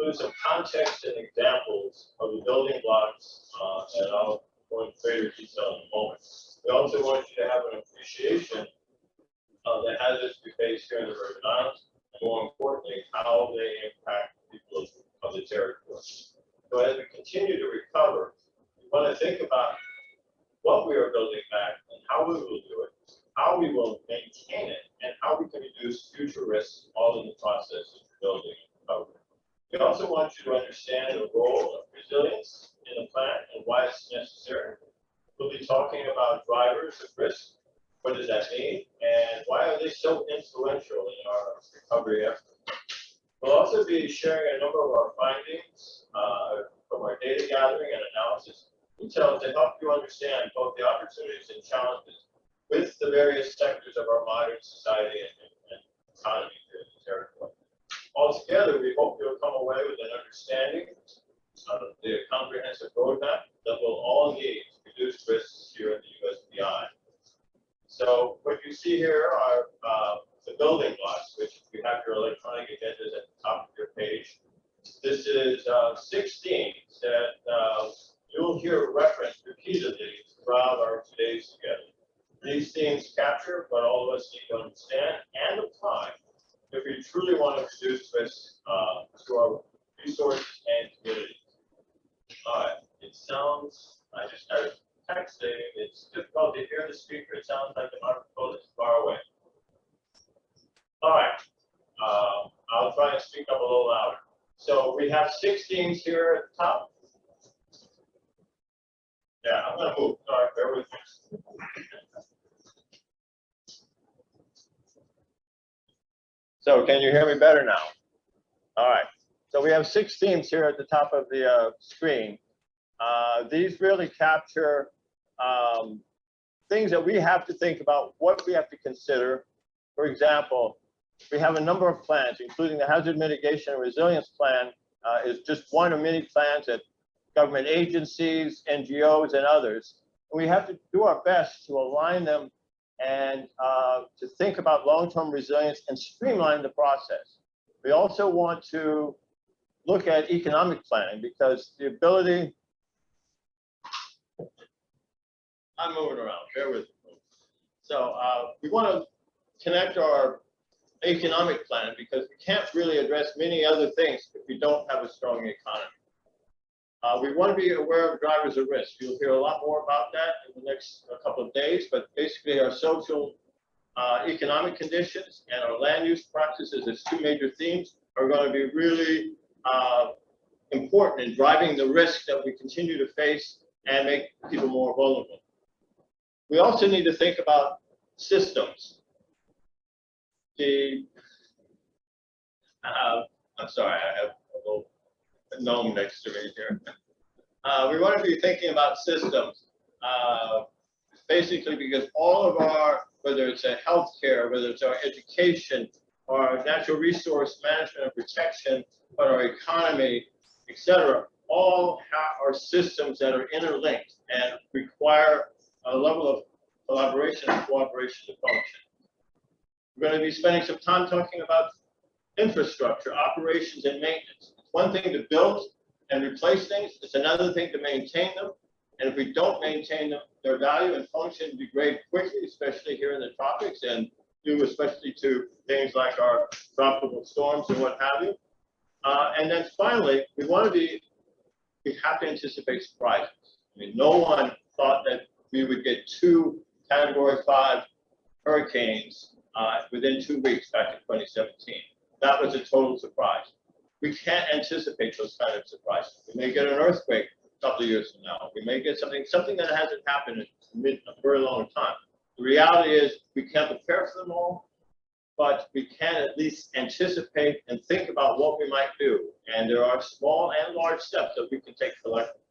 include some context and examples of the building blocks, and I'll go into greater detail in a moment. We also want you to have an appreciation of the hazards we face here in the Virgin Islands, and more importantly, how they impact the people of the territory. So as we continue to recover, we want to think about what we are building back and how we will do it, how we will maintain it, and how we can reduce future risks, all in the process of building and recovery. We also want you to understand the role of resilience in the plan and why it's necessary. We'll be talking about drivers of risk. What does that mean? And why are they so influential in our recovery effort? We'll also be sharing a number of our findings from our data gathering and analysis details to help you understand both the opportunities and challenges with the various sectors of our modern society and economy here in the territory. Altogether, we hope you'll come away with an understanding of the comprehensive roadmap that we'll all need to reduce risks here in the USVI. So what you see here are the building blocks, which we have your electronic agendas at the top of your page. This is 6 themes that you'll hear referenced repeatedly throughout our today's schedule. These themes capture what all of us need to understand and apply if we truly want to reduce risk to our resources and communities. All right, it sounds, I just had a text saying it's difficult to hear the speaker. It sounds like the microphone is far away. All right, I'll try and speak up a little louder. So we have 6 themes here at the top. Yeah, I'm going to move. All right, bear with me. So can you hear me better now? All right. So we have 6 themes here at the top of the screen. These really capture things that we have to think about, what we have to consider. For example, we have a number of plans, including the Hazard Mitigation and Resilience Plan is just one of many plans that government agencies, NGOs, and others. And we have to do our best to align them and to think about long-term resilience and streamline the process. We also want to look at economic planning because the ability, I'm moving around, bear with me. So we want to connect our economic plan because we can't really address many other things if we don't have a strong economy. We want to be aware of drivers of risk. You'll hear a lot more about that in the next couple of days, but basically our social economic conditions and our land use practices as 2 major themes are going to be really important in driving the risk that we continue to face and make people more vulnerable. We also need to think about systems. I'm sorry, I have a little gnome next to me here. We want to be thinking about systems, basically because all of our, whether it's a healthcare, whether it's our education, our natural resource management and protection, but our economy, etc., all are systems that are interlinked and require a level of collaboration and cooperation to function. We're going to be spending some time talking about infrastructure, operations, and maintenance. It's one thing to build and replace things. It's another thing to maintain them. And if we don't maintain them, their value and function degrade quickly, especially here in the tropics, and due especially to things like our tropical storms and what have you. And then finally, we have to anticipate surprises. I mean, no one thought that we would get 2 Category 5 hurricanes within 2 weeks back in 2017. That was a total surprise. We can't anticipate those kind of surprises. We may get an earthquake a couple of years from now. We may get something that hasn't happened in a very long time. The reality is we can't prepare for them all, but we can at least anticipate and think about what we might do. And there are small and large steps that we can take collectively.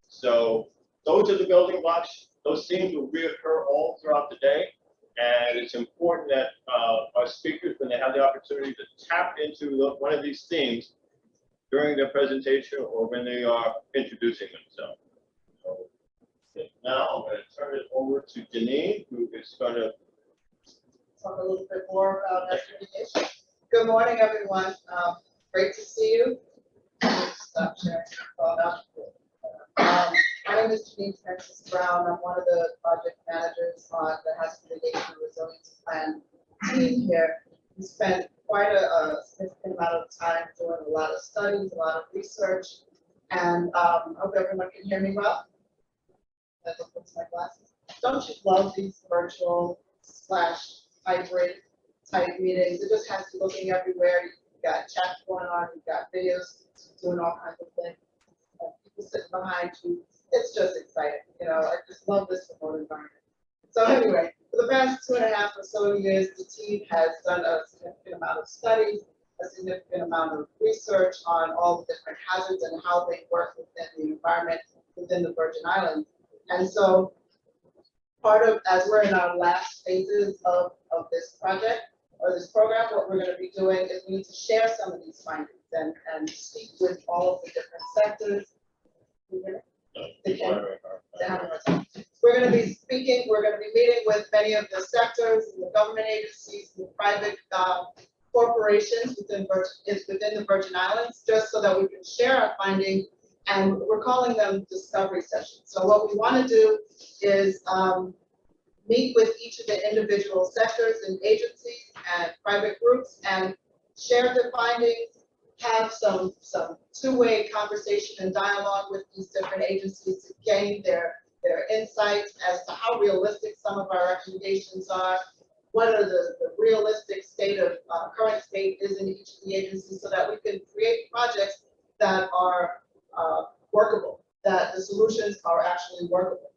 So those are the building blocks. Those themes will reoccur all throughout the day. And it's important that our speakers, when they have the opportunity to tap into one of these themes during their presentation or when they are introducing themselves. So now I'm going to turn it over to Janine, who is going to talk a little bit more about hazard mitigation. Good morning, everyone. Great to see you. Stop sharing. Brought up. My name is Janine Francis Brown. I'm one of the project managers on the Hazard Mitigation and Resilience Plan team here. We spent quite a significant amount of time doing a lot of studies, a lot of research, and I hope everyone can hear me well. I just put my glasses. Don't you love these virtual / hybrid type meetings? It just has you looking everywhere. You've got chat going on, you've got videos doing all kinds of things. People sitting behind you. It's just exciting. You know, I just love this remote environment. So anyway, for the past 2.5 or so years, the team has done a significant amount of studies, a significant amount of research on all the different hazards and how they work within the environment within the Virgin Islands. And so part of, as we're in our last phases of this project or this program, what we're going to be doing is we need to share some of these findings and speak with all of the different sectors. We're going to be speaking, we're going to be meeting with many of the sectors, and the government agencies, the private corporations within the Virgin Islands, just so that we can share our findings, and we're calling them discovery sessions. So what we want to do is meet with each of the individual sectors and agencies and private groups and share the findings, have some two-way conversation and dialogue with these different agencies to gain their insights as to how realistic some of our recommendations are, what are the realistic current state is in each of the agencies, so that we can create projects that are workable, that the solutions are actually workable.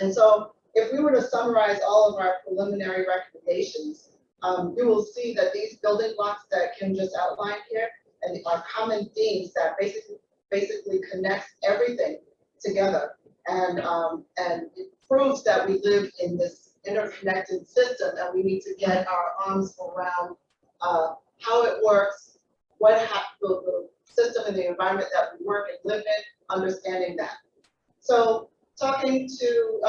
And so if we were to summarize all of our preliminary recommendations, you will see that these building blocks that Kim just outlined here and are common themes that basically connects everything together, and it proves that we live in this interconnected system, and we need to get our arms around how it works, the system and the environment that we work and live in, understanding that. So talking to,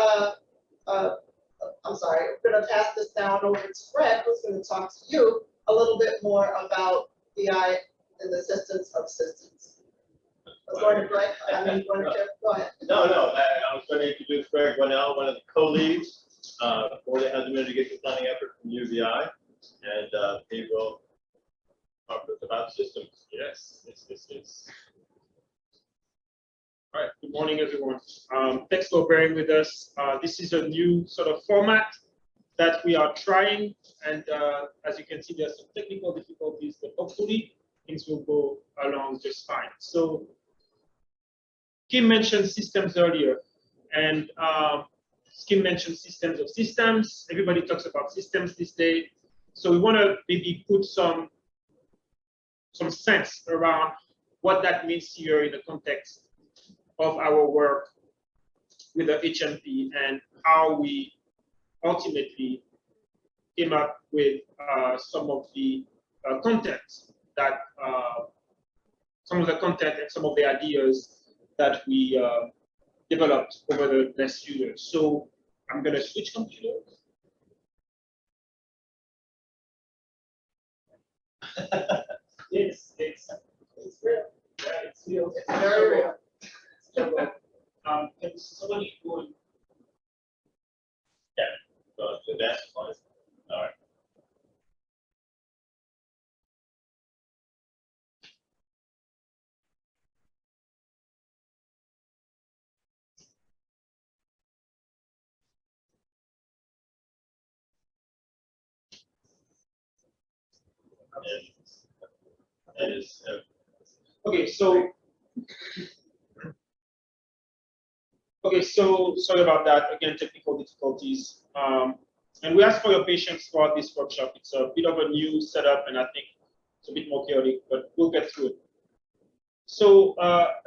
I'm sorry, I'm going to pass this down over to Fred, who's going to talk to you a little bit more about VI and the systems of systems. Go ahead. Go ahead. No, I was going to introduce Greg Winnell, one of the co-leads for the Hazard Mitigation Planning effort from UVI, and he will talk to us about systems. Yes. All right, good morning, everyone. Thanks for bearing with us. This is a new sort of format that we are trying, and as you can see, there's some technical difficulties, but hopefully things will go along just fine. So Kim mentioned systems earlier, and Kim mentioned systems of systems. Everybody talks about systems these days. So we want to maybe put some sense around what that means here in the context of our work with the HMP and how we ultimately came up with some of the content and some of the ideas that we developed over the last few years. So I'm going to switch computers. It's real. Yeah, it's real. It's very real. Can somebody go and So that's fine. All right. Okay, so sorry about that. Again, technical difficulties. And we ask for your patience for this workshop. It's a bit of a new setup, and I think it's a bit more chaotic, but we'll get through it. So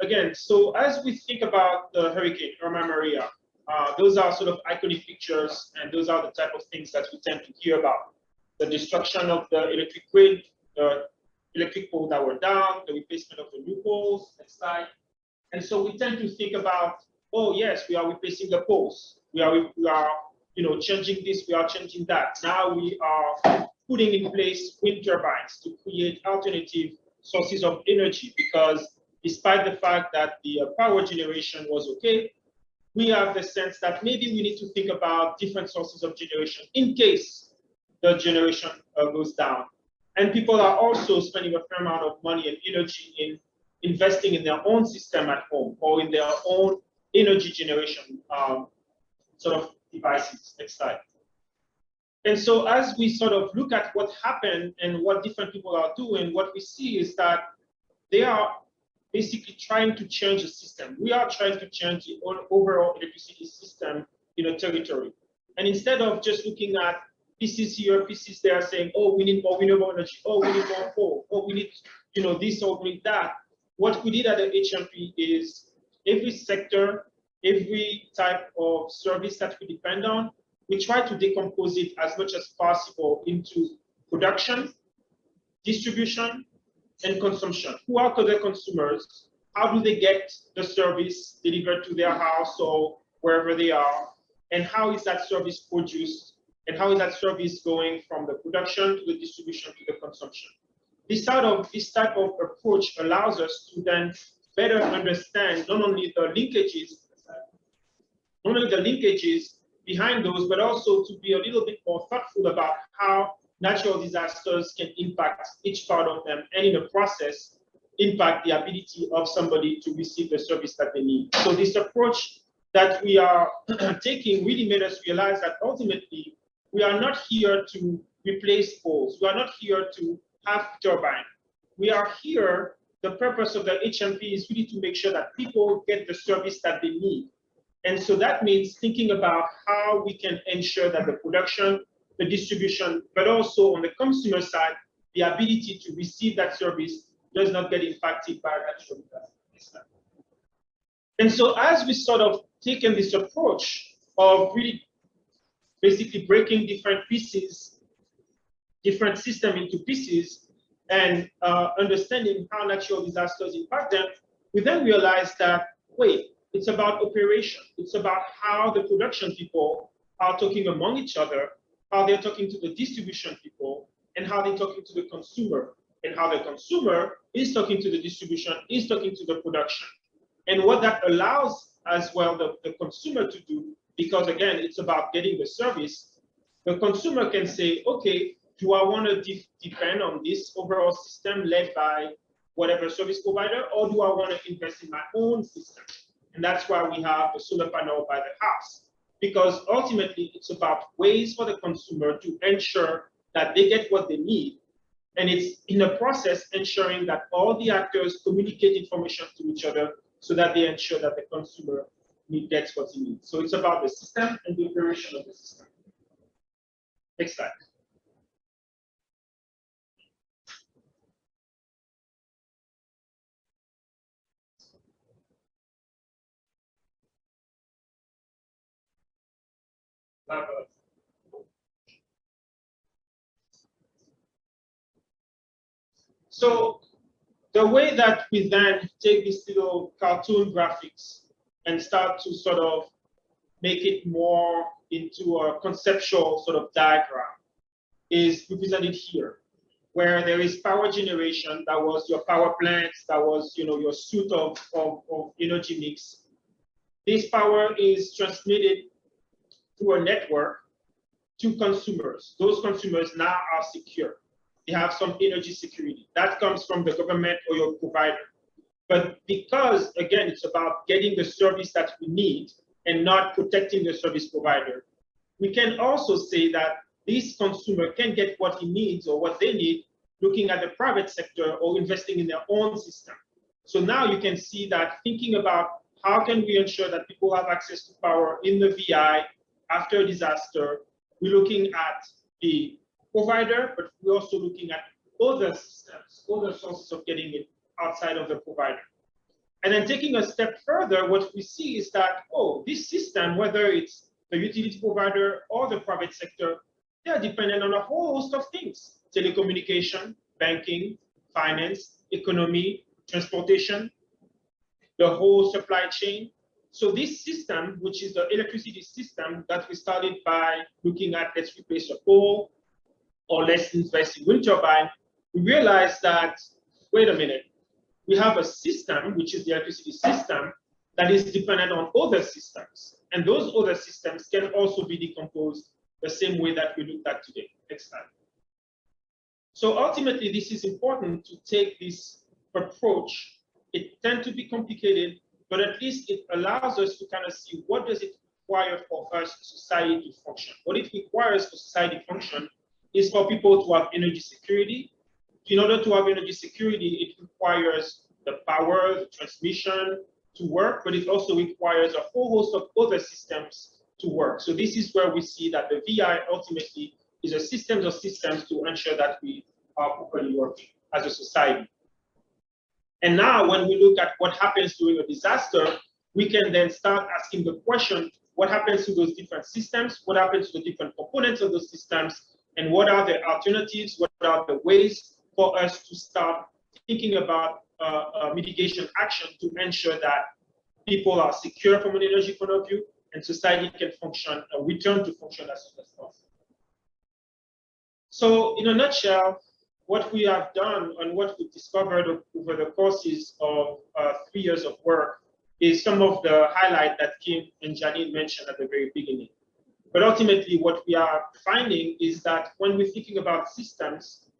again, so as we think about the hurricane Irma Maria, those are sort of iconic pictures, and those are the type of things that we tend to hear about. The destruction of the electric grid, the electric poles that were down, the replacement of the new poles, next slide. And so we tend to think about, oh yes, we are replacing the poles. We are changing this, we are changing that. Now we are putting in place wind turbines to create alternative sources of energy, because despite the fact that the power generation was okay, we have the sense that maybe we need to think about different sources of generation in case the generation goes down. And people are also spending a fair amount of money and energy in investing in their own system at home or in their own energy generation sort of devices. Next slide. And so as we sort of look at what happened and what different people are doing, what we see is that they are basically trying to change the system. We are trying to change the overall electricity system in a territory. And instead of just looking at pieces here, pieces there, saying, oh, we need more renewable energy, oh, we need more coal, oh, we need, this or we need that. What we did at the HMP is every sector, every type of service that we depend on, we try to decompose it as much as possible into production, distribution, and consumption. Who are the consumers? How do they get the service delivered to their house or wherever they are? And how is that service produced? And how is that service going from the production to the distribution to the consumption? This type of approach allows us to then better understand not only the linkages behind those, but also to be a little bit more thoughtful about how natural disasters can impact each part of them, and in the process, impact the ability of somebody to receive the service that they need. So this approach that we are taking really made us realize that ultimately, we are not here to replace poles. We are not here to have turbine. We are here, the purpose of the HMP is really to make sure that people get the service that they need. And so that means thinking about how we can ensure that the production, the distribution, but also on the consumer side, the ability to receive that service does not get impacted by natural disasters. And so as we sort of taken this approach of really basically breaking different pieces, different system into pieces, and understanding how natural disasters impact them, we then realized that, wait, it's about operation. It's about how the production people are talking among each other, how they're talking to the distribution people, and how they're talking to the consumer, and how the consumer is talking to the distribution, is talking to the production. And what that allows as well the consumer to do, because again, it's about getting the service, the consumer can say, okay, do I want to depend on this overall system led by whatever service provider, or do I want to invest in my own system? And that's why we have the solar panel by the house, because ultimately it's about ways for the consumer to ensure that they get what they need. And it's in the process ensuring that all the actors communicate information to each other so that they ensure that the consumer gets what he needs. So it's about the system and the operation of the system. Next slide. So the way that we then take these little cartoon graphics and start to sort of make it more into a conceptual sort of diagram is represented here, where there is power generation, that was your power plants, that was your suite of energy mix. This power is transmitted through a network to consumers. Those consumers now are secure. They have some energy security. That comes from the government or your provider. But because, again, it's about getting the service that we need and not protecting the service provider, we can also say that this consumer can get what he needs or what they need looking at the private sector or investing in their own system. So now you can see that thinking about how can we ensure that people have access to power in the VI after a disaster, we're looking at the provider, but we're also looking at other systems, other sources of getting it outside of the provider. And then taking a step further, what we see is that, oh, this system, whether it's the utility provider or the private sector, they are dependent on a whole host of things: telecommunication, banking, finance, economy, transportation, the whole supply chain. So this system, which is the electricity system that we started by looking at, let's replace a pole or let's invest in wind turbine, we realized that, wait a minute, we have a system, which is the electricity system, that is dependent on other systems. And those other systems can also be decomposed the same way that we looked at today. Next time. So ultimately, this is important to take this approach. It tends to be complicated, but at least it allows us to kind of see what does it require for us, society, to function. What it requires for society to function is for people to have energy security. In order to have energy security, it requires the power, the transmission to work, but it also requires a whole host of other systems to work. So this is where we see that the VI ultimately is a systems of systems to ensure that we are properly working as a society. And now when we look at what happens during a disaster, we can then start asking the question, what happens to those different systems? What happens to the different components of those systems? And what are the alternatives? What are the ways for us to start thinking about mitigation action to ensure that people are secure from an energy point of view and society can function, return to function as soon as possible. So in a nutshell, what we have done and what we've discovered over the courses of 3 years of work is some of the highlight that Kim and Janine mentioned at the very beginning. But ultimately, what we are finding is that when we're thinking about systems,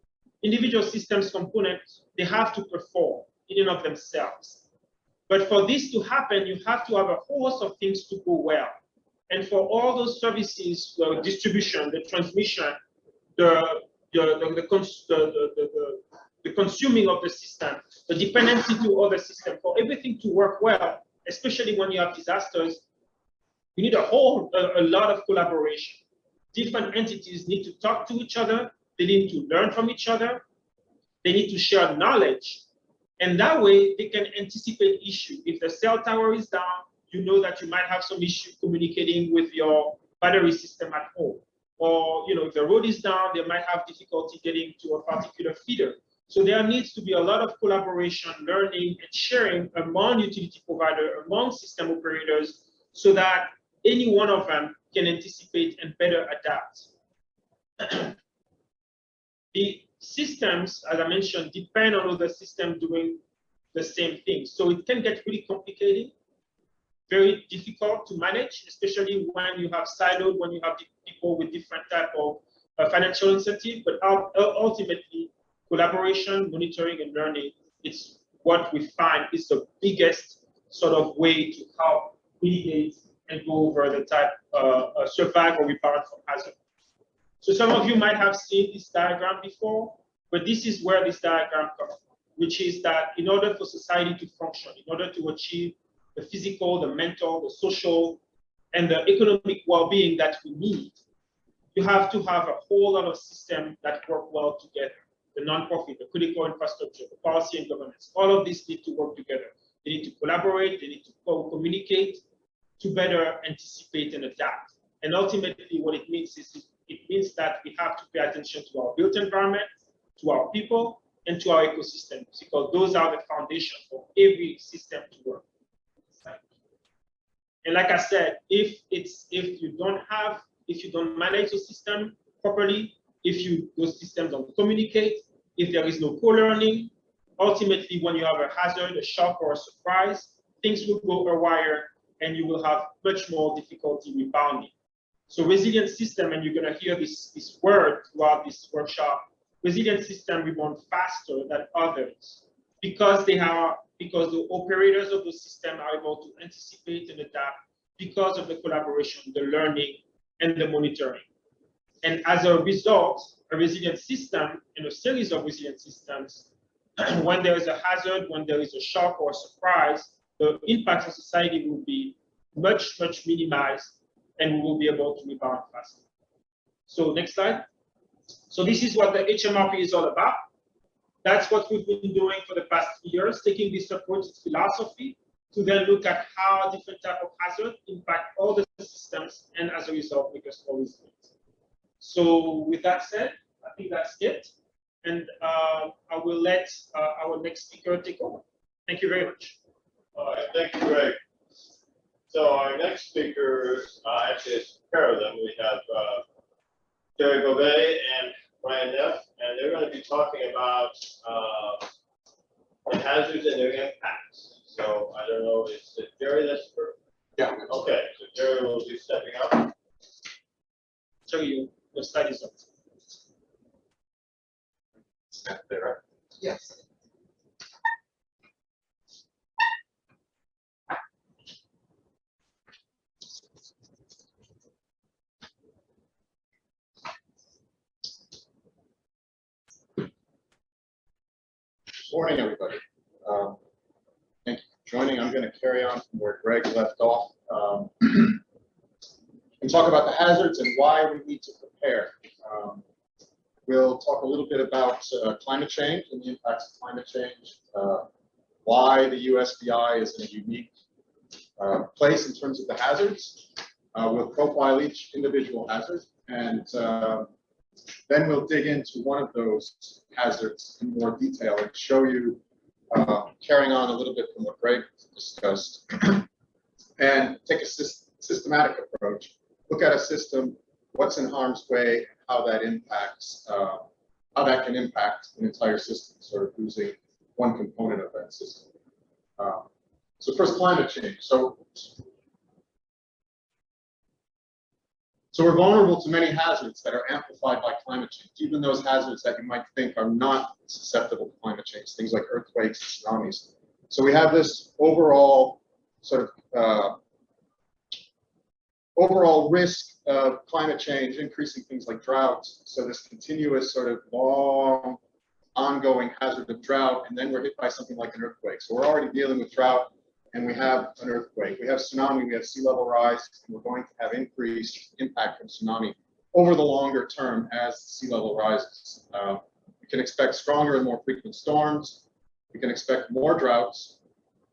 individual systems components, they have to perform in and of themselves. But for this to happen, you have to have a whole host of things to go well. And for all those services, the distribution, the transmission, the consuming of the system, the dependency to other systems, for everything to work well, especially when you have disasters, you need a lot of collaboration. Different entities need to talk to each other. They need to learn from each other. They need to share knowledge. And that way, they can anticipate issues. If the cell tower is down, you know that you might have some issue communicating with your battery system at home. Or if the road is down, they might have difficulty getting to a particular feeder. So there needs to be a lot of collaboration, learning, and sharing among utility providers, among system operators, so that any one of them can anticipate and better adapt. The systems, as I mentioned, depend on other systems doing the same thing. So it can get really complicated, very difficult to manage, especially when you have siloed, when you have people with different type of financial incentive. But ultimately, collaboration, monitoring, and learning is what we find is the biggest sort of way to help mitigate and go over the type survive or recover from hazard. So some of you might have seen this diagram before, but this is where this diagram comes from, which is that in order for society to function, in order to achieve the physical, the mental, the social, and the economic well-being that we need, you have to have a whole lot of systems that work well together. The nonprofit, the critical infrastructure, the policy and governance, all of these need to work together. They need to collaborate, they need to communicate to better anticipate and adapt. And ultimately, what it means is it means that we have to pay attention to our built environment, to our people, and to our ecosystems, because those are the foundation for every system to work. And like I said, if you don't manage the system properly, if those systems don't communicate, if there is no co-learning, ultimately when you have a hazard, a shock, or a surprise, things will go awry and you will have much more difficulty rebounding. So resilient system, and you're going to hear this word throughout this workshop, resilient system rebound faster than others because the operators of the system are able to anticipate and adapt because of the collaboration, the learning, and the monitoring. And as a result, a resilient system and a series of resilient systems, when there is a hazard, when there is a shock or a surprise, the impact on society will be much, much minimized, and we will be able to rebound faster. So next slide. So this is what the HMRP is all about. That's what we've been doing for the past 3 years, taking this approach, this philosophy, to then look at how different types of hazards impact all the systems, and as a result, make us more resilient. So with that said, I think that's it. And I will let our next speaker take over. Thank you very much. All right, thank you, Greg. So our next speakers, actually it's a pair of them. We have Jerry Beauvais and Brian Neff, and they're going to be talking about the hazards and their impacts. So I don't know, is it Jerry that's for? Yeah. Okay, so Jerry will be stepping up. Show you the studies of. Step there. Yes. Morning, everybody. Thank you for joining. I'm going to carry on from where Greg left off and talk about the hazards and why we need to prepare. We'll talk a little bit about climate change and the impacts of climate change, why the USVI is in a unique place in terms of the hazards. We'll profile each individual hazard, and then we'll dig into one of those hazards in more detail and show you, carrying on a little bit from what Greg discussed, and take a systematic approach. Look at a system, what's in harm's way, and how that impacts, how that can impact an entire system, sort of losing one component of that system. So first, climate change. So we're vulnerable to many hazards that are amplified by climate change, even those hazards that you might think are not susceptible to climate change, things like earthquakes, tsunamis. So we have this overall sort of overall risk of climate change, increasing things like droughts. So this continuous sort of long, ongoing hazard of drought, and then we're hit by something like an earthquake. So we're already dealing with drought, and we have an earthquake, we have tsunami, we have sea level rise, and we're going to have increased impact from tsunami over the longer term as sea level rises. We can expect stronger and more frequent storms, we can expect more droughts,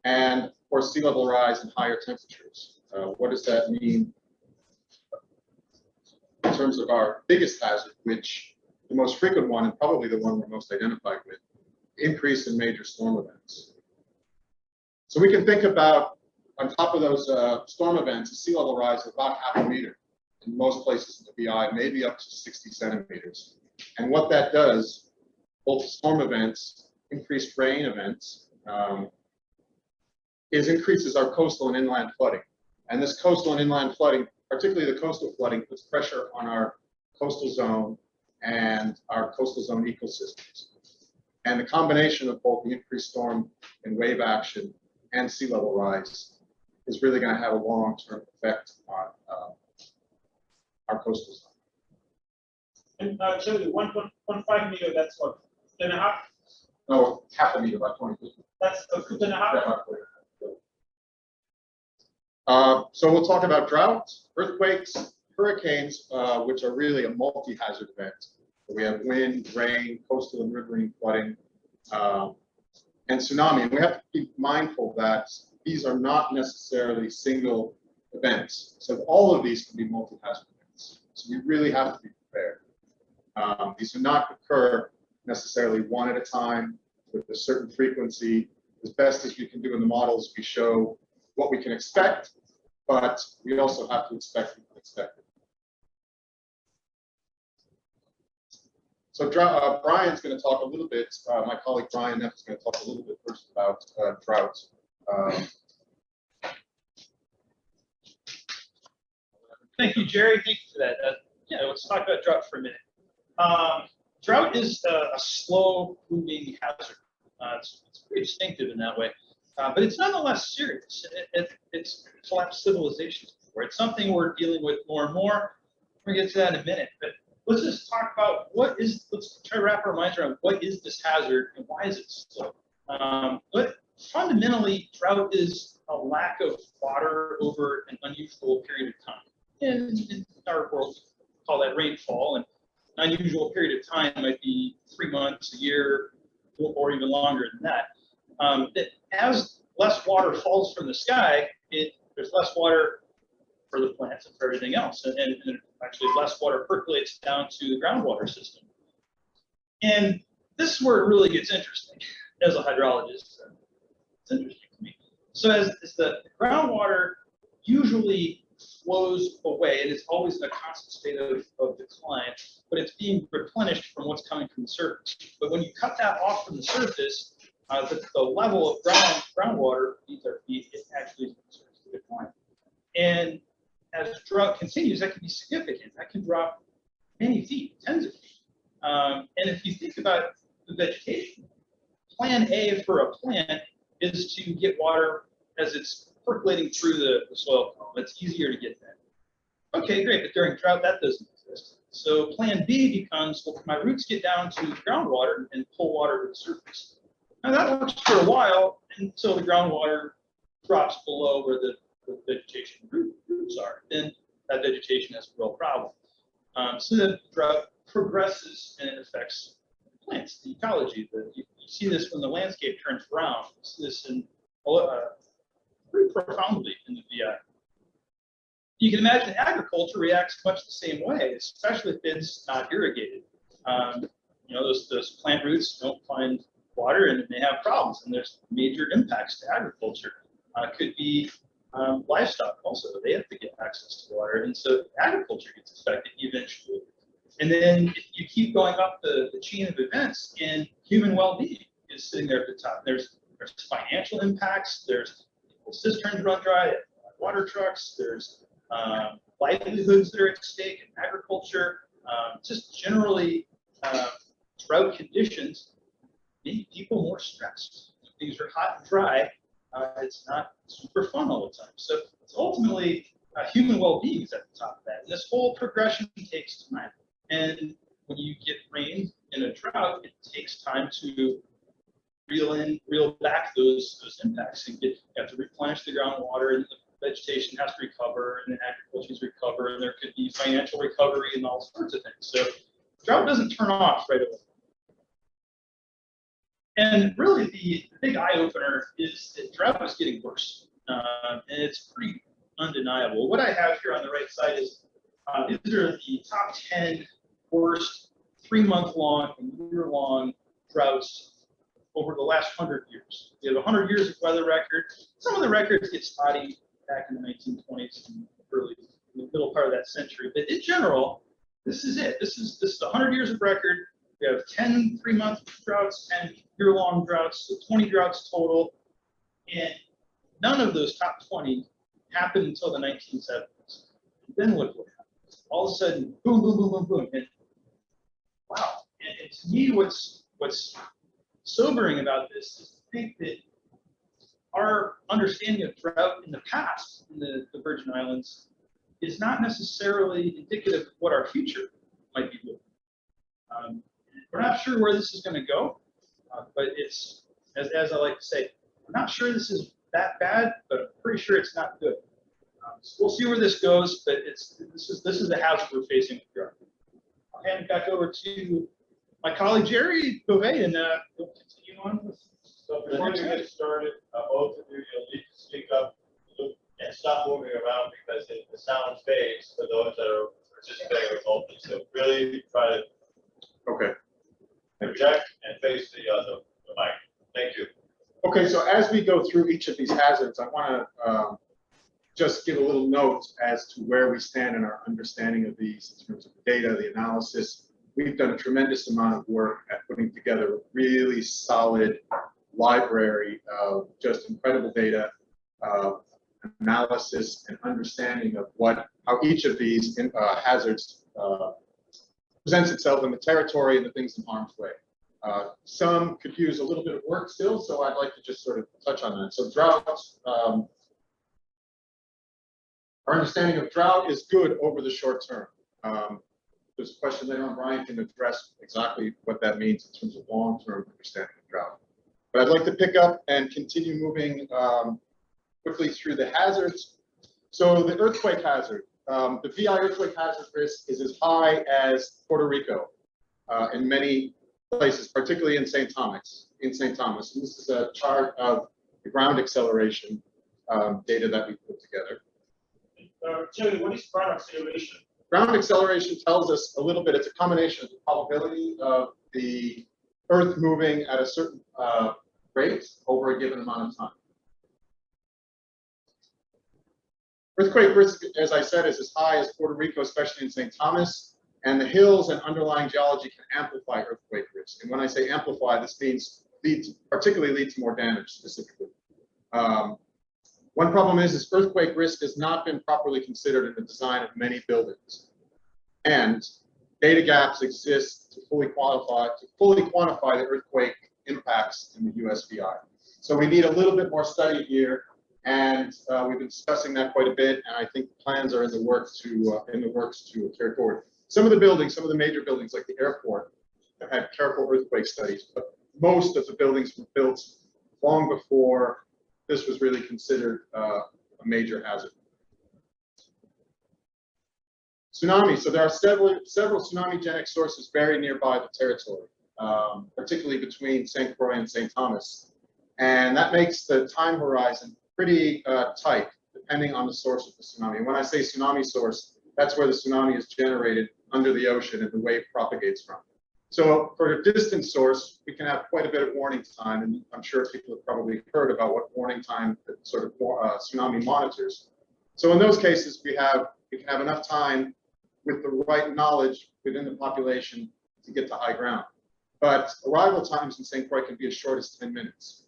and of course sea level rise and higher temperatures. What does that mean in terms of our biggest hazard, which the most frequent one, and probably the one we're most identified with, increase in major storm events. So we can think about, on top of those storm events, a sea level rise of about 0.5 meter in most places in the VI, maybe up to 60 centimeters. And what that does, both storm events, increased rain events, increases our coastal and inland flooding. And this coastal and inland flooding, particularly the coastal flooding, puts pressure on our coastal zone and our coastal zone ecosystems. And the combination of both the increased storm and wave action and sea level rise is really going to have a long-term effect on our coastal zone. And show you 1.15 meter, that's what, 2.5? No, 0.5 meter, about 20 feet. That's a 2.5? So we'll talk about droughts, earthquakes, hurricanes, which are really a multi-hazard event. So we have wind, rain, coastal and riverine flooding, and tsunami. And we have to be mindful that these are not necessarily single events. So all of these can be multi-hazard events. So we really have to be prepared. These do not occur necessarily one at a time with a certain frequency. As best as we can do in the models, we show what we can expect, but we also have to expect the unexpected. So Brian's going to talk a little bit, my colleague Brian Neff is going to talk a little bit first about droughts. Thank you, Jerry. Thank you for that. Yeah, let's talk about drought for a minute. Drought is a slow-moving hazard. It's pretty distinctive in that way, but it's nonetheless serious. It's collapsed civilizations before. It's something we're dealing with more and more. We're going to get to that in a minute, but let's just talk about let's try to wrap our minds around what is this hazard and why is it slow. But fundamentally, drought is a lack of water over an unusual period of time. In our world, we call that rainfall, and an unusual period of time might be 3 months, a year, or even longer than that. As less water falls from the sky, there's less water for the plants and for everything else, and actually less water percolates down to the groundwater system. And this is where it really gets interesting. As a hydrologist, it's interesting to me. So as the groundwater usually flows away, it is always in a constant state of decline, but it's being replenished from what's coming from the surface. But when you cut that off from the surface, the level of groundwater beneath our feet, it actually starts to decline. And as drought continues, that can be significant. That can drop many feet, tens of feet. And if you think about the vegetation, plan A for a plant is to get water as it's percolating through the soil column. It's easier to get that. Okay, great, but during drought, that doesn't exist. So plan B becomes, well, my roots get down to groundwater and pull water to the surface. Now that works for a while until the groundwater drops below where the vegetation roots are. Then that vegetation has a real problem. So the drought progresses and it affects plants, the ecology. You see this when the landscape turns brown. You see this in pretty profoundly in the VI. You can imagine agriculture reacts much the same way, especially if it's not irrigated. Those plant roots don't find water and they have problems, and there's major impacts to agriculture. Could be livestock also, they have to get access to water, and so agriculture gets affected eventually. And then if you keep going up the chain of events, and human well-being is sitting there at the top. There's financial impacts, there's cisterns run dry, water trucks, there's livelihoods that are at stake in agriculture, just generally drought conditions make people more stressed. Things are hot and dry, it's not super fun all the time. So it's ultimately human well-being is at the top of that. And this whole progression takes time. And when you get rain in a drought, it takes time to reel back those impacts, and you have to replenish the groundwater, and the vegetation has to recover, and the agriculture's recover, and there could be financial recovery and all sorts of things. So drought doesn't turn off right away. And really the big eye-opener is that drought is getting worse, and it's pretty undeniable. What I have here on the right side is these are the top 10 worst 3-month-long and year-long droughts over the last 100 years. We have 100 years of weather record. Some of the records get spotty back in the 1920s and early, in the middle part of that century. But in general, this is it. This is 100 years of record. We have 10 3-month droughts, 10 year-long droughts, so 20 droughts total. And none of those top 20 happened until the 1970s. And then look what happened. All of a sudden, boom, boom, boom, boom, boom. And wow. And to me, what's sobering about this is to think that our understanding of drought in the past in the Virgin Islands is not necessarily indicative of what our future might be doing. We're not sure where this is going to go, but it's, as I like to say, I'm not sure this is that bad, but I'm pretty sure it's not good. So we'll see where this goes, but this is the hazard we're facing with drought. I'll hand it back over to my colleague Jerry Beauvais, and we'll continue on with. So before you get started, both of you, you'll need to speak up and stop moving around because the sound fades for those that are participating remotely. So really try to project and face the mic. Thank you. Okay, so as we go through each of these hazards, I want to just give a little note as to where we stand in our understanding of these in terms of the data, the analysis. We've done a tremendous amount of work at putting together a really solid library of just incredible data, analysis, and understanding of how each of these hazards presents itself in the territory and the things in harm's way. Some could use a little bit of work still, so I'd like to just sort of touch on that. So droughts, our understanding of drought is good over the short term. There's a question later on, Brian can address exactly what that means in terms of long-term understanding of drought. But I'd like to pick up and continue moving quickly through the hazards. So the earthquake hazard, the VI earthquake hazard risk is as high as Puerto Rico in many places, particularly in St. Thomas. And this is a chart of the ground acceleration data that we put together. Jerry, what is ground acceleration? Ground acceleration tells us a little bit, it's a combination of the probability of the Earth moving at a certain rate over a given amount of time. Earthquake risk, as I said, is as high as Puerto Rico, especially in St. Thomas, and the hills and underlying geology can amplify earthquake risk. And when I say amplify, this means particularly lead to more damage specifically. One problem is earthquake risk has not been properly considered in the design of many buildings. And data gaps exist to fully quantify the earthquake impacts in the USVI. So we need a little bit more study here, and we've been discussing that quite a bit, and I think the plans are in the works to carry forward. Some of the major buildings like the airport have had careful earthquake studies, but most of the buildings were built long before this was really considered a major hazard. Tsunami. So there are several tsunami-genic sources very nearby the territory, particularly between St. Croix and St. Thomas. And that makes the time horizon pretty tight, depending on the source of the tsunami. And when I say tsunami source, that's where the tsunami is generated under the ocean and the wave propagates from. So for a distant source, we can have quite a bit of warning time, and I'm sure people have probably heard about what warning time sort of tsunami monitors. So in those cases, we can have enough time with the right knowledge within the population to get to high ground. But arrival times in St. Croix can be as short as 10 minutes.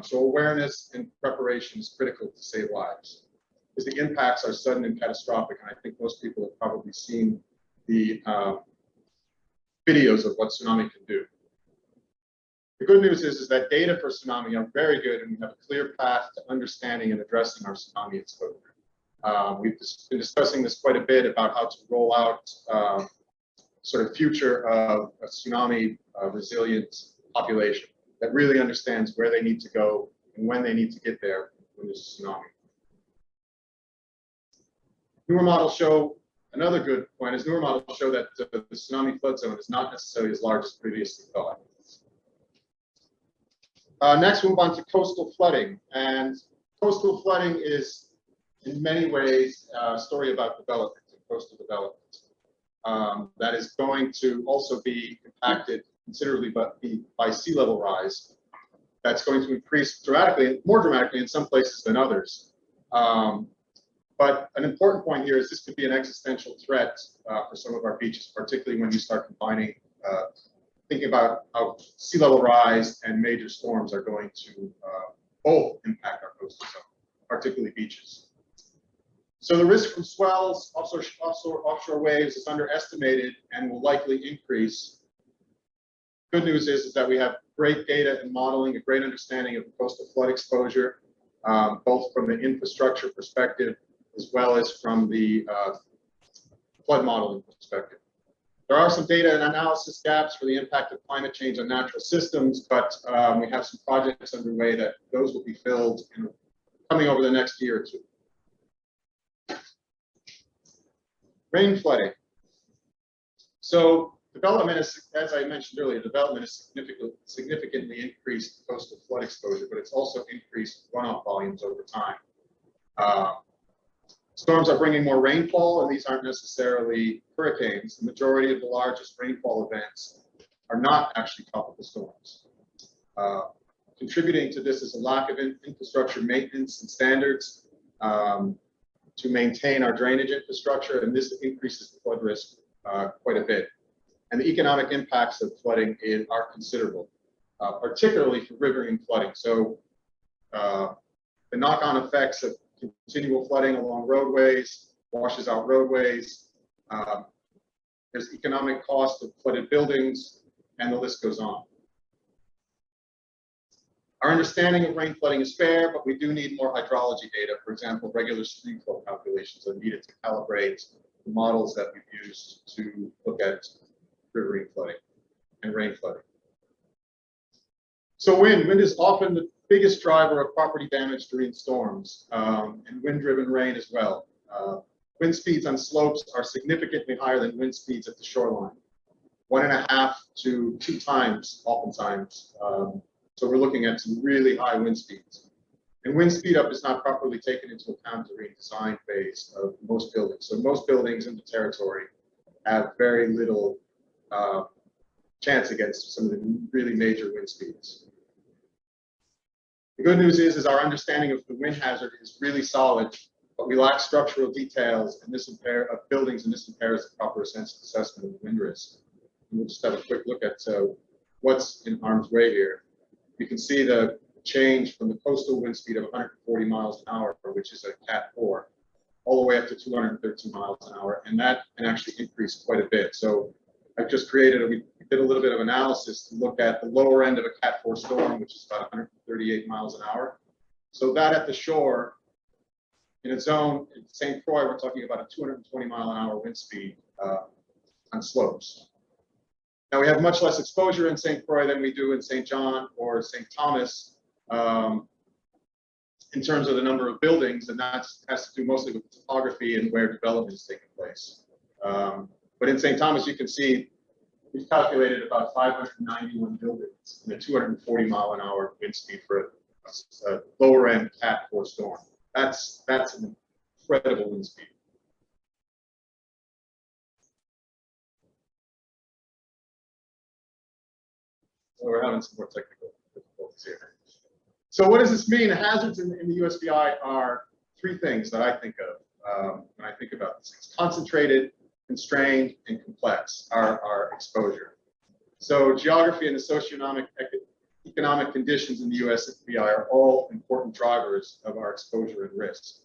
So awareness and preparation is critical to save lives, because the impacts are sudden and catastrophic, and I think most people have probably seen the videos of what tsunami can do. The good news is that data for tsunami are very good, and we have a clear path to understanding and addressing our tsunami exposure. We've been discussing this quite a bit about how to roll out sort of future of a tsunami resilient population that really understands where they need to go and when they need to get there when there's a tsunami. Newer models show, another good point is newer models show that the tsunami flood zone is not necessarily as large as previously thought. Next, we'll move on to coastal flooding. And coastal flooding is, in many ways, a story about development and coastal development. That is going to also be impacted considerably by sea level rise. That's going to increase dramatically, more dramatically in some places than others. But an important point here is this could be an existential threat for some of our beaches, particularly when you start combining, thinking about how sea level rise and major storms are going to both impact our coastal zone, particularly beaches. So the risk from swells, offshore waves is underestimated and will likely increase. Good news is that we have great data and modeling, a great understanding of the coastal flood exposure, both from the infrastructure perspective as well as from the flood modeling perspective. There are some data and analysis gaps for the impact of climate change on natural systems, but we have some projects underway that those will be filled coming over the next year or two. Rain flooding. So development is, as I mentioned earlier, development has significantly increased coastal flood exposure, but it's also increased runoff volumes over time. Storms are bringing more rainfall, and these aren't necessarily hurricanes. The majority of the largest rainfall events are not actually tropical storms. Contributing to this is a lack of infrastructure maintenance and standards to maintain our drainage infrastructure, and this increases the flood risk quite a bit. And the economic impacts of flooding are considerable, particularly for riverine flooding. So the knock-on effects of continual flooding along roadways washes out roadways. There's economic cost of flooded buildings, and the list goes on. Our understanding of rain flooding is fair, but we do need more hydrology data. For example, regular stream flow calculations are needed to calibrate the models that we've used to look at riverine flooding and rain flooding. So wind is often the biggest driver of property damage during storms, and wind-driven rain as well. Wind speeds on slopes are significantly higher than wind speeds at the shoreline, 1.5 to 2 times oftentimes. So we're looking at some really high wind speeds. And wind speed up is not properly taken into account during the design phase of most buildings. So most buildings in the territory have very little chance against some of the really major wind speeds. The good news is our understanding of the wind hazard is really solid, but we lack structural details and of buildings, and this impairs the proper sense of assessment of the wind risk. And we'll just have a quick look at what's in harm's way here. You can see the change from the coastal wind speed of 140 miles an hour, which is a Cat 4, all the way up to 213 miles an hour, and that can actually increase quite a bit. So I just created, we did a little bit of analysis to look at the lower end of a Cat 4 storm, which is about 138 miles an hour. So that at the shore, in a zone in St. Croix, we're talking about a 220 mile an hour wind speed on slopes. Now we have much less exposure in St. Croix than we do in St. John or St. Thomas in terms of the number of buildings, and that has to do mostly with topography and where development is taking place. But in St. Thomas, you can see we've calculated about 591 buildings in a 240 mile an hour wind speed for a lower end Cat 4 storm. That's an incredible wind speed. So we're having some more technical difficulties here. So what does this mean? Hazards in the USVI are three things that I think of when I think about these things: concentrated, constrained, and complex are our exposure. So geography and the socioeconomic economic conditions in the USVI are all important drivers of our exposure and risk.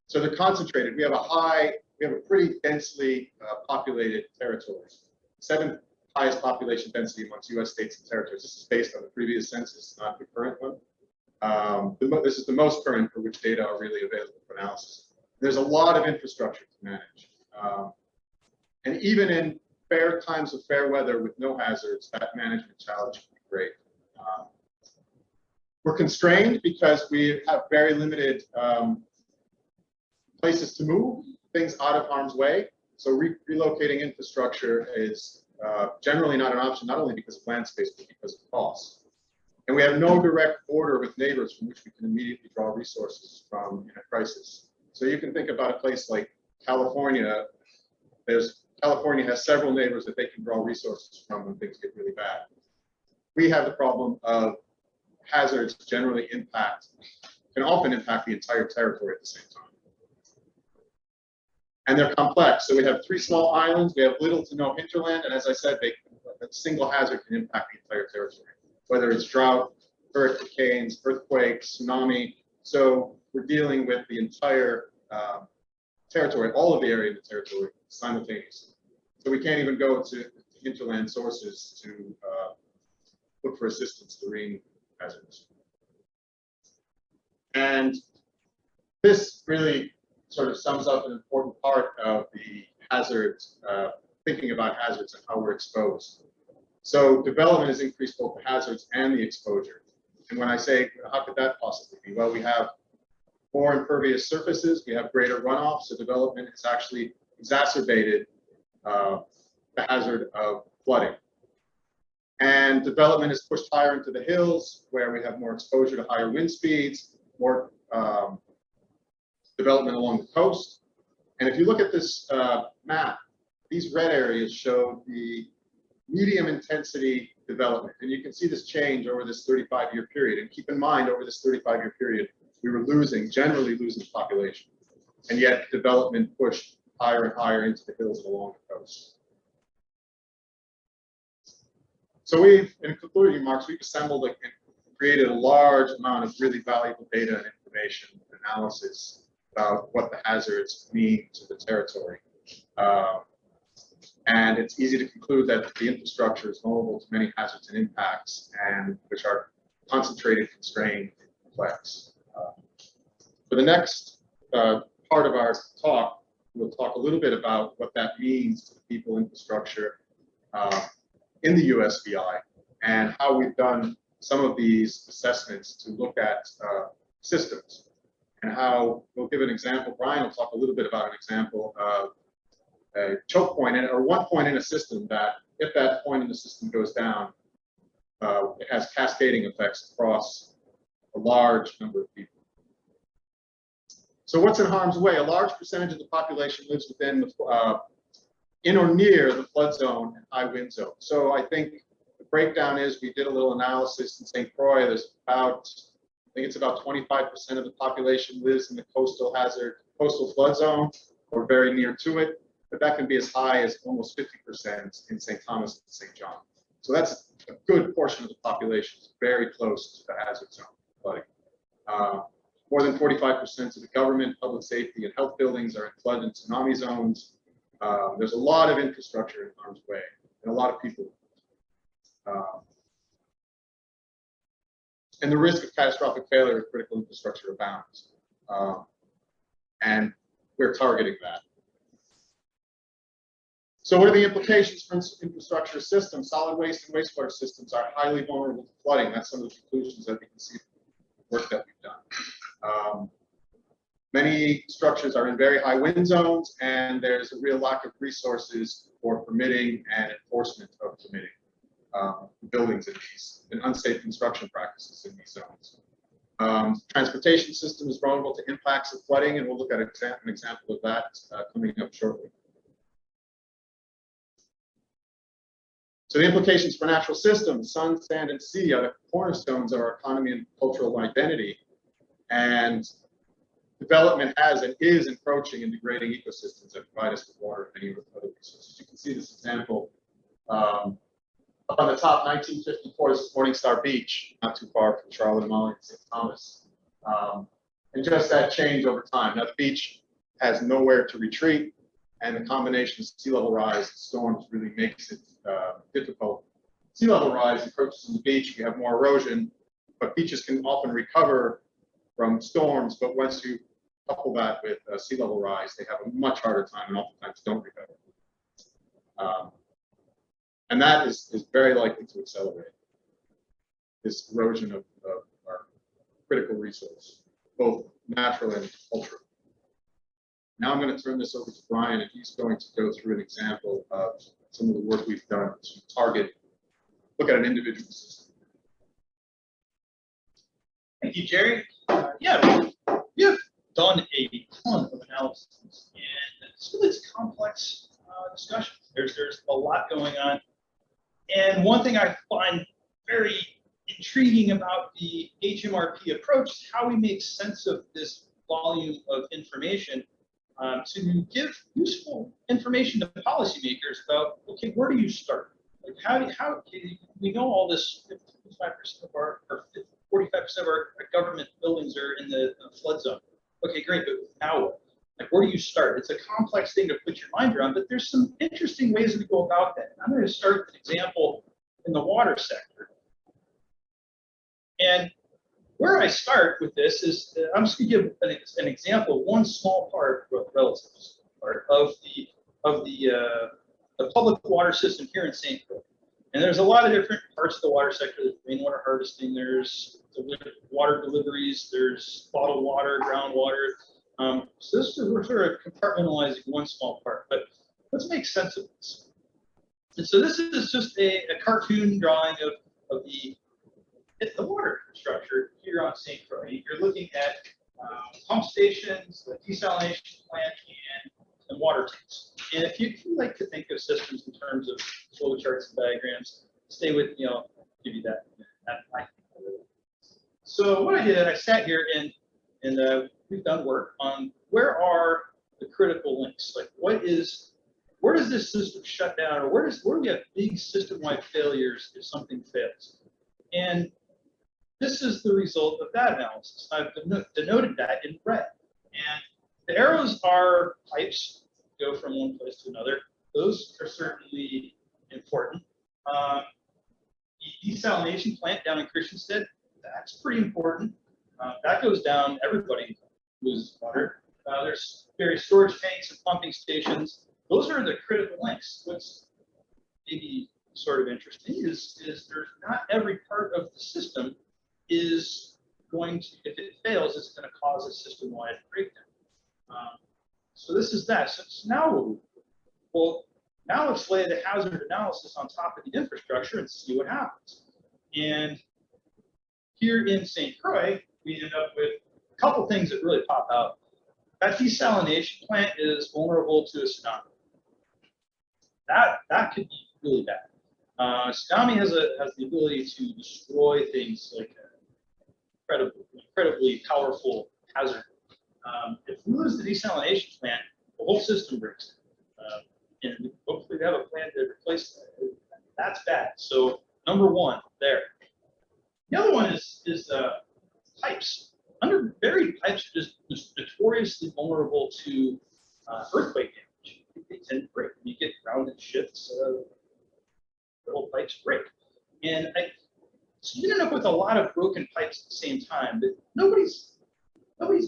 So they're concentrated. We have a pretty densely populated territory. 7th highest population density amongst US states and territories. This is based on the previous census, not the current one. This is the most current for which data are really available for analysis. There's a lot of infrastructure to manage. And even in fair times of fair weather with no hazards, that management challenge can be great. We're constrained because we have very limited places to move things out of harm's way. So relocating infrastructure is generally not an option, not only because of land space, but because of cost. And we have no direct border with neighbors from which we can immediately draw resources from in a crisis. So you can think about a place like California. California has several neighbors that they can draw resources from when things get really bad. We have the problem of hazards generally can often impact the entire territory at the same time. And they're complex. So we have 3 small islands, we have little to no hinterland, and as I said, a single hazard can impact the entire territory, whether it's drought, hurricanes, earthquakes, tsunami. So we're dealing with the entire territory, all of the area of the territory simultaneously. So we can't even go to hinterland sources to look for assistance to marine hazards. And this really sort of sums up an important part of the hazards, thinking about hazards and how we're exposed. So development has increased both the hazards and the exposure. And when I say, how could that possibly be? Well, we have more impervious surfaces, we have greater runoff, so development has actually exacerbated the hazard of flooding. And development is pushed higher into the hills, where we have more exposure to higher wind speeds, more development along the coast. And if you look at this map, these red areas show the medium intensity development. And you can see this change over this 35-year period. And keep in mind, over this 35-year period, we were generally losing population. And yet development pushed higher and higher into the hills and along the coast. So in concluding remarks, we've assembled and created a large amount of really valuable data and information and analysis about what the hazards mean to the territory. And it's easy to conclude that the infrastructure is vulnerable to many hazards and impacts, and which are concentrated, constrained, and complex. For the next part of our talk, we'll talk a little bit about what that means to the people, infrastructure in the USVI, and how we've done some of these assessments to look at systems, and how we'll give an example. Brian will talk a little bit about an example of a choke point or one point in a system that, if that point in the system goes down, it has cascading effects across a large number of people. So what's in harm's way? A large percentage of the population lives within the in or near the flood zone and high wind zone. So I think the breakdown is, we did a little analysis in St. Croix. There's about, I think it's about 25% of the population lives in the coastal flood zone or very near to it. But that can be as high as almost 50% in St. Thomas and St. John. So that's a good portion of the population is very close to the hazard zone flooding. More than 45% of the government, public safety, and health buildings are in flood and tsunami zones. There's a lot of infrastructure in harm's way, and a lot of people. And the risk of catastrophic failure of critical infrastructure abounds. And we're targeting that. So what are the implications for infrastructure systems? Solid waste and wastewater systems are highly vulnerable to flooding. That's some of the conclusions that we can see from the work that we've done. Many structures are in very high wind zones, and there's a real lack of resources for permitting and enforcement of permitting buildings in these, and unsafe construction practices in these zones. Transportation system is vulnerable to impacts of flooding, and we'll look at an example of that coming up shortly. So the implications for natural systems, sun, sand, and sea are the cornerstones of our economy and cultural identity. And development has and is encroaching and degrading ecosystems that provide us with water and many other resources. You can see this example up on the top. 1954 is Morningstar Beach, not too far from Charlotte Amalie and St. Thomas. And just that change over time. Now the beach has nowhere to retreat, and the combination of sea level rise and storms really makes it difficult. Sea level rise encroaches on the beach, we have more erosion, but beaches can often recover from storms, but once you couple that with sea level rise, they have a much harder time and oftentimes don't recover. And that is very likely to accelerate this erosion of our critical resource, both natural and cultural. Now I'm going to turn this over to Brian, and he's going to go through an example of some of the work we've done to look at an individual system. Thank you, Jerry. Yeah, we have done a ton of analysis, and it's a complex discussion. There's a lot going on, and one thing I find very intriguing about the HMRP approach is how we make sense of this volume of information to give useful information to policymakers about, okay, where do you start? Like how we know all this? 55% of our, or 45% of our government buildings are in the flood zone. Okay, great, but now what? Like, where do you start? It's a complex thing to put your mind around, but there's some interesting ways we go about that. And I'm going to start with an example in the water sector. And where I start with this is, I'm just going to give an example, one small part, relatively small part of the public water system here in St. Croix. And there's a lot of different parts of the water sector. There's rainwater harvesting, there's water deliveries, there's bottled water, groundwater. So we're sort of compartmentalizing one small part, but let's make sense of this. And so this is just a cartoon drawing of the water infrastructure here on St. Croix. You're looking at pump stations, the desalination plant, and water tanks. And if you like to think of systems in terms of flow charts and diagrams, stay with, I'll give you that. So what I did, I sat here and we've done work on where are the critical links? Like where does this system shut down, or where do we have big system-wide failures if something fails? And this is the result of that analysis. I've denoted that in red. And the arrows are pipes, go from one place to another. Those are certainly important. The desalination plant down in Christiansted, that's pretty important. That goes down, everybody loses water. There's various storage tanks and pumping stations. Those are the critical links. What's maybe sort of interesting is there's not every part of the system is going to, if it fails, it's going to cause a system-wide breakdown. So this is that. So now what do we do? Well, now let's lay the hazard analysis on top of the infrastructure and see what happens. And here in St. Croix, we end up with a couple things that really pop out. That desalination plant is vulnerable to a tsunami. That could be really bad. Tsunami has the ability to destroy things like incredibly powerful hazard. If we lose the desalination plant, the whole system breaks down. And hopefully we have a plan to replace that. That's bad. So number one there. The other one is pipes. Underburied pipes are just notoriously vulnerable to earthquake damage. They tend to break. When you get grounded shifts, the whole pipes break. And so you end up with a lot of broken pipes at the same time. But nobody's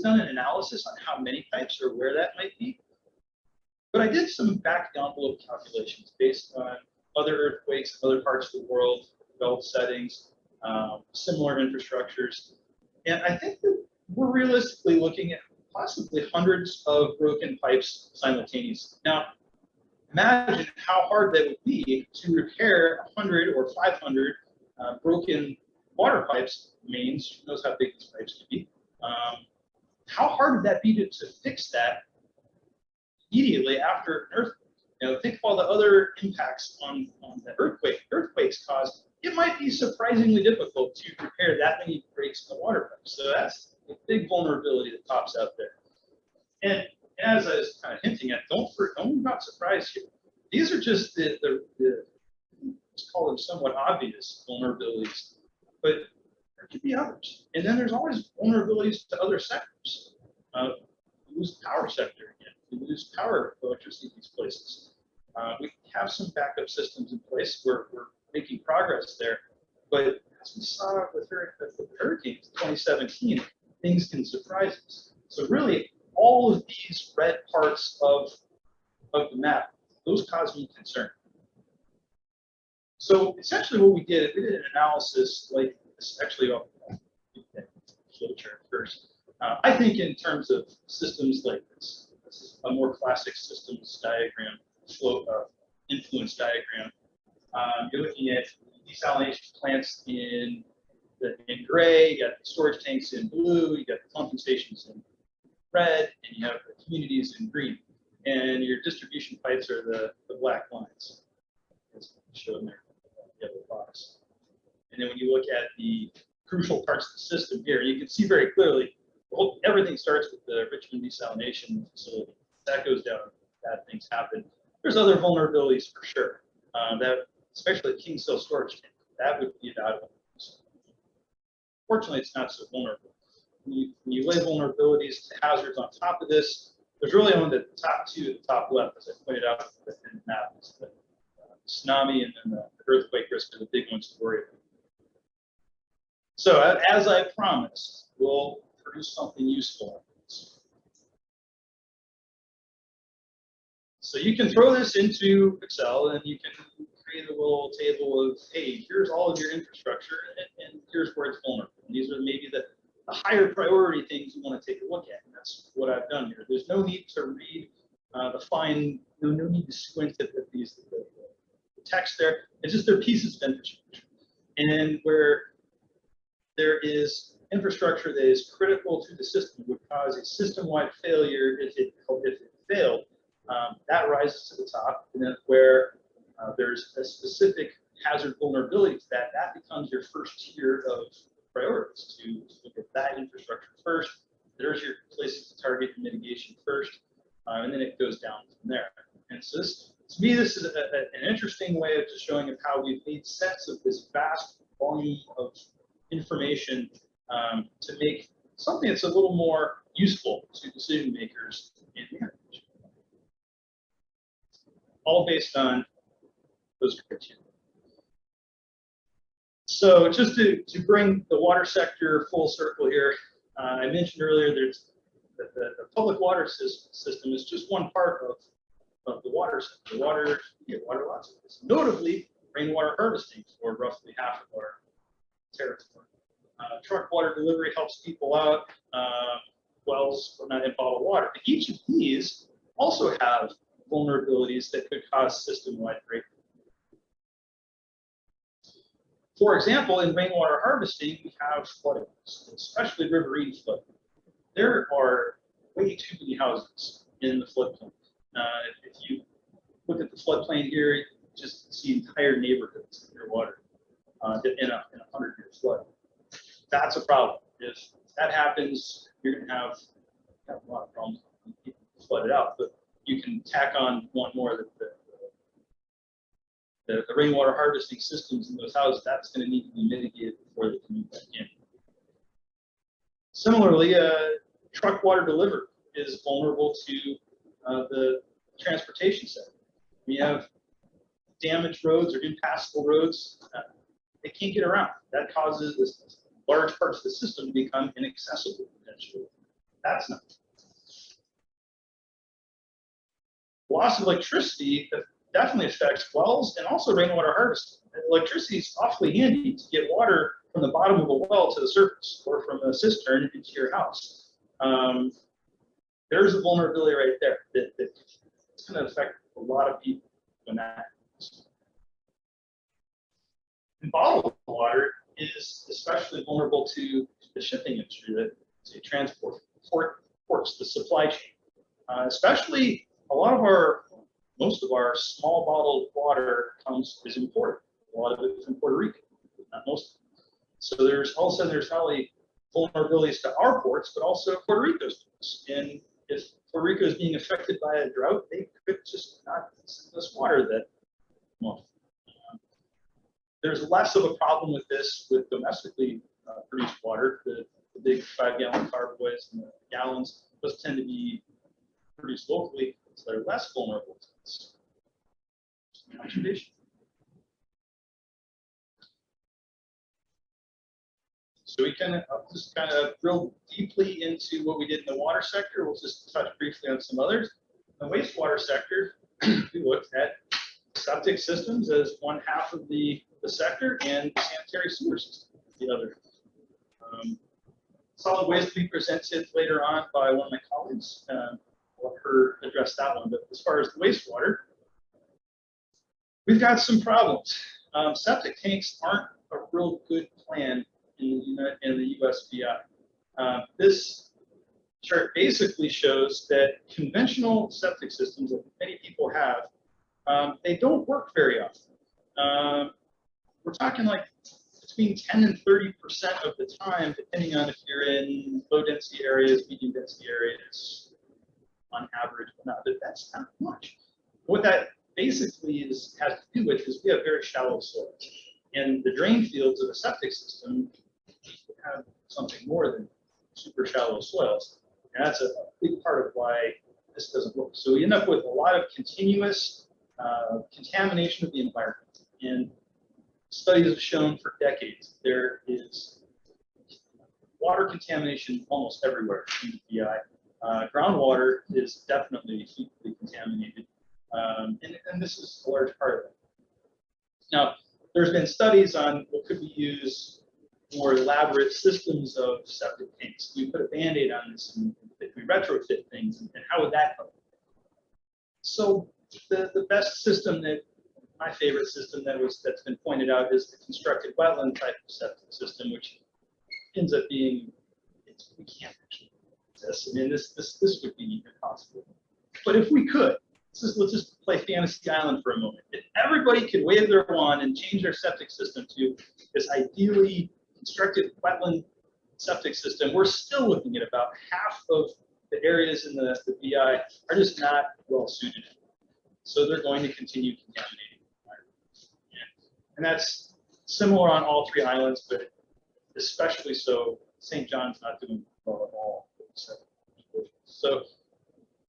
done an analysis on how many pipes or where that might be. But I did some back of the envelope calculations based on other earthquakes in other parts of the world, developed settings, similar infrastructures. And I think that we're realistically looking at possibly hundreds of broken pipes simultaneously. Now, imagine how hard that would be to repair 100 or 500 broken water pipes, mains, who knows how big these pipes could be. How hard would that be to fix that immediately after an earthquake? You know, think of all the other impacts on the earthquakes caused. It might be surprisingly difficult to repair that many breaks in the water pipes. So that's a big vulnerability that pops out there. And as I was kind of hinting at, don't be not surprised here. These are just the let's call them somewhat obvious vulnerabilities, but there could be others. And then there's always vulnerabilities to other sectors. We lose power sector again. We lose power, electricity in these places. We have some backup systems in place. We're making progress there. But as we saw with hurricanes in 2017, things can surprise us. So really, all of these red parts of the map, those cause me concern. So essentially what we did an analysis like this, actually, I'll flow chart first. I think in terms of systems like this, this is a more classic systems diagram, flow influence diagram. You're looking at desalination plants in gray, you got the storage tanks in blue, you got the pumping stations in red, and you have the communities in green. And your distribution pipes are the black lines. As shown there, the yellow box. And then when you look at the crucial parts of the system here, you can see very clearly, well, everything starts with the Richmond desalination facility. That goes down, bad things happen. There's other vulnerabilities for sure. That, especially at King Cell storage tank, that would be about it. Fortunately, it's not so vulnerable. When you lay vulnerabilities to hazards on top of this, there's really only the top two at the top left, as I pointed out in the map. It's the tsunami and then the earthquake risk are the big ones to worry about. So as I promised, we'll produce something useful. So you can throw this into Excel and you can create a little table of, hey, here's all of your infrastructure and here's where it's vulnerable. And these are maybe the higher priority things you want to take a look at. And that's what I've done here. There's no need to read the fine, no need to squint at the text there. It's just they're pieces of infrastructure. And where there is infrastructure that is critical to the system, would cause a system-wide failure if it failed, that rises to the top. And then where there's a specific hazard vulnerability to that, that becomes your first tier of priorities to look at that infrastructure first. There's your places to target your mitigation first, and then it goes down from there. And so this, to me, this is an interesting way of just showing of how we've made sense of this vast volume of information to make something that's a little more useful to decision makers in management. All based on those criteria. So just to bring the water sector full circle here, I mentioned earlier there's the public water system is just one part of the water sector. Water lots of this. Notably, rainwater harvesting for roughly half of our territory. Truck water delivery helps people out. Wells for not in bottled water. But each of these also have vulnerabilities that could cause system-wide breakdown. For example, in rainwater harvesting, we have flooding, especially riverine flooding. There are way too many houses in the floodplain. If you look at the floodplain here, you just see entire neighborhoods underwater in a 100-year flood. That's a problem. If that happens, you're going to have a lot of problems when people flood it out. But you can tack on one more that the rainwater harvesting systems in those houses, that's going to need to be mitigated before they can move back in. Similarly, truck water delivery is vulnerable to the transportation sector. We have damaged roads or impassable roads. They can't get around. That causes this large parts of the system to become inaccessible potentially. That's not. Loss of electricity definitely affects wells and also rainwater harvesting. Electricity is awfully handy to get water from the bottom of a well to the surface or from a cistern into your house. There's a vulnerability right there that it's going to affect a lot of people when that happens. And bottled water is especially vulnerable to the shipping industry, the transport, ports, the supply chain. Especially most of our small bottled water is imported. A lot of it from Puerto Rico, not most of it. So all of a sudden there's not only vulnerabilities to our ports, but also Puerto Rico's ports. And if Puerto Rico is being affected by a drought, they could just not send us water that month. There's less of a problem with this with domestically produced water. The big 5-gallon carboys and the gallons, those tend to be produced locally, so they're less vulnerable to this. Tradition. So we can just kind of drill deeply into what we did in the water sector. We'll just touch briefly on some others. In the wastewater sector, we looked at septic systems as one half of the sector and sanitary sewer system, the other. Solid waste will be presented later on by one of my colleagues. I'll let her address that one. But as far as the wastewater, we've got some problems. Septic tanks aren't a real good plan in the USVI. This chart basically shows that conventional septic systems that many people have, they don't work very often. We're talking like between 10 and 30% of the time, depending on if you're in low density areas, medium density areas, on average, but that's not much. What that basically has to do with is we have very shallow soils, and the drain fields of the septic system have something more than super shallow soils, and that's a big part of why this doesn't work. So we end up with a lot of continuous contamination of the environment, and studies have shown for decades there is water contamination almost everywhere in the VI. Groundwater is definitely heavily contaminated, and this is a large part of it. Now, there's been studies on what could we use more elaborate systems of septic tanks. We put a Band-Aid on this, and if we retrofit things, and how would that help? So the best system my favorite system that's been pointed out is the constructed wetland type of septic system, which ends up being, we can't actually do this. I mean, this would be impossible. But if we could, let's just play Fantasy Island for a moment. If everybody could wave their wand and change their septic system to this ideally constructed wetland septic system, we're still looking at about half of the areas in the VI are just not well suited. So they're going to continue contaminating. And that's similar on all 3 islands, but especially so, St. John's not doing well at all. So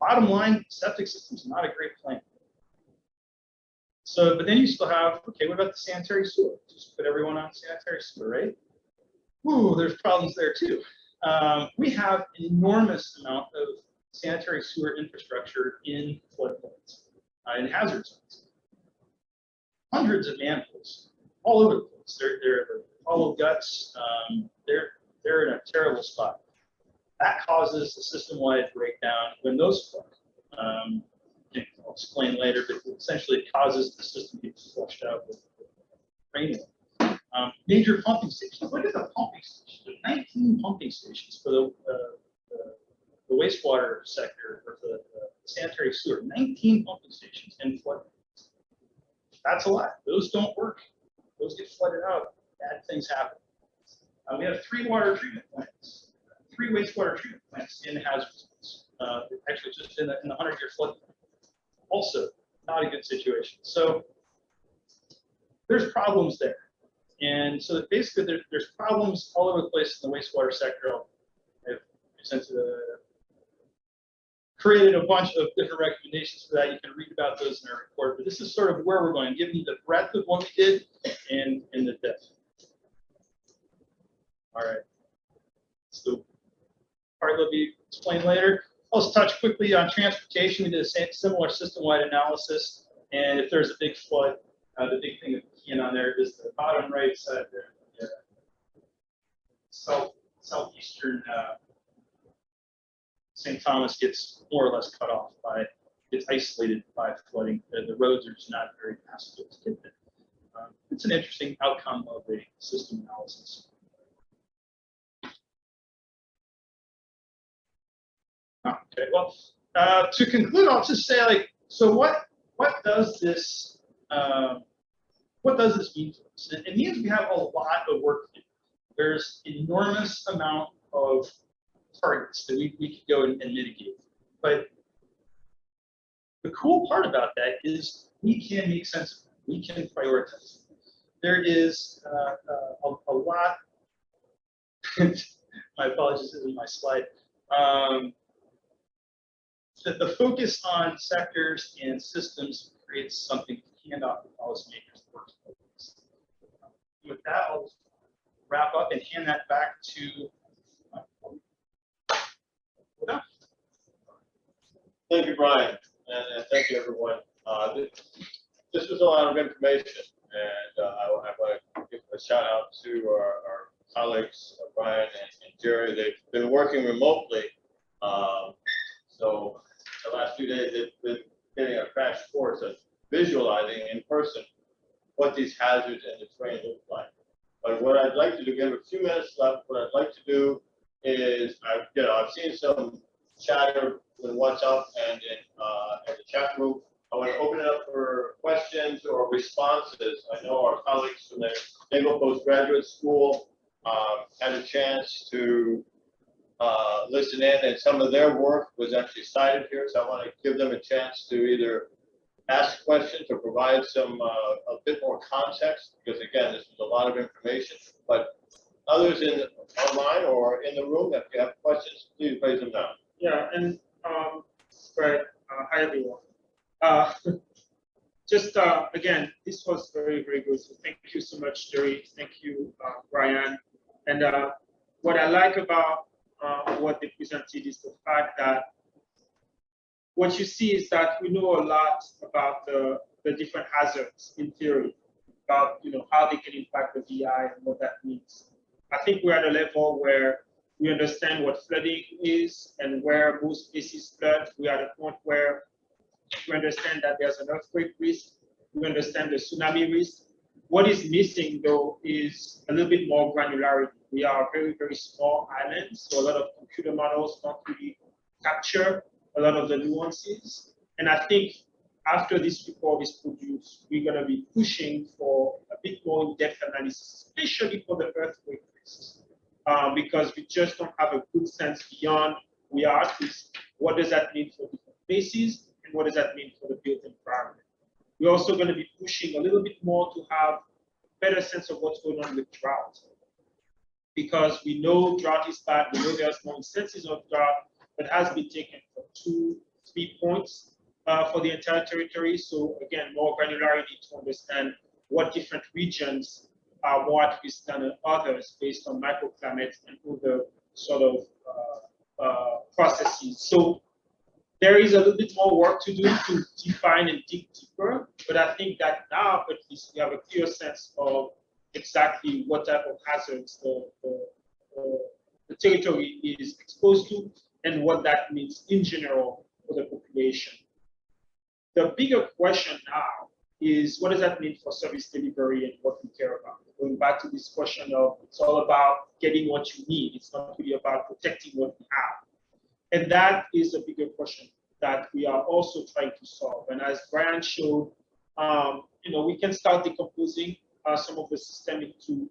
bottom line, septic system's not a great plan. So, but then you still have, okay, what about the sanitary sewer? Just put everyone on sanitary sewer, right? Ooh, there's problems there too. We have an enormous amount of sanitary sewer infrastructure in floodplains, in hazard zones. Hundreds of manholes all over the place. They're hollow guts. They're in a terrible spot. That causes a system-wide breakdown when those flood. I'll explain later, but essentially it causes the system to get flushed out with rainwater. Major pumping stations. Look at the pumping stations. There's 19 pumping stations for the wastewater sector, or the sanitary sewer. 19 pumping stations in flood. That's a lot. Those don't work. Those get flooded out. Bad things happen. We have 3 water treatment plants, 3 wastewater treatment plants in hazard zones. Actually, just in the 100-year flood. Also, not a good situation. So there's problems there. And so basically there's problems all over the place in the wastewater sector. I've created a bunch of different recommendations for that. You can read about those in our report, but this is sort of where we're going, given the breadth of what we did and the depth. All right. So part will be explained later. I'll just touch quickly on transportation. We did a similar system-wide analysis, and if there's a big flood, the big thing to key on there is the bottom right side there, southeastern St. Thomas gets more or less cut off gets isolated by flooding. The roads are just not very passable to get there. It's an interesting outcome of a system analysis. Okay, well, to conclude, I'll just say, like, so what does this mean for us? It means we have a lot of work to do. There's enormous amount of targets that we could go and mitigate. But the cool part about that is we can make sense of it. We can prioritize. There is a lot. My apologies, this is my slide. The focus on sectors and systems creates something to hand off to policymakers that works both ways. With that, I'll wrap up and hand that back to. Thank you, Brian, and thank you, everyone. This was a lot of information, and I want to give a shout out to our colleagues, Brian and Jerry. They've been working remotely, so the last few days they've been getting a crash course of visualizing in person what these hazards and the terrain look like. But what I'd like to do, we have a few minutes left. What I'd like to do is, I've seen some chatter with WhatsApp and in the chat room. I want to open it up for questions or responses. I know our colleagues from the Naval Postgraduate School had a chance to listen in, and some of their work was actually cited here. So I want to give them a chance to either ask questions or provide some a bit more context, because again, this was a lot of information. But others online or in the room, if you have questions, please raise them now. Yeah, and Fred, hi everyone. Again, this was very, very good. So thank you so much, Jerry. Thank you, Brian. And what I like about what they presented is the fact that what you see is that we know a lot about the different hazards in theory, about how they can impact the VI and what that means. I think we're at a level where we understand what flooding is and where most places flood. We are at a point where we understand that there's an earthquake risk. We understand the tsunami risk. What is missing, though, is a little bit more granularity. We are a very, very small island, so a lot of computer models don't really capture a lot of the nuances. And I think after this report is produced, we're going to be pushing for a bit more in-depth analysis, especially for the earthquake risks, because we just don't have a good sense beyond we are at risk. What does that mean for different places, and what does that mean for the built environment? We're also going to be pushing a little bit more to have a better sense of what's going on with drought, because we know drought is bad. We know there's more instances of drought, but has been taken from 2-3 points for the entire territory. So again, more granularity to understand what different regions are more at risk than others based on microclimate and other sort of processes. So there is a little bit more work to do to define and dig deeper, but I think that now at least we have a clear sense of exactly what type of hazards the territory is exposed to and what that means in general for the population. The bigger question now is, what does that mean for service delivery and what we care about? Going back to this question of, it's all about getting what you need. It's not really about protecting what we have. And that is a bigger question that we are also trying to solve. And as Brian showed, we can start decomposing some of the system into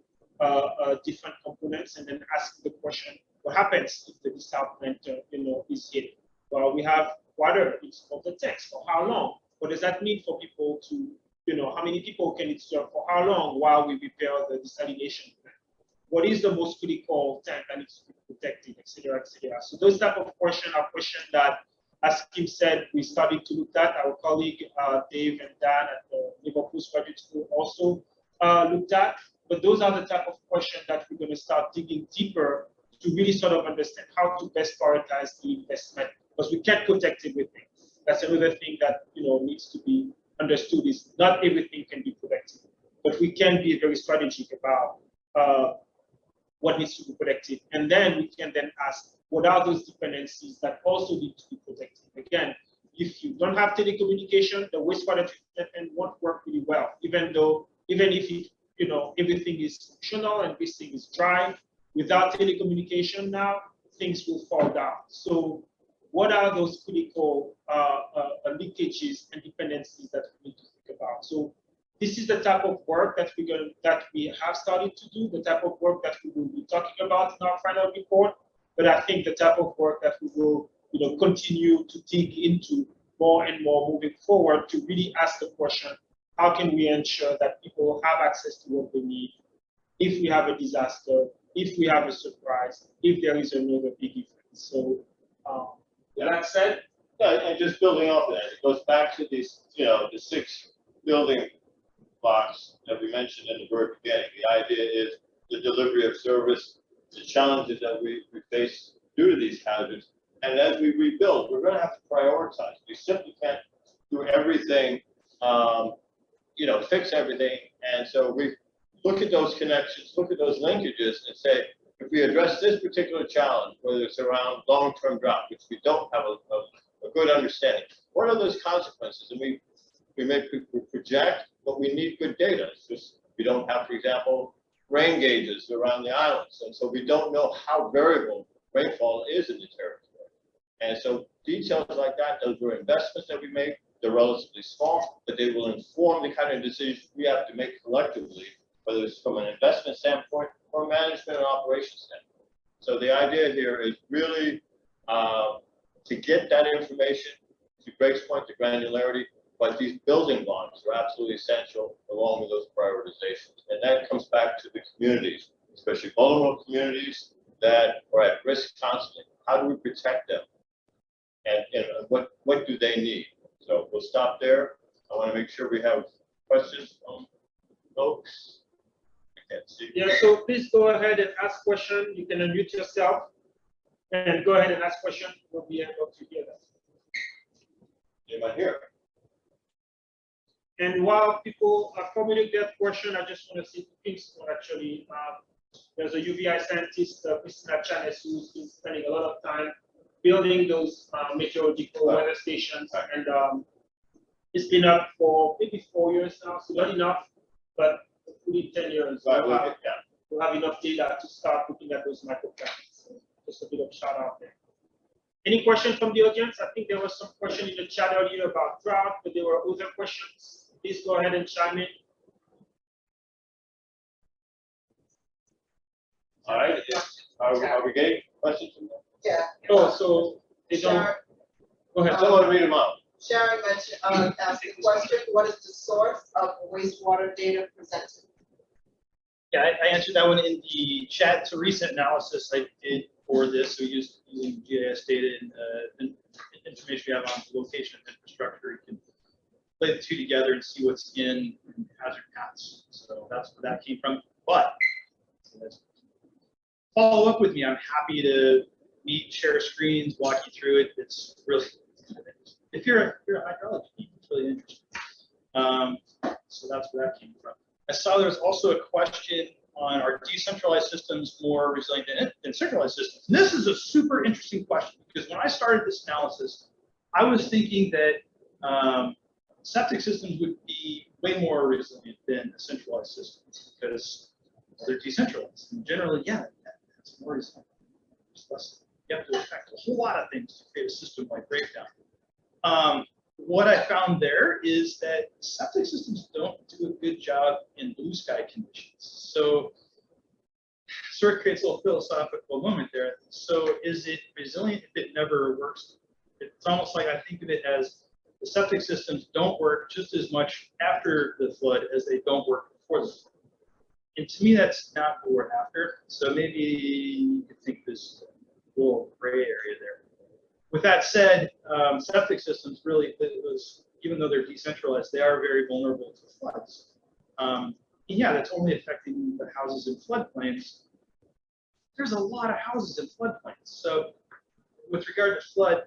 different components and then ask the question, what happens if the desaltment is hit? Well, we have water, it's of the text. For how long? What does that mean for people to how many people can it serve for how long while we repair the desalination plant? What is the most critical tank that needs to be protected, et cetera, et cetera. So those type of questions are questions that, as Kim said, we started to look at. Our colleague Dave and Dan at the Liverpool Graduate School also looked at. But those are the type of questions that we're going to start digging deeper to really sort of understand how to best prioritize the investment, because we can't protect everything. That's another thing that needs to be understood, is not everything can be protected, but we can be very strategic about what needs to be protected, and then we can then ask what are those dependencies that also need to be protected. Again, if you don't have telecommunication, the wastewater treatment won't work really well, even if it, everything is functional and this thing is dry. Without telecommunication now, things will fall down. So what are those critical leakages and dependencies that we need to think about? So this is the type of work that we have started to do, the type of work that we will be talking about in our final report. But I think the type of work that we will continue to dig into more and more moving forward, to really ask the question, how can we ensure that people have access to what they need if we have a disaster, if we have a surprise, if there is another big event? So with that said, yeah, and just building off that, it goes back to these, the 6 building blocks that we mentioned in the very beginning. The idea is the delivery of service, the challenges that we face due to these hazards. And as we rebuild, we're going to have to prioritize. We simply can't do everything, fix everything. And so we look at those connections, look at those linkages, and say, if we address this particular challenge, whether it's around long-term drought, which we don't have a good understanding, what are those consequences? And we project, but we need good data. It's just we don't have, for example, rain gauges around the islands, and so we don't know how variable rainfall is in the territory. And so details like that, those were investments that we make. They're relatively small, but they will inform the kind of decisions we have to make collectively, whether it's from an investment standpoint or a management and operations standpoint. So the idea here is really to get that information, to Greg's point, the granularity, but these building blocks are absolutely essential along with those prioritizations. And that comes back to the communities, especially vulnerable communities that are at risk constantly. How do we protect them? And what do they need? So we'll stop there. I want to make sure we have questions from folks. I can't see. Yeah, so please go ahead and ask questions. You can unmute yourself and go ahead and ask questions. We'll be able to hear that. Am I here? And while people formulate their question, I just want to see 2 things. Actually, there's a UVI scientist, Christina Chanes, who's been spending a lot of time building those meteorological weather stations, and it's been up for maybe 4 years now, so not enough, but hopefully 10 years. Right, we'll have enough data to start looking at those microclimates. So just a bit of shout out there. Any questions from the audience? I think there was some question in the chat earlier about drought, but there were other questions. Please go ahead and chime in. All right. Are we getting questions from them? Yeah. Oh, so they don't. Sharon, Go ahead. Someone read them out. Sharon mentioned, asked the question, what is the source of the wastewater data presented? Yeah, I answered that one in the chat. It's a recent analysis I did for this. So using GIS data and information we have on the location of infrastructure, you can play the 2 together and see what's in hazard maps. So that's where that came from. But follow up with me. I'm happy to meet, share screens, walk you through it. It's really, if you're a hydrology geek, it's really interesting. So that's where that came from. I saw there was also a question on, are decentralized systems more resilient than centralized systems? And this is a super interesting question, because when I started this analysis, I was thinking that septic systems would be way more resilient than a centralized system because they're decentralized. And generally, yeah, that's more resilient. You have to affect a whole lot of things to create a system-wide breakdown. What I found there is that septic systems don't do a good job in blue sky conditions. So sort of creates a little philosophical moment there. So is it resilient if it never works? It's almost like I think of it as the septic systems don't work just as much after the flood as they don't work before the flood. And to me, that's not what we're after. So maybe you could think there's a little gray area there. With that said, septic systems really, even though they're decentralized, they are very vulnerable to floods. And yeah, that's only affecting the houses in floodplains. There's a lot of houses in floodplains. So with regard to flood,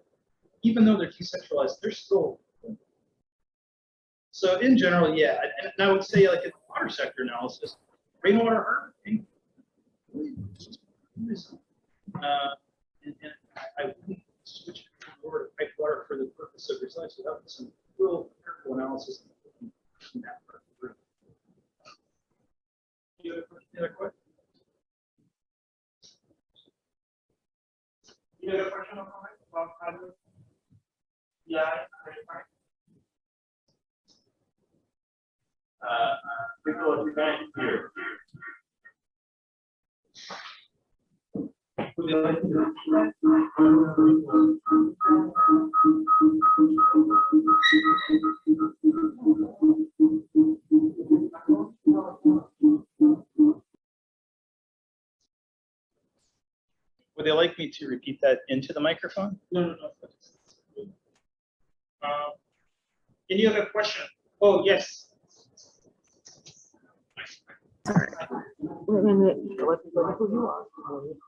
even though they're decentralized, they're still vulnerable. So in general, yeah, and I would say like in the water sector analysis, rainwater harvesting, and I wouldn't switch over to pipe water for the purpose of resilience without some real careful analysis in that part of the room. Any other question? Any other question or comment about hydro? Yeah, people are trying here. Would you like to? Would they like me to repeat that into the microphone? No. Any other question? Oh, yes.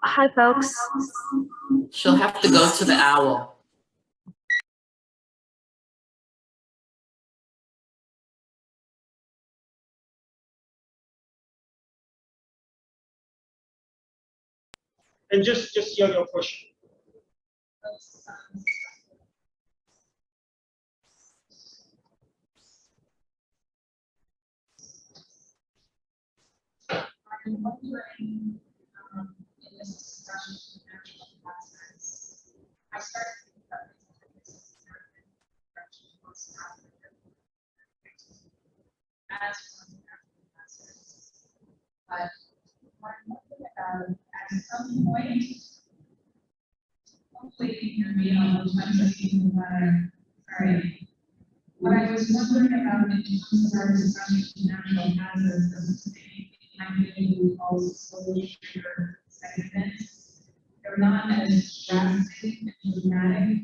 Hi, folks. She'll have to go to the owl. And just your question. I'm wondering, in this discussion of natural hazards, I started to think about this as one natural hazards. But what I'm wondering about at some point, hopefully you can read all the times that people are sorry. What I was wondering about in terms of our discussion of natural hazards, we also share segments. They're not as drastic and dramatic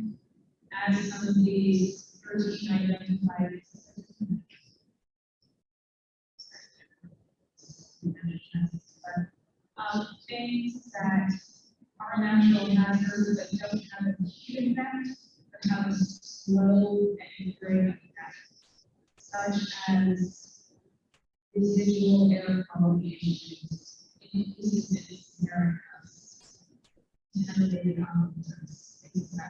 as some of these 13 identified things that are natural hazards that don't have an acute effect, but have a slow and enduring effect, such as residual air quality issues, increases in Americas, contaminated occupants, etc.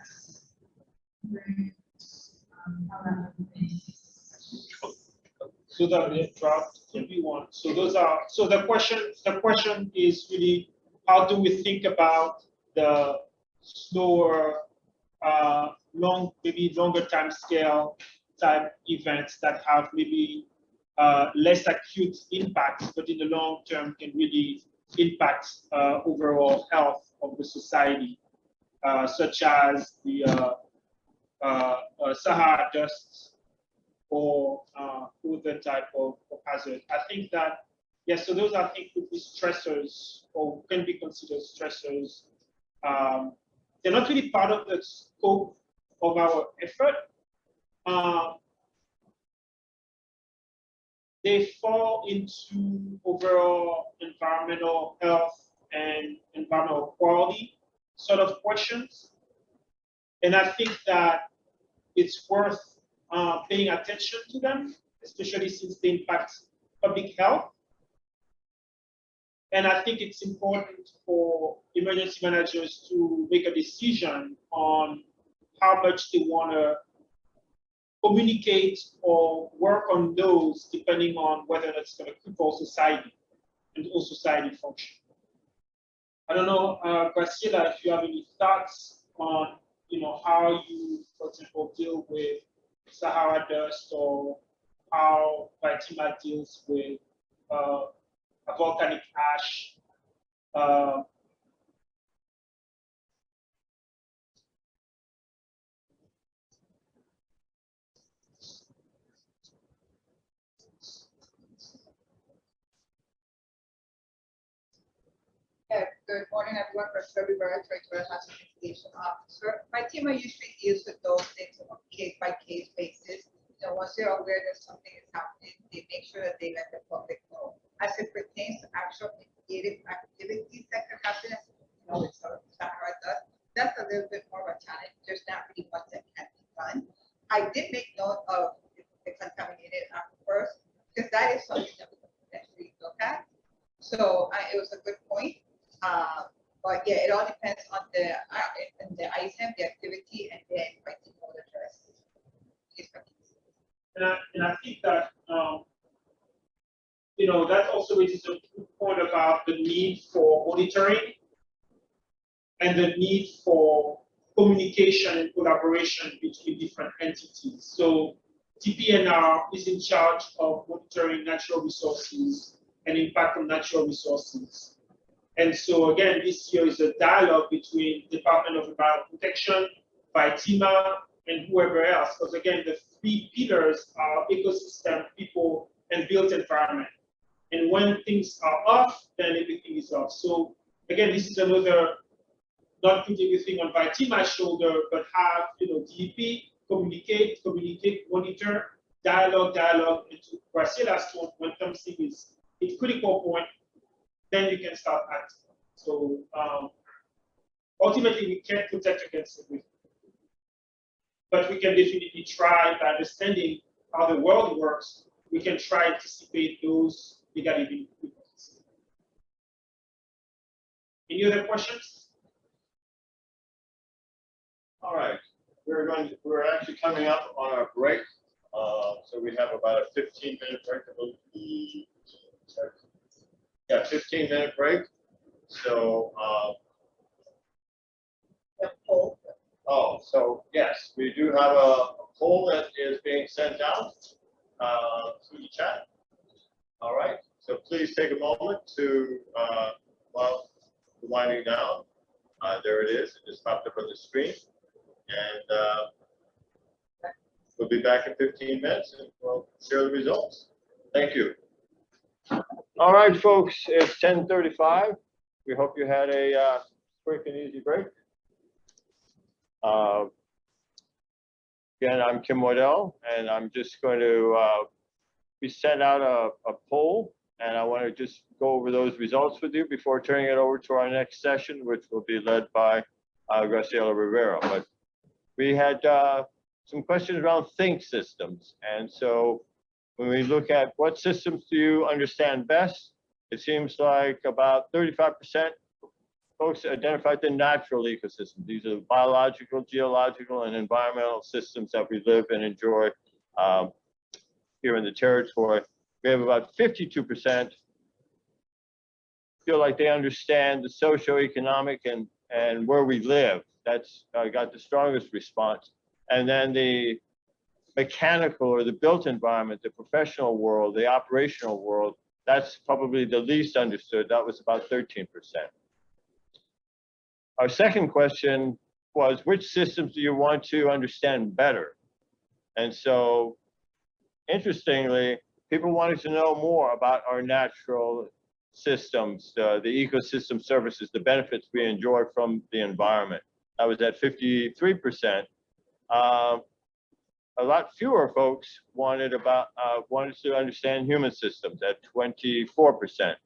How that So the draft can be one. So those are the question is really how do we think about the slower, maybe longer time scale type events that have maybe less acute impacts, but in the long term can really impact overall health of the society, such as the Sahara dust or other type of hazard. I think that, yes, so those I think would be stressors or can be considered stressors. They're not really part of the scope of our effort. They fall into overall environmental health and environmental quality sort of questions. And I think that it's worth paying attention to them, especially since they impact public health. And I think it's important for emergency managers to make a decision on how much they want to communicate or work on those, depending on whether that's going to cripple society and also society function. I don't know, Graciela, if you have any thoughts on, how you, for example, deal with Sahara dust or how VITEMA deals with a volcanic ash. Good morning, everyone. Rosemary Rivera, Director of Hazard Mitigation Officer. VITEMA usually deals with those things on a case-by-case basis. You know, once they're aware that something is happening, they make sure that they let the public know. As it pertains to actual mitigative activities that could happen, as you know, it's sort of Sahara does, that's a little bit more of a challenge. There's not really much that can be done. I did make note of the contaminated aquifers, because that is something that we can potentially look at. So it was a good point. But yeah, it all depends on the item, the activity, and then writing all the address. And I think that you know, that also raises a good point about the need for monitoring and the need for communication and collaboration between different entities. So TPNR is in charge of monitoring natural resources and impact on natural resources. And so again, this year is a dialogue between Department of Environmental Protection, VITEMA, and whoever else. Because again, the three pillars are ecosystem, people, and built environment. And when things are off, then everything is off. So again, this is another, not put everything on VITEMA's shoulder, but have, you know, DEP, communicate, monitor, dialogue, and to Graciela's point, when something is a critical point, then you can start acting. So ultimately, we can't protect against it, but we can definitely try, by understanding how the world works, we can try to anticipate those negative impacts. Any other questions? All right, we're actually coming up on our break. So we have about a 15-minute break. Yeah, 15-minute break. So, so yes, we do have a poll that is being sent out through the chat. All right, so please take a moment to, while winding down. There it is. It just popped up on the screen. And we'll be back in 15 minutes and we'll share the results. Thank you. All right, folks, it's 10:35. We hope you had a quick and easy break. Again, I'm Kim Waddell, and I'm just going to we sent out a poll, and I want to just go over those results with you before turning it over to our next session, which will be led by Graciela Rivera. But we had some questions around think systems, and so when we look at what systems do you understand best, it seems like about 35% folks identified the natural ecosystems. These are the biological, geological, and environmental systems that we live and enjoy here in the territory. We have about 52% feel like they understand the socioeconomic and where we live. That's got the strongest response. And then the mechanical or the built environment, the professional world, the operational world, that's probably the least understood. That was about 13%. Our second question was, which systems do you want to understand better? And so, interestingly, people wanted to know more about our natural systems, the ecosystem services, the benefits we enjoy from the environment. That was at 53%. A lot fewer folks wanted to understand human systems at 24%.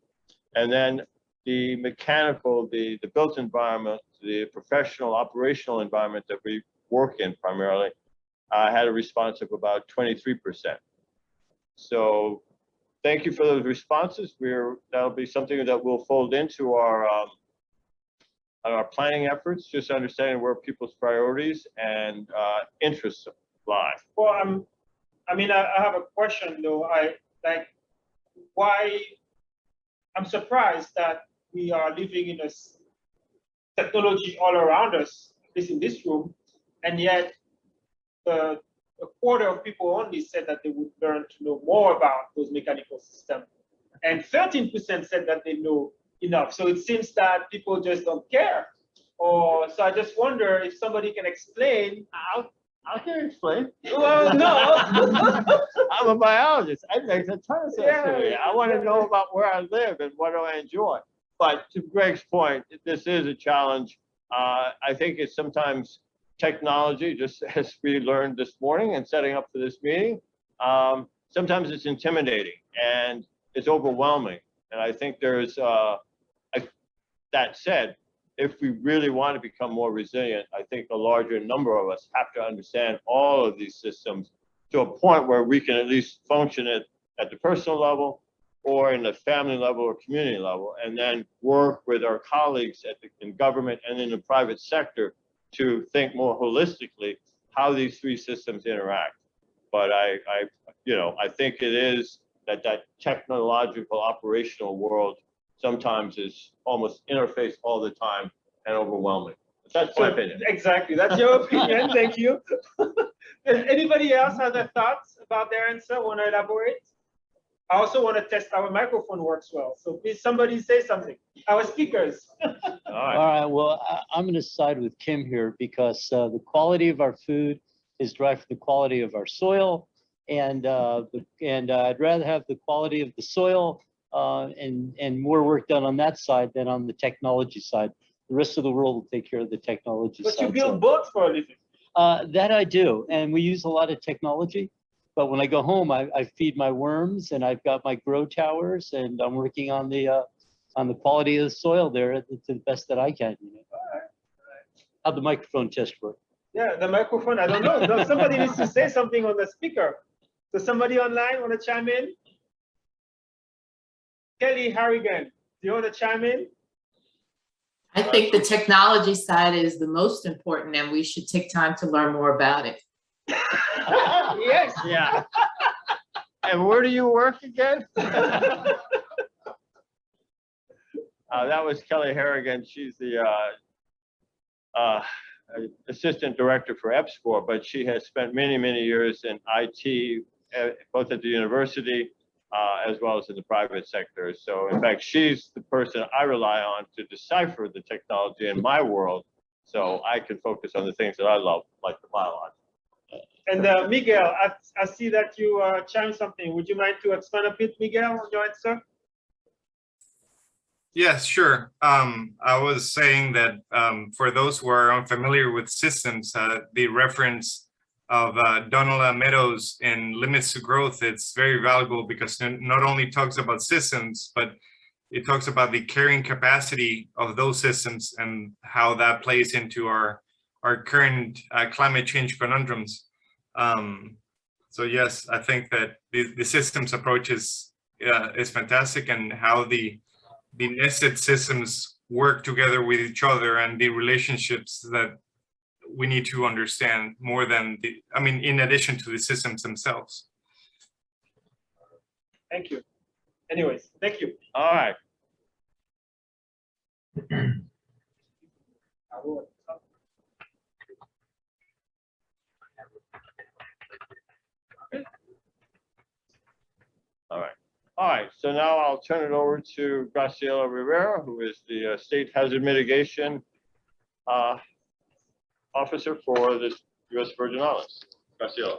And then the mechanical, the built environment, the professional operational environment that we work in primarily had a response of about 23%. So thank you for those responses. That'll be something that we'll fold into our planning efforts, just understanding where people's priorities and interests lie. Well, I mean, I have a question though. Why? I'm surprised that we are living in a technology all around us, at least in this room, and yet a quarter of people only said that they would learn to know more about those mechanical systems, and 13% said that they know enough. So it seems that people just don't care. So I just wonder if somebody can explain. I can explain. Well, no. I'm a biologist. It makes a ton of sense to me. I want to know about where I live and what do I enjoy. But to Greg's point, this is a challenge. I think it's sometimes technology, just as we learned this morning and setting up for this meeting, sometimes it's intimidating and it's overwhelming. And I think there's, that said, if we really want to become more resilient, I think a larger number of us have to understand all of these systems to a point where we can at least function at the personal level or in the family level or community level, and then work with our colleagues in government and in the private sector to think more holistically how these three systems interact. But I think it is that technological operational world sometimes is almost interfaced all the time and overwhelming. That's my opinion. Exactly, that's your opinion. Thank you. Does anybody else have their thoughts about their answer? Want to elaborate? I also want to test our microphone works well. So please, somebody say something. Our speakers. All right, well, I'm going to side with Kim here because the quality of our food is derived from the quality of our soil, and I'd rather have the quality of the soil and more work done on that side than on the technology side. The rest of the world will take care of the technology side. But you build both for a living. That I do, and we use a lot of technology. But when I go home, I feed my worms, and I've got my grow towers, and I'm working on the quality of the soil there to the best that I can. You know. All right. How'd the microphone test work? Yeah, the microphone. I don't know. No, somebody needs to say something on the speaker. Does somebody online want to chime in? Kelly Harrigan, do you want to chime in? I think the technology side is the most important, and we should take time to learn more about it. Yes. Yeah. And where do you work again? That was Kelly Harrigan. She's the assistant director for EPSCOR, but she has spent many, many years in IT, both at the university as well as in the private sector. So in fact, she's the person I rely on to decipher the technology in my world, so I can focus on the things that I love, like the biology. And Miguel, I see that you chimed something. Would you mind to expand a bit, Miguel, on your answer? Yes, sure. I was saying that for those who are unfamiliar with systems, the reference of Donald Meadows in Limits to Growth, it's very valuable because it not only talks about systems, but it talks about the carrying capacity of those systems and how that plays into our current climate change conundrums. So yes, I think that the systems approach is fantastic, and how the nested systems work together with each other and the relationships that we need to understand more than in addition to the systems themselves. Thank you. Anyways, thank you. All right. All right, so now I'll turn it over to Graciela Rivera, who is the State Hazard Mitigation Officer for the U.S. Virgin Islands. Graciela.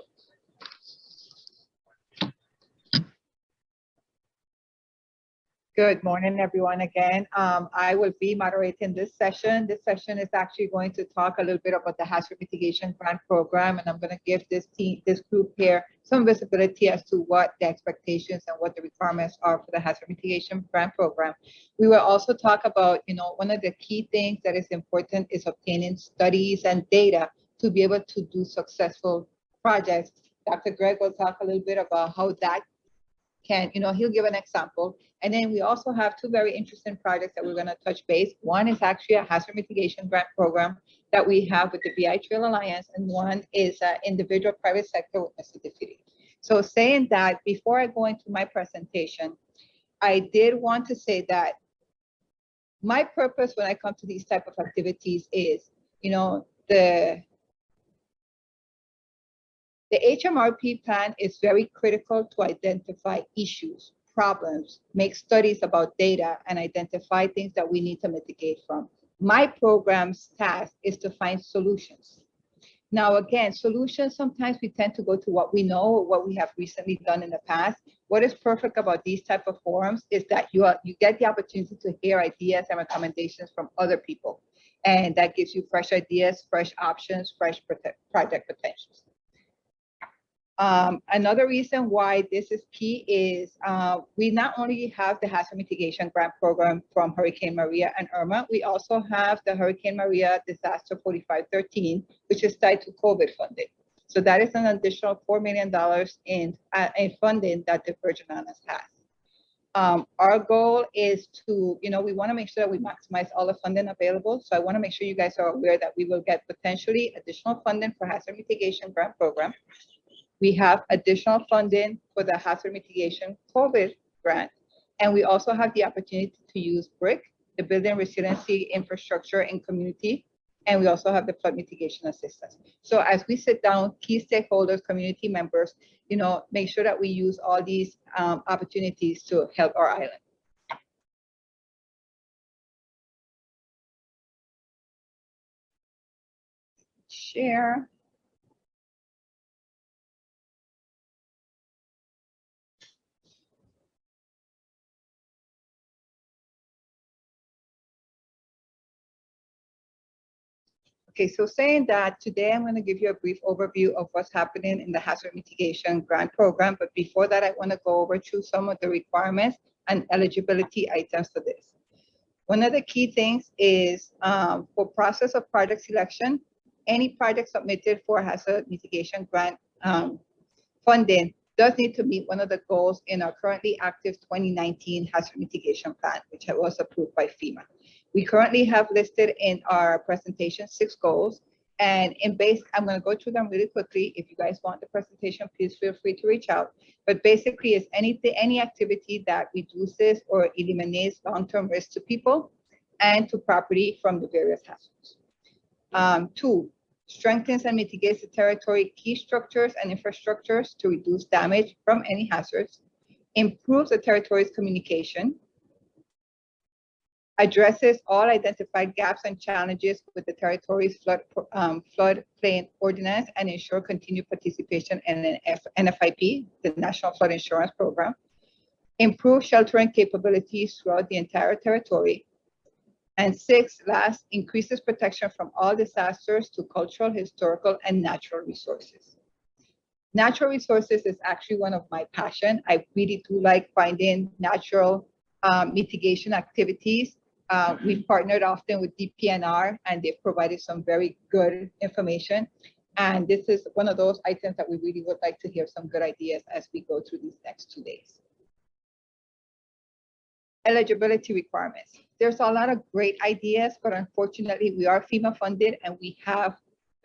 Good morning, everyone. Again, I will be moderating this session. This session is actually going to talk a little bit about the Hazard Mitigation Grant Program, and I'm going to give this group here some visibility as to what the expectations and what the requirements are for the Hazard Mitigation Grant Program. We will also talk about, one of the key things that is important is obtaining studies and data to be able to do successful projects. Dr. Greg will talk a little bit about how that can, he'll give an example. And then we also have two very interesting projects that we're going to touch base. One is actually a hazard mitigation grant program that we have with the VI Trail Alliance, and one is an individual private sector with Mississippi. So saying that, before I go into my presentation, I did want to say that my purpose when I come to these type of activities is, the HMRP plan is very critical to identify issues, problems, make studies about data, and identify things that we need to mitigate from. My program's task is to find solutions. Now, again, solutions, sometimes we tend to go to what we know or what we have recently done in the past. What is perfect about these type of forums is that you get the opportunity to hear ideas and recommendations from other people. And that gives you fresh ideas, fresh options, fresh project potentials. Another reason why this is key is we not only have the hazard mitigation grant program from Hurricane Maria and Irma, we also have the Hurricane Maria Disaster 4513, which is tied to COVID funding. So that is an additional $4 million in funding that the Virgin Islands has. Our goal is to, we want to make sure that we maximize all the funding available. So I want to make sure you guys are aware that we will get potentially additional funding for hazard mitigation grant program. We have additional funding for the hazard mitigation COVID grant. And we also have the opportunity to use BRIC, the Building Resiliency Infrastructure and Community. And we also have the flood mitigation assistance. So as we sit down, key stakeholders, community members, make sure that we use all these opportunities to help our island. Share. Okay, so saying that today I'm going to give you a brief overview of what's happening in the hazard mitigation grant program. But before that, I want to go over to some of the requirements and eligibility items for this. One of the key things is for process of project selection, any project submitted for hazard mitigation grant funding does need to meet one of the goals in our currently active 2019 hazard mitigation plan, which was approved by FEMA. We currently have listed in our presentation 6 goals, and I'm going to go through them really quickly. If you guys want the presentation, please feel free to reach out. But basically, it's any activity that reduces or eliminates long-term risk to people and to property from the various hazards. 2, strengthens and mitigates the territory key structures and infrastructures to reduce damage from any hazards. Improves the territory's communication. Addresses all identified gaps and challenges with the territory's floodplain ordinance and ensure continued participation in an NFIP, the National Flood Insurance Program. Improve sheltering capabilities throughout the entire territory. And 6, last, increases protection from all disasters to cultural, historical, and natural resources. Natural resources is actually one of my passion. I really do like finding natural mitigation activities. We've partnered often with DPNR, and they've provided some very good information. And this is one of those items that we really would like to hear some good ideas as we go through these next 2 days. Eligibility requirements. There's a lot of great ideas, but unfortunately we are FEMA funded and we have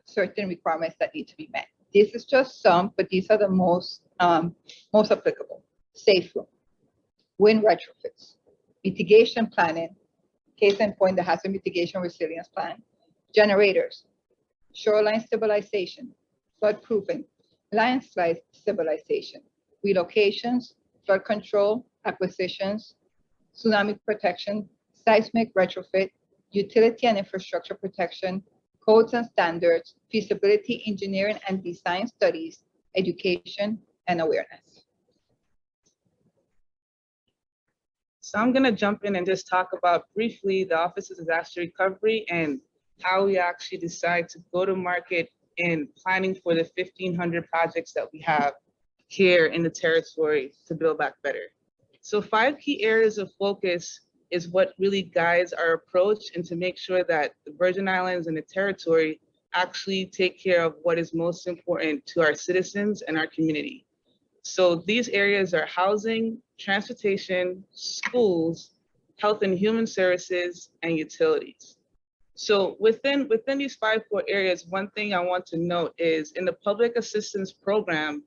certain requirements that need to be met. This is just some, but these are the most applicable. Safe room, wind retrofits, mitigation planning, case in point, the hazard mitigation resilience plan, generators, shoreline stabilization, flood proofing, landslide stabilization, relocations, flood control, acquisitions, tsunami protection, seismic retrofit, utility and infrastructure protection, codes and standards, feasibility engineering and design studies, education, and awareness. So I'm going to jump in and just talk about briefly the Office of Disaster Recovery and how we actually decide to go to market in planning for the 1,500 projects that we have here in the territory to build back better. So 5 key areas of focus is what really guides our approach, and to make sure that the Virgin Islands and the territory actually take care of what is most important to our citizens and our community. So these areas are housing, transportation, schools, health and human services, and utilities. So within these 5 core areas, one thing I want to note is in the public assistance program,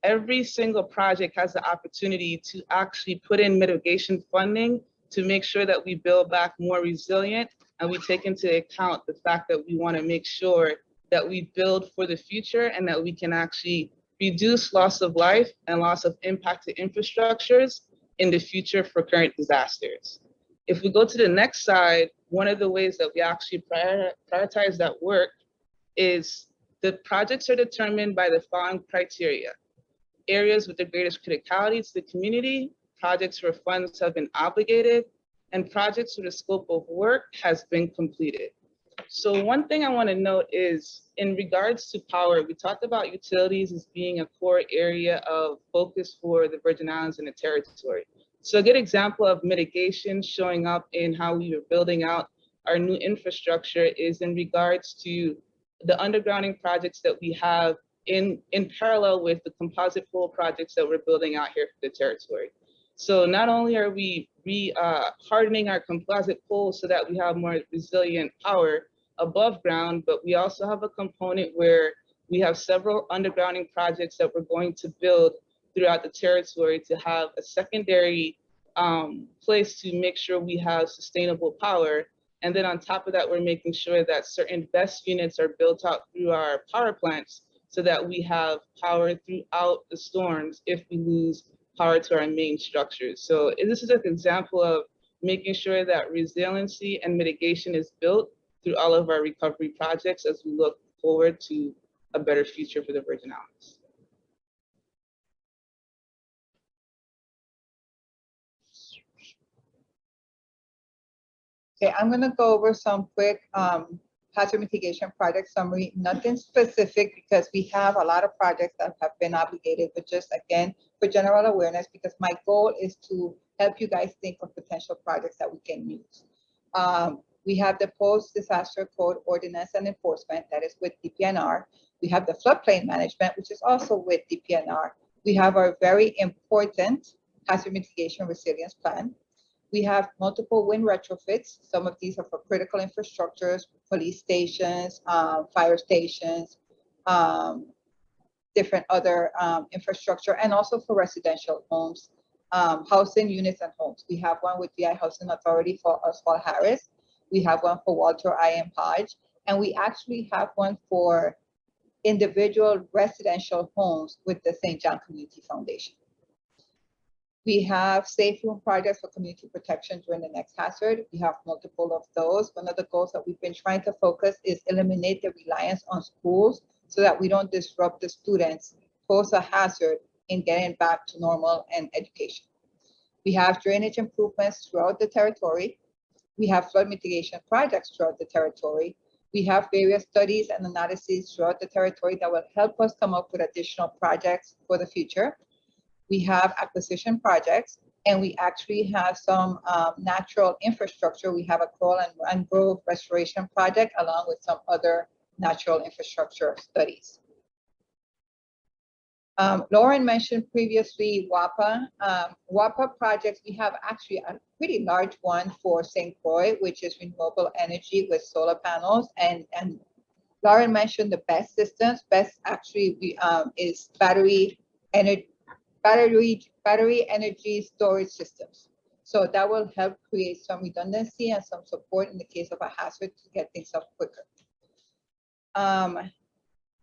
every single project has the opportunity to actually put in mitigation funding to make sure that we build back more resilient, and we take into account the fact that we want to make sure that we build for the future and that we can actually reduce loss of life and loss of impact to infrastructures in the future for current disasters. If we go to the next slide, one of the ways that we actually prioritize that work is The projects are determined by the following criteria: areas with the greatest criticality to the community, projects where funds have been obligated, and projects where the scope of work has been completed. So one thing I want to note is in regards to power, we talked about utilities as being a core area of focus for the Virgin Islands and the territory. So a good example of mitigation showing up in how we are building out our new infrastructure is in regards to the undergrounding projects that we have in parallel with the composite pole projects that we're building out here for the territory. So not only are we hardening our composite poles so that we have more resilient power above ground, but we also have a component where we have several undergrounding projects that we're going to build throughout the territory to have a secondary place to make sure we have sustainable power. And then on top of that, we're making sure that certain BESS units are built out through our power plants so that we have power throughout the storms if we lose power to our main structures. So this is an example of making sure that resiliency and mitigation is built through all of our recovery projects as we look forward to a better future for the Virgin Islands. Okay, I'm gonna go over some quick hazard mitigation project summary. Nothing specific because we have a lot of projects that have been obligated, but just again, for general awareness, because my goal is to help you guys think of potential projects that we can use. We have the post-disaster code ordinance and enforcement that is with DPNR. We have the floodplain management, which is also with DPNR. We have our very important hazard mitigation resilience plan. We have multiple wind retrofits. Some of these are for critical infrastructures, police stations, fire stations, different other infrastructure, and also for residential homes, housing units and homes. We have one with VI Housing Authority for Oswald Harris. We have one for Walter I.M. Hodge, and we actually have one for individual residential homes with the St. John Community Foundation. We have safe room projects for community protection during the next hazard. We have multiple of those. One of the goals that we've been trying to focus is eliminate the reliance on schools so that we don't disrupt the students post a hazard in getting back to normal and education. We have drainage improvements throughout the territory. We have flood mitigation projects throughout the territory. We have various studies and analyses throughout the territory that will help us come up with additional projects for the future. We have acquisition projects, and we actually have some natural infrastructure. We have a coral and grove restoration project along with some other natural infrastructure studies. Lauren mentioned previously WAPA. WAPA projects, we have actually a pretty large one for St. Croix, which is renewable energy with solar panels. And Lauren mentioned the BESS systems. BESS actually is battery energy storage systems. So that will help create some redundancy and some support in the case of a hazard to get things up quicker.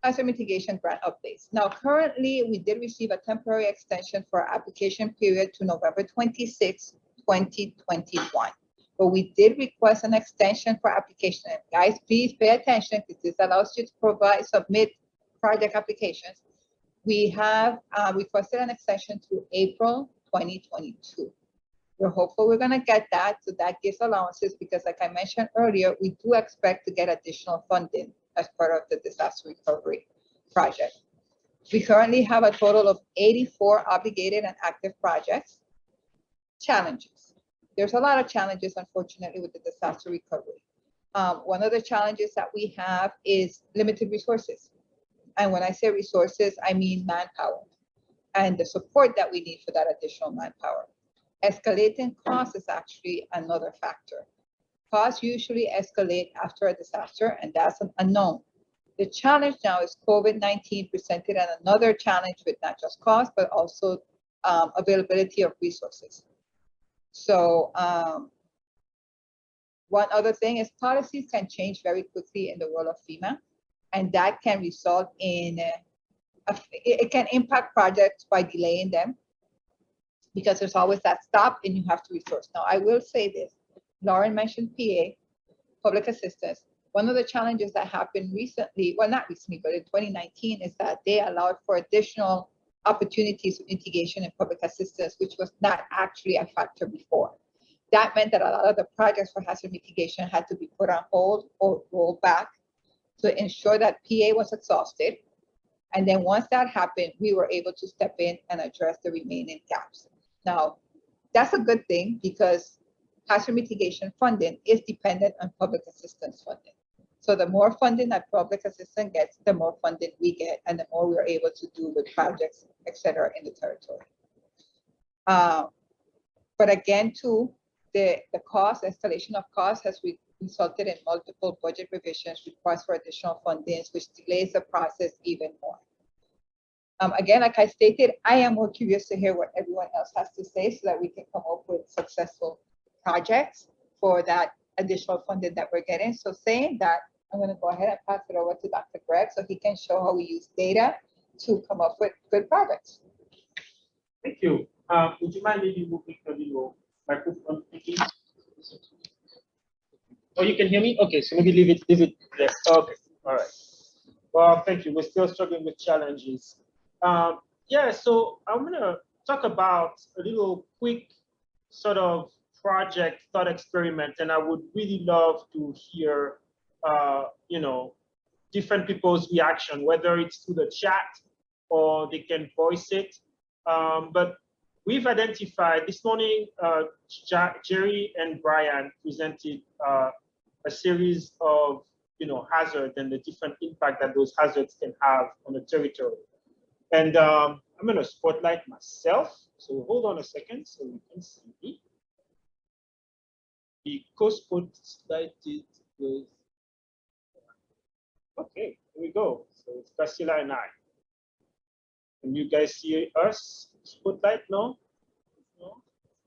Hazard mitigation grant updates. Now, currently, we did receive a temporary extension for our application period to November 26, 2021. But we did request an extension for application. And guys, please pay attention because this allows you to submit project applications. We have requested an extension to April 2022. We're hopeful we're going to get that. So that gives allowances because, like I mentioned earlier, we do expect to get additional funding as part of the disaster recovery project. We currently have a total of 84 obligated and active projects. Challenges. There's a lot of challenges, unfortunately, with the disaster recovery. One of the challenges that we have is limited resources. And when I say resources, I mean manpower and the support that we need for that additional manpower. Escalating costs is actually another factor. Costs usually escalate after a disaster, and that's an unknown. The challenge now is COVID-19 presented and another challenge with not just cost, but also availability of resources. So one other thing is policies can change very quickly in the world of FEMA, and that can result in, it can impact projects by delaying them because there's always that stop and you have to resource. Now, I will say this. Lauren mentioned PA, public assistance. one of the challenges that happened recently, well, not recently, but in 2019, is that they allowed for additional opportunities for mitigation and public assistance, which was not actually a factor before. That meant that a lot of the projects for hazard mitigation had to be put on hold or rolled back to ensure that PA was exhausted. And then once that happened, we were able to step in and address the remaining gaps. Now, that's a good thing because hazard mitigation funding is dependent on public assistance funding. So the more funding that public assistance gets, the more funding we get, and the more we're able to do with projects, et cetera, in the territory. But again, too, the cost, escalation of cost has resulted in multiple budget revisions, requests for additional funding, which delays the process even more. Again, like I stated, I am more curious to hear what everyone else has to say so that we can come up with successful projects for that additional funding that we're getting. So saying that, I'm going to go ahead and pass it over to Dr. Greg so he can show how we use data to come up with good projects. Thank you. Would you mind maybe moving the little microphone, please? Oh, you can hear me? Okay, so maybe leave it there. Okay, all right. Well, thank you. We're still struggling with challenges. Yeah, so I'm going to talk about a little quick sort of project thought experiment, and I would really love to hear, you know, different people's reaction, whether it's through the chat or they can voice it. But we've identified this morning, Jerry and Brian presented a series of, you know, hazards and the different impact that those hazards can have on the territory. And I'm going to spotlight myself. So hold on a second so you can see me. The co-spotlighted with, okay, here we go. So it's Priscilla and I. Can you guys see us spotlight? No? No?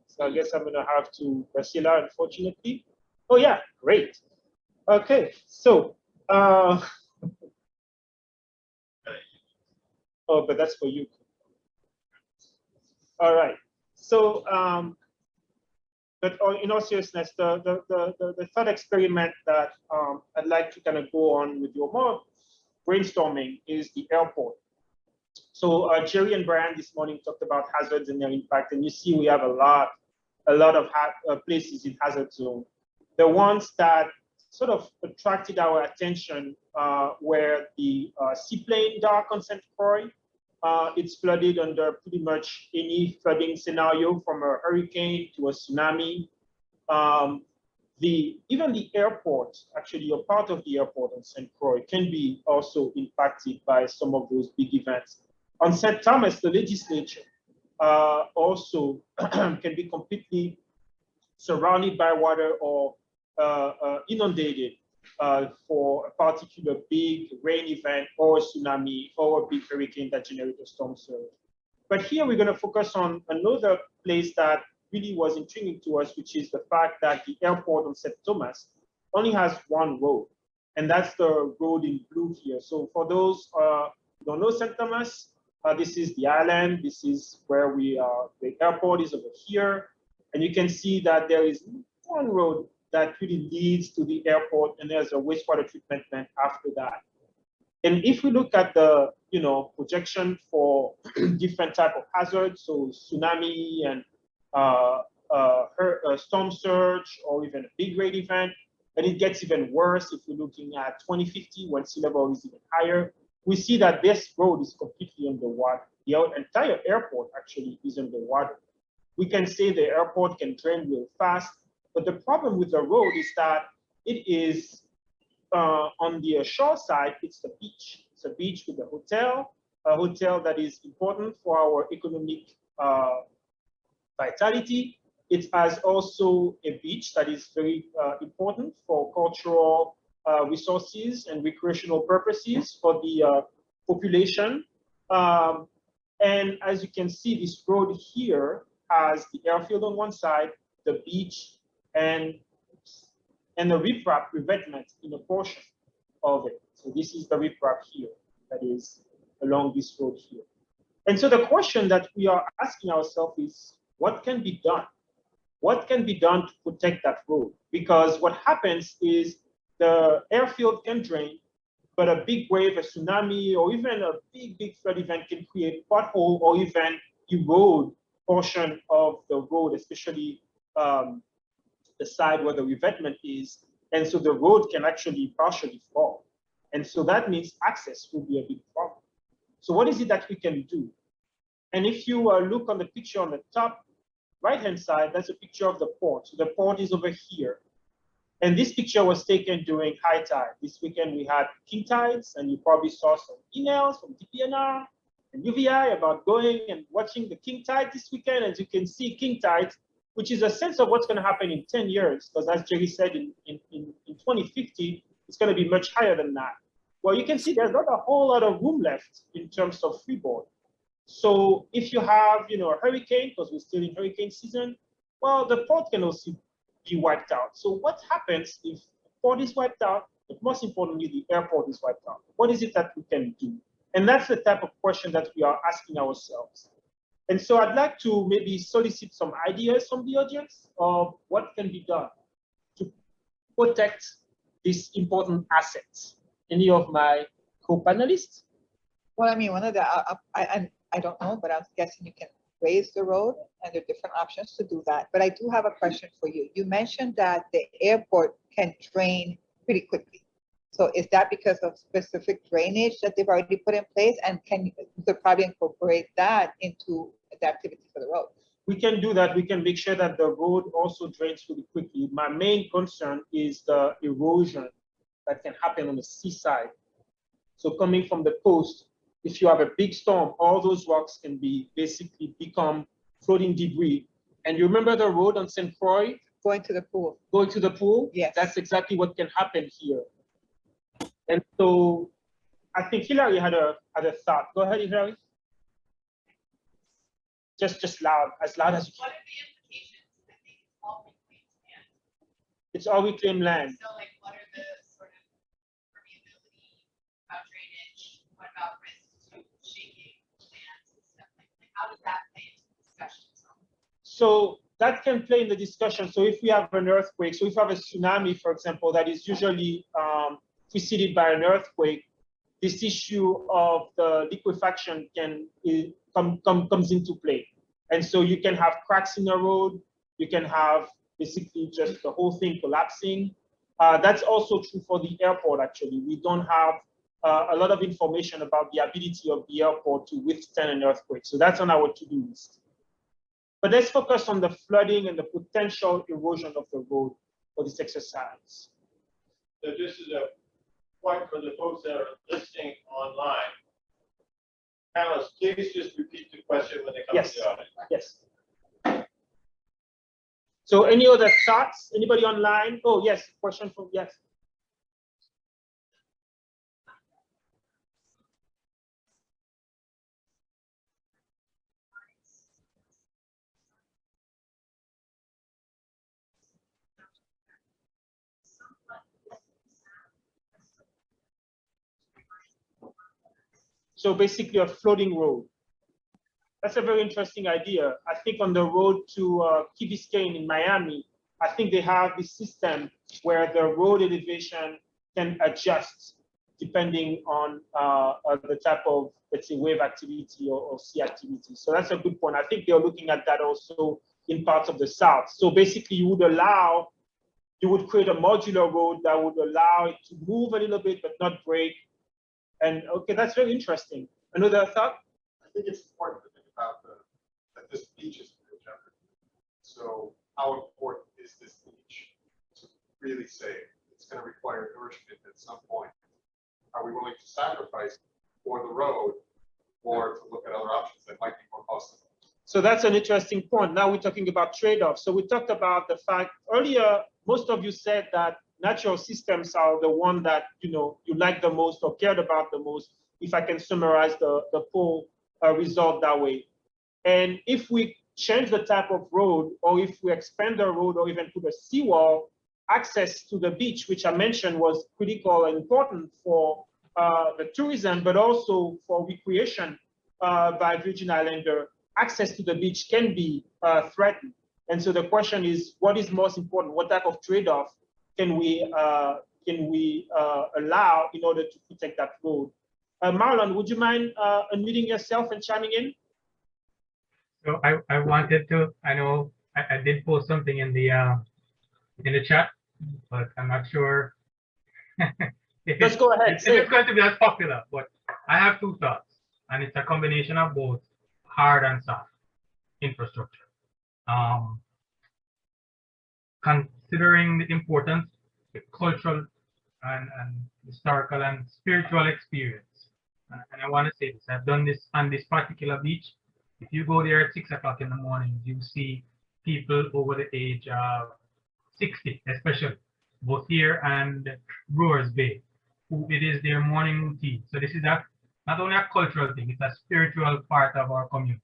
So I guess I'm going to have to Priscilla, unfortunately. Oh, yeah, great. Okay, so, oh, but that's for you. All right. So, but in all seriousness, the third experiment that I'd like to kind of go on with your more brainstorming is the airport. So Jerry and Brian this morning talked about hazards and their impact, and you see we have a lot of places in hazard zone. The ones that sort of attracted our attention were the seaplane dock on St. Croix. It's flooded under pretty much any flooding scenario, from a hurricane to a tsunami. Even the airport, actually, a part of the airport on St. Croix can be also impacted by some of those big events. On St. Thomas, the legislature also can be completely surrounded by water or inundated for a particular big rain event or a tsunami or a big hurricane that generated a storm surge. But here we're going to focus on another place that really was intriguing to us, which is the fact that the airport on St. Thomas only has one road, and that's the road in blue here. So for those who don't know St. Thomas, this is the island. This is where we are. The airport is over here, and you can see that there is one road that really leads to the airport, and there's a wastewater treatment plant after that. And if we look at the, you know, projection for different type of hazards, so tsunami and storm surge, or even a big rain event, and it gets even worse if we're looking at 2050 when sea level is even higher, we see that this road is completely underwater. The entire airport actually is underwater. We can say the airport can drain real fast, but the problem with the road is that it is on the shore side, it's the beach. It's a beach with a hotel that is important for our economic vitality. It has also a beach that is very important for cultural resources and recreational purposes for the population. And as you can see, this road here has the airfield on one side, the beach, and the riprap revetment in a portion of it. So this is the riprap here that is along this road here. And so the question that we are asking ourselves is, what can be done? What can be done to protect that road? Because what happens is the airfield can drain, but a big wave, a tsunami, or even a big flood event can create pothole or even erode portion of the road, especially the side where the revetment is. And so the road can actually partially fall. And so that means access will be a big problem. So what is it that we can do? And if you look on the picture on the top right-hand side, that's a picture of the port. So the port is over here. And this picture was taken during high tide. This weekend we had king tides, and you probably saw some emails from DPNR and UVI about going and watching the king tide this weekend. As you can see, king tides, which is a sense of what's going to happen in 10 years, because as Jerry said, in 2050, it's going to be much higher than that. Well, you can see there's not a whole lot of room left in terms of freeboard. So if you have, a hurricane, because we're still in hurricane season, well, the port can also be wiped out. So what happens if the port is wiped out, but most importantly, the airport is wiped out? What is it that we can do? And that's the type of question that we are asking ourselves. And so I'd like to maybe solicit some ideas from the audience of what can be done to protect these important assets. Any of my co-panelists? Well, I mean, one of the, I don't know, but I'm guessing you can raise the road, and there are different options to do that. But I do have a question for you. You mentioned that the airport can drain pretty quickly. So is that because of specific drainage that they've already put in place? And you could probably incorporate that into the activity for the road? We can do that. We can make sure that the road also drains really quickly. My main concern is the erosion that can happen on the seaside. So coming from the coast, if you have a big storm, all those rocks can basically become floating debris. And you remember the road on St. Croix? Going to the pool. Going to the pool? Yes. That's exactly what can happen here. And so I think Hillary had a thought. Go ahead, Hillary. Just loud, as loud as you can. What are the implications? I think it's all reclaimed land. It's all reclaimed land. So like, what are the sort of permeability, about drainage, what about risks to shaking lands and stuff like that? How does that play into the discussion? So that can play in the discussion. So if we have an earthquake, so if we have a tsunami, for example, that is usually preceded by an earthquake, this issue of the liquefaction comes into play. And so you can have cracks in the road, you can have basically just the whole thing collapsing. That's also true for the airport, actually. We don't have a lot of information about the ability of the airport to withstand an earthquake. So that's on our to-do list. But let's focus on the flooding and the potential erosion of the road for this exercise. So this is a point for the folks that are listening online. Panelists, please just repeat the question when they come to the audience. Yes. So any other thoughts? Anybody online? Oh, yes, question from, yes. So basically a floating road. That's a very interesting idea. I think on the road to Key Biscayne in Miami, I think they have this system where the road elevation can adjust depending on the type of, let's say, wave activity or sea activity. So that's a good point. I think they're looking at that also in parts of the South. So basically you would create a modular road that would allow it to move a little bit, but not break. And okay, that's very interesting. Another thought? I think it's important to think about that this beach is real jeopardy. So how important is this beach to really save? It's going to require nourishment at some point. Are we willing to sacrifice for the road or to look at other options that might be more costly? So that's an interesting point. Now we're talking about trade-offs. So we talked about the fact earlier, most of you said that natural systems are the one that you like the most or cared about the most, if I can summarize the poll result that way. And if we change the type of road, or if we expand the road or even put a seawall, access to the beach, which I mentioned was critical and important for the tourism, but also for recreation by Virgin Islander, access to the beach can be threatened. And so the question is, what is most important? What type of trade-off can we can we allow in order to protect that road? Marlon, would you mind unmuting yourself and chiming in? So I wanted to, I know I did post something in the chat, but I'm not sure if Let's go ahead. if it's going to be as popular. But I have two thoughts, and it's a combination of both hard and soft infrastructure. Considering the importance, the cultural and historical and spiritual experience, and I want to say this, I've done this on this particular beach. If you go there at 6 o'clock in the morning, you see people over the age of 60, especially both here and Brewers Bay, who it is their morning routine. So this is not only a cultural thing, it's a spiritual part of our community.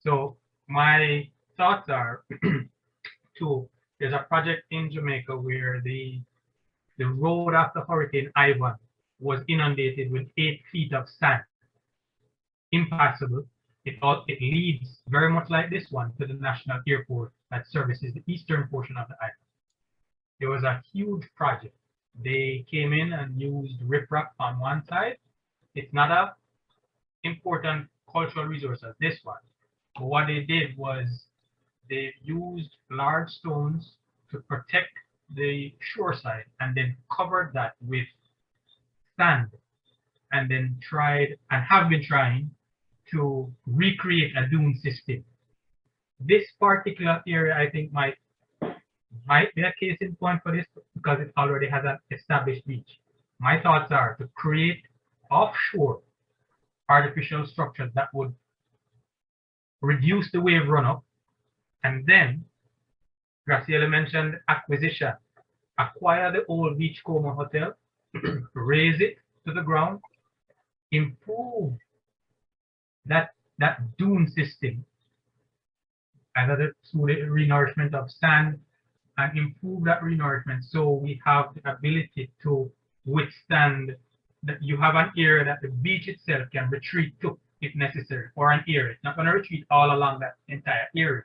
So my thoughts are there's a project in Jamaica where the road after Hurricane Ivan was inundated with 8 feet of sand, impassable. It leads very much like this one to the national airport that services the eastern portion of the island. There was a huge project. They came in and used riprap on one side. It's not a important cultural resource as this one. But what they did was they used large stones to protect the shore side and then covered that with sand, and then tried and have been trying to recreate a dune system. This particular area, I think, might be a case in point for this because it already has an established beach. My thoughts are to create offshore artificial structures that would reduce the wave runoff, and then Graciela mentioned acquisition. Acquire the old Beachcomber Hotel, raise it to the ground, improve that dune system, either through the renourishment of sand, and improve that renourishment so we have the ability to withstand that. You have an area that the beach itself can retreat to if necessary, or an area. It's not going to retreat all along that entire area,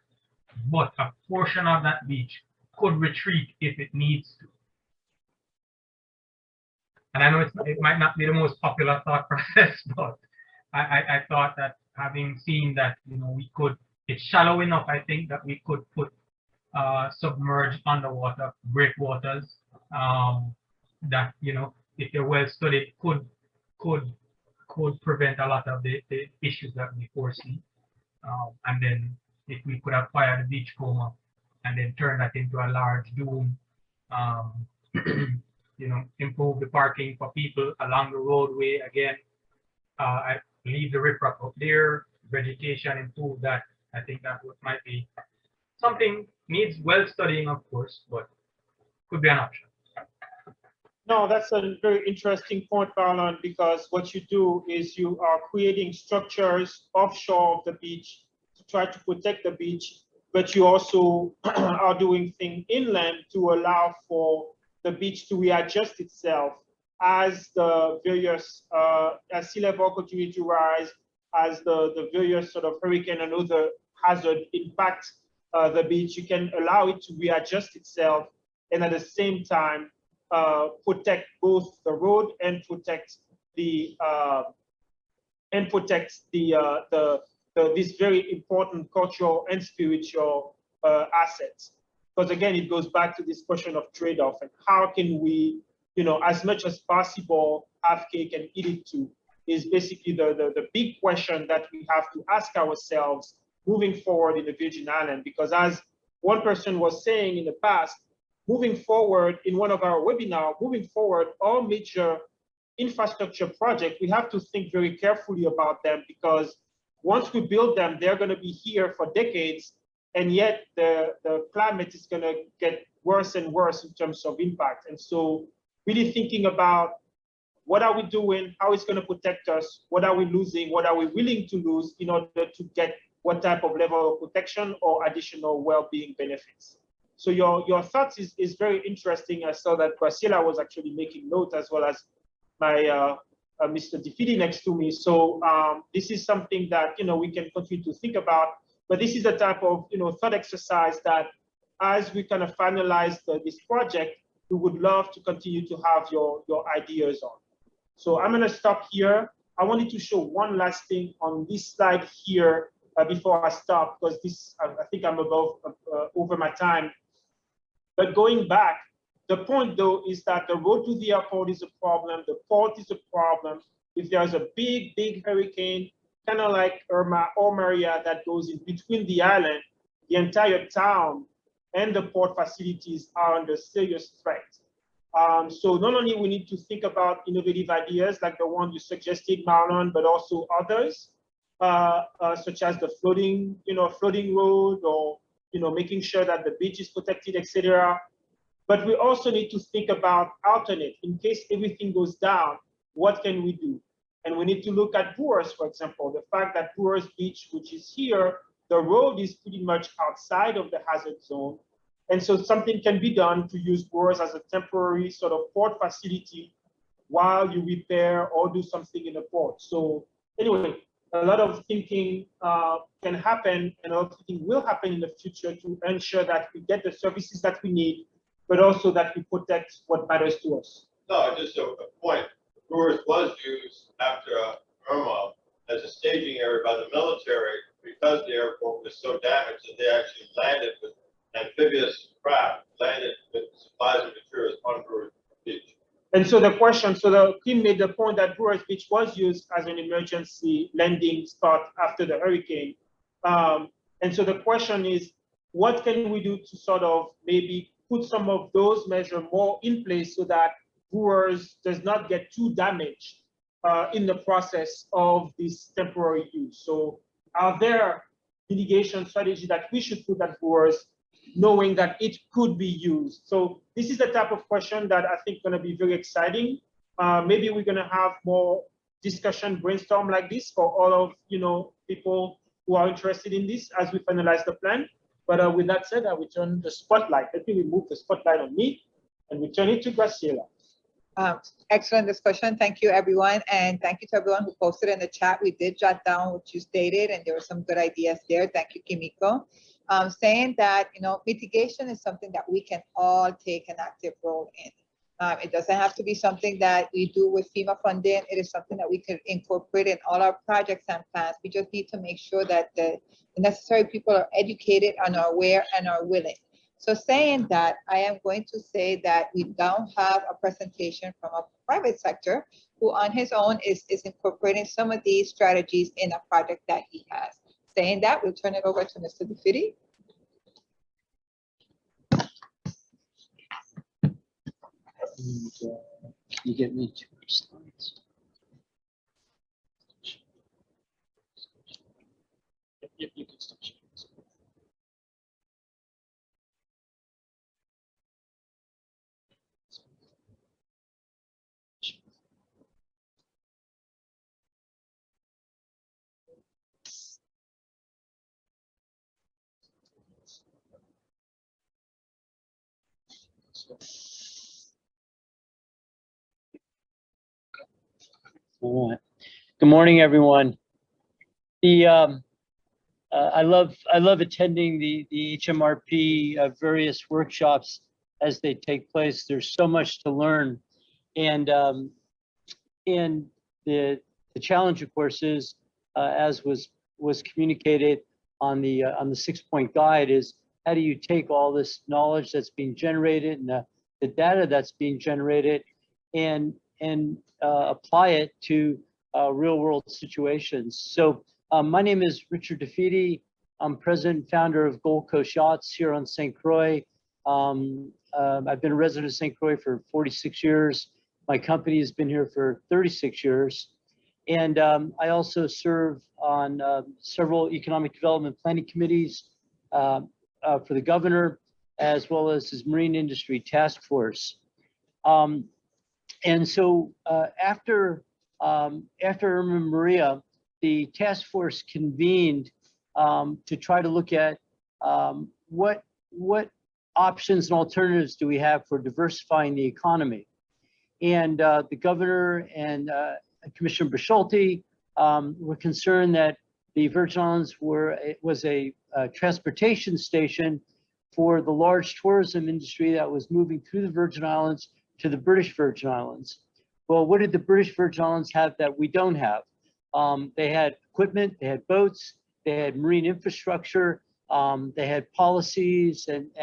but a portion of that beach could retreat if it needs to. And I know it might not be the most popular thought process, but I thought that having seen that, we could, it's shallow enough, I think, that we could put submerged underwater breakwaters that, if they're well studied, could prevent a lot of the issues that we foresee. And then if we could acquire the Beachcomber and then turn that into a large dune, improve the parking for people along the roadway. Again, I leave the riprap up there, vegetation, improve that. I think that might be something, needs well studying, of course, but could be an option. No, that's a very interesting point, Marlon, because what you do is you are creating structures offshore of the beach to try to protect the beach, but you also are doing things inland to allow for the beach to readjust itself as the various, as sea level continue to rise, as the various sort of hurricane and other hazard impact the beach. You can allow it to readjust itself, and at the same time protect both the road and protect the this very important cultural and spiritual assets. Because again, it goes back to this question of trade-off and how can we, as much as possible, have cake and eat it too, is basically the big question that we have to ask ourselves moving forward in the Virgin Islands. Because as one person was saying in the past, moving forward in one of our webinars, moving forward, all major infrastructure projects, we have to think very carefully about them, because once we build them, they're going to be here for decades, and yet the climate is going to get worse and worse in terms of impact. And so really thinking about what are we doing, how it's going to protect us, what are we losing, what are we willing to lose in order to get what type of level of protection or additional well-being benefits. So your thoughts is very interesting. I saw that Graciela was actually making notes, as well as my Mr. Defidi next to me. So this is something that we can continue to think about. But this is the type of thought exercise that, as we kind of finalize this project, we would love to continue to have your ideas on. So I'm gonna stop here. I wanted to show one last thing on this slide here before I stop, because this, I think I'm over my time. But going back, the point though is that the road to the airport is a problem, the port is a problem. If there's a big hurricane, kind of like Irma or Maria, that goes in between the island, the entire town and the port facilities are under serious threat. So not only we need to think about innovative ideas like the one you suggested, Marlon, but also others, such as the floating road, or making sure that the beach is protected, etc. But we also need to think about alternate. In case everything goes down, what can we do? And we need to look at Brewers, for example. The fact that Brewers Beach, which is here, the road is pretty much outside of the hazard zone. And so something can be done to use Brewers as a temporary sort of port facility while you repair or do something in the port. So anyway, a lot of thinking can happen, and a lot of thinking will happen in the future to ensure that we get the services that we need, but also that we protect what matters to us. No, just a point. Brewers was used after Irma as a staging area by the military because the airport was so damaged that they actually landed with amphibious craft, landed with supplies and materials on Brewers Beach. And so the question, so the team made the point that Brewers Beach was used as an emergency landing spot after the hurricane. And so the question is, what can we do to sort of maybe put some of those measures more in place so that Brewers does not get too damaged in the process of this temporary use? So are there mitigation strategies that we should put at Brewers, knowing that it could be used? So this is the type of question that I think is going to be very exciting. Maybe we're going to have more discussion, brainstorm like this for all of people who are interested in this as we finalize the plan. But with that said, I will turn the spotlight. Let me remove the spotlight on me and return it to Graciela. Excellent discussion. Thank you, everyone. And thank you to everyone who posted in the chat. We did jot down what you stated, and there were some good ideas there. Thank you, Kimiko. Saying that, mitigation is something that we can all take an active role in. It doesn't have to be something that we do with FEMA funding. It is something that we can incorporate in all our projects and plans. We just need to make sure that the necessary people are educated and are aware and are willing. So saying that, I am going to say that we don't have a presentation from a private sector who on his own is incorporating some of these strategies in a project that he has. Saying that, we'll turn it over to Mr. DeFiti. You get me 2 slides. Yep, you can stop sharing. All right. Good morning, everyone. I love attending the HMRP various workshops as they take place. There's so much to learn, and the challenge, of course, is as was communicated on the 6-point guide, is how do you take all this knowledge that's being generated and the data that's being generated and apply it to real world situations. So my name is Richard DeFiti. I'm president and founder of Gold Coast Yachts here on St. Croix. I've been a resident of St. Croix for 46 years. My company has been here for 36 years. And I also serve on several economic development planning committees for the governor, as well as his marine industry task force. And so after Irma Maria, the task force convened to try to look at what options and alternatives do we have for diversifying the economy. And the governor and Commissioner Bisciotti were concerned that the Virgin Islands was a transportation station for the large tourism industry that was moving through the Virgin Islands to the British Virgin Islands. Well, what did the British Virgin Islands have that we don't have? They had equipment, they had boats, they had marine infrastructure, they had policies and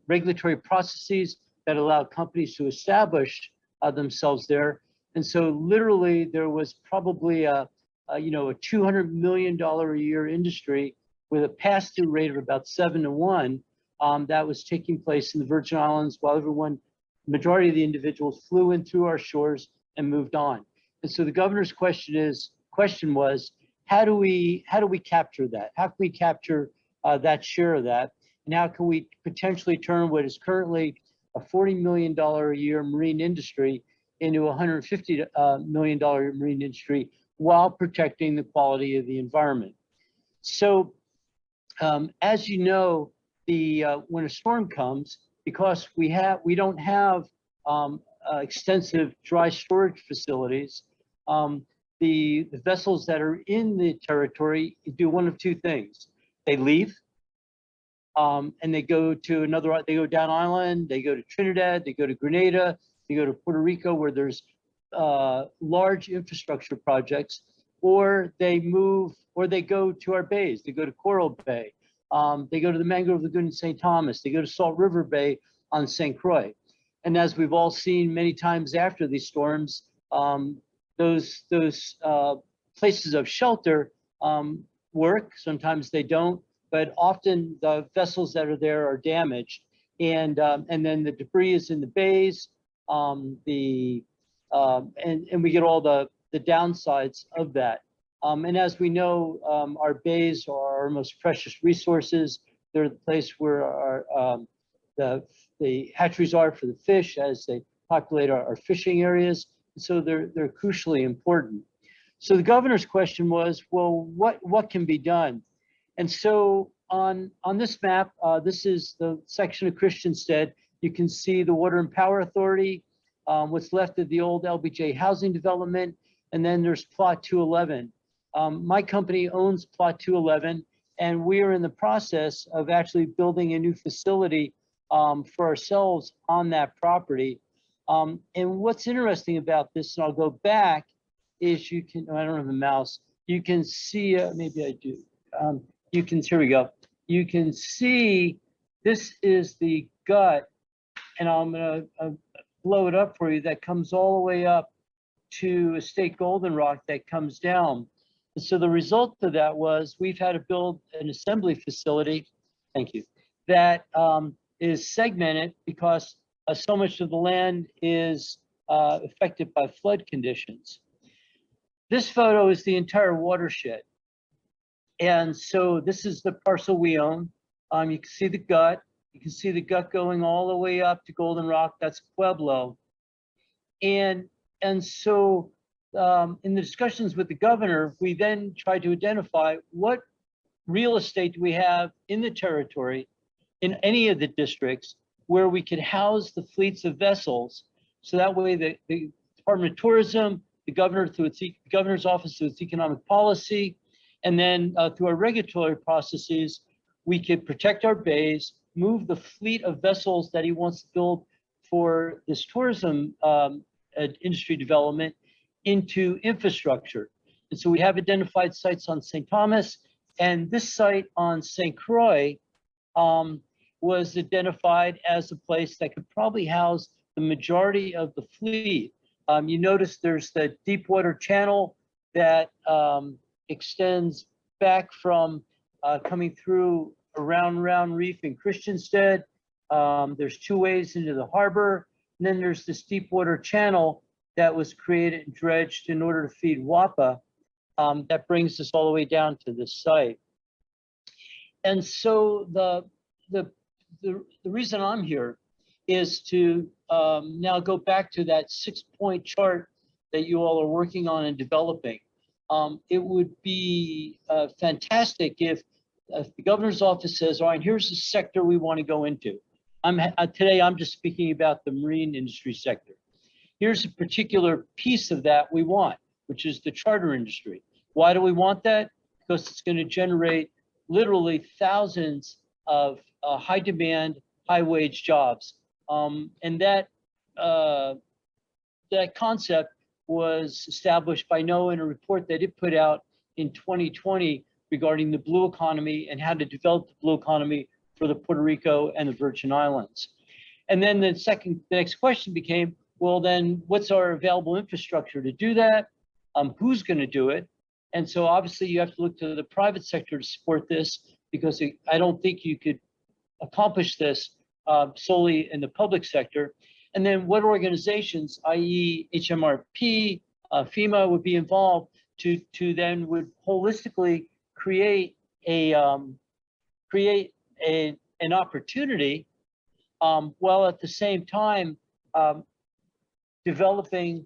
regulatory processes that allowed companies to establish themselves there. And so literally there was probably a $200 million a year industry with a pass-through rate of about 7 to 1 that was taking place in the Virgin Islands while majority of the individuals flew in through our shores and moved on. And so the governor's question was, how do we capture that? How can we capture that share of that? And how can we potentially turn what is currently a $40 million a year marine industry into a $150 million marine industry while protecting the quality of the environment? So as you know, when a storm comes, because we don't have extensive dry storage facilities, the vessels that are in the territory do one of two things. They leave and they go down island, they go to Trinidad, they go to Grenada, they go to Puerto Rico where there's large infrastructure projects, or they go to our bays, they go to Coral Bay, they go to the Mangrove Lagoon in St. Thomas, they go to Salt River Bay on St. Croix. And as we've all seen many times after these storms, those places of shelter work, sometimes they don't, but often the vessels that are there are damaged. And then the debris is in the bays, and we get all the downsides of that. And as we know, our bays are our most precious resources. They're the place where the hatcheries are for the fish as they populate our fishing areas. So they're crucially important. So the governor's question was, well, what can be done? And so on this map, this is the section of Christiansted. You can see the Water and Power Authority, what's left of the old LBJ housing development, and then there's Plot 211. My company owns Plot 211, and we are in the process of actually building a new facility for ourselves on that property. And what's interesting about this, and I'll go back, is I don't have a mouse, you can see, maybe I do. Here we go. You can see this is the gut, and I'm gonna blow it up for you, that comes all the way up to Estate Goldenrock that comes down. And so the result of that was we've had to build an assembly facility, thank you, that is segmented because so much of the land is affected by flood conditions. This photo is the entire watershed. And so this is the parcel we own. You can see the gut. You can see the gut going all the way up to Goldenrock. That's Pueblo. And so in the discussions with the governor, we then tried to identify what real estate do we have in the territory, in any of the districts, where we could house the fleets of vessels. So that way the Department of Tourism, the governor through its governor's office through its economic policy, and then through our regulatory processes, we could protect our bays, move the fleet of vessels that he wants to build for this tourism industry development into infrastructure. And so we have identified sites on St. Thomas, and this site on St. Croix was identified as a place that could probably house the majority of the fleet. You notice there's the Deepwater Channel that extends back from coming through around Round Reef in Christiansted. There's two ways into the harbor. And then there's this Deepwater Channel that was created and dredged in order to feed WAPA. That brings us all the way down to this site. And so the reason I'm here is to now go back to that 6-point chart that you all are working on and developing. It would be fantastic if the governor's office says, all right, here's the sector we want to go into. Today, I'm just speaking about the marine industry sector. Here's a particular piece of that we want, which is the charter industry. Why do we want that? Because it's going to generate literally thousands of high demand, high wage jobs. And that concept was established by NOAA in a report that it put out in 2020 regarding the blue economy and how to develop the blue economy for the Puerto Rico and the Virgin Islands. And then the next question became, well, then what's our available infrastructure to do that? Who's going to do it? And so obviously you have to look to the private sector to support this, because I don't think you could accomplish this solely in the public sector. And then what organizations, i.e. HMRP, FEMA, would be involved to then would holistically create an opportunity, while at the same time developing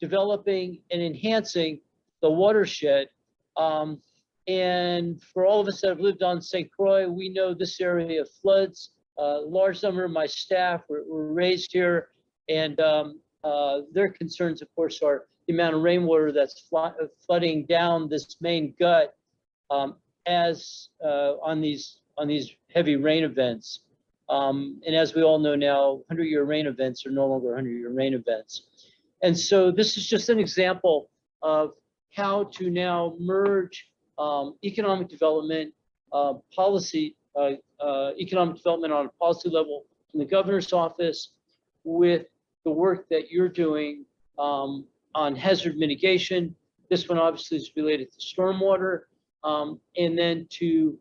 and enhancing the watershed. And for all of us that have lived on St. Croix, we know this area floods. A large number of my staff were raised here, and their concerns, of course, are the amount of rainwater that's flooding down this main gut as on these heavy rain events. And as we all know now, 100-year rain events are no longer 100-year rain events. And so this is just an example of how to now merge economic development, economic development on a policy level in the governor's office with the work that you're doing on hazard mitigation. This one obviously is related to stormwater, and then to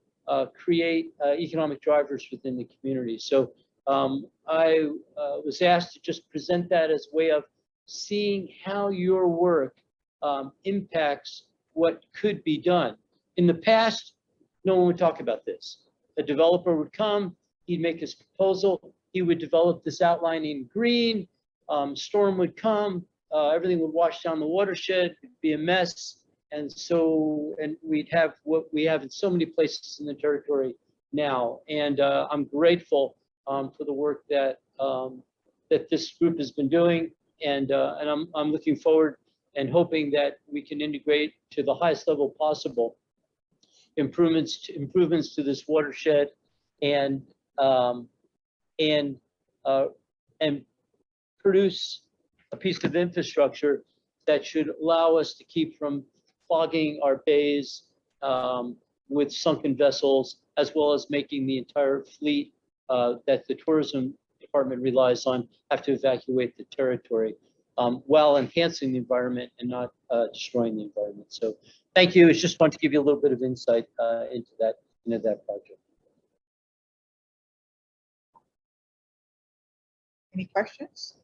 create economic drivers within the community. So I was asked to just present that as a way of seeing how your work impacts what could be done. In the past, no one would talk about this. A developer would come, he'd make his proposal, he would develop this outline in green, storm would come, everything would wash down the watershed, it'd be a mess. And we'd have what we have in so many places in the territory now. And I'm grateful for the work that this group has been doing. And I'm looking forward and hoping that we can integrate to the highest level possible improvements to this watershed and produce a piece of infrastructure that should allow us to keep from clogging our bays with sunken vessels, as well as making the entire fleet that the tourism department relies on have to evacuate the territory, while enhancing the environment and not destroying the environment. So thank you. It's just fun to give you a little bit of insight into that project. Any questions?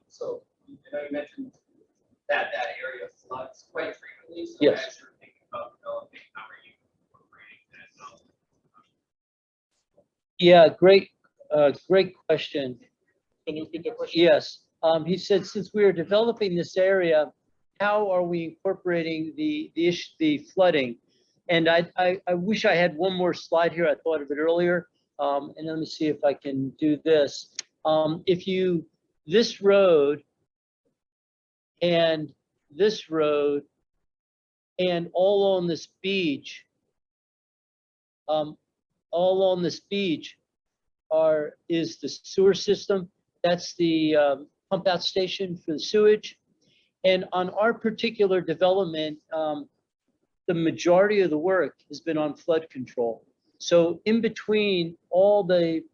So you know, you mentioned that area floods quite frequently. So Yes. as you're thinking about developing, how are you incorporating that? Yeah, great question. Can you repeat the question? Yes. He said, since we are developing this area, how are we incorporating the flooding? And I wish I had one more slide here. I thought of it earlier. And let me see if I can do this. This road and all on this beach, is the sewer system. That's the pump out station for the sewage. And on our particular development, the majority of the work has been on flood control. So in between all the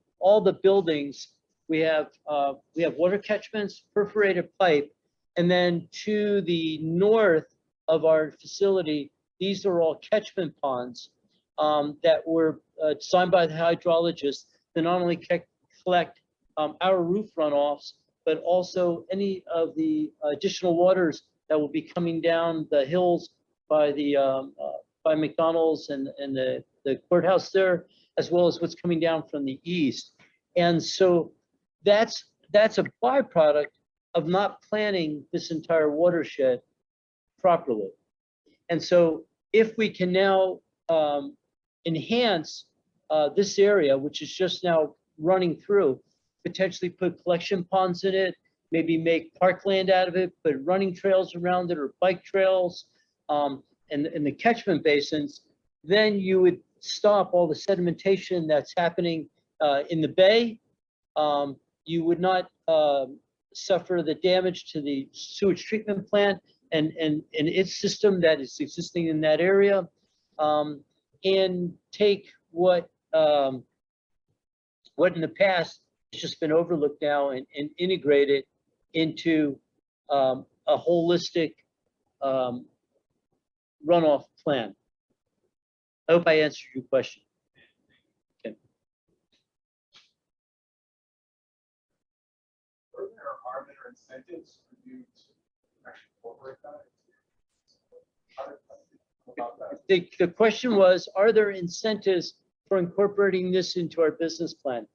buildings, we have water catchments, perforated pipe, and then to the north of our facility, these are all catchment ponds that were designed by the hydrologists to not only collect our roof runoffs, but also any of the additional waters that will be coming down the hills by McDonald's and the courthouse there, as well as what's coming down from the east. And so that's a byproduct of not planning this entire watershed properly. And so if we can now enhance this area, which is just now running through, potentially put collection ponds in it, maybe make parkland out of it, put running trails around it or bike trails, and the catchment basins, then you would stop all the sedimentation that's happening in the bay. You would not suffer the damage to the sewage treatment plant and its system that is existing in that area, and take what in the past has just been overlooked now and integrate it into a holistic runoff plan. I hope I answered your question. Okay. Are there incentives for you to actually incorporate that? The question was, are there incentives for incorporating this into our business plan?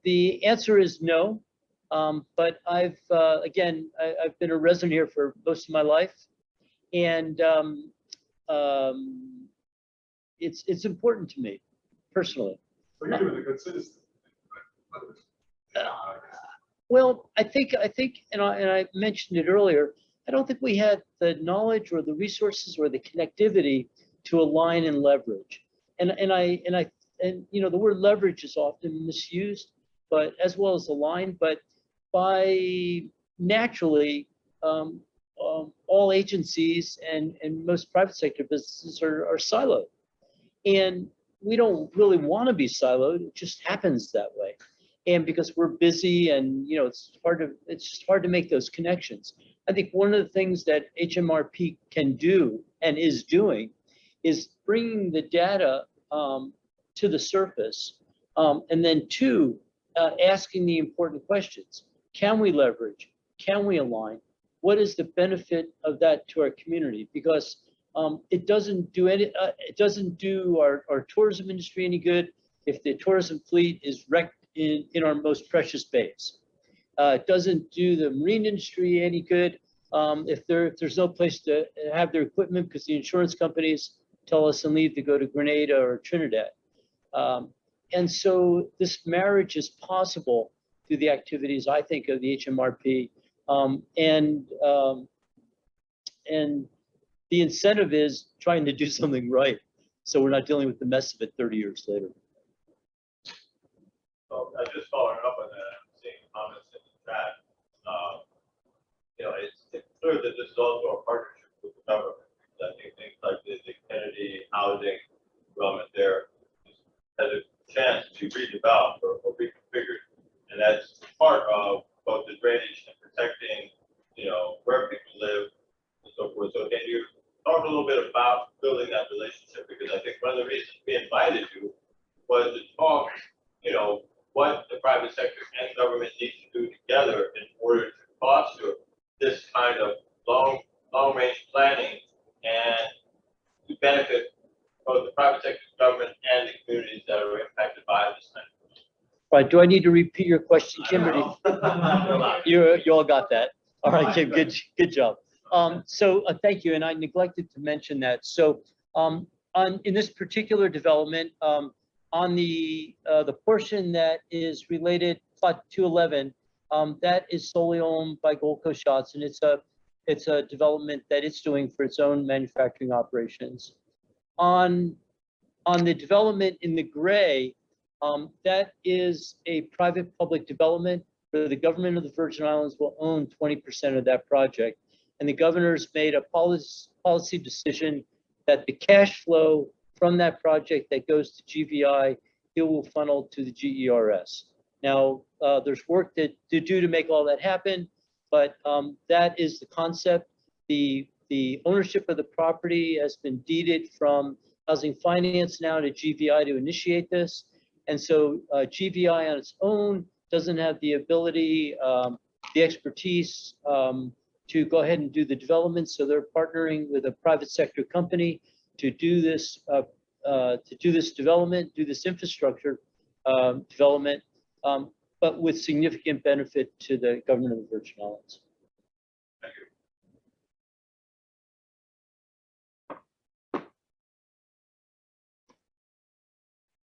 The answer is no. But I've been a resident here for most of my life, and it's important to me personally. So you're doing a good citizen. Well, I think, and I mentioned it earlier, I don't think we had the knowledge or the resources or the connectivity to align and leverage. And you know, the word leverage is often misused, but as well as align, but by naturally, all agencies and most private sector businesses are siloed. And we don't really want to be siloed, it just happens that way. And because we're busy and, you know, it's just hard to make those connections. I think one of the things that HMRP can do and is doing is bringing the data to the surface, and then two, asking the important questions. Can we leverage? Can we align? What is the benefit of that to our community? Because it doesn't do our tourism industry any good if the tourism fleet is wrecked in our most precious bays. It doesn't do the marine industry any good if there's no place to have their equipment because the insurance companies tell us and leave to go to Grenada or Trinidad. And so this marriage is possible through the activities, I think, of the HMRP. And the incentive is trying to do something right, so we're not dealing with the mess of it 30 years later. So I just following up on that, I'm seeing comments in the chat. You know, it's clear that this is also a partnership with the government. I think things like the Kennedy housing development there has a chance to be redeveloped or reconfigured, and that's part of both the drainage and protecting, you know, where people live and so forth. So can you talk a little bit about building that relationship? Because I think one of the reasons we invited you was to talk, you know, what the private sector and government need to do together in order to foster this kind of long-range planning and to benefit both the private sector, government, and the communities that are impacted by this kind of. Right, do I need to repeat your question, Kim? You all got that. All right, Kim, good job. Thank you, and I neglected to mention that. So in this particular development, on the portion that is related, plot 211, that is solely owned by Gold Coast Yachts, and it's a development that it's doing for its own manufacturing operations. On the development in the gray, that is a private-public development where the government of the Virgin Islands will own 20% of that project. And the governor's made a policy decision that the cash flow from that project that goes to GVI, it will funnel to the GERS. Now, there's work to do to make all that happen, but that is the concept. The ownership of the property has been deeded from Housing Finance now to GVI to initiate this. And so GVI on its own doesn't have the ability, the expertise to go ahead and do the development. So they're partnering with a private sector company to do this development, do this infrastructure development, but with significant benefit to the government of the Virgin Islands.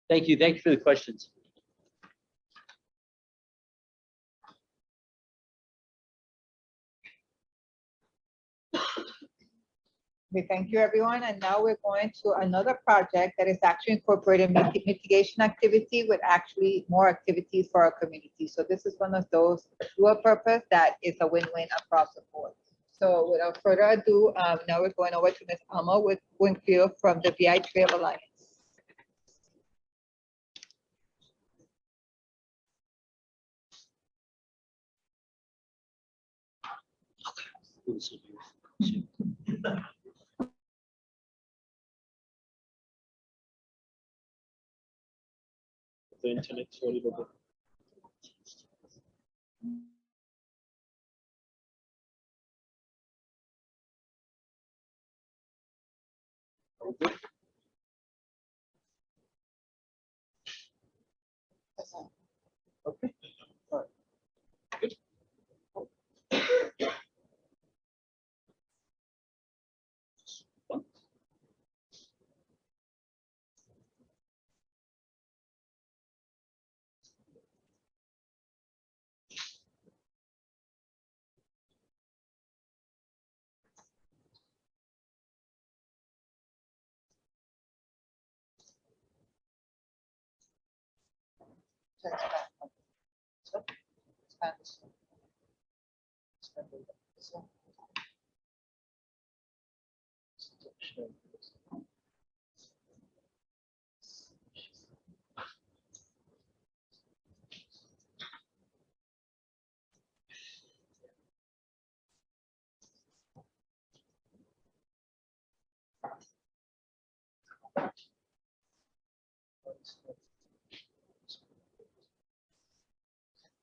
Thank you. Thank you for the questions. We thank you, everyone. And now we're going to another project that is actually incorporating mitigation activity with actually more activities for our community. So this is one of those dual purpose that is a win-win across the board. So without further ado, now we're going over to Ms. Alma with Winfield from the VI Trail Alliance. The internet for a little bit. Okay. Okay. All right. Good.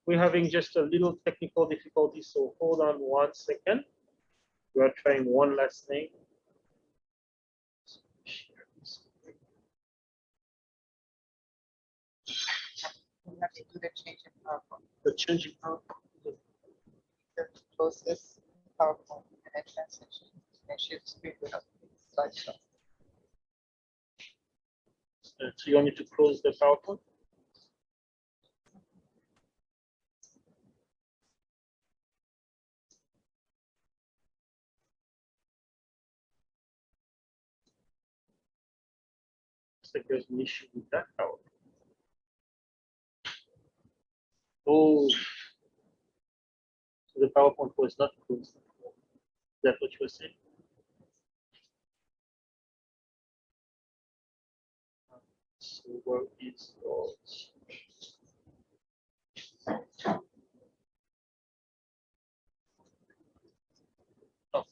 We're having just a little technical difficulty, so hold on 1 second. We are trying one last thing. The change in PowerPoint. Close this PowerPoint and then transition and share the screen with us. Slideshow. So you want me to close the PowerPoint? Looks like there's an issue with that PowerPoint. Oh, so the PowerPoint was not closed. Is that what you were saying? So where is yours? Oh.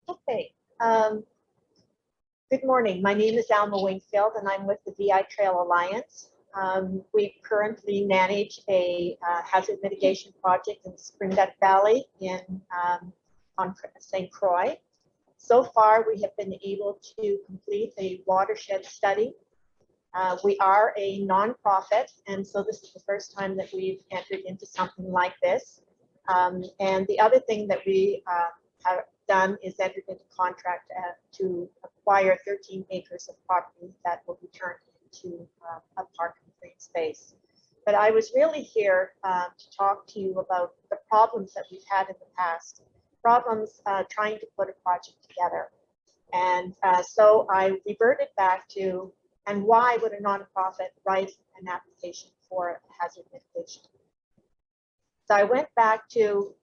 Okay. Good morning. My name is Alma Wingfield, and I'm with the VI Trail Alliance. We currently manage a hazard mitigation project in Spring Duck Valley on St. Croix. So far, we have been able to complete a watershed study. We are a nonprofit, and so this is the first time that we've entered into something like this. And the other thing that we have done is entered into contract to acquire 13 acres of property that will be turned into a park and green space. But I was really here to talk to you about the problems that we've had in the past, problems trying to put a project together. And so I reverted back to, and why would a nonprofit write an application for hazard mitigation? So I went back to,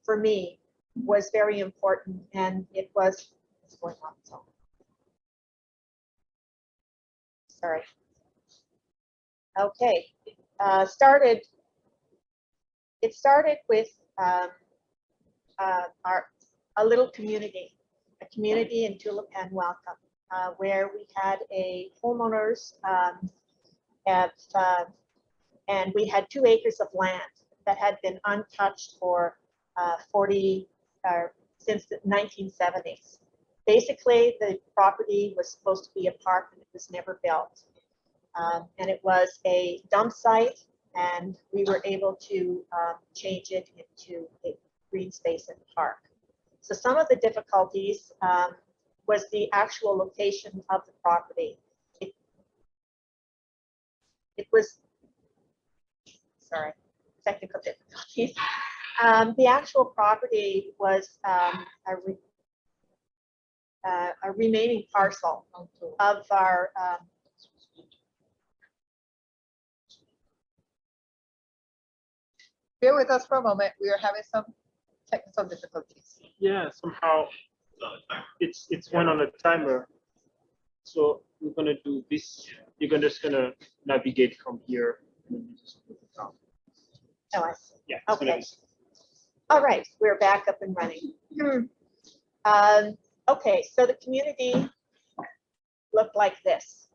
for me, was very important, and it was, what's going on? So, sorry. Okay, it started with a little community, a community in Tulipan Welcome, where we had a homeowners and we had 2 acres of land that had been untouched for since the 1970s. Basically, the property was supposed to be a park and it was never built. And it was a dump site, and we were able to change it into a green space and park. So some of the difficulties was the actual location of the property. It was, sorry, technical difficulties. The actual property was a remaining parcel of our Bear with us for a moment. We are having some technical difficulties. Yeah, somehow it's went on a timer. So we're gonna do this. You're just gonna navigate from here. And then you just put it down. Oh, I see. Yeah. It's gonna Okay. be- All right, we're back up and running. Okay, so the community looked like this.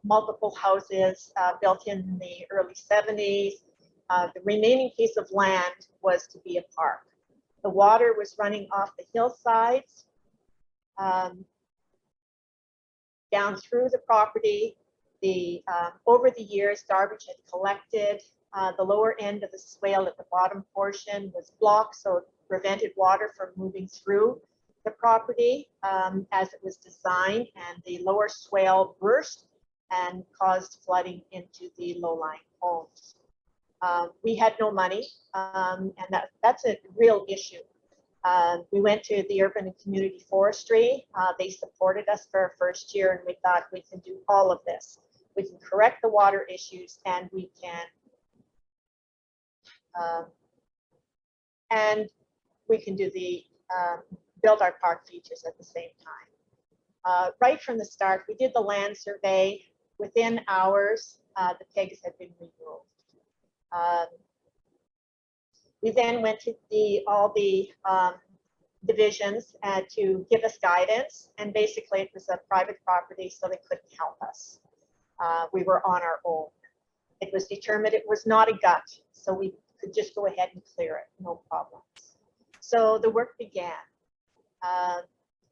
Multiple houses built in the early 70s. The remaining piece of land was to be a park. The water was running off the hillsides down through the property. Over the years, garbage had collected. The lower end of the swale at the bottom portion was blocked, so it prevented water from moving through the property as it was designed, and the lower swale burst and caused flooding into the low-lying homes. We had no money, and that's a real issue. We went to the Urban and Community Forestry. They supported us for our first year, and we thought we can do all of this. We can correct the water issues, and we can do the build our park features at the same time. Right from the start, we did the land survey. Within hours, the pegs had been removed. We then went to all the divisions to give us guidance, and basically it was a private property, so they couldn't help us. We were on our own. It was determined it was not a gut, so we could just go ahead and clear it, no problems. So the work began.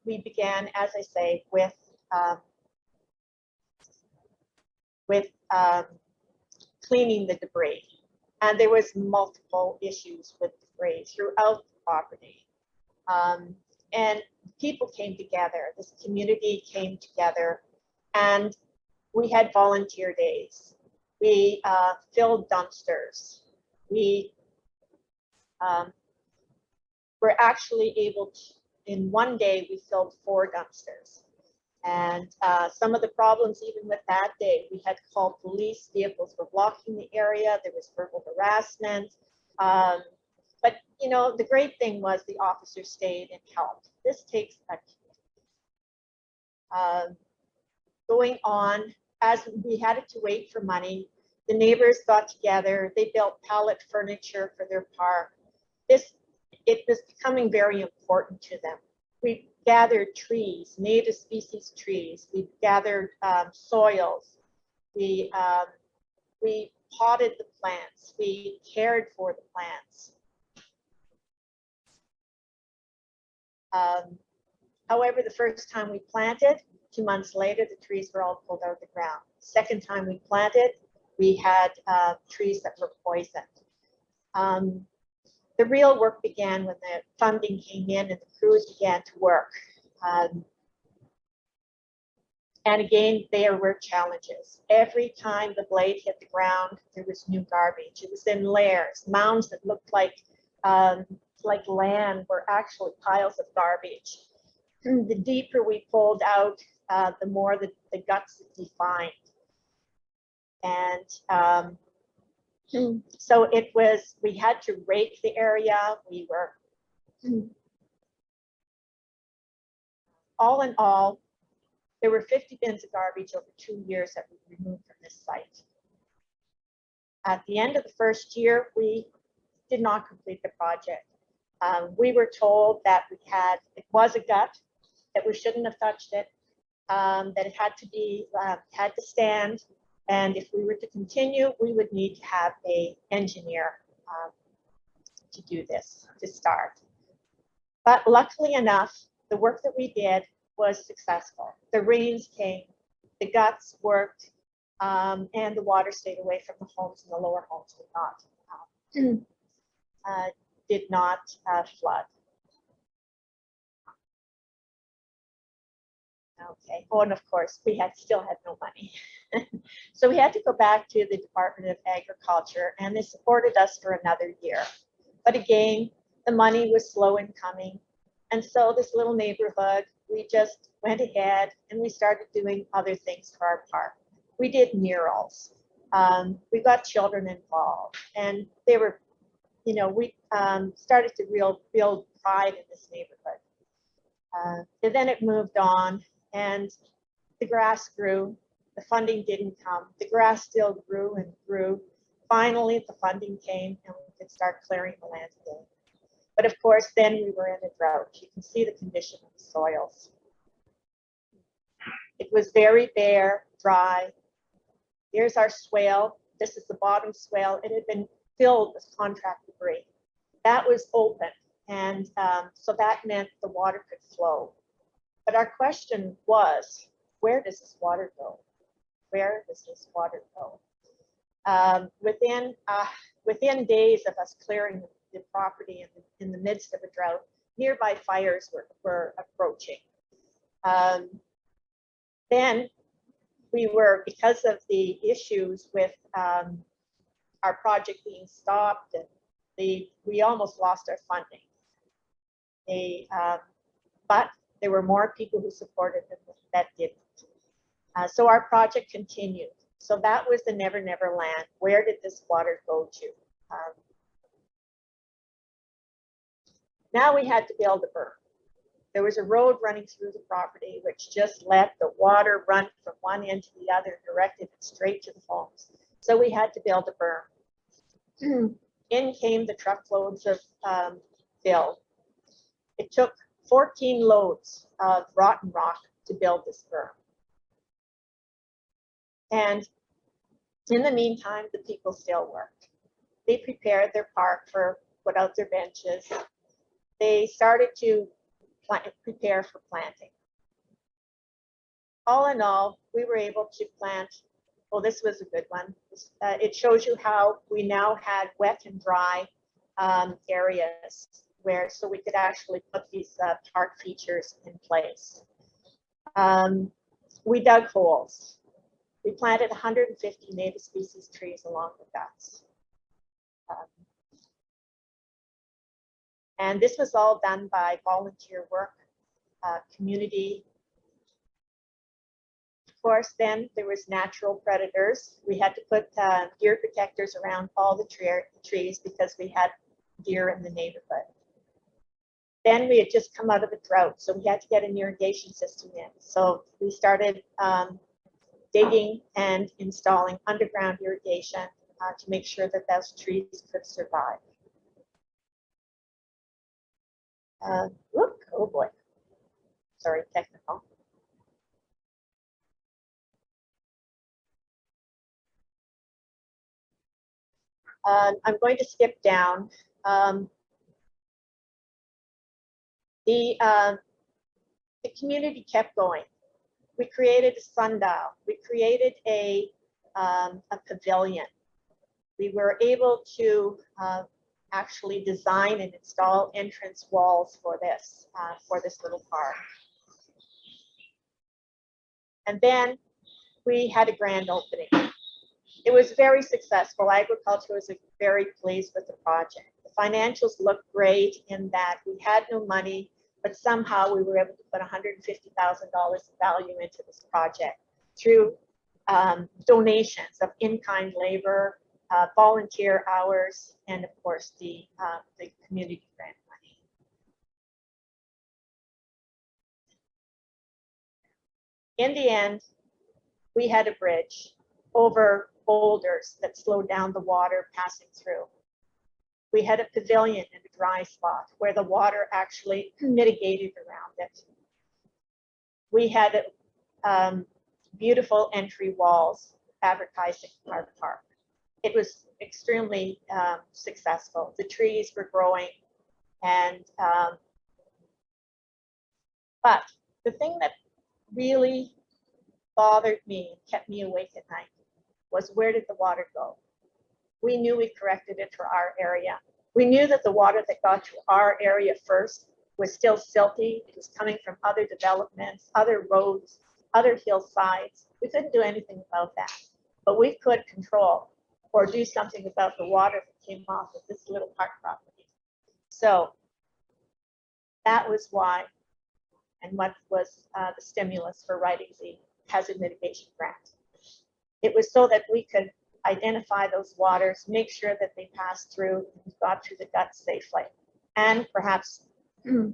We began, as I say, with cleaning the debris. And there was multiple issues with debris throughout the property. And people came together, this community came together, and we had volunteer days. We filled dumpsters. We were actually able to, in one day, we filled 4 dumpsters. And some of the problems, even with that day, we had called police, vehicles were blocking the area, there was verbal harassment. But you know, the great thing was the officers stayed and helped. This takes a going on, as we had to wait for money, the neighbors got together, they built pallet furniture for their park. It was becoming very important to them. We gathered trees, native species trees. We gathered soils. We potted the plants. We cared for the plants. However, the first time we planted, 2 months later, the trees were all pulled out of the ground. Second time we planted, we had trees that were poisoned. The real work began when the funding came in and the crews began to work. And again, there were challenges. Every time the blade hit the ground, there was new garbage. It was in layers. Mounds that looked like land were actually piles of garbage. The deeper we pulled out, the more the guts defined. And so it was, we had to rake the area. We were, all in all, there were 50 bins of garbage over 2 years that we removed from this site. At the end of the first year, we did not complete the project. We were told that it was a gut, that we shouldn't have touched it, that it had to be, had to stand. And if we were to continue, we would need to have an engineer to do this, to start. But luckily enough, the work that we did was successful. The rains came, the guts worked, And the water stayed away from the homes, and the lower homes did not flood. Okay. Oh, and of course, we still had no money. So we had to go back to the Department of Agriculture, and they supported us for another year. But again, the money was slow in coming. And so this little neighborhood, we just went ahead and we started doing other things for our park. We did murals. We got children involved, and they were, you know, we started to build pride in this neighborhood. And then it moved on, and the grass grew. The funding didn't come. The grass still grew and grew. Finally, the funding came, and we could start clearing the land again. But of course, then we were in a drought. You can see the condition of the soils. It was very bare, dry. Here's our swale. This is the bottom swale. It had been filled with contract debris. That was open, and so that meant the water could flow. But our question was, where does this water go? Where does this water go? Within days of us clearing the property in the midst of a drought, nearby fires were approaching. Then we were, because of the issues with our project being stopped, and we almost lost our funding. But there were more people who supported it that didn't. So our project continued. So that was the Never Never Land. Where did this water go to? Now we had to build a berm. There was a road running through the property which just let the water run from one end to the other, directed it straight to the homes. So we had to build a berm. In came the truckloads of fill. It took 14 loads of rotten rock to build this berm. And in the meantime, the people still worked. They prepared their park put out their benches. They started to prepare for planting. All in all, we were able to plant, well, this was a good one. It shows you how we now had wet and dry areas so we could actually put these park features in place. We dug holes. We planted 150 native species trees along the guts. And this was all done by volunteer work, community. Of course, then there was natural predators. We had to put deer protectors around all the trees because we had deer in the neighborhood. Then we had just come out of a drought, so we had to get an irrigation system in. So we started digging and installing underground irrigation to make sure that those trees could survive. Oh boy, sorry, technical. I'm going to skip down. The community kept going. We created a sundial. We created a pavilion. We were able to actually design and install entrance walls for this little park. And then we had a grand opening. It was very successful. Agriculture was very pleased with the project. The financials looked great in that we had no money, but somehow we were able to put $150,000 of value into this project through donations of in-kind labor, volunteer hours, and of course the community grant money. In the end, we had a bridge over boulders that slowed down the water passing through. We had a pavilion in a dry spot where the water actually mitigated around it. We had beautiful entry walls advertising our park. It was extremely successful. The trees were growing, and but the thing that really bothered me, kept me awake at night, was where did the water go? We knew we corrected it for our area. We knew that the water that got to our area first was still silty. It was coming from other developments, other roads, other hillsides. We couldn't do anything about that, but we could control or do something about the water that came off of this little park property. So that was why, and what was the stimulus for writing the hazard mitigation grant. It was so that we could identify those waters, make sure that they passed through and got through the guts safely, and perhaps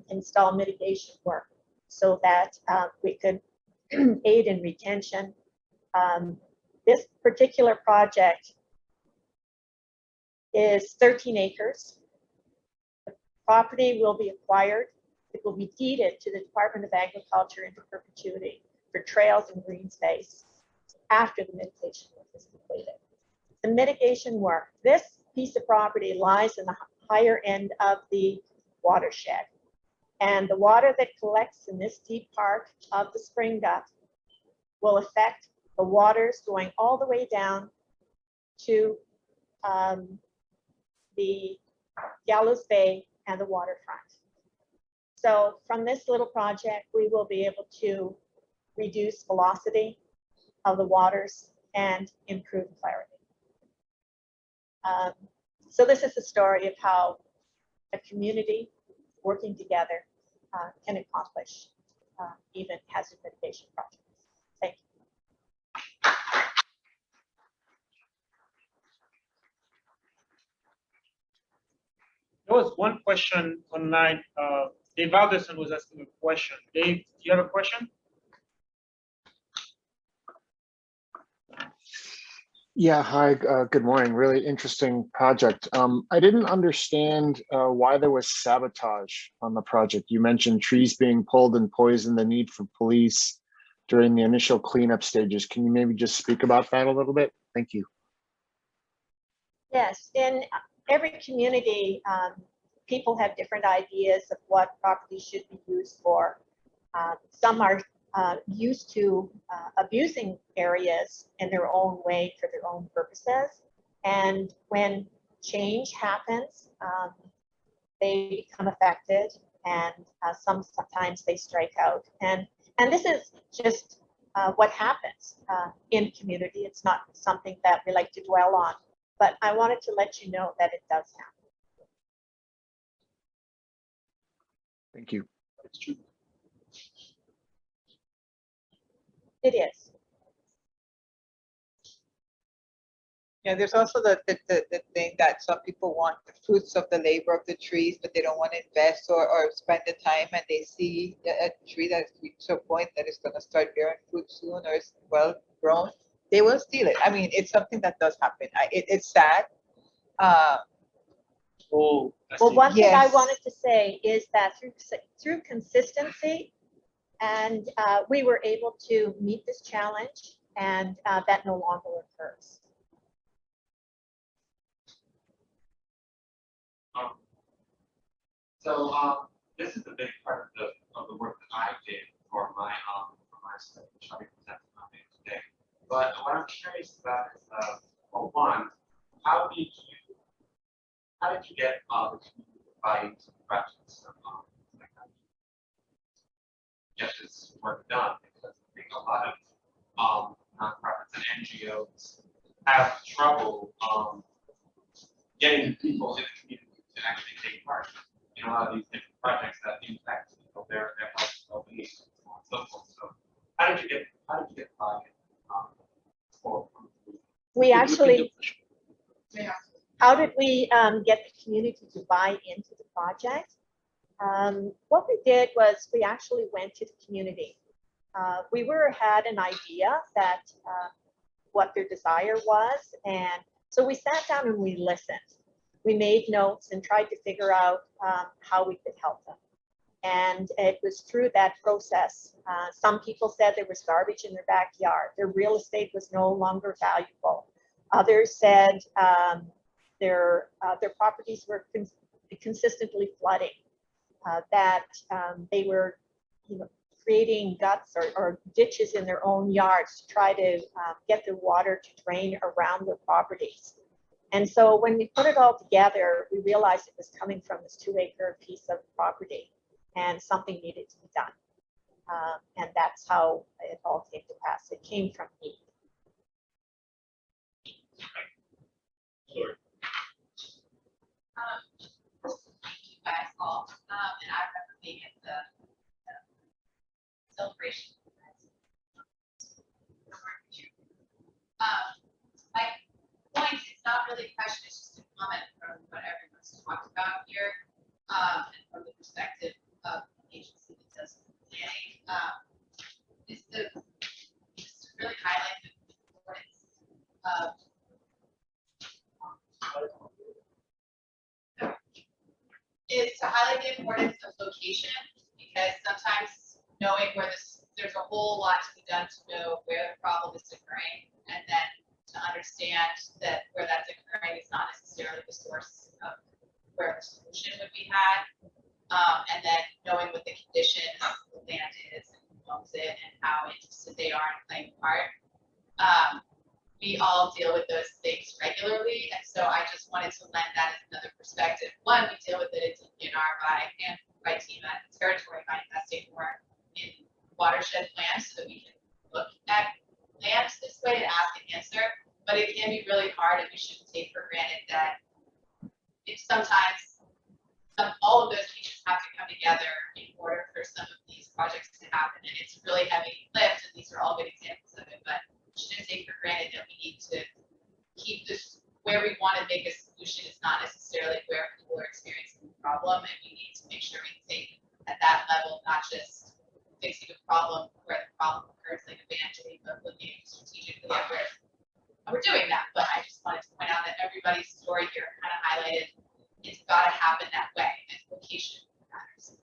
install mitigation work so that we could aid in retention. This particular project is 13 acres. The property will be acquired. It will be deeded to the Department of Agriculture into perpetuity for trails and green space after the mitigation work is completed. The mitigation work, this piece of property lies in the higher end of the watershed. And the water that collects in this deep part of the spring gut will affect the waters going all the way down to the Gallows Bay and the waterfront. So from this little project, we will be able to reduce velocity of the waters and improve clarity. So this is the story of how a community working together can accomplish even hazard mitigation projects. Thank you. There was one question online. Dave Alderson was asking a question. Dave, do you have a question? Yeah, hi, good morning. Really interesting project. I didn't understand why there was sabotage on the project. You mentioned trees being pulled and poisoned, the need for police during the initial cleanup stages. Can you maybe just speak about that a little bit? Thank you. Yes, in every community, people have different ideas of what property should be used for. Some are used to abusing areas in their own way for their own purposes. And when change happens, they become affected, and sometimes they strike out. And this is just what happens in community. It's not something that we like to dwell on, but I wanted to let you know that it does happen. Thank you. It's true. It is. Yeah, there's also the thing that some people want the fruits of the labor of the trees, but they don't want to invest or spend the time, and they see a tree that's reached a point that it's going to start bearing fruit soon or it's well grown, they will steal it. I mean, it's something that does happen. It's sad. Well, one thing I wanted to say is that through consistency, and we were able to meet this challenge, and that no longer occurs. This is a big part of the work that I did for my study, which I'll be presenting on today. But what I'm curious about is, well, one, how did you get the community to buy into the projects? Get this work done, because I think a lot of nonprofits and NGOs have trouble getting people in the community to actually take part in a lot of these different projects that impact their health, well-being, and so on and so forth. So how did you get buy-in? We actually, how did we get the community to buy into the project? What we did was we actually went to the community. We had an idea that what their desire was, and so we sat down and we listened. We made notes and tried to figure out how we could help them. And it was through that process. Some people said there was garbage in their backyard. Their real estate was no longer valuable. Others said their properties were consistently flooding. That they were, creating guts or ditches in their own yards to try to get the water to drain around their properties. And so when we put it all together, we realized it was coming from this 2-acre piece of property and something needed to be done. And that's how it all came to pass. It came from me. Sorry. You guys all, and I remember being at the celebration. My point is not really a question, it's just a comment from what everyone's talked about here, and from the perspective of the agency that does planning, is to really highlight the importance of location, because sometimes knowing where there's a whole lot to be done to know where the problem is occurring, and then to understand that where that's occurring is not necessarily the source of where the solution would be had, and then knowing what the condition of the land is and who owns it and how interested they are in playing a part. We all deal with those things regularly, and so I just wanted to lend that as another perspective. One, we deal with it in our by VITEMA territory by investing more in watershed plans so that we can look at lands this way and ask and answer. But it can be really hard, and we shouldn't take for granted that it's sometimes all of those pieces have to come together in order for some of these projects to happen. And it's a really heavy lift, and these are all good examples of it, but shouldn't take for granted that we need to keep this where we want to make a solution is not necessarily where people are experiencing the problem, and we need to make sure we take at that level, not just fixing a problem where the problem occurs, like evangeline, but looking strategically at where we're doing that. But I just wanted to point out that everybody's story here kind of highlighted it's got to happen that way, and location matters.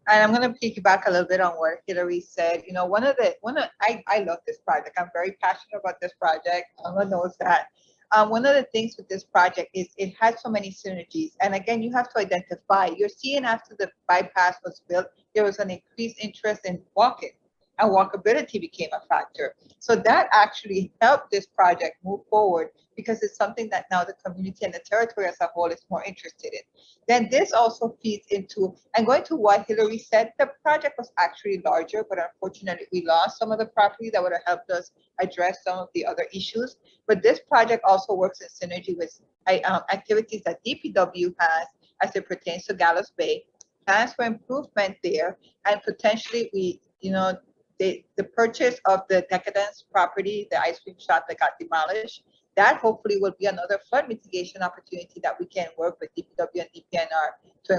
And I'm going to piggyback a little bit on what Hillary said. You know, I love this project. I'm very passionate about this project. Everyone knows that. One of the things with this project is it has so many synergies. And again, you have to identify. You're seeing after the bypass was built, there was an increased interest in walking, and walkability became a factor. So that actually helped this project move forward because it's something that now the community and the territory as a whole is more interested in. Then this also feeds into, and going to what Hillary said, the project was actually larger, but unfortunately we lost some of the property that would have helped us address some of the other issues. But this project also works in synergy with activities that DPW has as it pertains to Gallows Bay, plans for improvement there, and potentially the purchase of the Decadence property, the ice cream shop that got demolished, that hopefully will be another flood mitigation opportunity that we can work with DPW and DPNR to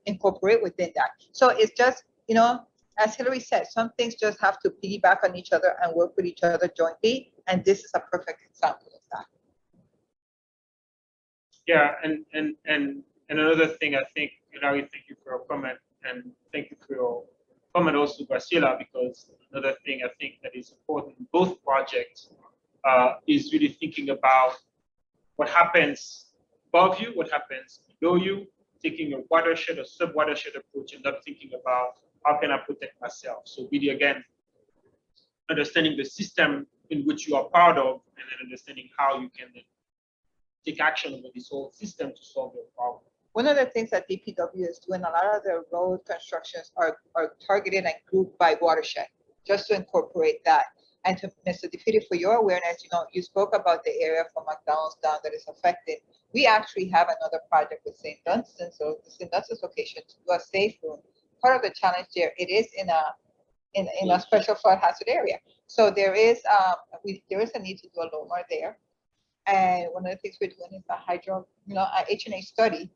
incorporate within that. So it's just, as Hillary said, some things just have to piggyback on each other and work with each other jointly, and this is a perfect example of that. Yeah, and another thing, I think, Hillary, thank you for your comment, and thank you for your comment also, Graciela, because another thing I think that is important in both projects is really thinking about what happens above you, what happens below you, taking a watershed or sub-watershed approach and not thinking about how can I protect myself. So really, again, understanding the system in which you are part of, and then understanding how you can then take action over this whole system to solve your problem. One of the things that DPW is doing, a lot of their road constructions are targeted and grouped by watershed, just to incorporate that. And to Mr. DeFiti, for your awareness, you spoke about the area from McDonald's down that is affected. We actually have another project with St. Dunstan, so the St. Dunstan's location to do a safe room. Part of the challenge there, it is in a special flood hazard area. So there is a need to do a LOMAR there. And one of the things we're doing is a H&A study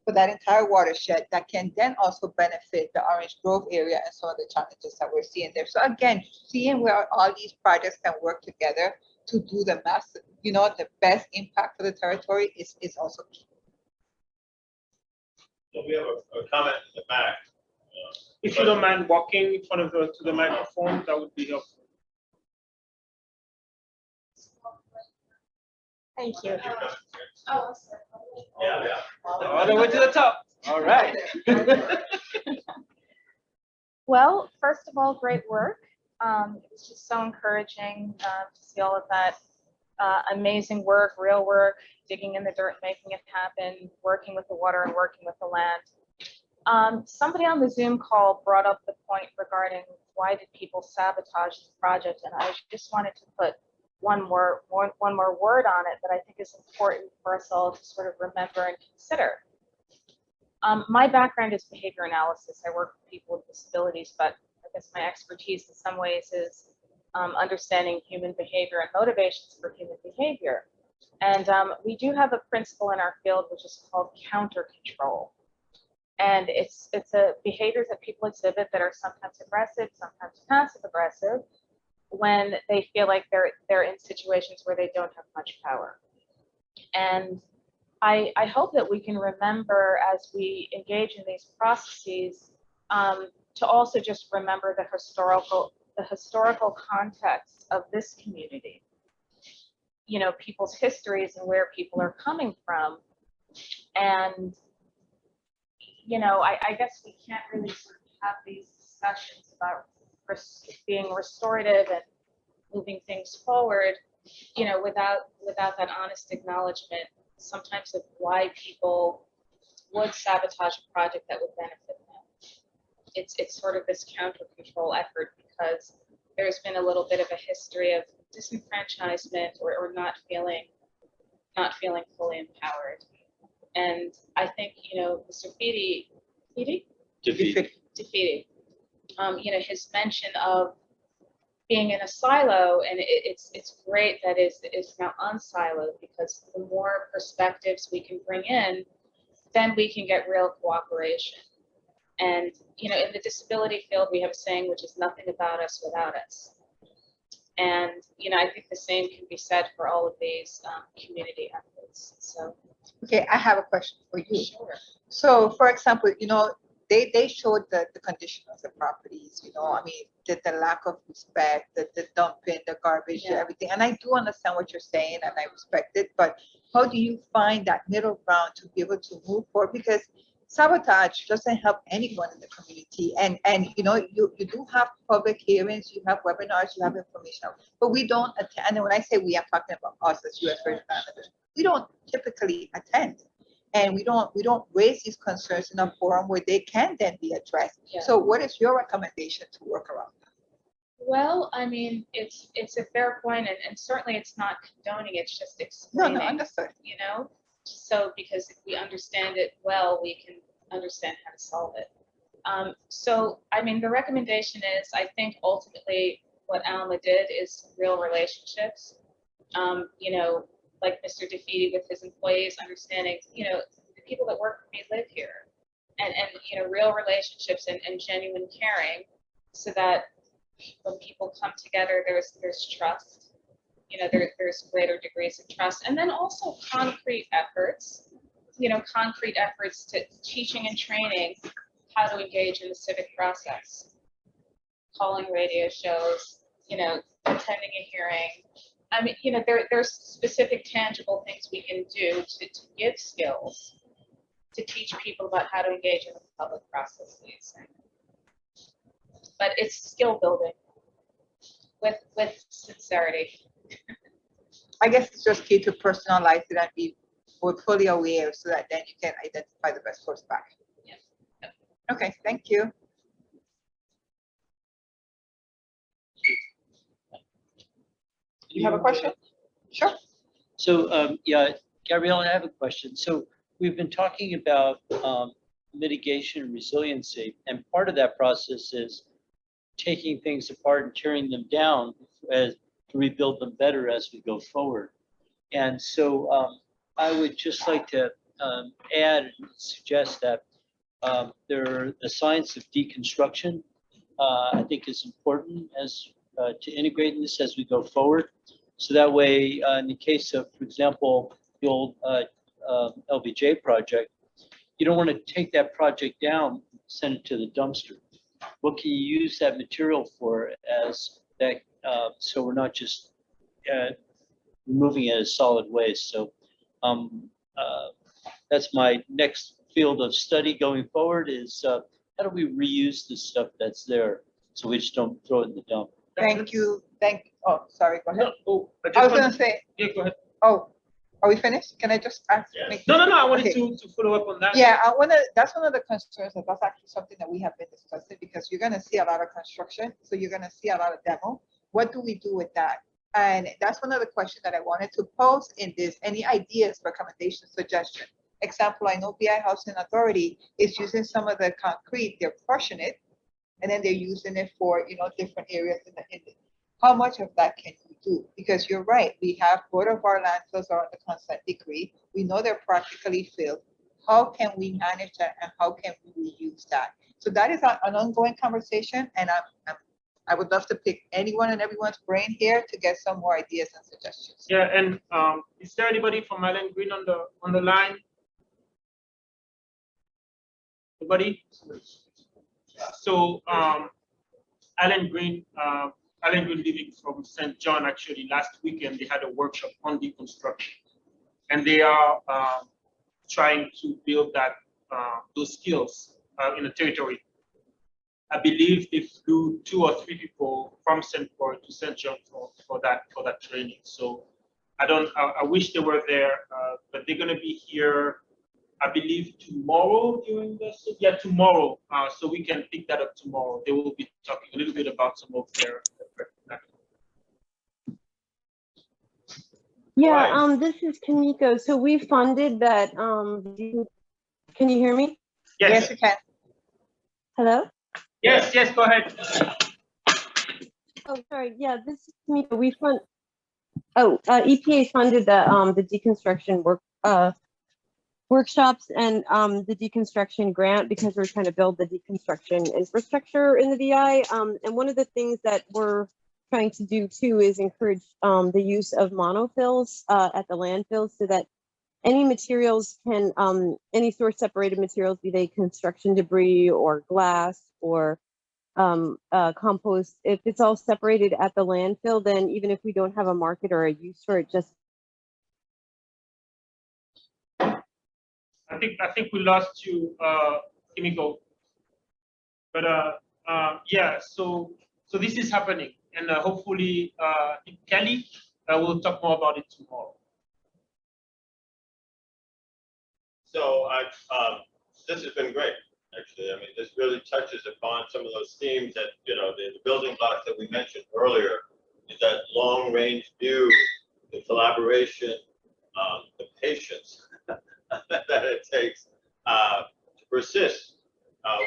for that entire watershed that can then also benefit the Orange Grove area and some of the challenges that we're seeing there. So again, seeing where all these projects can work together to do the the best impact for the territory is also key. So we have a comment in the back. If you don't mind walking in front of to the microphone, that would be helpful. Thank you. Yeah. All the way to the top. All right. Well, first of all, great work. It was just so encouraging to see all of that amazing work, real work, digging in the dirt, making it happen, working with the water and working with the land. Somebody on the Zoom call brought up the point regarding why did people sabotage the project, and I just wanted to put one more word on it that I think is important for us all to sort of remember and consider. My background is behavior analysis. I work with people with disabilities, but I guess my expertise in some ways is understanding human behavior and motivations for human behavior. And we do have a principle in our field which is called counter control. And it's a behaviors that people exhibit that are sometimes aggressive, sometimes passive aggressive, when they feel like they're in situations where they don't have much power. And I hope that we can remember as we engage in these processes to also just remember the historical context of this community. You know, people's histories and where people are coming from. And, you know, I guess we can't really sort of have these discussions about being restorative and moving things forward, you know, without that honest acknowledgement sometimes of why people would sabotage a project that would benefit them. It's sort of this counter control effort because there's been a little bit of a history of disenfranchisement or not feeling fully empowered. And I think, you know, Mr. Defeaty, you know, his mention of being in a silo, and it's great that it's now unsiloed, because the more perspectives we can bring in, then we can get real cooperation. And, you know, in the disability field, we have a saying, which is nothing about us without us. And, you know, I think the same can be said for all of these community efforts. So. Okay, I have a question for you. Sure. So, for example, you know, they showed the condition of the properties, you know, I mean, the lack of respect, the dumping, the garbage, everything. And I do understand what you're saying and I respect it, but how do you find that middle ground to be able to move forward? Because sabotage doesn't help anyone in the community. And you know, you do have public hearings, you have webinars, you have information, but we don't attend. And when I say we, I'm talking about us as US Virgin Islanders. We don't typically attend. And we don't raise these concerns in a forum where they can then be addressed. Yeah. So what is your recommendation to work around that? Well, I mean, it's a fair point, and certainly it's not condoning, it's just explaining. No, understood. You know, so because if we understand it well, we can understand how to solve it. So, I mean, the recommendation is, I think ultimately what Alma did is real relationships. You know, like Mr. Defeaty with his employees, understanding, you know, the people that work for me live here, and you know, real relationships and genuine caring, so that when people come together, there's trust. You know, there's greater degrees of trust, and then also concrete efforts. You know, concrete efforts to teaching and training how to engage in the civic process, calling radio shows, you know, attending a hearing. I mean, you know, there's specific tangible things we can do to give skills to teach people about how to engage in the public processes. But it's skill building with sincerity. I guess it's just key to personalize it and be fully aware so that then you can identify the best course back. Yeah. Okay, thank you. You have a question? Sure. So, yeah, Gabrielle, I have a question. So we've been talking about mitigation and resiliency, and part of that process is taking things apart and tearing them down to rebuild them better as we go forward. And so I would just like to add and suggest that the science of deconstruction, I think, is important as to integrate in this as we go forward. So that way, in the case of, for example, the old LBJ project, you don't want to take that project down, send it to the dumpster. What can you use that material for as that, so we're not just removing it as solid waste. So that's my next field of study going forward, is how do we reuse the stuff that's there so we just don't throw it in the dump? Thank you, oh, sorry, go ahead. Oh, I was gonna say, Yeah, go ahead. oh, are we finished? Can I just ask? make No, this- I wanted okay. to follow up on that. Yeah, that's one of the concerns, and that's actually something that we have been discussing, because you're gonna see a lot of construction, so you're gonna see a lot of demo. What do we do with that? And that's one of the questions that I wanted to pose in this. Any ideas, recommendations, suggestions? Example, I know VI Housing Authority is using some of the concrete, they're crushing it, and then they're using it for, different areas in the. How much of that can we do? Because you're right, we have both of our landfills are on the consent decree. We know they're practically filled. How can we manage that, and how can we reuse that? So that is an ongoing conversation, and I would love to pick anyone and everyone's brain here to get some more ideas and suggestions. Yeah, and is there anybody from Island Green on the line? Anybody? So Island Green Living from St. John, actually last weekend they had a workshop on deconstruction, and they are trying to build that those skills in a territory. I believe they flew 2 or 3 people from St. Paul to St. John for that training. So I wish they were there, but they're going to be here, I believe, tomorrow during tomorrow. So we can pick that up tomorrow. They will be talking a little bit about some of their. Yeah, this is Kamiko. So we funded that. Can you hear me? Yes, you can. Hello? Yes, go ahead. Oh, sorry. Yeah, this is Kamiko. We fund. EPA funded the deconstruction workshops and the deconstruction grant, because we're trying to build the deconstruction infrastructure in the VI. And one of the things that we're trying to do too is encourage the use of monofills at the landfills, so that any materials can, any source separated materials, be they construction debris or glass or compost, if it's all separated at the landfill, then even if we don't have a market or a use for it, just. I think we lost you, Kimiko. But yeah, so this is happening, and hopefully Kelly will talk more about it tomorrow. So this has been great, actually. I mean, this really touches upon some of those themes that, the building blocks that we mentioned earlier, is that long range view, the collaboration, the patience that it takes to persist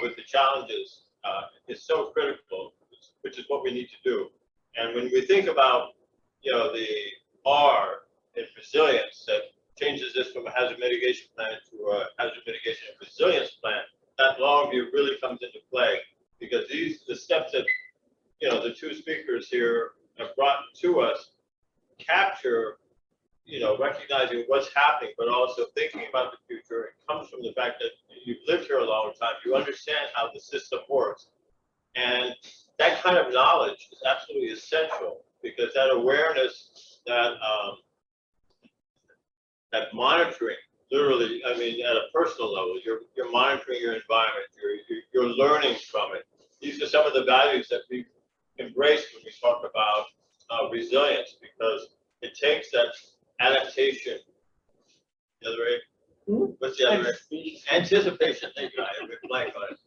with the challenges is so critical, which is what we need to do. And when we think about, the R in resilience that changes this from a hazard mitigation plan to a hazard mitigation and resilience plan, that long view really comes into play, because the steps that, the two speakers here have brought to us capture, recognizing what's happening, but also thinking about the future. It comes from the fact that you've lived here a long time, you understand how the system works. And that kind of knowledge is absolutely essential, because that awareness, that monitoring, literally, I mean, at a personal level, you're monitoring your environment, you're learning from it. These are some of the values that we embrace when we talk about resilience, because it takes that adaptation. The other way, what's the other way? Anticipation. Thank you. I have a blank on it.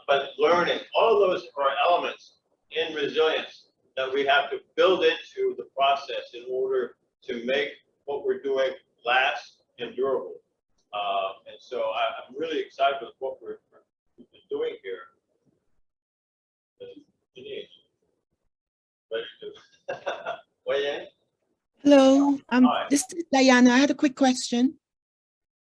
But learning, all of those are elements in resilience that we have to build into the process in order to make what we're doing last and durable. And so I'm really excited with what we've been doing here. Weigh in? Hello, this is Diana. I had a quick question.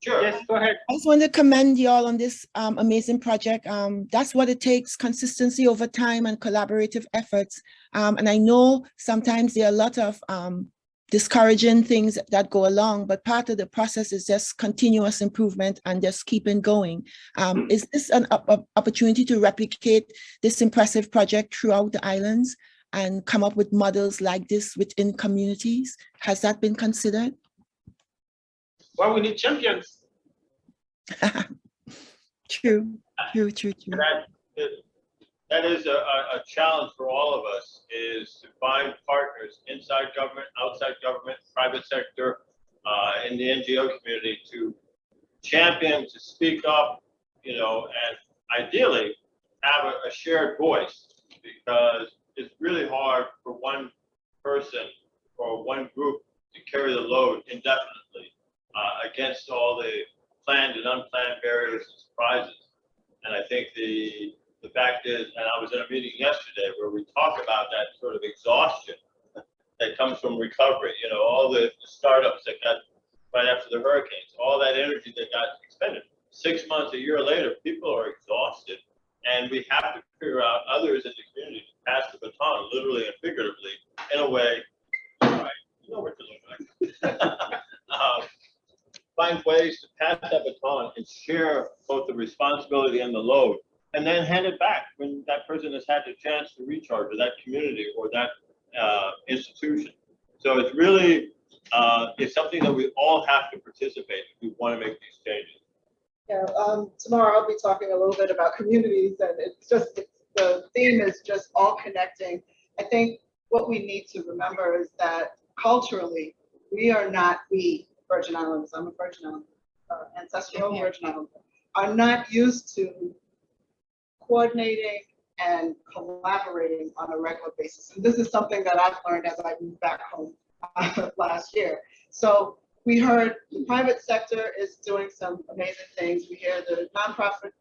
Sure. Yes, go ahead. I just want to commend you all on this amazing project. That's what it takes: consistency over time and collaborative efforts. And I know sometimes there are a lot of discouraging things that go along, but part of the process is just continuous improvement and just keeping going. Is this an opportunity to replicate this impressive project throughout the islands and come up with models like this within communities? Has that been considered? Well, we need champions. True. True, true, true. That is a challenge for all of us, is to find partners inside government, outside government, private sector, in the NGO community to champion, to speak up, you know, and ideally have a shared voice, because it's really hard for one person or one group to carry the load indefinitely against all the planned and unplanned barriers and surprises. And I think the fact is, and I was in a meeting yesterday where we talk about that sort of exhaustion that comes from recovery, you know, all the startups that got right after the hurricanes, all that energy that got expended. 6 months, a year later, people are exhausted, and we have to figure out others in the community to pass the baton, literally and figuratively, in a way, right, you know what to look like. Find ways to pass that baton and share both the responsibility and the load, and then hand it back when that person has had the chance to recharge, or that community, or that institution. So it's really, it's something that we all have to participate if we want to make these changes. Yeah, tomorrow I'll be talking a little bit about communities, and the theme is just all connecting. I think what we need to remember is that culturally, we are not Virgin Islands, I'm a Virgin Island, ancestral Virgin Island, are not used to coordinating and collaborating on a regular basis. And this is something that I've learned as I moved back home last year. So we heard the private sector is doing some amazing things. We hear the nonprofit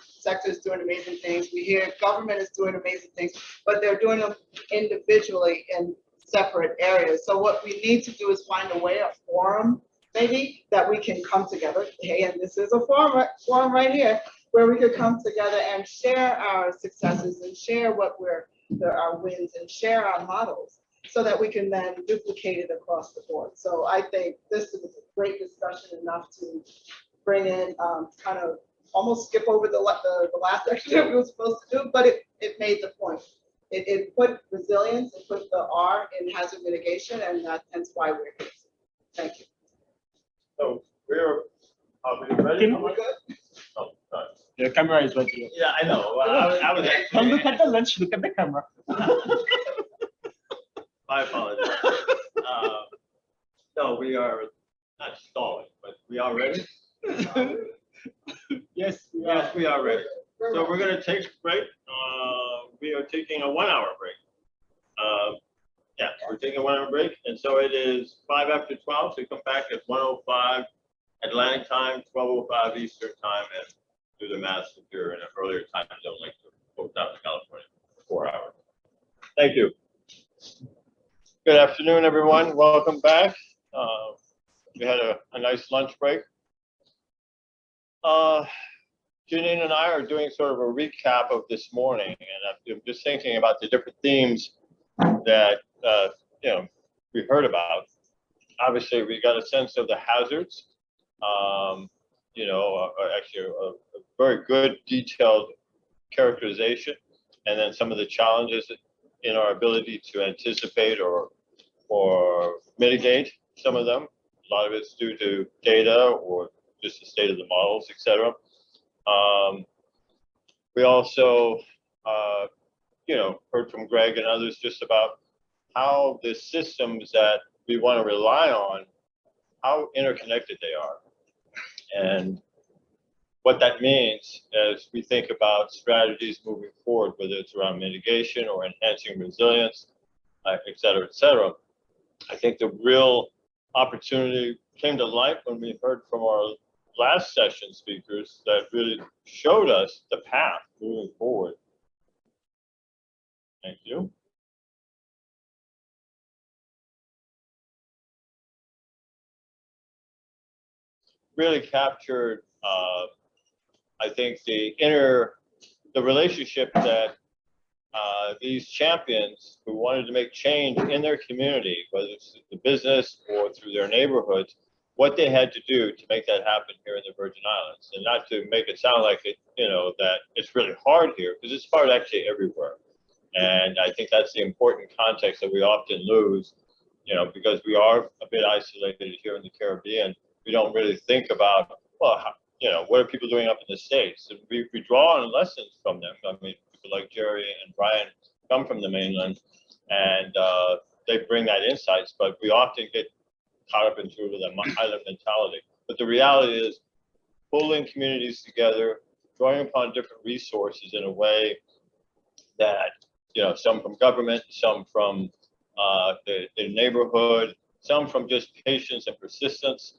sector is doing amazing things. We hear government is doing amazing things, but they're doing them individually in separate areas. So what we need to do is find a way, a forum, maybe, that we can come together. Hey, and this is a forum right here, where we could come together and share our successes and share our wins and share our models, so that we can then duplicate it across the board. So I think this is a great discussion, enough to bring in, kind of almost skip over the last section that we were supposed to do, but it made the point. It put resilience, it put the R in hazard mitigation, and that's why we're here. Thank you. So are we ready? We're good? Oh, sorry. The camera is right here. Yeah, I know. I was actually. Don't look at the lunch, look at the camera. My apologies. No, we are not stalling, but we are ready. Yes, we are ready. So we're going to take a break. We are taking a 1 hour break. Yeah, we're taking a 1 hour break. And so it is 5 after 12. So come back at 1:05 Atlantic time, 12:05 Eastern time, and do the math if you're in an earlier time zone like folks out in California, 4 hours. Thank you. Good afternoon, everyone. Welcome back. We had a nice lunch break. Janine and I are doing sort of a recap of this morning, and I'm just thinking about the different themes that you know, we heard about. Obviously, we got a sense of the hazards. You know, actually a very good detailed characterization, and then some of the challenges in our ability to anticipate or mitigate some of them. A lot of it's due to data or just the state of the models, etc. We also, you know, heard from Greg and others just about how the systems that we want to rely on, how interconnected they are, and what that means as we think about strategies moving forward, whether it's around mitigation or enhancing resilience, et cetera, et cetera. I think the real opportunity came to light when we heard from our last session speakers that really showed us the path moving forward. Thank you. Really captured, I think, the relationship that these champions who wanted to make change in their community, whether it's the business or through their neighborhoods, what they had to do to make that happen here in the Virgin Islands. And not to make it sound like it, you know, that it's really hard here, because it's hard actually everywhere. And I think that's the important context that we often lose, you know, because we are a bit isolated here in the Caribbean. We don't really think about, well, what are people doing up in the States? And we draw on lessons from them. I mean, people like Jerry and Brian come from the mainland, and they bring that insights, but we often get caught up into the island mentality. But the reality is pulling communities together, drawing upon different resources in a way that, some from government, some from the neighborhood, some from just patience and persistence.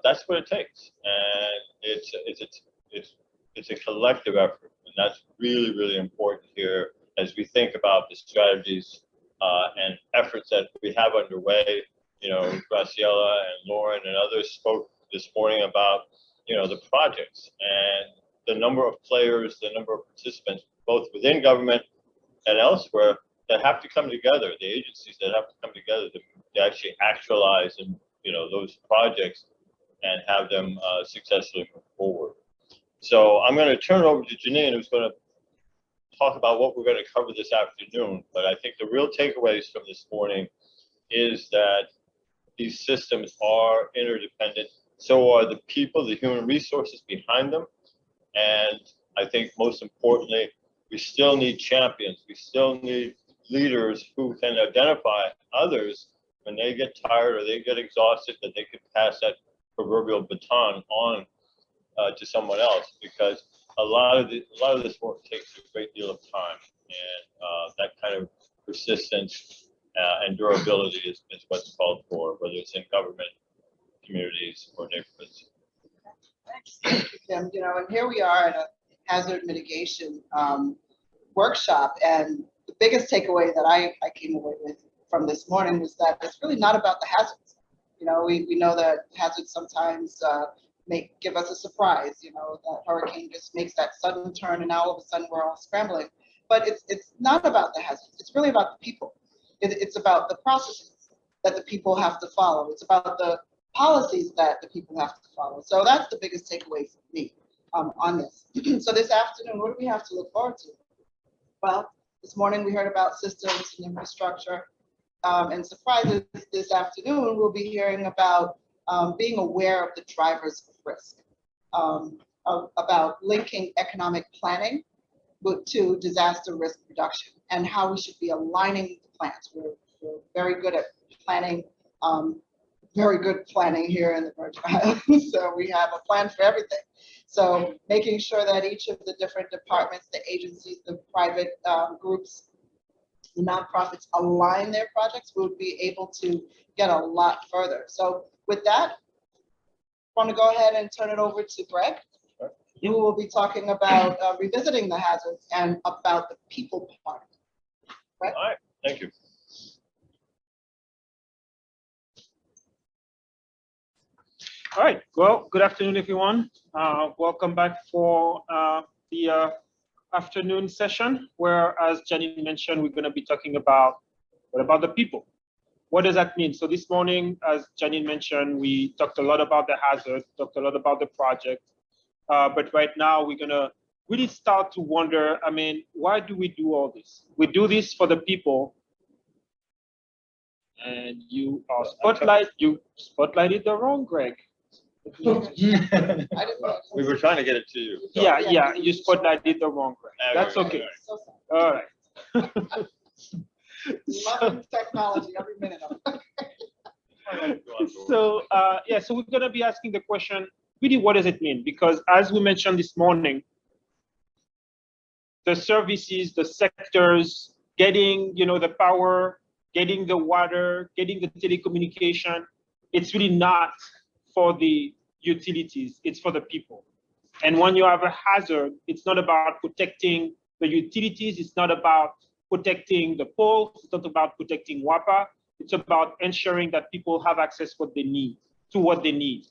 That's what it takes, and it's a collective effort, and that's really, really important here as we think about the strategies and efforts that we have underway. Graciela and Lauren and others spoke this morning about the projects and the number of players, the number of participants, both within government and elsewhere, that have to come together, the agencies that have to come together to actually actualize and those projects and have them successfully move forward. So I'm going to turn it over to Janine, who's going to talk about what we're going to cover this afternoon. But I think the real takeaways from this morning is that these systems are interdependent. So are the people, the human resources behind them. And I think most importantly, we still need champions. We still need leaders who can identify others when they get tired or they get exhausted, that they could pass that proverbial baton on to someone else, because a lot of this work takes a great deal of time, and that kind of persistence and durability is what's called for, whether it's in government, communities, or neighborhoods. Thank you, Tim. And here we are at a hazard mitigation workshop, and the biggest takeaway that I came away with from this morning was that it's really not about the hazards. We know that hazards sometimes give us a surprise. That hurricane just makes that sudden turn, and now all of a sudden we're all scrambling. But it's not about the hazards. It's really about the people. It's about the processes that the people have to follow. It's about the policies that the people have to follow. So that's the biggest takeaway for me on this. So this afternoon, what do we have to look forward to? Well, this morning we heard about systems and infrastructure. And surprises, this afternoon we'll be hearing about being aware of the drivers of risk, about linking economic planning to disaster risk reduction, and how we should be aligning the plans. We're very good at planning, very good planning here in the Virgin Islands. So we have a plan for everything. So making sure that each of the different departments, the agencies, the private groups, the nonprofits align their projects, we'll be able to get a lot further. So with that, I want to go ahead and turn it over to Greg, who will be talking about revisiting the hazards and about the people part. Greg? All right, thank you. All right, well, good afternoon, everyone. Welcome back for the afternoon session, where, as Janine mentioned, we're going to be talking about the people. What does that mean? So this morning, as Janine mentioned, we talked a lot about the hazard, talked a lot about the project, but right now we're going to really start to wonder, why do we do all this? We do this for the people. And you spotlighted the wrong Greg. We were trying to get it to you. So. Yeah, you spotlighted the wrong Greg. That's okay. All right. Loving technology every minute of it. So we're going to be asking the question, really, what does it mean? Because as we mentioned this morning, the services, the sectors, getting the power, getting the water, getting the telecommunication, it's really not for the utilities, it's for the people. And when you have a hazard, it's not about protecting the utilities, it's not about protecting the poles, it's not about protecting WAPA, it's about ensuring that people have access to what they need.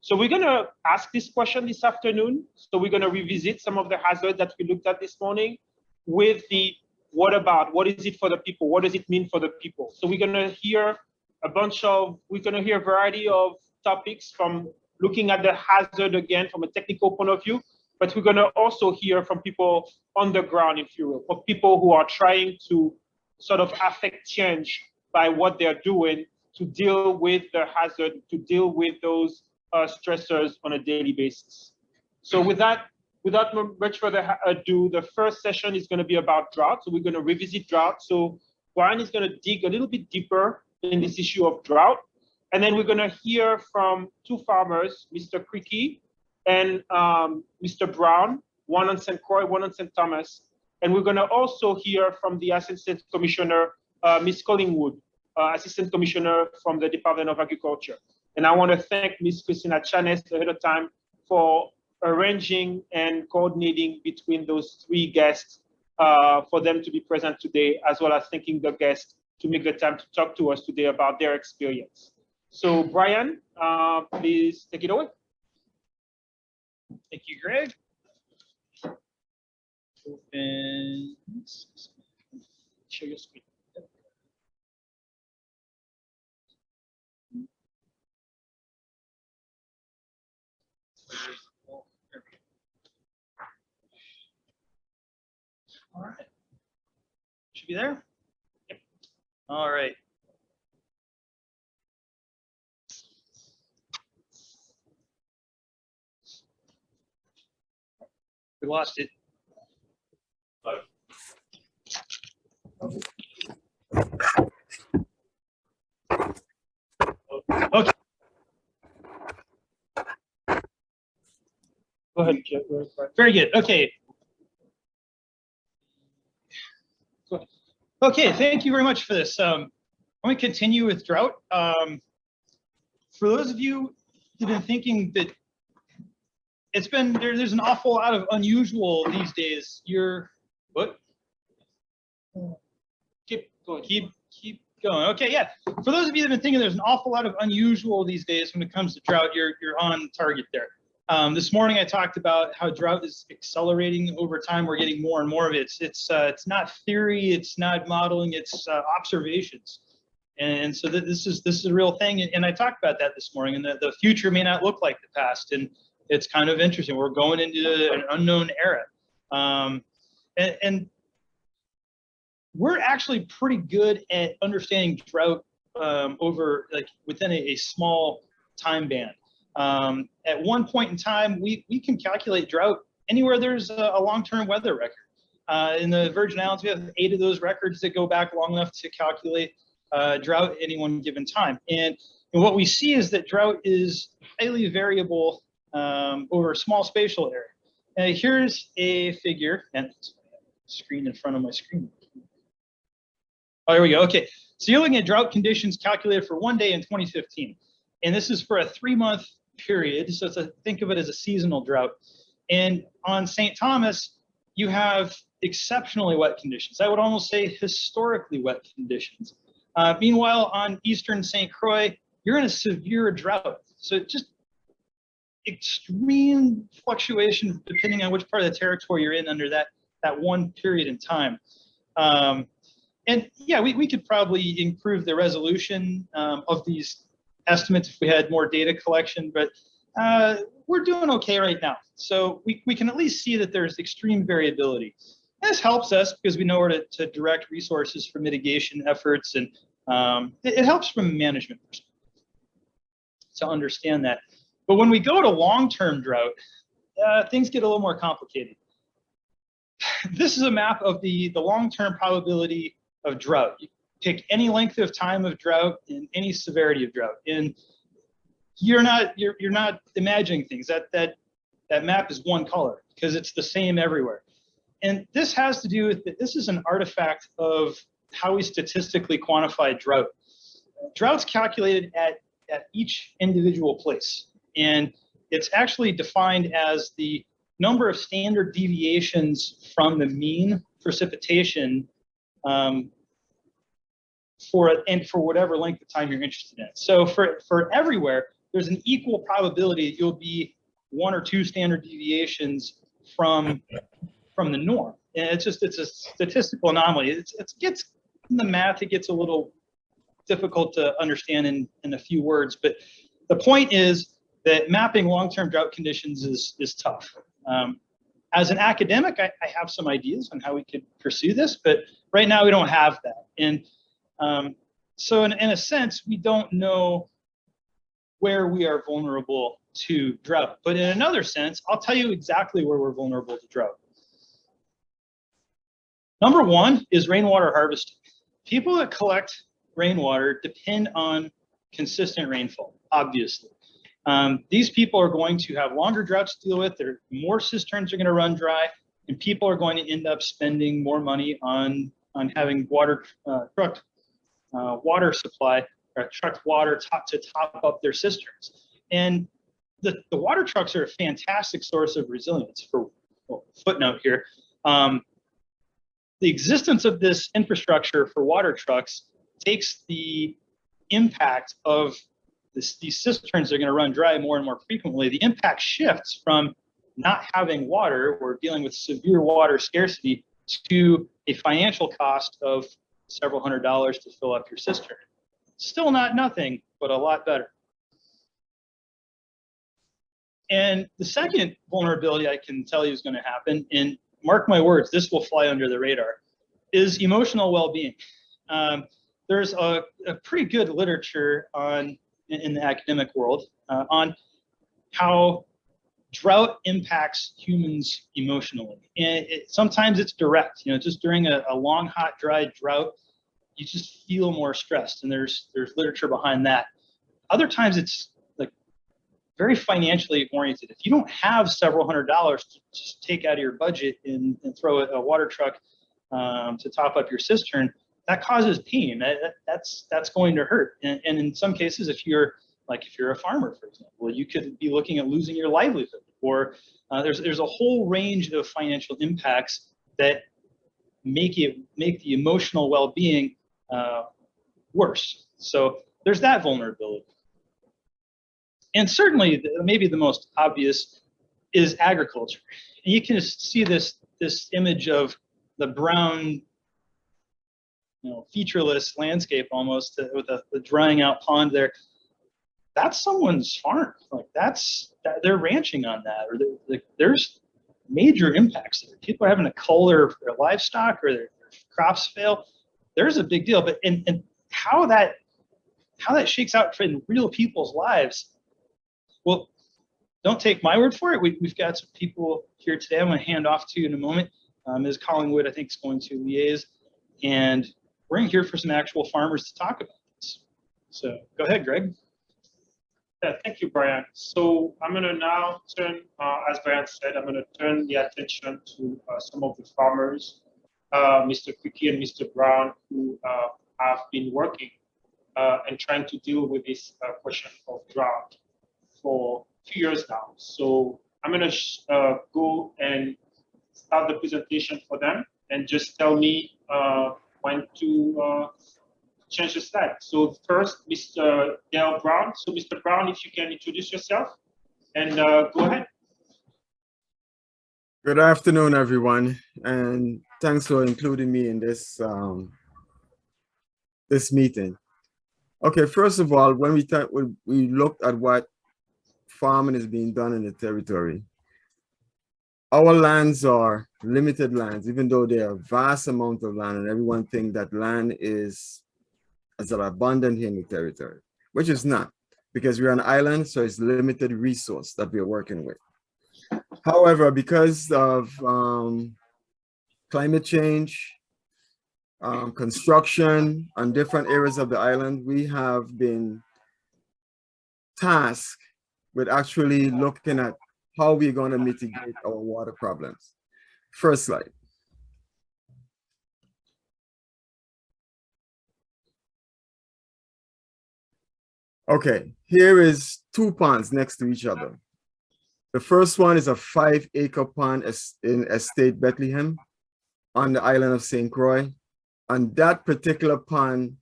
So we're gonna ask this question this afternoon. So we're gonna revisit some of the hazards that we looked at this morning with the what is it for the people? What does it mean for the people? So we're gonna hear a variety of topics, from looking at the hazard again from a technical point of view, but we're gonna also hear from people on the ground, if you will, for people who are trying to sort of affect change by what they're doing to deal with the hazard, to deal with those stressors on a daily basis. So without much further ado, the first session is going to be about drought. So we're going to revisit drought. So Brian is going to dig a little bit deeper in this issue of drought. And then we're going to hear from two farmers, Mr. Creaky and Mr. Brown, one on St. Croix, one on St. Thomas. And we're going to also hear from the Assistant Commissioner, Ms. Collingwood, Assistant Commissioner from the Department of Agriculture. And I want to thank Ms. Christina Chanes ahead of time for arranging and coordinating between those three guests for them to be present today, as well as thanking the guests to make the time to talk to us today about their experience. So Brian, please take it away. Thank you, Greg. Open, share your screen. All right. Should be there? Yep. All right. We lost it. Okay. Go ahead, Jeff. Very good. Okay. Okay, thank you very much for this. I'm going to continue with drought. For those of you who've been thinking that it's been, there's an awful lot of unusual these days. What? Keep going. Keep going. Okay, yeah. For those of you that have been thinking there's an awful lot of unusual these days when it comes to drought, you're on target there. This morning I talked about how drought is accelerating over time. We're getting more and more of it. It's not theory, it's not modeling, it's observations. And so this is a real thing. And I talked about that this morning. And the future may not look like the past. And it's kind of interesting. We're going into an unknown era. And we're actually pretty good at understanding drought over within a small time band. At one point in time, we can calculate drought anywhere there's a long-term weather record. In the Virgin Islands, we have 8 of those records that go back long enough to calculate drought at any one given time. And what we see is that drought is highly variable over a small spatial area. And here's a figure, and screen in front of my screen. Oh, there we go. Okay, so you're looking at drought conditions calculated for one day in 2015. And this is for a 3-month period, so think of it as a seasonal drought. And on St. Thomas, you have exceptionally wet conditions. I would almost say historically wet conditions. Meanwhile, on eastern St. Croix, you're in a severe drought. So just extreme fluctuation depending on which part of the territory you're in under that one period in time. And yeah, we could probably improve the resolution of these estimates if we had more data collection, but we're doing okay right now. So we can at least see that there's extreme variability. This helps us because we know where to direct resources for mitigation efforts, and it helps from a management perspective to understand that. But when we go to long-term drought, things get a little more complicated. This is a map of the long-term probability of drought. You pick any length of time of drought and any severity of drought, and you're not imagining things. That map is one color because it's the same everywhere. And this has to do with that. This is an artifact of how we statistically quantify drought. Drought's calculated at each individual place, and it's actually defined as the number of standard deviations from the mean precipitation for whatever length of time you're interested in. So for everywhere, there's an equal probability that you'll be 1 or 2 standard deviations from the norm. And it's a statistical anomaly. It gets in the math, it gets a little difficult to understand in a few words, but the point is that mapping long-term drought conditions is tough. As an academic, I have some ideas on how we could pursue this, but right now we don't have that. And so in a sense, we don't know where we are vulnerable to drought. But in another sense, I'll tell you exactly where we're vulnerable to drought. Number one is rainwater harvesting. People that collect rainwater depend on consistent rainfall, obviously. These people are going to have longer droughts to deal with. More cisterns are going to run dry, and people are going to end up spending more money on having water trucked water supply or trucked water to top up their cisterns. And the water trucks are a fantastic source of resilience. For footnote here, the existence of this infrastructure for water trucks takes the impact of these cisterns are going to run dry more and more frequently. The impact shifts from not having water or dealing with severe water scarcity to a financial cost of several $100s to fill up your cistern. Still not nothing, but a lot better. And the second vulnerability I can tell you is going to happen, and mark my words, this will fly under the radar, is emotional well-being. There's a pretty good literature in the academic world on how drought impacts humans emotionally. And sometimes it's direct, just during a long, hot, dry drought, you just feel more stressed, and there's literature behind that. Other times it's like very financially oriented. If you don't have several $100s to just take out of your budget and throw a water truck to top up your cistern, that causes pain. That's going to hurt. And in some cases, if you're a farmer, for example, you could be looking at losing your livelihood. Or there's a whole range of financial impacts that make the emotional well-being worse. So there's that vulnerability. And certainly, maybe the most obvious is agriculture. And you can see this image of the brown, featureless landscape almost with the drying out pond there. That's someone's farm. They're ranching on that, or there's major impacts there. People are having to cull their livestock, or their crops fail. There's a big deal. But and how that shakes out in real people's lives. Well, don't take my word for it. We've got some people here today I'm going to hand off to in a moment. Ms. Collingwood, I think, is going to liaise, and we're going to hear from some actual farmers to talk about this. So go ahead, Greg. Yeah, thank you, Brian. So I'm going to now turn, as Brian said, I'm going to turn the attention to some of the farmers, Mr. Quickie and Mr. Brown, who have been working and trying to deal with this question of drought for a few years now. So I'm going to go and start the presentation for them, and just tell me when to change the slide. So first, Mr. Dale Brown. So Mr. Brown, if you can introduce yourself and go ahead. Good afternoon, everyone, and thanks for including me in this this meeting. Okay, first of all, when we looked at what farming is being done in the territory, our lands are limited lands, even though there are vast amount of land, and everyone thinks that land is abundant here in the territory, which is not, because we're an island, so it's limited resource that we're working with. However, because of climate change, construction on different areas of the island, we have been tasked with actually looking at how we're going to mitigate our water problems. First slide. Okay, here is two ponds next to each other. The first one is a 5-acre pond in Estate Bethlehem on the island of St. Croix. And that particular pond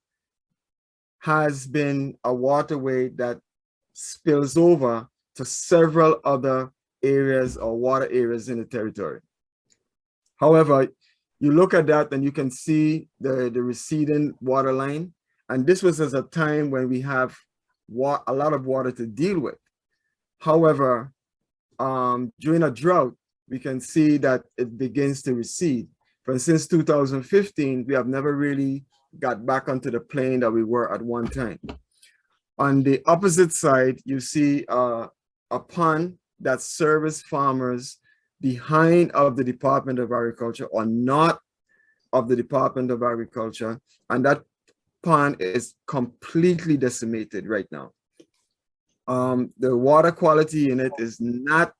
has been a waterway that spills over to several other areas or water areas in the territory. However, you look at that and you can see the receding water line. And this was at a time when we have a lot of water to deal with. However, during a drought, we can see that it begins to recede. For since 2015, we have never really got back onto the plane that we were at one time. On the opposite side, you see a pond that service farmers behind of the Department of Agriculture or not of the Department of Agriculture, and that pond is completely decimated right now. The water quality in it is not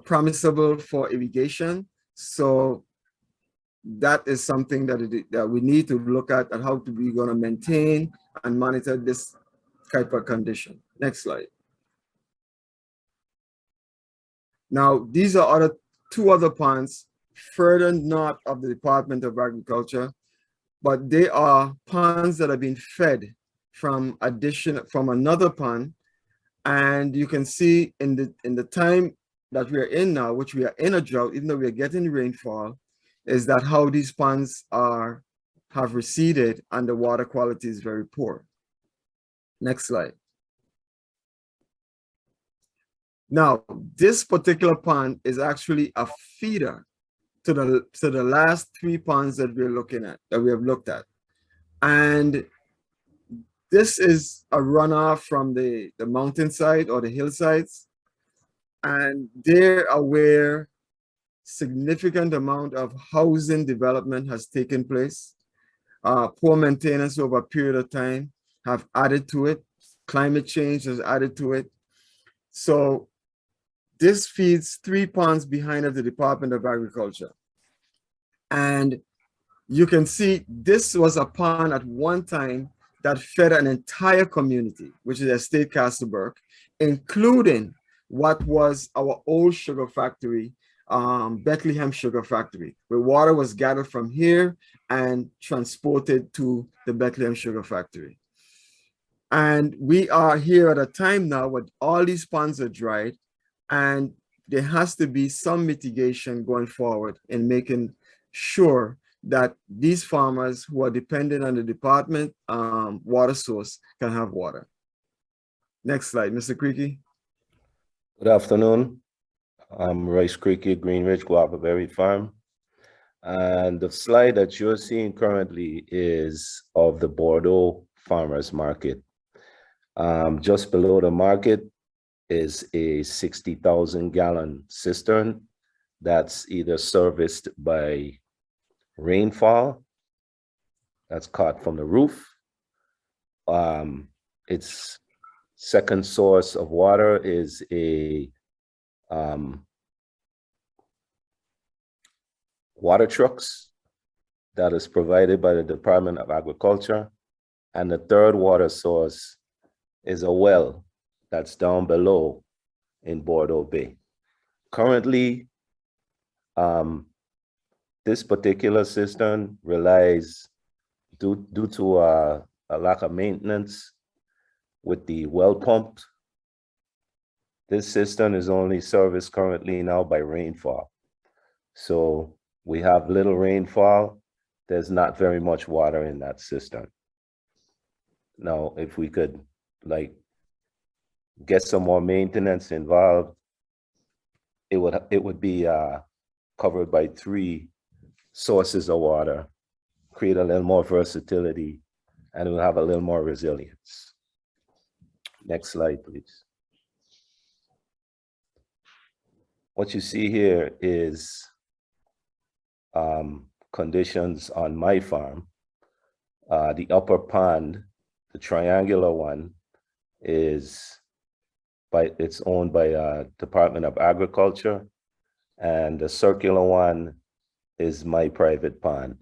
permissible for irrigation, so that is something that we need to look at and how to be going to maintain and monitor this type of condition. Next slide. Now, these are two other ponds further north of the Department of Agriculture, but they are ponds that have been fed from another pond. And you can see in the time that we are in now, which we are in a drought, even though we are getting rainfall, is that how these ponds have receded and the water quality is very poor. Next slide. Now, this particular pond is actually a feeder to the last three ponds that we're looking at, that we have looked at. And this is a runoff from the mountainside or the hillsides. And there are where significant amount of housing development has taken place. Poor maintenance over a period of time have added to it. Climate change has added to it. So this feeds three ponds behind of the Department of Agriculture. And you can see this was a pond at one time that fed an entire community, which is Estate Castleberg, including what was our old sugar factory, Bethlehem Sugar Factory, where water was gathered from here and transported to the Bethlehem Sugar Factory. And we are here at a time now where all these ponds are dried, and there has to be some mitigation going forward in making sure that these farmers who are dependent on the department water source can have water. Next slide, Mr. Creaky. Good afternoon. I'm Royce Creaky, Green Ridge Guava Berry Farm. And the slide that you're seeing currently is of the Bordeaux Farmers Market. Just below the market is a 60,000 gallon cistern that's either serviced by rainfall that's caught from the roof. Its second source of water is a water trucks that is provided by the Department of Agriculture. And the third water source is a well that's down below in Bordeaux Bay. Currently, this particular cistern relies, due to a lack of maintenance with the well pump, this cistern is only serviced currently now by rainfall. So we have little rainfall, there's not very much water in that cistern. Now, if we could get some more maintenance involved, it would be covered by three sources of water, create a little more versatility, and we'll have a little more resilience. Next slide, please. What you see here is conditions on my farm. The upper pond, the triangular one, it's owned by Department of Agriculture, and the circular one is my private pond.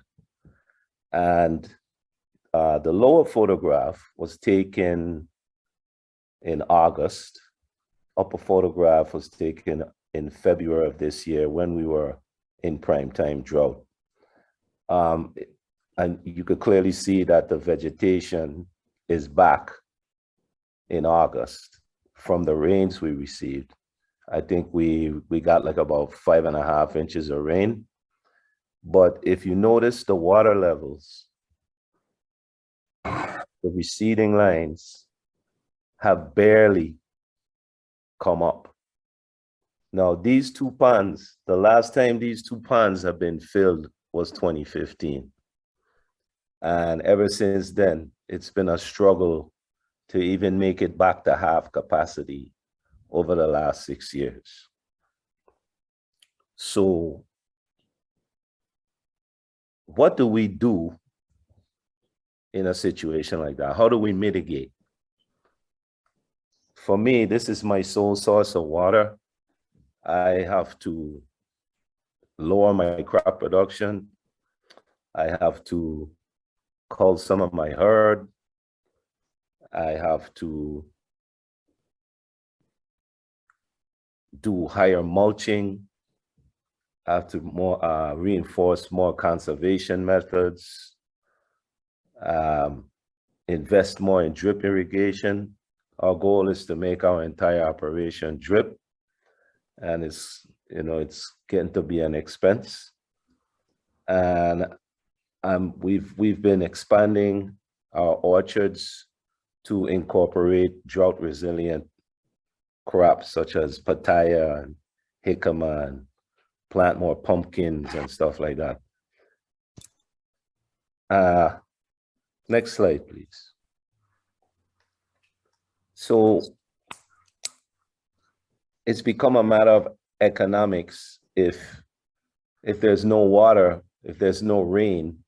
And the lower photograph was taken in August. Upper photograph was taken in February of this year when we were in prime time drought. And you could clearly see that the vegetation is back in August from the rains we received. I think we got like about 5.5 inches of rain. But if you notice the water levels, the receding lines have barely come up. Now, these two ponds, the last time these two ponds have been filled was 2015. And ever since then, it's been a struggle to even make it back to half capacity over the last 6 years. So what do we do in a situation like that? How do we mitigate? For me, this is my sole source of water. I have to lower my crop production. I have to cull some of my herd. I have to do higher mulching. I have to reinforce more conservation methods, invest more in drip irrigation. Our goal is to make our entire operation drip, and it's getting to be an expense. And we've been expanding our orchards to incorporate drought resilient crops such as pitaya and jicama, and plant more pumpkins and stuff like that. Next slide, please. So it's become a matter of economics. If there's no water, if there's no rain,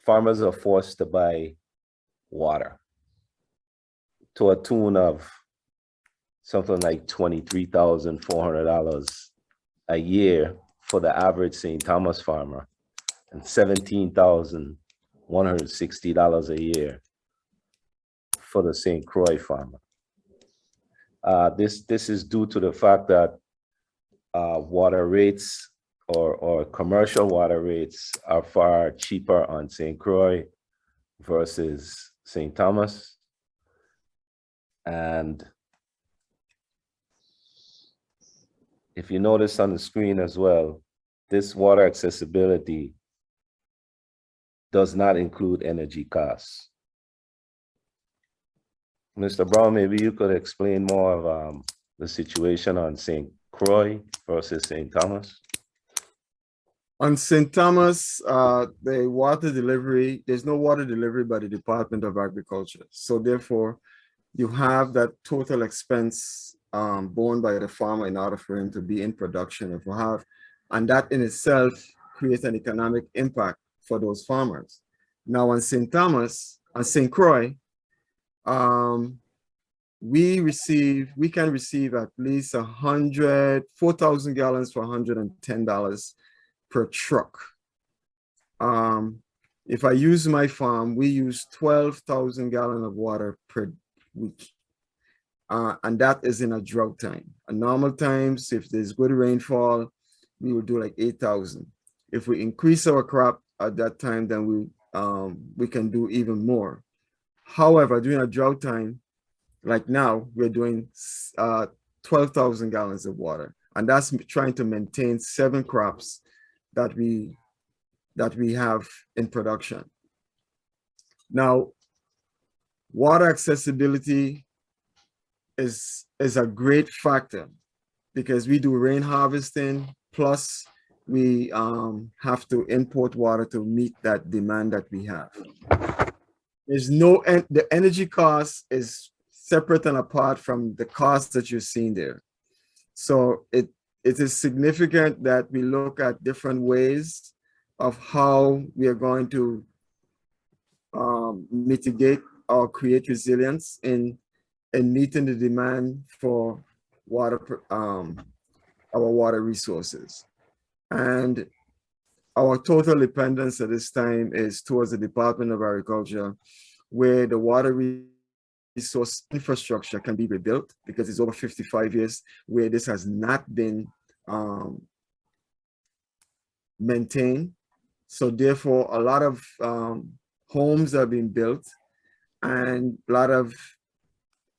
farmers are forced to buy water to a tune of something like $23,400 a year for the average St. Thomas farmer, and $17,160 a year for the St. Croix farmer. This is due to the fact that water rates or commercial water rates are far cheaper on St. Croix versus St. Thomas. And if you notice on the screen as well, this water accessibility does not include energy costs. Mr. Brown, maybe you could explain more of the situation on St. Croix versus St. Thomas. On St. Thomas, the water delivery, there's no water delivery by the Department of Agriculture. So therefore, you have that total expense borne by the farmer in order for him to be in production and that in itself creates an economic impact for those farmers. Now on St. Thomas, on St. Croix, we can receive at least 4,000 gallons for $110 per truck. If I use my farm, we use 12,000 gallons of water per week. And that is in a drought time. In normal times, if there's good rainfall, we will do like 8,000. If we increase our crop at that time, then we can do even more. However, during a drought time, like now, we're doing 12,000 gallons of water, and that's trying to maintain 7 crops that we have in production. Now, water accessibility is a great factor because we do rain harvesting, plus we have to import water to meet that demand that we have. The energy cost is separate and apart from the cost that you're seeing there. So it is significant that we look at different ways of how we are going to mitigate or create resilience in meeting the demand for water, our water resources. And our total dependence at this time is towards the Department of Agriculture, where the water resource infrastructure can be rebuilt, because it's over 55 years where this has not been maintained. So therefore, a lot of homes are being built, and a lot of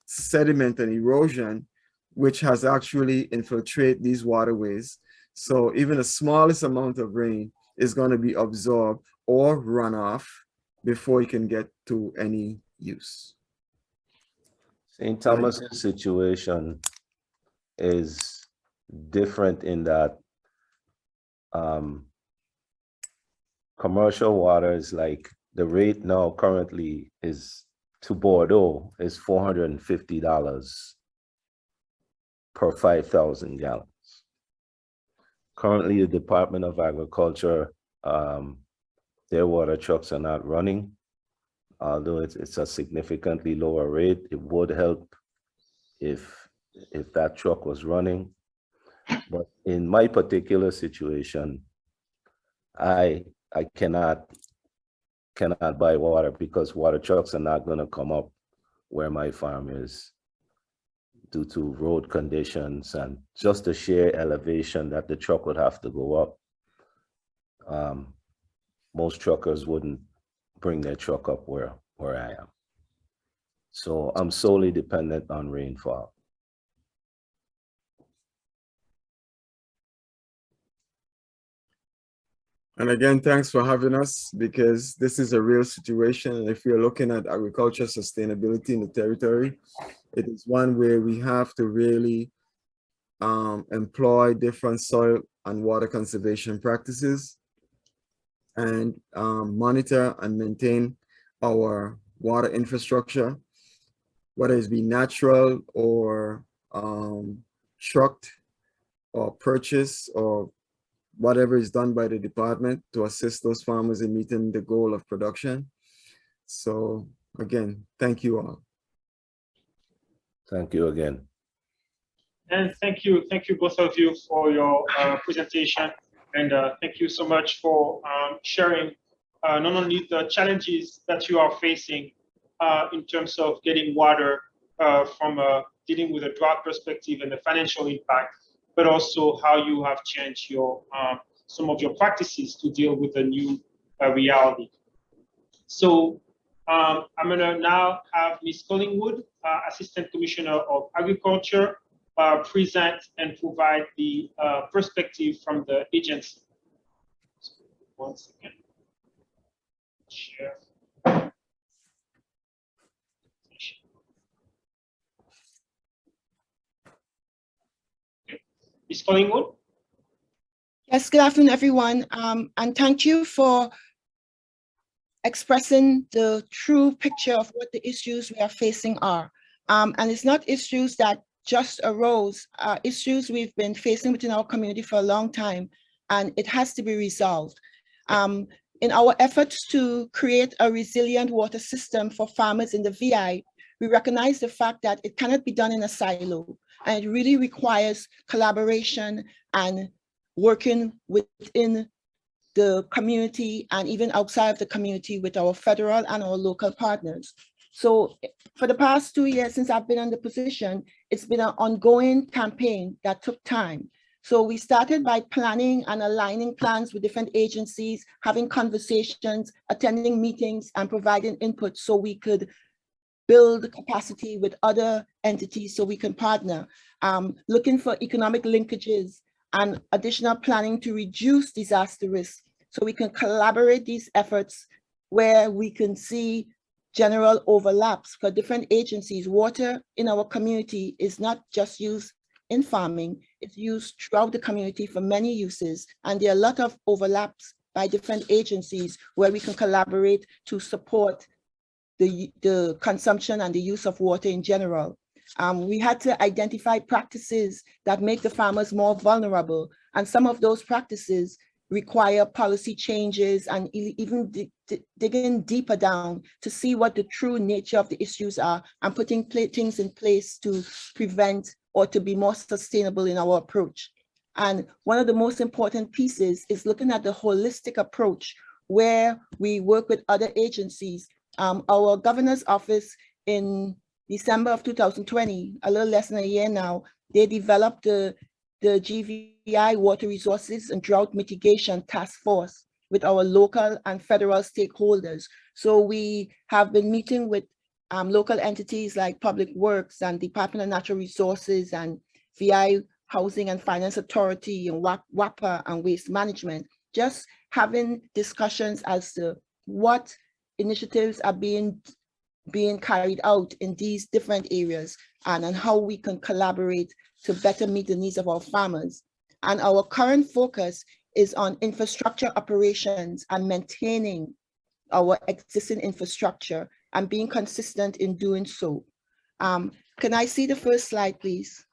sediment and erosion, which has actually infiltrated these waterways. So even the smallest amount of rain is going to be absorbed or run off before it can get to any use. St. Thomas's situation is different in that commercial water is like, the rate now currently is to Bordeaux is $450 per 5,000 gallons. Currently, the Department of Agriculture, their water trucks are not running. Although it's a significantly lower rate, it would help if that truck was running. But in my particular situation, I cannot buy water because water trucks are not going to come up where my farm is due to road conditions and just the sheer elevation that the truck would have to go up. Most truckers wouldn't bring their truck up where I am. So I'm solely dependent on rainfall. And again, thanks for having us, because this is a real situation. And if you're looking at agriculture sustainability in the territory, it is one where we have to really employ different soil and water conservation practices and monitor and maintain our water infrastructure, whether it's be natural or trucked or purchased or whatever is done by the department to assist those farmers in meeting the goal of production. So again, thank you all. Thank you again. And thank you both of you for your presentation. And thank you so much for sharing not only the challenges that you are facing in terms of getting water from dealing with a drought perspective and the financial impact, but also how you have changed your some of your practices to deal with the new reality. So I'm going to now have Ms. Collingwood, Assistant Commissioner of Agriculture, present and provide the perspective from the agency. So, 1 second. Share. Okay. Ms. Collingwood? Yes, good afternoon, everyone. And thank you for expressing the true picture of what the issues we are facing are. And it's not issues that just arose, issues we've been facing within our community for a long time, and it has to be resolved. In our efforts to create a resilient water system for farmers in the VI, we recognize the fact that it cannot be done in a silo, and it really requires collaboration and working within the community and even outside of the community with our federal and our local partners. So for the past 2 years since I've been in the position, it's been an ongoing campaign that took time. So we started by planning and aligning plans with different agencies, having conversations, attending meetings, and providing input so we could build capacity with other entities so we can partner, looking for economic linkages and additional planning to reduce disaster risk so we can collaborate these efforts where we can see general overlaps for different agencies. Water in our community is not just used in farming, it's used throughout the community for many uses, and there are a lot of overlaps by different agencies where we can collaborate to support the consumption and the use of water in general. We had to identify practices that make the farmers more vulnerable, and some of those practices require policy changes and even digging deeper down to see what the true nature of the issues are and putting things in place to prevent or to be more sustainable in our approach. And one of the most important pieces is looking at the holistic approach where we work with other agencies. Our governor's office in December of 2020, a little less than a year now, they developed the GVI Water Resources and Drought Mitigation Task Force with our local and federal stakeholders. So we have been meeting with local entities like Public Works and Department of Natural Resources and VI Housing and Finance Authority and WAPA and Waste Management, just having discussions as to what initiatives are being carried out in these different areas and how we can collaborate to better meet the needs of our farmers. And our current focus is on infrastructure operations and maintaining our existing infrastructure and being consistent in doing so. Can I see the first slide, please?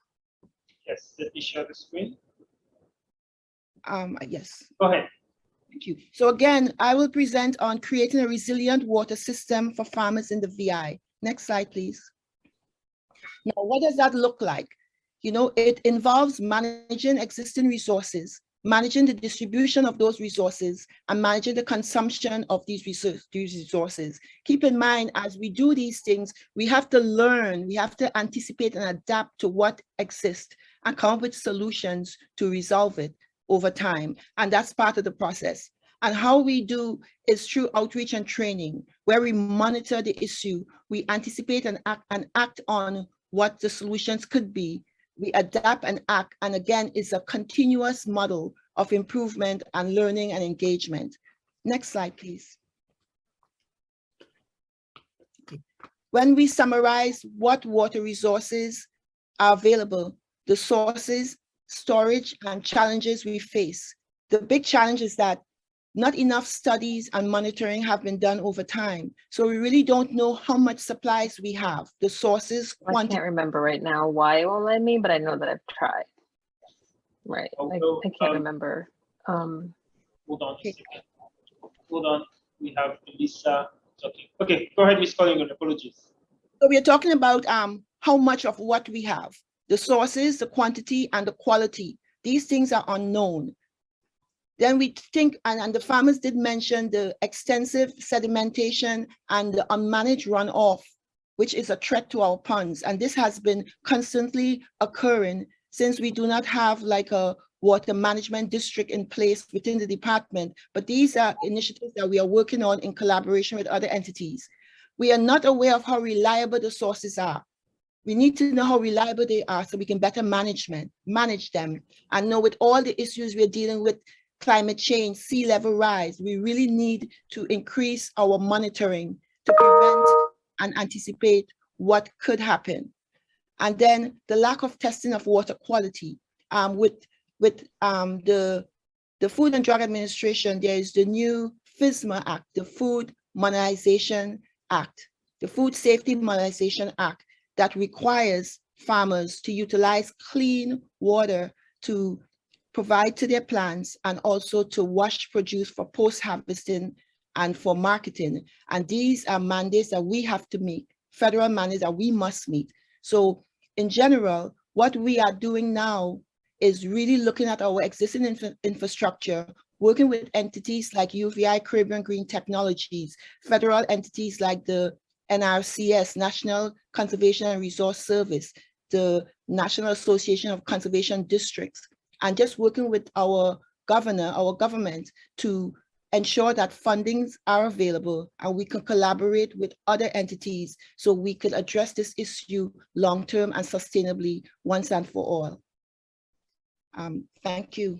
Yes, let me share the screen. Yes. Go ahead. Thank you. So again, I will present on creating a resilient water system for farmers in the VI. Next slide, please. Now, what does that look like? You know, it involves managing existing resources, managing the distribution of those resources, and managing the consumption of these resources. Keep in mind, as we do these things, we have to learn, we have to anticipate and adapt to what exists and come up with solutions to resolve it over time. And that's part of the process. And how we do is through outreach and training, where we monitor the issue, we anticipate and act on what the solutions could be. We adapt and act, and again, it's a continuous model of improvement and learning and engagement. Next slide, please. Okay. When we summarize what water resources are available, the sources, storage, and challenges we face, the big challenge is that not enough studies and monitoring have been done over time. So we really don't know how much supplies we have, the sources, I can't remember right now why it won't let me, but I know that I've tried. Right, Also, I can't remember. Hold on a second. Hold on, we have Lisa talking. Okay, go ahead, Ms. Collingwood, apologies. So we are talking about how much of what we have, the sources, the quantity, and the quality. These things are unknown. Then we think, and the farmers did mention the extensive sedimentation and the unmanaged runoff, which is a threat to our ponds. And this has been constantly occurring since we do not have like a water management district in place within the department. But these are initiatives that we are working on in collaboration with other entities. We are not aware of how reliable the sources are. We need to know how reliable they are so we can better manage them, and know with all the issues we're dealing with, climate change, sea level rise, we really need to increase our monitoring to prevent and anticipate what could happen. And then the lack of testing of water quality. With the Food and Drug Administration, there is the new FSMA Act, the Food Modernization Act, the Food Safety Modernization Act, that requires farmers to utilize clean water to provide to their plants and also to wash produce for post-harvesting and for marketing. And these are mandates that we have to meet, federal mandates that we must meet. So in general, what we are doing now is really looking at our existing infrastructure, working with entities like UVI, Caribbean Green Technologies, federal entities like the NRCS, National Conservation and Resource Service, the National Association of Conservation Districts, and just working with our government to ensure that fundings are available and we can collaborate with other entities so we could address this issue long-term and sustainably once and for all. Thank you.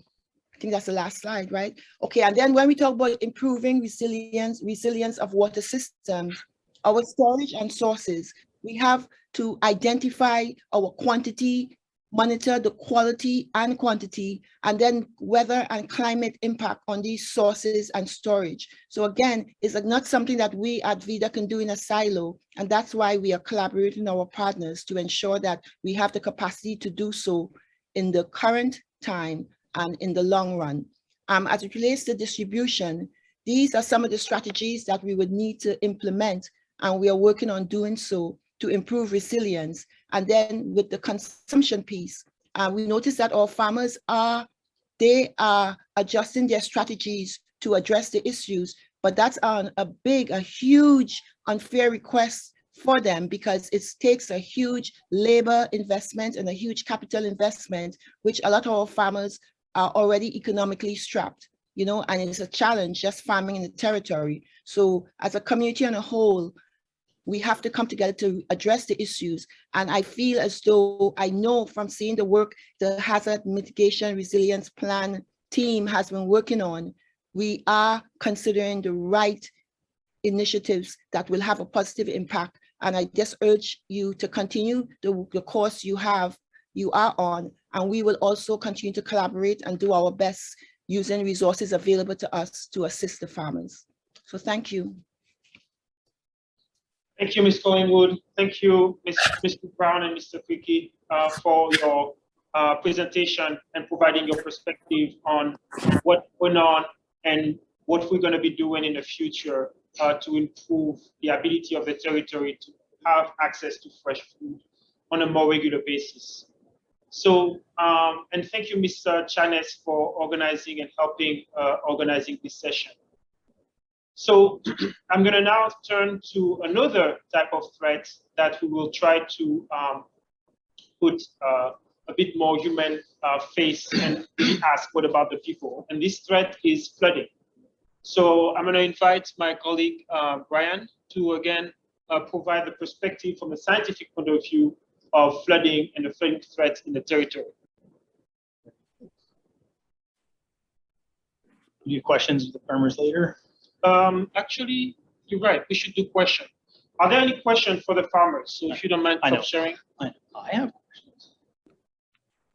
I think that's the last slide, right? Okay, and then when we talk about improving resilience of water systems, our storage and sources, we have to identify our quantity, monitor the quality and quantity, and then weather and climate impact on these sources and storage. So again, it's not something that we at VIDA can do in a silo, and that's why we are collaborating with our partners to ensure that we have the capacity to do so in the current time and in the long run. As it relates to distribution, these are some of the strategies that we would need to implement, and we are working on doing so to improve resilience. And then with the consumption piece, we noticed that our farmers are adjusting their strategies to address the issues, but that's a huge unfair request for them because it takes a huge labor investment and a huge capital investment, which a lot of our farmers are already economically strapped, you know, and it's a challenge just farming in the territory. So as a community on a whole, we have to come together to address the issues. And I feel as though I know from seeing the work the Hazard Mitigation Resilience Plan team has been working on, we are considering the right initiatives that will have a positive impact. And I just urge you to continue the course you are on, and we will also continue to collaborate and do our best using resources available to us to assist the farmers. So thank you. Thank you, Ms. Collingwood. Thank you, Mr. Brown and Mr. Quickie, for your presentation and providing your perspective on what's going on and what we're going to be doing in the future to improve the ability of the territory to have access to fresh food on a more regular basis. So, and thank you, Mr. Chanes, for organizing and helping organizing this session. So I'm going to now turn to another type of threat that we will try to put a bit more human face and ask, what about the people? And this threat is flooding. So I'm going to invite my colleague, Brian, to again provide the perspective from a scientific point of view of flooding and the flooding threat in the territory. Do questions of the farmers later? Actually, you're right. We should do questions. Are there any questions for the farmers? So if you don't mind stop sharing. I have questions.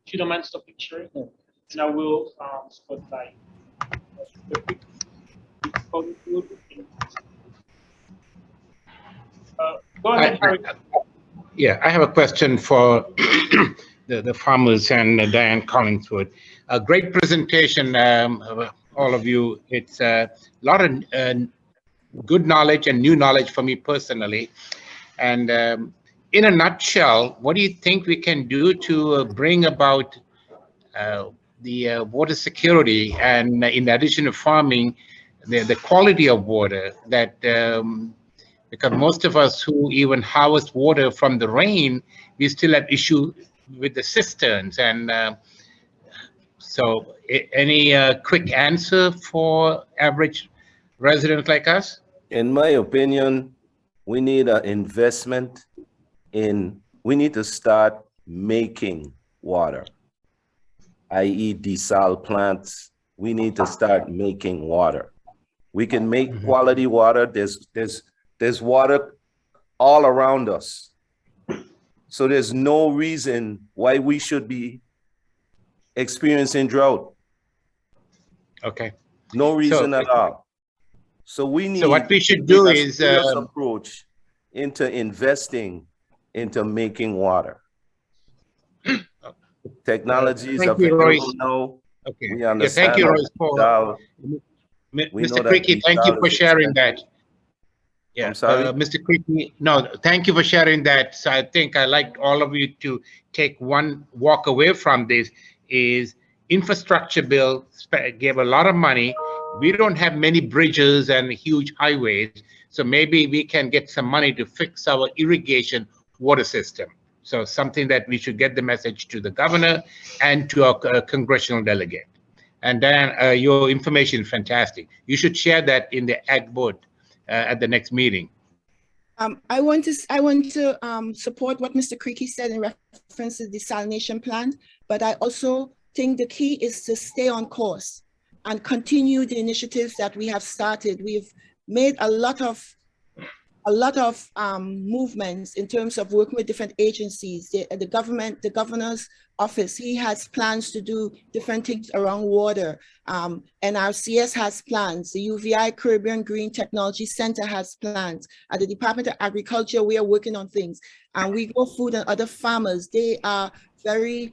If you don't mind stopping sharing, and I will spotlight the quick. Go ahead, Harry. Yeah, I have a question for the farmers and Diane Collingswood. A great presentation, all of you. It's a lot of good knowledge and new knowledge for me personally. And in a nutshell, what do you think we can do to bring about the water security and in addition to farming, the quality of water that because most of us who even harvest water from the rain, we still have issue with the cisterns. And so any quick answer for average residents like us? In my opinion, we need an investment in, we need to start making water, i.e. desal plants. We need to start making water. We can make quality water. There's water all around us. So there's no reason why we should be experiencing drought. Okay. No reason at all. So we need. So what we should do is approach into investing into making water. Technologies available now. Okay. We understand. Thank you, Royce, for Mr. Creaky. Thank you for sharing that. Yeah, I'm sorry? Mr. Creaky, no, thank you for sharing that. So I think I'd like all of you to take one walk away from this is infrastructure bill gave a lot of money. We don't have many bridges and huge highways. So maybe we can get some money to fix our irrigation water system. So something that we should get the message to the governor and to our congressional delegate. And then your information is fantastic. You should share that in the ag board at the next meeting. I want to support what Mr. Creaky said in reference to the desalination plant, but I also think the key is to stay on course and continue the initiatives that we have started. We've made a lot of movements in terms of working with different agencies. The government, the governor's office, he has plans to do different things around water. NRCS has plans. The UVI Caribbean Green Technology Center has plans. At the Department of Agriculture, we are working on things. And We Grow Food and other farmers, they are very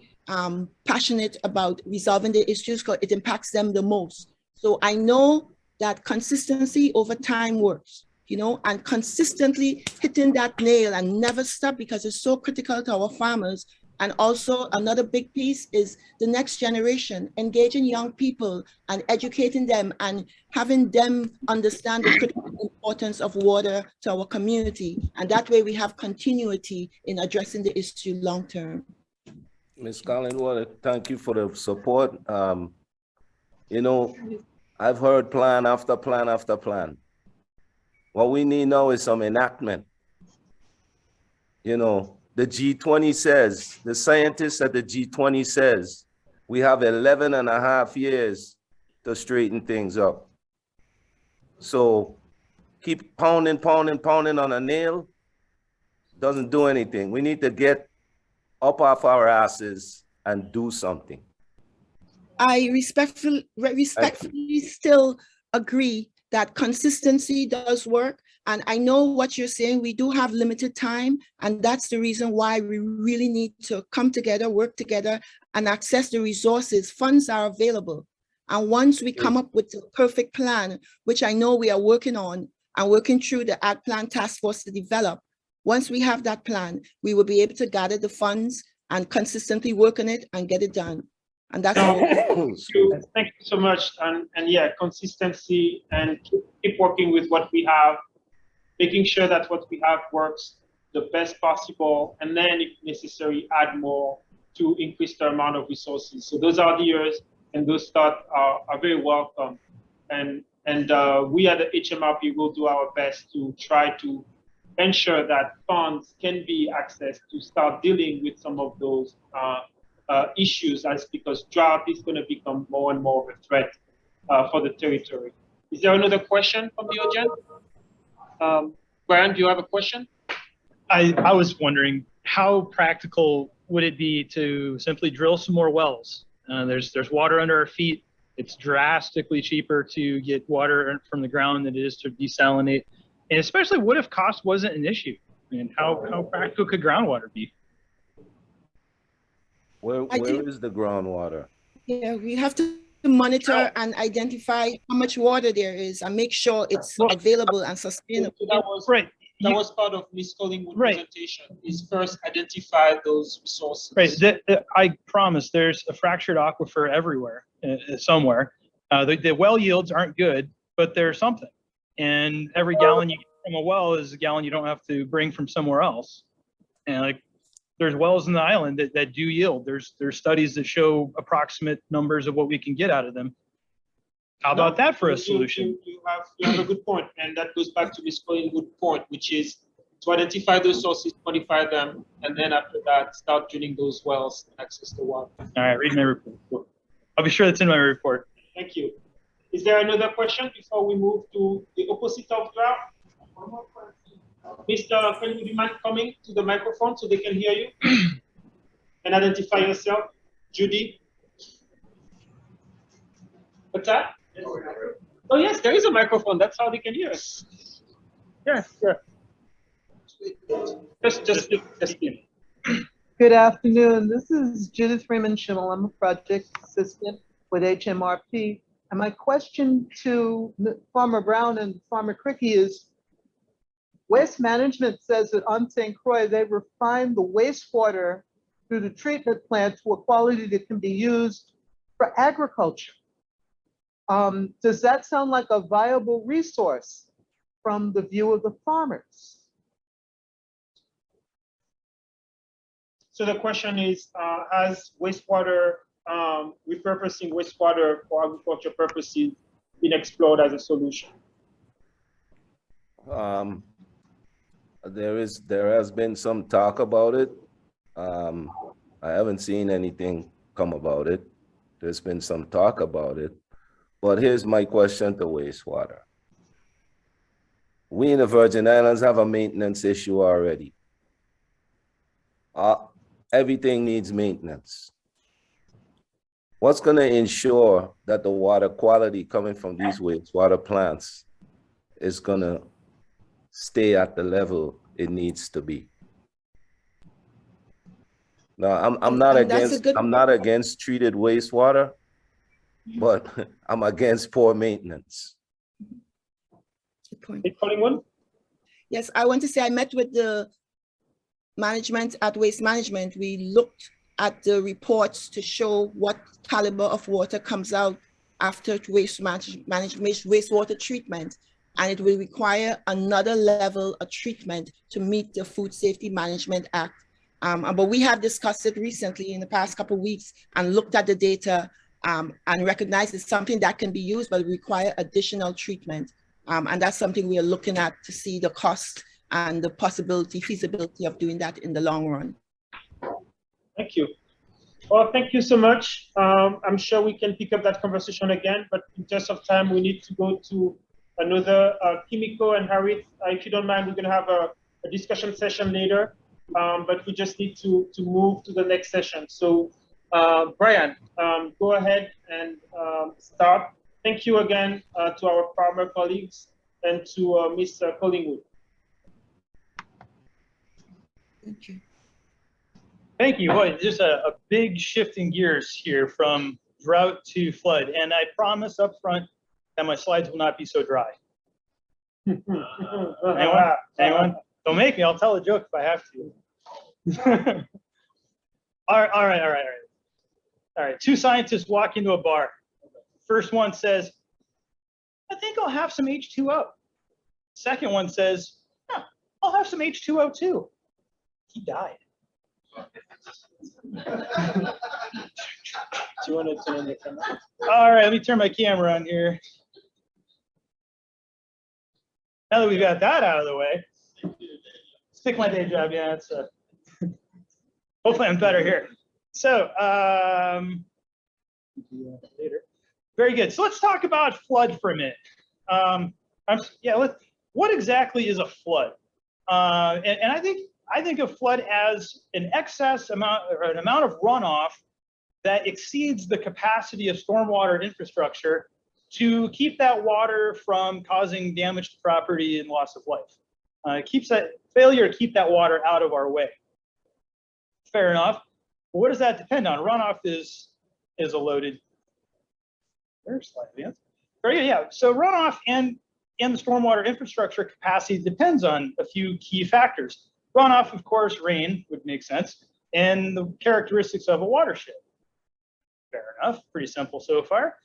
passionate about resolving the issues because it impacts them the most. So I know that consistency over time works, you know, and consistently hitting that nail and never stop because it's so critical to our farmers. And also another big piece is the next generation, engaging young people and educating them and having them understand the critical importance of water to our community. And that way we have continuity in addressing the issue long term. Ms. Collingwood, thank you for the support. You know, I've heard plan after plan after plan. What we need now is some enactment. You know, the G20 says, the scientists at the G20 says, we have 11.5 years to straighten things up. So keep pounding on a nail doesn't do anything. We need to get up off our asses and do something. I respectfully still agree that consistency does work. And I know what you're saying, we do have limited time. And that's the reason why we really need to come together, work together, and access the resources, funds are available. And once we come up with the perfect plan, which I know we are working on and working through the Ag Plan Task Force to develop, once we have that plan, we will be able to gather the funds and consistently work on it and get it done. And that's all. Thank you so much. And yeah, consistency and keep working with what we have, making sure that what we have works the best possible, and then if necessary, add more to increase the amount of resources. So those are the years, and those thoughts are very welcome. And we at the HMRP will do our best to try to ensure that funds can be accessed to start dealing with some of those issues, as because drought is going to become more and more of a threat for the territory. Is there another question from the audience? Brian, do you have a question? I was wondering, how practical would it be to simply drill some more wells? There's water under our feet. It's drastically cheaper to get water from the ground than it is to desalinate. And especially, what if cost wasn't an issue? And how practical could groundwater be? Where is the groundwater? Yeah, we have to monitor and identify how much water there is and make sure it's available and sustainable. So that was part of Ms. Collingwood's presentation, is first identify those resources. Right. I promise there's a fractured aquifer everywhere, somewhere. The well yields aren't good, but they're something. And every gallon you get from a well is a gallon you don't have to bring from somewhere else. And like, there's wells in the island that do yield. There's studies that show approximate numbers of what we can get out of them. How about that for a solution? You have a good point, and that goes back to Ms. Collingwood's point, which is to identify those sources, quantify them, and then after that, start drilling those wells and access the water. All right, read my report. I'll be sure that's in my report. Thank you. Is there another question before we move to the opposite of drought? One more question. Mr. Can you mind coming to the microphone so they can hear you? And identify yourself. Judy? What's that? Oh yes, there is a microphone. That's how they can hear us. Yeah, yeah. Just speak. Good afternoon. This is Judith Freeman Schimmel. I'm a project assistant with HMRP. And my question to Farmer Brown and Farmer Cricky is, Waste Management says that on St. Croix, they refine the wastewater through the treatment plant to a quality that can be used for agriculture. Does that sound like a viable resource from the view of the farmers? So the question is, has wastewater, repurposing wastewater for agriculture purposes been explored as a solution? There has been some talk about it. I haven't seen anything come about it. There's been some talk about it. But here's my question to wastewater. We in the Virgin Islands have a maintenance issue already. Everything needs maintenance. What's going to ensure that the water quality coming from these wastewater plants is going to stay at the level it needs to be? Now, I'm not against treated wastewater, but I'm against poor maintenance. Good point. Yes, I want to say I met with the management at Waste Management. We looked at the reports to show what caliber of water comes out after wastewater treatment, and it will require another level of treatment to meet the Food Safety Management Act. But we have discussed it recently in the past couple of weeks and looked at the data and recognized it's something that can be used, but require additional treatment. And that's something we are looking at to see the cost and the feasibility of doing that in the long run. Thank you. Well, thank you so much. I'm sure we can pick up that conversation again, but in terms of time, we need to go to another Kimiko and Harriet. If you don't mind, we're going to have a discussion session later, but we just need to move to the next session. So, Brian, go ahead and start. Thank you again to our farmer colleagues and to Ms. Collingwood. Thank you. Thank you. Boy, just a big shift in gears here from drought to flood. And I promise up front that my slides will not be so dry. Anyone? Don't make me. I'll tell a joke if I have to. All right. Two scientists walk into a bar. First one says, I think I'll have some H2O. Second one says, yeah, I'll have some H2O too. He died. All right, let me turn my camera on here. Now that we've got that out of the way, stick my day job. Yeah, it's hopefully I'm better here. So later. Very good. So let's talk about flood for a minute. What exactly is a flood? And I think of flood as an excess amount or an amount of runoff that exceeds the capacity of stormwater infrastructure to keep that water from causing damage to property and loss of life. It keeps that failure to keep that water out of our way. Fair enough. Well, what does that depend on? Runoff is a loaded. There's slightly. Very good. Yeah. So runoff and the stormwater infrastructure capacity depends on a few key factors. Runoff, of course, rain would make sense, and the characteristics of a watershed. Fair enough. Pretty simple so far.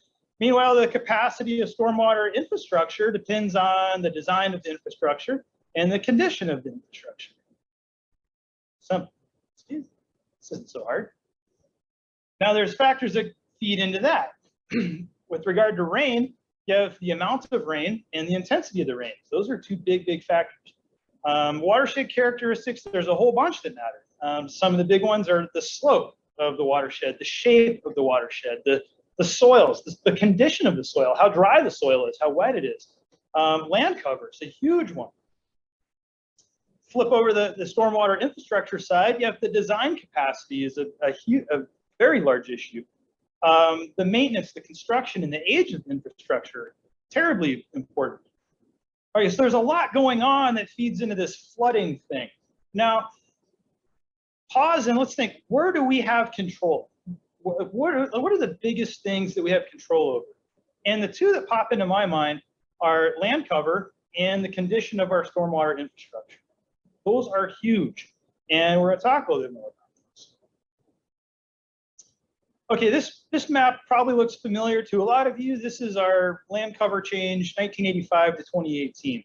Meanwhile, the capacity of stormwater infrastructure depends on the design of the infrastructure and the condition of the infrastructure. This isn't so hard. Now, there's factors that feed into that. With regard to rain, you have the amount of rain and the intensity of the rain. Those are two big factors. Watershed characteristics, there's a whole bunch that matter. Some of the big ones are the slope of the watershed, the shape of the watershed, the soils, the condition of the soil, how dry the soil is, how wet it is. Land cover is a huge one. Flip over the stormwater infrastructure side, you have the design capacity is a very large issue. The maintenance, the construction, and the age of the infrastructure, terribly important. Okay, so there's a lot going on that feeds into this flooding thing. Now, pause and let's think, where do we have control? What are the biggest things that we have control over? And the two that pop into my mind are land cover and the condition of our stormwater infrastructure. Those are huge, and we're going to talk a little bit more about those. Okay, this map probably looks familiar to a lot of you. This is our land cover change, 1985 to 2018.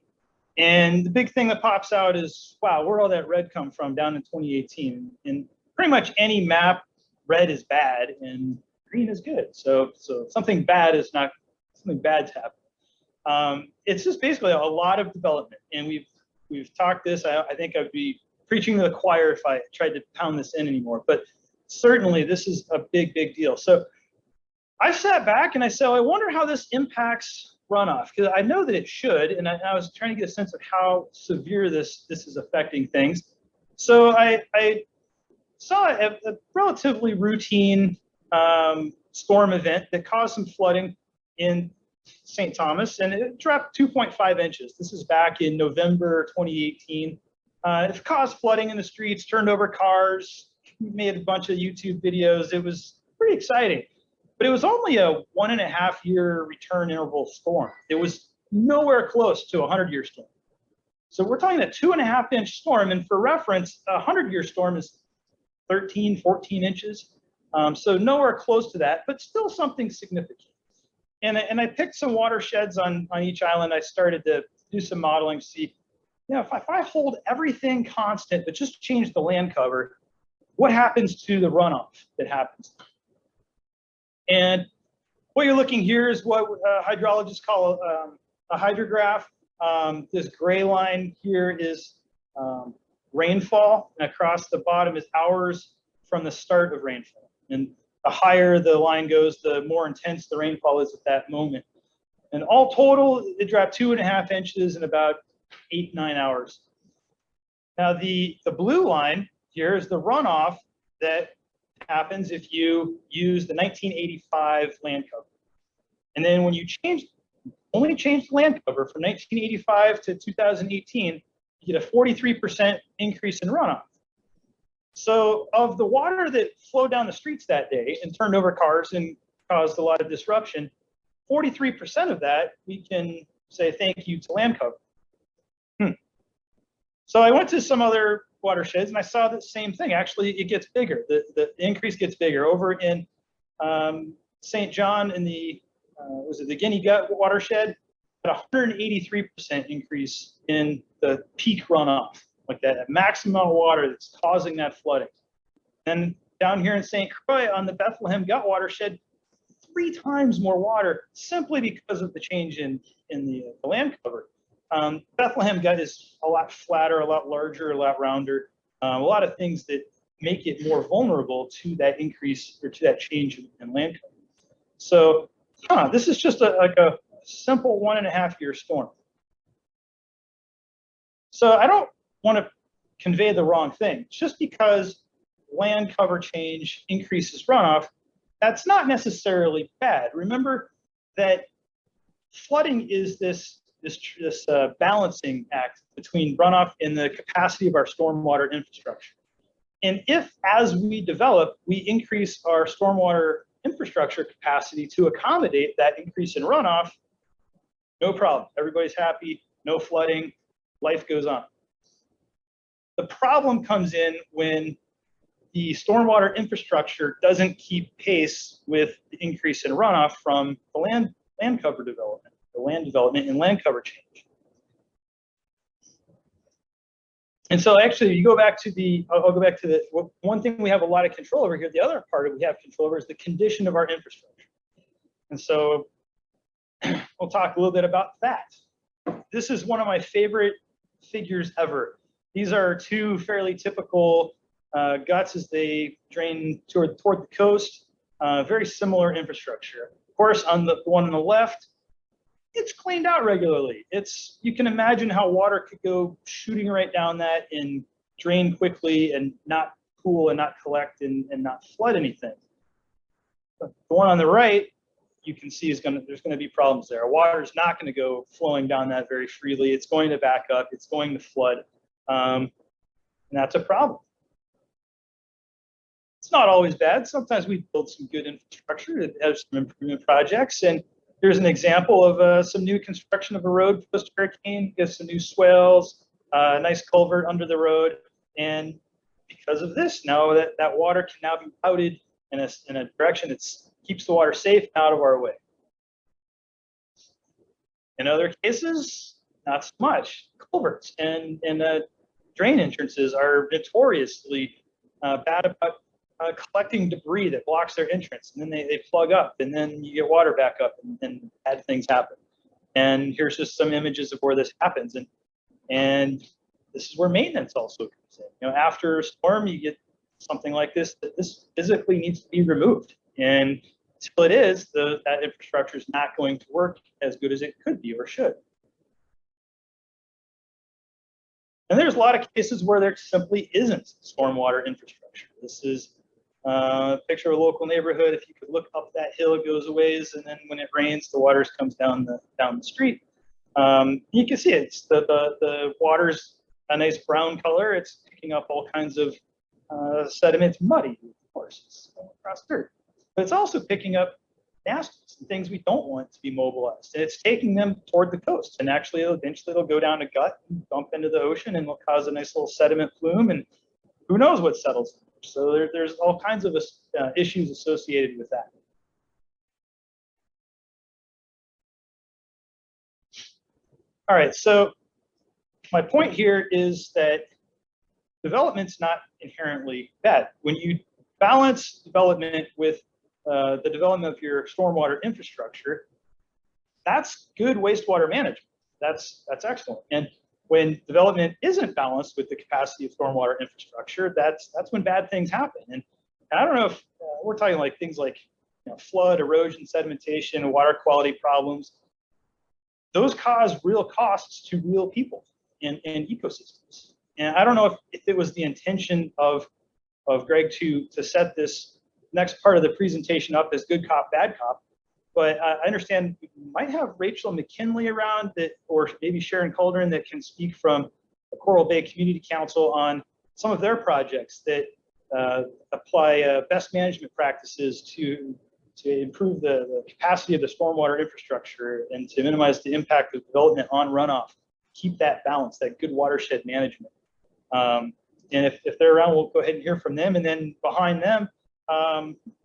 And the big thing that pops out is, wow, where'd all that red come from down in 2018? And pretty much any map, red is bad and green is good. So something bad's happening. It's just basically a lot of development, and we've talked this. I think I'd be preaching to the choir if I tried to pound this in anymore, but certainly this is a big deal. So I sat back and I said, I wonder how this impacts runoff, because I know that it should, and I was trying to get a sense of how severe this is affecting things. So I saw a relatively routine storm event that caused some flooding in St. Thomas, and it dropped 2.5 inches. This is back in November 2018. It caused flooding in the streets, turned over cars, made a bunch of YouTube videos. It was pretty exciting, but it was only a 1.5-year return interval storm. It was nowhere close to a 100-year storm. So we're talking a 2.5-inch storm, and for reference, a 100-year storm is 13, 14 inches. So nowhere close to that, but still something significant. And I picked some watersheds on each island. I started to do some modeling to see, if I hold everything constant, but just change the land cover, what happens to the runoff that happens? And what you're looking here is what hydrologists call a hydrograph. This gray line here is rainfall, and across the bottom is hours from the start of rainfall. And the higher the line goes, the more intense the rainfall is at that moment. And all total, it dropped 2.5 inches in about 8-9 hours. Now the blue line here is the runoff that happens if you use the 1985 land cover. And then when you only change the land cover from 1985 to 2018, you get a 43% increase in runoff. So of the water that flowed down the streets that day and turned over cars and caused a lot of disruption, 43% of that we can say thank you to land cover. So I went to some other watersheds and I saw the same thing. Actually, it gets bigger. The increase gets bigger. Over in St. John in the, was it the Guinea Gut watershed, at 183% increase in the peak runoff, like that maximum amount of water that's causing that flooding. And down here in St. Croix on the Bethlehem Gut watershed, 3 times more water simply because of the change in the land cover. Bethlehem Gut is a lot flatter, a lot larger, a lot rounder, a lot of things that make it more vulnerable to that increase or to that change in land cover. So this is just like a simple 1.5-year storm. So I don't want to convey the wrong thing. Just because land cover change increases runoff, that's not necessarily bad. Remember that flooding is this balancing act between runoff and the capacity of our stormwater infrastructure. And if, as we develop, we increase our stormwater infrastructure capacity to accommodate that increase in runoff, no problem. Everybody's happy, no flooding, life goes on. The problem comes in when the stormwater infrastructure doesn't keep pace with the increase in runoff from the land cover development, the land development and land cover change. And so actually, you go back to the, I'll go back to the, one thing we have a lot of control over here, the other part that we have control over is the condition of our infrastructure. And so we'll talk a little bit about that. This is one of my favorite figures ever. These are 2 fairly typical guts as they drain toward the coast, very similar infrastructure. Of course, on the one on the left, it's cleaned out regularly. You can imagine how water could go shooting right down that and drain quickly and not pool and not collect and not flood anything. But the one on the right, you can see there's going to be problems there. Water is not going to go flowing down that very freely. It's going to back up. It's going to flood. And that's a problem. It's not always bad. Sometimes we build some good infrastructure that has some improvement projects. And here's an example of some new construction of a road post-hurricane. Get some new swales, a nice culvert under the road. And because of this, now that water can now be routed in a direction that keeps the water safe and out of our way. In other cases, not so much. Culverts and drain entrances are notoriously bad about collecting debris that blocks their entrance, and then they plug up, and then you get water back up, and bad things happen. And here's just some images of where this happens, and this is where maintenance also comes in. After a storm, you get something like this that this physically needs to be removed, and until it is, that infrastructure is not going to work as good as it could be or should. And there's a lot of cases where there simply isn't stormwater infrastructure. This is a picture of a local neighborhood. If you could look up that hill, it goes a ways, and then when it rains, the water comes down the street. You can see it's the water's a nice brown color. It's picking up all kinds of sediment. It's muddy, of course. It's going across dirt, but it's also picking up nasties and things we don't want to be mobilized. And it's taking them toward the coast. And actually, eventually, it'll go down a gut and dump into the ocean, and will cause a nice little sediment plume. And who knows what settles in there. So there's all kinds of issues associated with that. All right, so my point here is that development's not inherently bad. When you balance development with the development of your stormwater infrastructure, that's good wastewater management. That's excellent. And when development isn't balanced with the capacity of stormwater infrastructure, that's when bad things happen. And I don't know if we're talking like things like flood, erosion, sedimentation, water quality problems. Those cause real costs to real people and ecosystems. And I don't know if it was the intention of Greg to set this next part of the presentation up as good cop, bad cop. But I understand we might have Rachel McKinley around, or maybe Sharon Calderon, that can speak from the Coral Bay Community Council on some of their projects that apply best management practices to improve the capacity of the stormwater infrastructure and to minimize the impact of development on runoff. Keep that balance, that good watershed management. And if they're around, we'll go ahead and hear from them. And then behind them,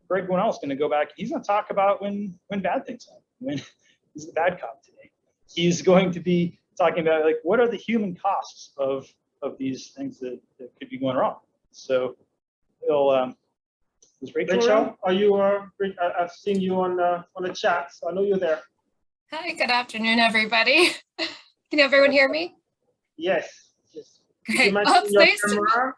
Greg Winnell is going to go back. He's going to talk about when bad things happen, when he's the bad cop today. He's going to be talking about like what are the human costs of these things that could be going wrong. So he'll Rachel, are you? I've seen you on the chat, so I know you're there. Hi, good afternoon, everybody. Can everyone hear me? Yes. Great. Well, it's nice to sure.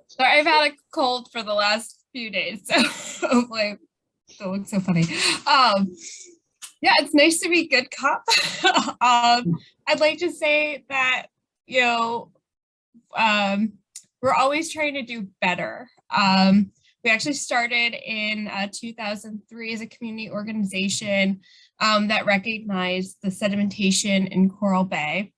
Sorry, I've had a cold for the last few days, so hopefully it don't look so funny. Yeah, it's nice to be good cop. I'd like to say that, you know, we're always trying to do better. We actually started in 2003 as a community organization that recognized the sedimentation in Coral Bay,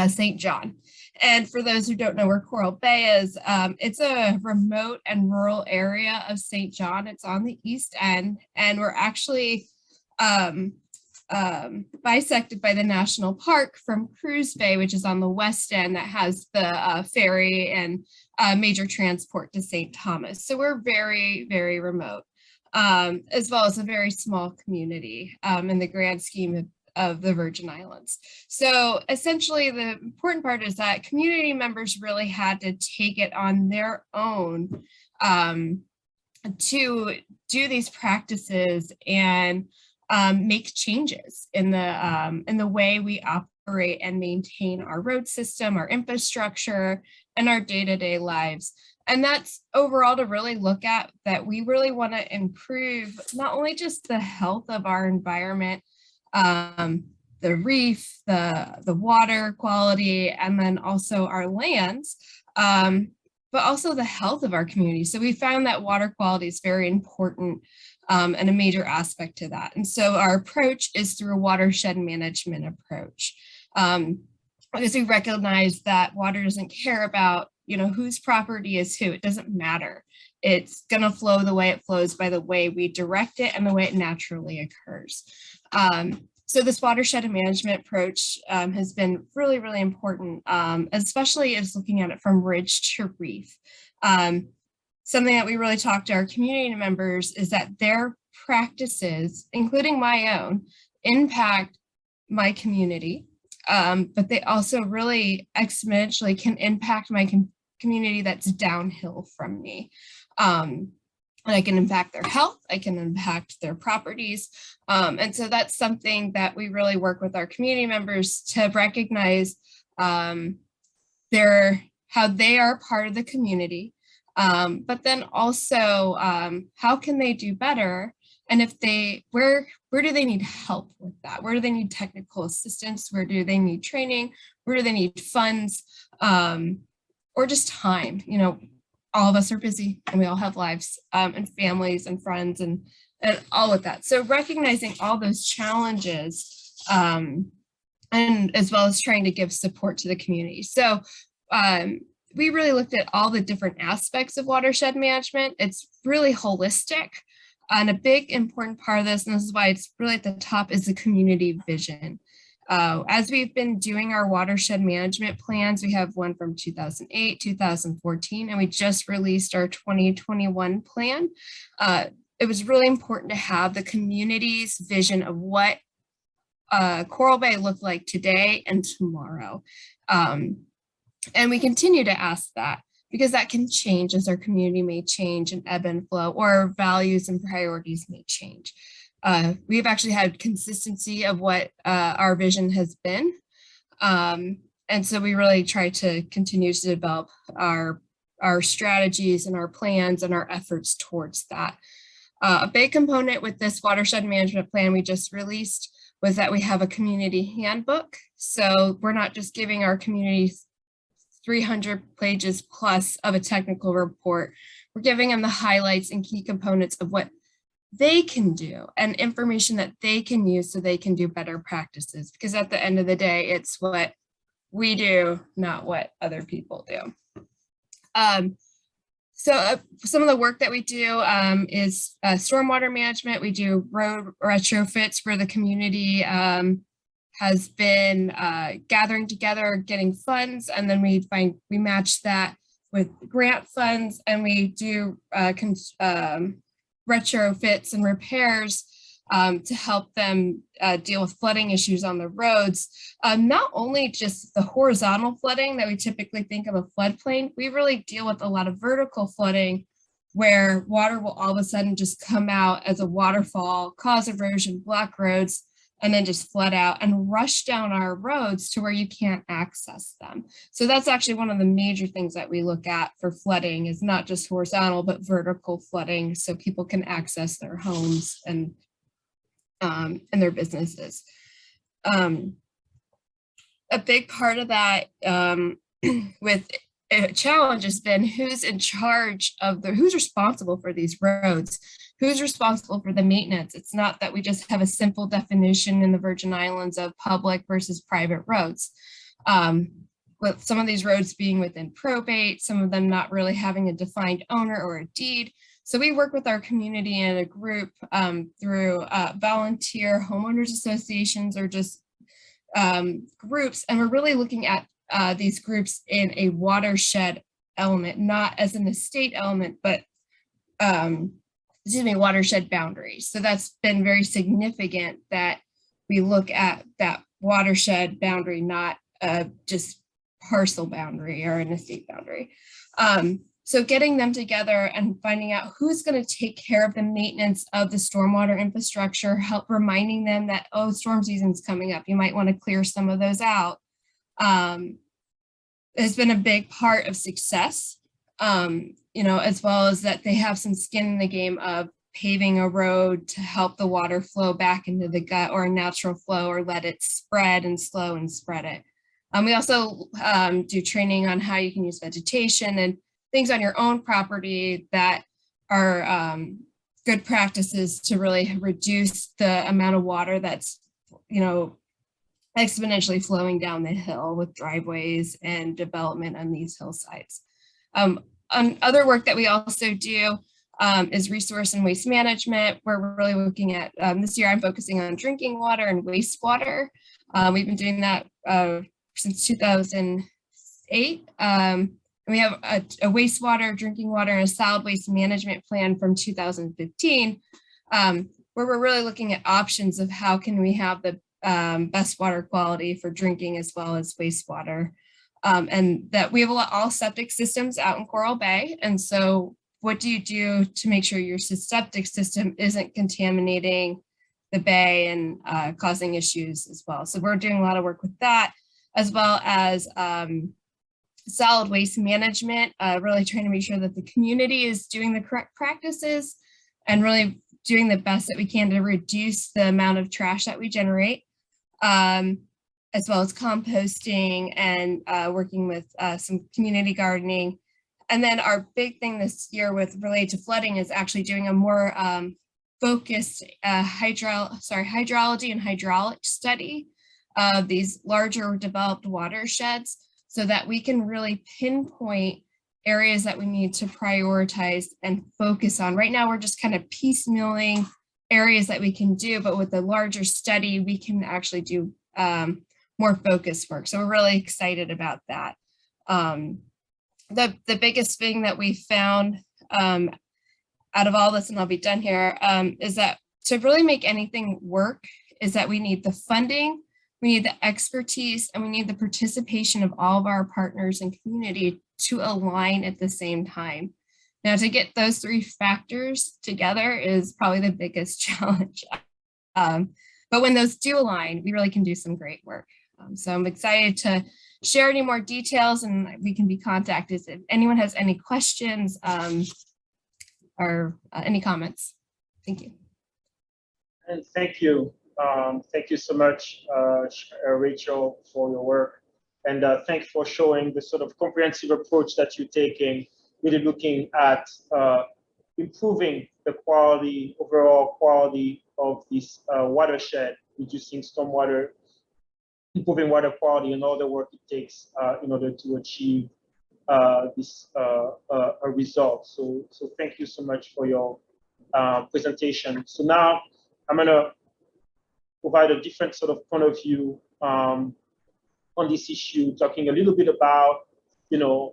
St. John. And for those who don't know where Coral Bay is, it's a remote and rural area of St. John. It's on the east end, and we're actually bisected by the national park from Cruz Bay, which is on the west end, that has the ferry and major transport to St. Thomas. So we're very, very remote, as well as a very small community in the grand scheme of the Virgin Islands. So essentially the important part is that community members really had to take it on their own to do these practices and make changes in the way we operate and maintain our road system, our infrastructure, and our day-to-day lives. And that's overall to really look at that we really want to improve not only just the health of our environment, the reef, the water quality, and then also our lands, but also the health of our community. So we found that water quality is very important and a major aspect to that. And so our approach is through a watershed management approach. Because we recognize that water doesn't care about, you know, whose property is who. It doesn't matter. It's going to flow the way it flows by the way we direct it and the way it naturally occurs. So this watershed management approach has been really, really important, especially as looking at it from ridge to reef. Something that we really talk to our community members is that their practices, including my own, impact my community, but they also really exponentially can impact my community that's downhill from me. And I can impact their health, I can impact their properties. And so that's something that we really work with our community members to recognize how they are part of the community, but then also how can they do better? And if where do they need help with that? Where do they need technical assistance? Where do they need training? Where do they need funds or just time? You know, all of us are busy and we all have lives and families and friends and all of that. So recognizing all those challenges and as well as trying to give support to the community. So we really looked at all the different aspects of watershed management. It's really holistic. And a big important part of this, and this is why it's really at the top, is the community vision. As we've been doing our watershed management plans, we have one from 2008, 2014, and we just released our 2021 plan. It was really important to have the community's vision of what Coral Bay looked like today and tomorrow. And we continue to ask that because that can change as our community may change and ebb and flow, or our values and priorities may change. We've actually had consistency of what our vision has been. And so we really try to continue to develop our strategies and our plans and our efforts towards that. A big component with this watershed management plan we just released was that we have a community handbook. So we're not just giving our communities 300 pages plus of a technical report. We're giving them the highlights and key components of what they can do and information that they can use so they can do better practices. Because at the end of the day, it's what we do, not what other people do. Some of the work that we do is stormwater management. We do road retrofits where the community has been gathering together, getting funds, and then we match that with grant funds, and we do retrofits and repairs to help them deal with flooding issues on the roads. Not only just the horizontal flooding that we typically think of a floodplain, we really deal with a lot of vertical flooding where water will all of a sudden just come out as a waterfall, cause erosion, block roads, and then just flood out and rush down our roads to where you can't access them. So that's actually one of the major things that we look at for flooding is not just horizontal, but vertical flooding so people can access their homes and their businesses. A big part of that with a challenge has been who's in charge of who's responsible for these roads, who's responsible for the maintenance. It's not that we just have a simple definition in the Virgin Islands of public versus private roads. With some of these roads being within probate, some of them not really having a defined owner or a deed. So we work with our community in a group through volunteer homeowners associations or just groups. And we're really looking at these groups in a watershed element, not as an estate element, but watershed boundaries. So that's been very significant that we look at that watershed boundary, not just parcel boundary or an estate boundary. So getting them together and finding out who's going to take care of the maintenance of the stormwater infrastructure, help reminding them that, oh, storm season's coming up, you might want to clear some of those out, has been a big part of success, as well as that they have some skin in the game of paving a road to help the water flow back into the gut or a natural flow or let it spread and slow and spread it. We also do training on how you can use vegetation and things on your own property that are good practices to really reduce the amount of water that's, exponentially flowing down the hill with driveways and development on these hillsides. On other work that we also do is resource and waste management, where we're really looking at, this year I'm focusing on drinking water and wastewater. We've been doing that since 2008. We have a wastewater, drinking water, and a solid waste management plan from 2015, where we're really looking at options of how can we have the best water quality for drinking as well as wastewater. And that we have all septic systems out in Coral Bay. And so what do you do to make sure your septic system isn't contaminating the bay and causing issues as well? So we're doing a lot of work with that, as well as solid waste management, really trying to make sure that the community is doing the correct practices and really doing the best that we can to reduce the amount of trash that we generate, as well as composting and working with some community gardening. And then our big thing this year related to flooding is actually doing a more focused hydrology and hydraulic study of these larger developed watersheds, so that we can really pinpoint areas that we need to prioritize and focus on. Right now, we're just kind of piecemealing areas that we can do, but with the larger study, we can actually do more focused work. So we're really excited about that. The biggest thing that we found out of all this, and I'll be done here, is that to really make anything work is that we need the funding, we need the expertise, and we need the participation of all of our partners and community to align at the same time. Now, to get those three factors together is probably the biggest challenge. But when those do align, we really can do some great work. So I'm excited to share any more details, and we can be contacted if anyone has any questions or any comments. Thank you. And thank you. Thank you so much, Rachel, for your work. And thanks for showing the sort of comprehensive approach that you're taking, really looking at improving the quality, overall quality of this watershed, reducing stormwater, improving water quality, and all the work it takes in order to achieve this result. So thank you so much for your presentation. So now I'm going to provide a different sort of point of view on this issue, talking a little bit about,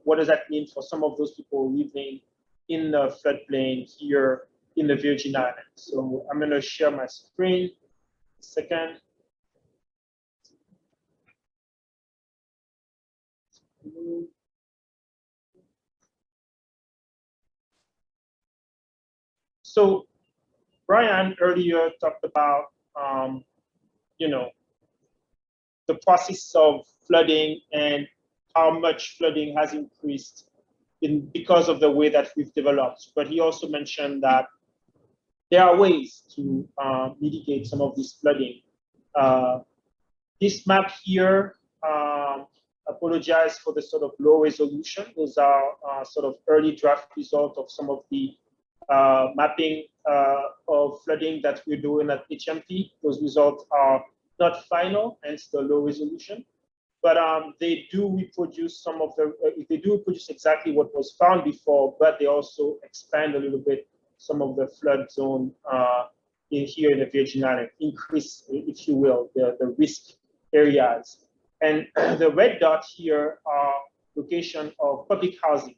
what does that mean for some of those people living in the floodplain here in the Virgin Islands. So I'm going to share my screen. A second. So Brian earlier talked about, the process of flooding and how much flooding has increased because of the way that we've developed. But he also mentioned that there are ways to mitigate some of this flooding. This map here, apologize for the sort of low resolution. Those are sort of early draft result of some of the mapping of flooding that we're doing at HMP. Those results are not final, hence the low resolution, but they do reproduce some of the, they do reproduce exactly what was found before, but they also expand a little bit some of the flood zone here in the Virgin Islands, increase, if you will, the risk areas. And the red dot here are location of public housing.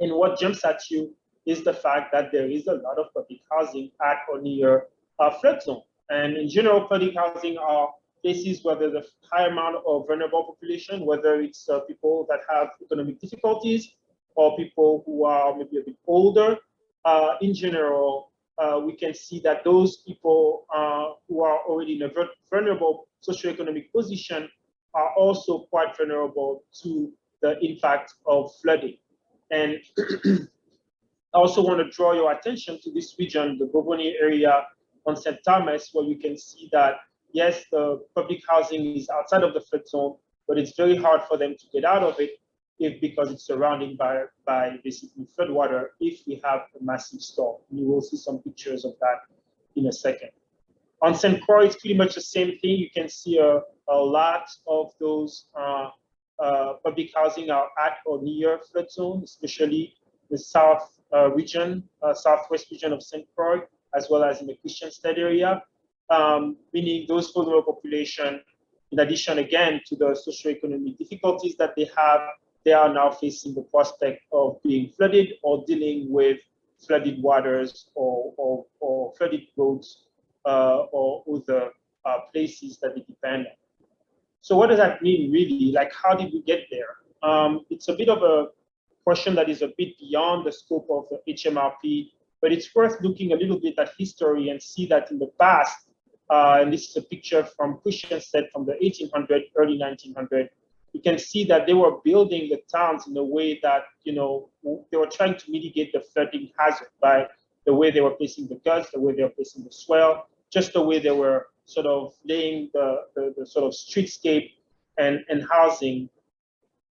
And what jumps at you is the fact that there is a lot of public housing at or near a flood zone. And in general, public housing are places where there's a high amount of vulnerable population, whether it's people that have economic difficulties or people who are maybe a bit older. In general, we can see that those people who are already in a vulnerable socioeconomic position are also quite vulnerable to the impact of flooding. And I also want to draw your attention to this region, the Bovoni area on St. Thomas, where you can see that, yes, the public housing is outside of the flood zone, but it's very hard for them to get out of it because it's surrounded by basically floodwater if we have a massive storm. You will see some pictures of that in a second. On St. Croix, it's pretty much the same thing. You can see a lot of those public housing are at or near flood zone, especially the south region, southwest region of St. Croix, as well as in the Christiansted area, meaning those vulnerable population, in addition again to the socioeconomic difficulties that they have, they are now facing the prospect of being flooded or dealing with flooded waters or flooded roads or other places that they depend on. So what does that mean really? Like, how did we get there? It's a bit of a question that is a bit beyond the scope of the HMRP, but it's worth looking a little bit at history and see that in the past, and this is a picture from Christiansted from the 1800s, early 1900s, you can see that they were building the towns in a way that, they were trying to mitigate the flooding hazard by the way they were placing the guts, the way they were placing the swell, just the way they were sort of laying the sort of streetscape and housing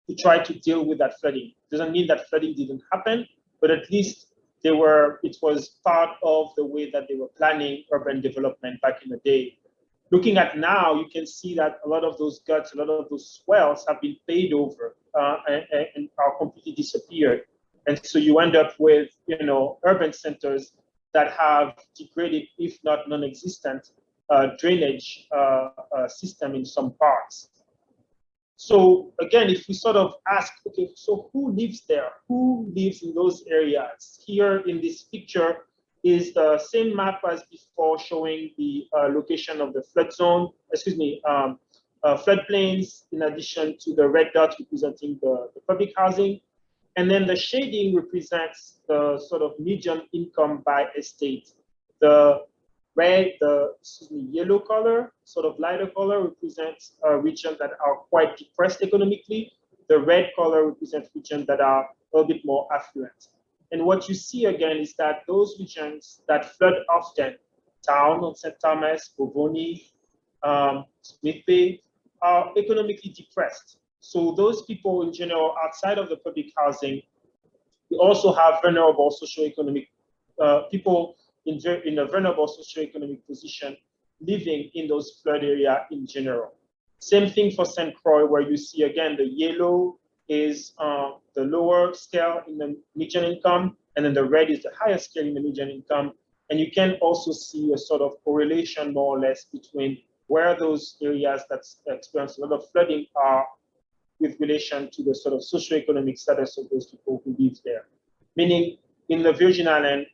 to try to deal with that flooding. Doesn't mean that flooding didn't happen, but at least it was part of the way that they were planning urban development back in the day. Looking at now, you can see that a lot of those guts, a lot of those swells have been paved over and are completely disappeared. And so you end up with, urban centers that have degraded, if not non-existent, drainage system in some parts. So again, if we sort of ask, okay, so who lives there? Who lives in those areas? Here in this picture is the same map as before, showing the location of the flood zone, floodplains, in addition to the red dot representing the public housing. And then the shading represents the sort of median income by estate. The red, yellow color, sort of lighter color, represents regions that are quite depressed economically. The red color represents regions that are a little bit more affluent. And what you see again is that those regions that flood often, Town on St. Thomas, Bovoni, Smith Bay, are economically depressed. So those people in general, outside of the public housing, we also have vulnerable socioeconomic people in a vulnerable socioeconomic position living in those flood area in general. Same thing for St. Croix, where you see again the yellow is the lower scale in the median income, and then the red is the higher scale in the median income. And you can also see a sort of correlation more or less between where those areas that experience a lot of flooding are with relation to the sort of socioeconomic status of those people who live there. Meaning in the Virgin Islands,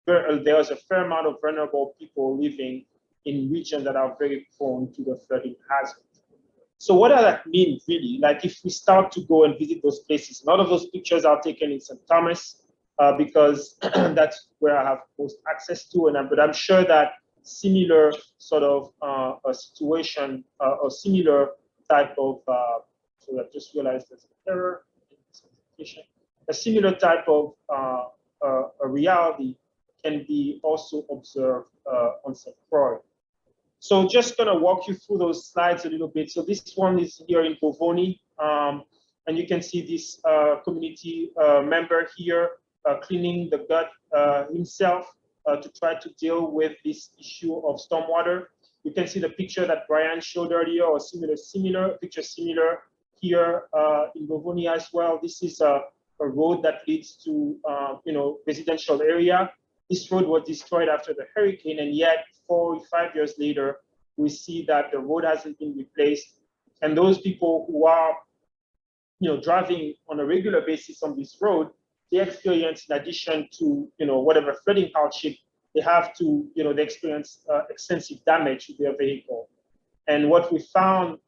there's a fair amount of vulnerable people living in regions that are very prone to the flooding hazard. So what does that mean really? Like if we start to go and visit those places, a lot of those pictures are taken in St. Thomas because that's where I have most access to, but I'm sure that similar sort of a situation or similar type of, so I just realized there's an error in this presentation. A similar type of a reality can be also observed on St. Croix. So just gonna walk you through those slides a little bit. So this one is here in Bovoni, and you can see this community member here cleaning the gut himself to try to deal with this issue of stormwater. You can see the picture that Brian showed earlier, or similar here in Bovoni as well. This is a road that leads to residential area. This road was destroyed after the hurricane, and yet 4 or 5 years later, we see that the road hasn't been replaced. And those people who are driving on a regular basis on this road, they experience, in addition to whatever flooding hardship, they have to, they experience extensive damage to their vehicle. And what we found,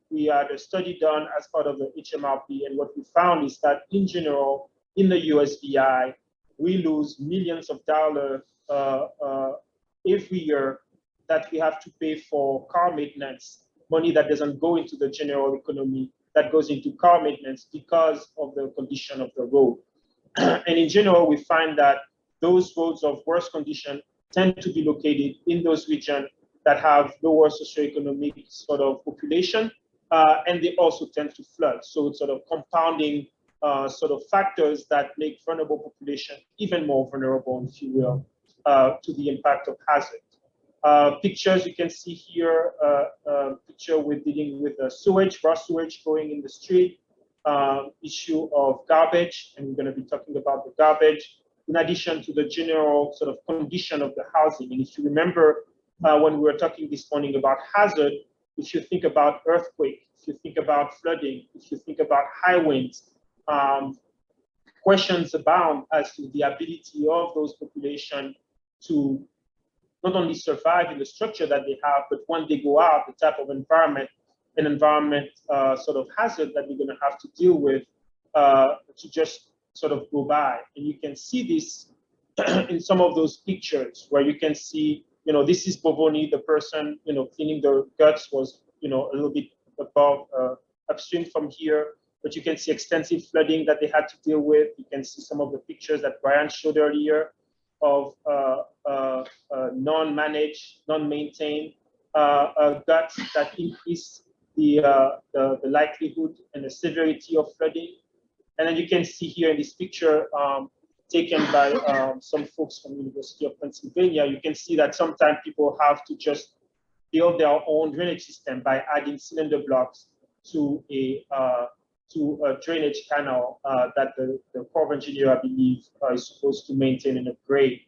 we had a study done as part of the HMRP, and what we found is that in general, in the USVI, we lose millions of dollars every year that we have to pay for car maintenance, money that doesn't go into the general economy, that goes into car maintenance because of the condition of the road. And in general, we find that those roads of worse condition tend to be located in those regions that have lower socioeconomic sort of population, and they also tend to flood. So it's sort of compounding sort of factors that make vulnerable population even more vulnerable, if you will, to the impact of hazard. Pictures you can see here, picture with dealing with sewage, raw sewage going in the street, issue of garbage, and we're going to be talking about the garbage, in addition to the general sort of condition of the housing. And if you remember when we were talking this morning about hazard, if you think about earthquake, if you think about flooding, if you think about high winds, questions abound as to the ability of those populations to not only survive in the structure that they have, but when they go out, the type of environment sort of hazard that we're going to have to deal with to just sort of go by. And you can see this in some of those pictures where you can see, this is Bovoni, the person, cleaning their guts was, a little bit above, upstream from here, but you can see extensive flooding that they had to deal with. You can see some of the pictures that Brian showed earlier of non-managed, non-maintained guts that increase the likelihood and the severity of flooding. And then you can see here in this picture taken by some folks from the University of Pennsylvania, you can see that sometimes people have to just build their own drainage system by adding cylinder blocks to a drainage canal that the Corps of Engineers, I believe, is supposed to maintain and upgrade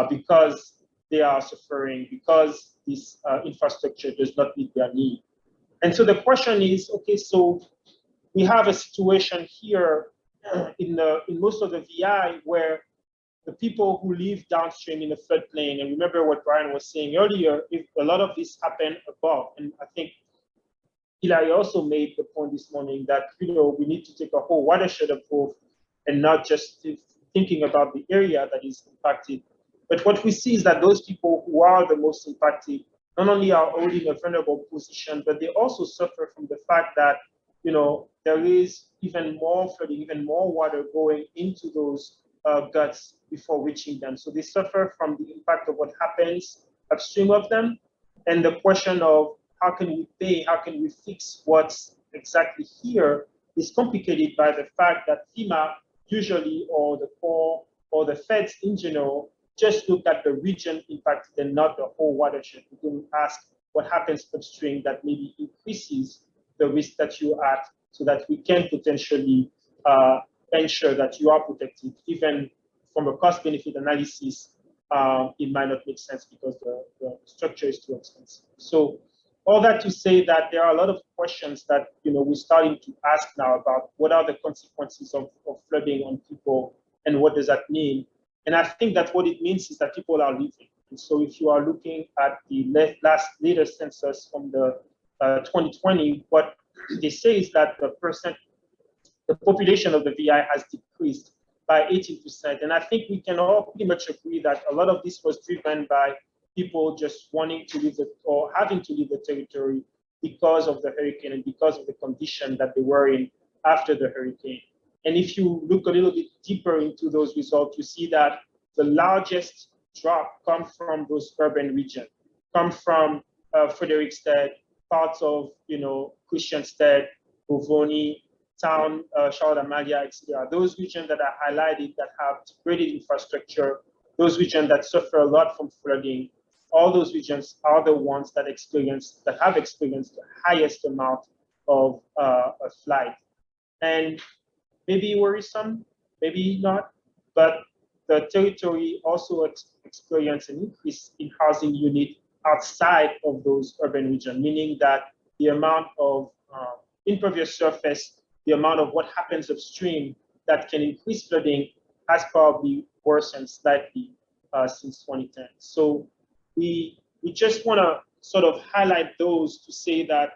because they are suffering, because this infrastructure does not meet their need. And so the question is, okay, so we have a situation here in most of the VI where the people who live downstream in the floodplain, and remember what Brian was saying earlier, if a lot of this happened above, and I think Hilary also made the point this morning that we need to take a whole watershed approach and not just thinking about the area that is impacted. But what we see is that those people who are the most impacted not only are already in a vulnerable position, but they also suffer from the fact that there is even more flooding, even more water going into those guts before reaching them. So they suffer from the impact of what happens upstream of them, and the question of how can we pay, how can we fix what's exactly here is complicated by the fact that FEMA usually, or the Corps, or the feds in general, just look at the region impacted and not the whole watershed. We don't ask what happens upstream that maybe increases the risk that you're at so that we can potentially ensure that you are protected, even from a cost-benefit analysis. It might not make sense because the structure is too expensive. So all that to say that there are a lot of questions that we're starting to ask now about what are the consequences of flooding on people and what does that mean. And I think that what it means is that people are leaving. And so if you are looking at the latest census from the 2020, what they say is that the population of the VI has decreased by 18%. And I think we can all pretty much agree that a lot of this was driven by people just wanting to leave or having to leave the territory because of the hurricane and because of the condition that they were in after the hurricane. And if you look a little bit deeper into those results, you see that the largest drop comes from those urban regions, come from Frederickstead, parts of Christiansted, Bovoni, town, Charlotte Amalia, etc. Those regions that are highlighted that have degraded infrastructure, those regions that suffer a lot from flooding, all those regions are the ones that have experienced the highest amount of flood. And maybe worrisome, maybe not, but the territory also experienced an increase in housing unit outside of those urban regions, meaning that the amount of impervious surface, the amount of what happens upstream that can increase flooding has probably worsened slightly since 2010. So we just want to sort of highlight those to say that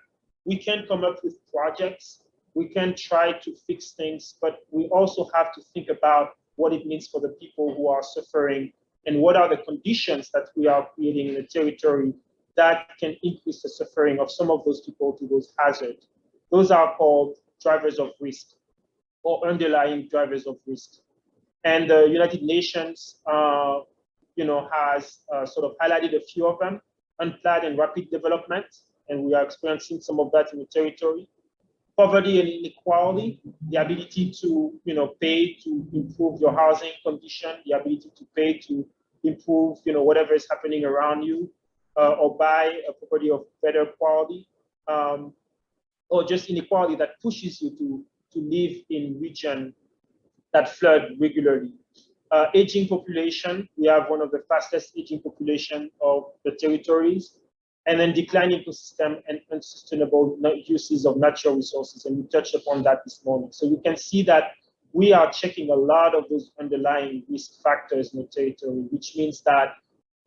we can come up with projects, we can try to fix things, but we also have to think about what it means for the people who are suffering and what are the conditions that we are creating in the territory that can increase the suffering of some of those people to those hazards. Those are called drivers of risk or underlying drivers of risk. And the United Nations has sort of highlighted a few of them: unplanned and rapid development, and we are experiencing some of that in the territory. Poverty and inequality, the ability to pay to improve your housing condition, the ability to pay to improve whatever is happening around you, or buy a property of better quality, or just inequality that pushes you to live in regions that flood regularly. Aging population, we have one of the fastest aging population of the territories, and then declining ecosystem and unsustainable uses of natural resources, and we touched upon that this morning. So you can see that we are checking a lot of those underlying risk factors in the territory, which means that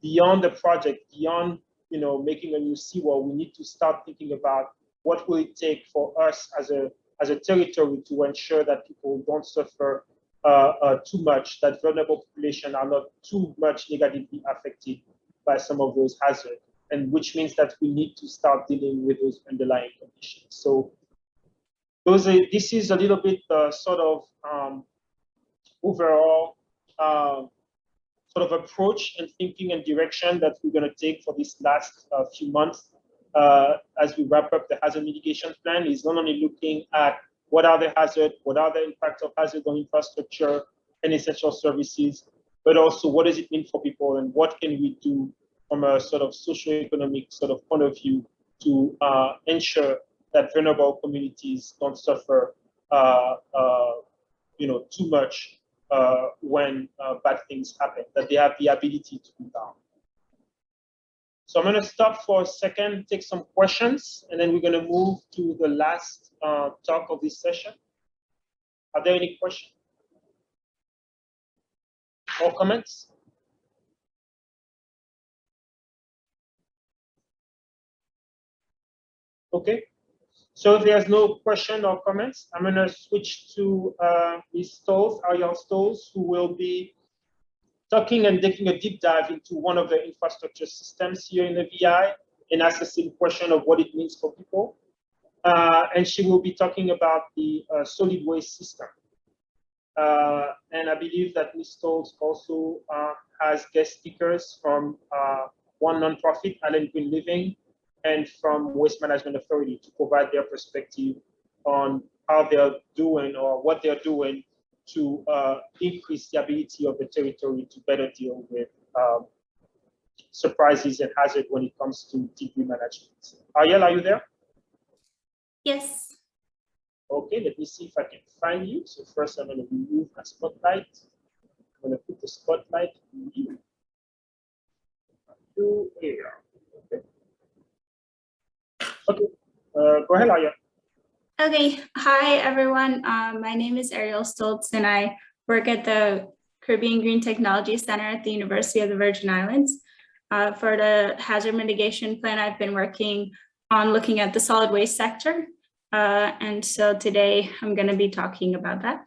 beyond the project, beyond making a new seawall, we need to start thinking about what will it take for us as a territory to ensure that people don't suffer too much, that vulnerable population are not too much negatively affected by some of those hazards, and which means that we need to start dealing with those underlying conditions. So this is a little bit sort of overall sort of approach and thinking and direction that we're going to take for this last few months as we wrap up the hazard mitigation plan. Is not only looking at what are the hazards, what are the impacts of hazard on infrastructure and essential services, but also what does it mean for people and what can we do from a sort of socioeconomic sort of point of view to ensure that vulnerable communities don't suffer too much when bad things happen, that they have the ability to rebound. So I'm going to stop for a second, take some questions, and then we're going to move to the last talk of this session. Are there any questions or comments? Okay, so if there's no question or comments, I'm going to switch to Ms. Stolz, Ariel Stolz, who will be talking and taking a deep dive into one of the infrastructure systems here in the VI and assessing question of what it means for people. And she will be talking about the solid waste system. And I believe that Ms. Stolz also has guest speakers from one nonprofit, Allen Green Living, and from Waste Management Authority to provide their perspective on how they're doing or what they're doing to increase the ability of the territory to better deal with surprises and hazard when it comes to debris management. Ariel, are you there? Yes. Okay, let me see if I can find you. So first I'm going to remove my spotlight. I'm going to put the spotlight on you. You here. Okay. Okay. Go ahead, Aya. Okay, hi everyone. My name is Ariel Stoltz and I work at the Caribbean Green Technology Center at the University of the Virgin Islands. For the hazard mitigation plan, I've been working on looking at the solid waste sector. And so today I'm going to be talking about that.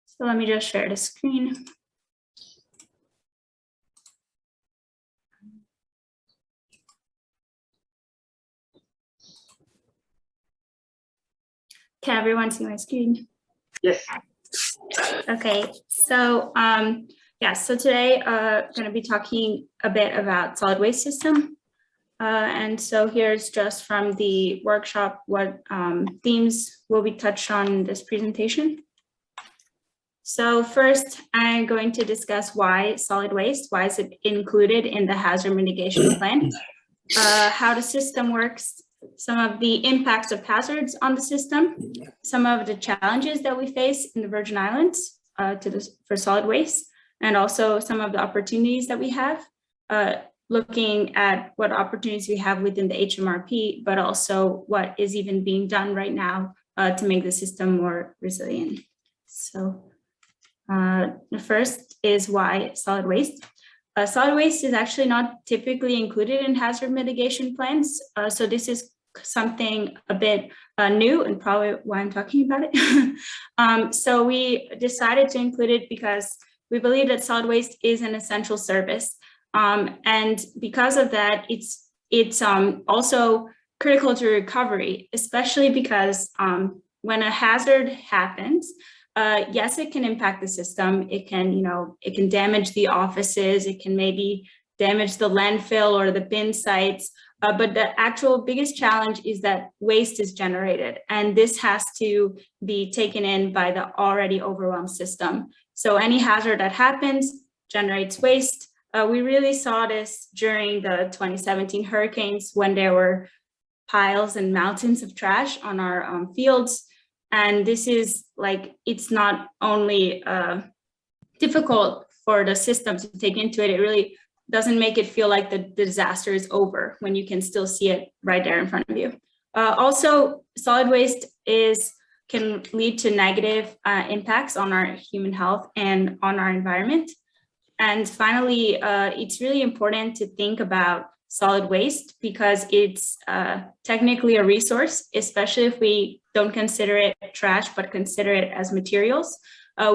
So let me just share the screen. Can everyone see my screen? Yes. Okay, so yeah, so today I'm going to be talking a bit about solid waste system. And so here's just from the workshop what themes will be touched on in this presentation. So first, I'm going to discuss why solid waste, why is it included in the hazard mitigation plan, how the system works, some of the impacts of hazards on the system, some of the challenges that we face in the Virgin Islands for solid waste, and also some of the opportunities that we have, looking at what opportunities we have within the HMRP, but also what is even being done right now to make the system more resilient. So the first is why solid waste. Solid waste is actually not typically included in hazard mitigation plans. So this is something a bit new and probably why I'm talking about it. So we decided to include it because we believe that solid waste is an essential service. And because of that, it's also critical to recovery, especially because when a hazard happens, yes, it can impact the system. It can damage the offices. It can maybe damage the landfill or the bin sites. But the actual biggest challenge is that waste is generated, and this has to be taken in by the already overwhelmed system. So any hazard that happens generates waste. We really saw this during the 2017 hurricanes when there were piles and mountains of trash on our fields. And this is it's not only difficult for the system to take into it, it really doesn't make it feel like the disaster is over when you can still see it right there in front of you. Also, solid waste can lead to negative impacts on our human health and on our environment. And finally, it's really important to think about solid waste because it's technically a resource, especially if we don't consider it trash, but consider it as materials.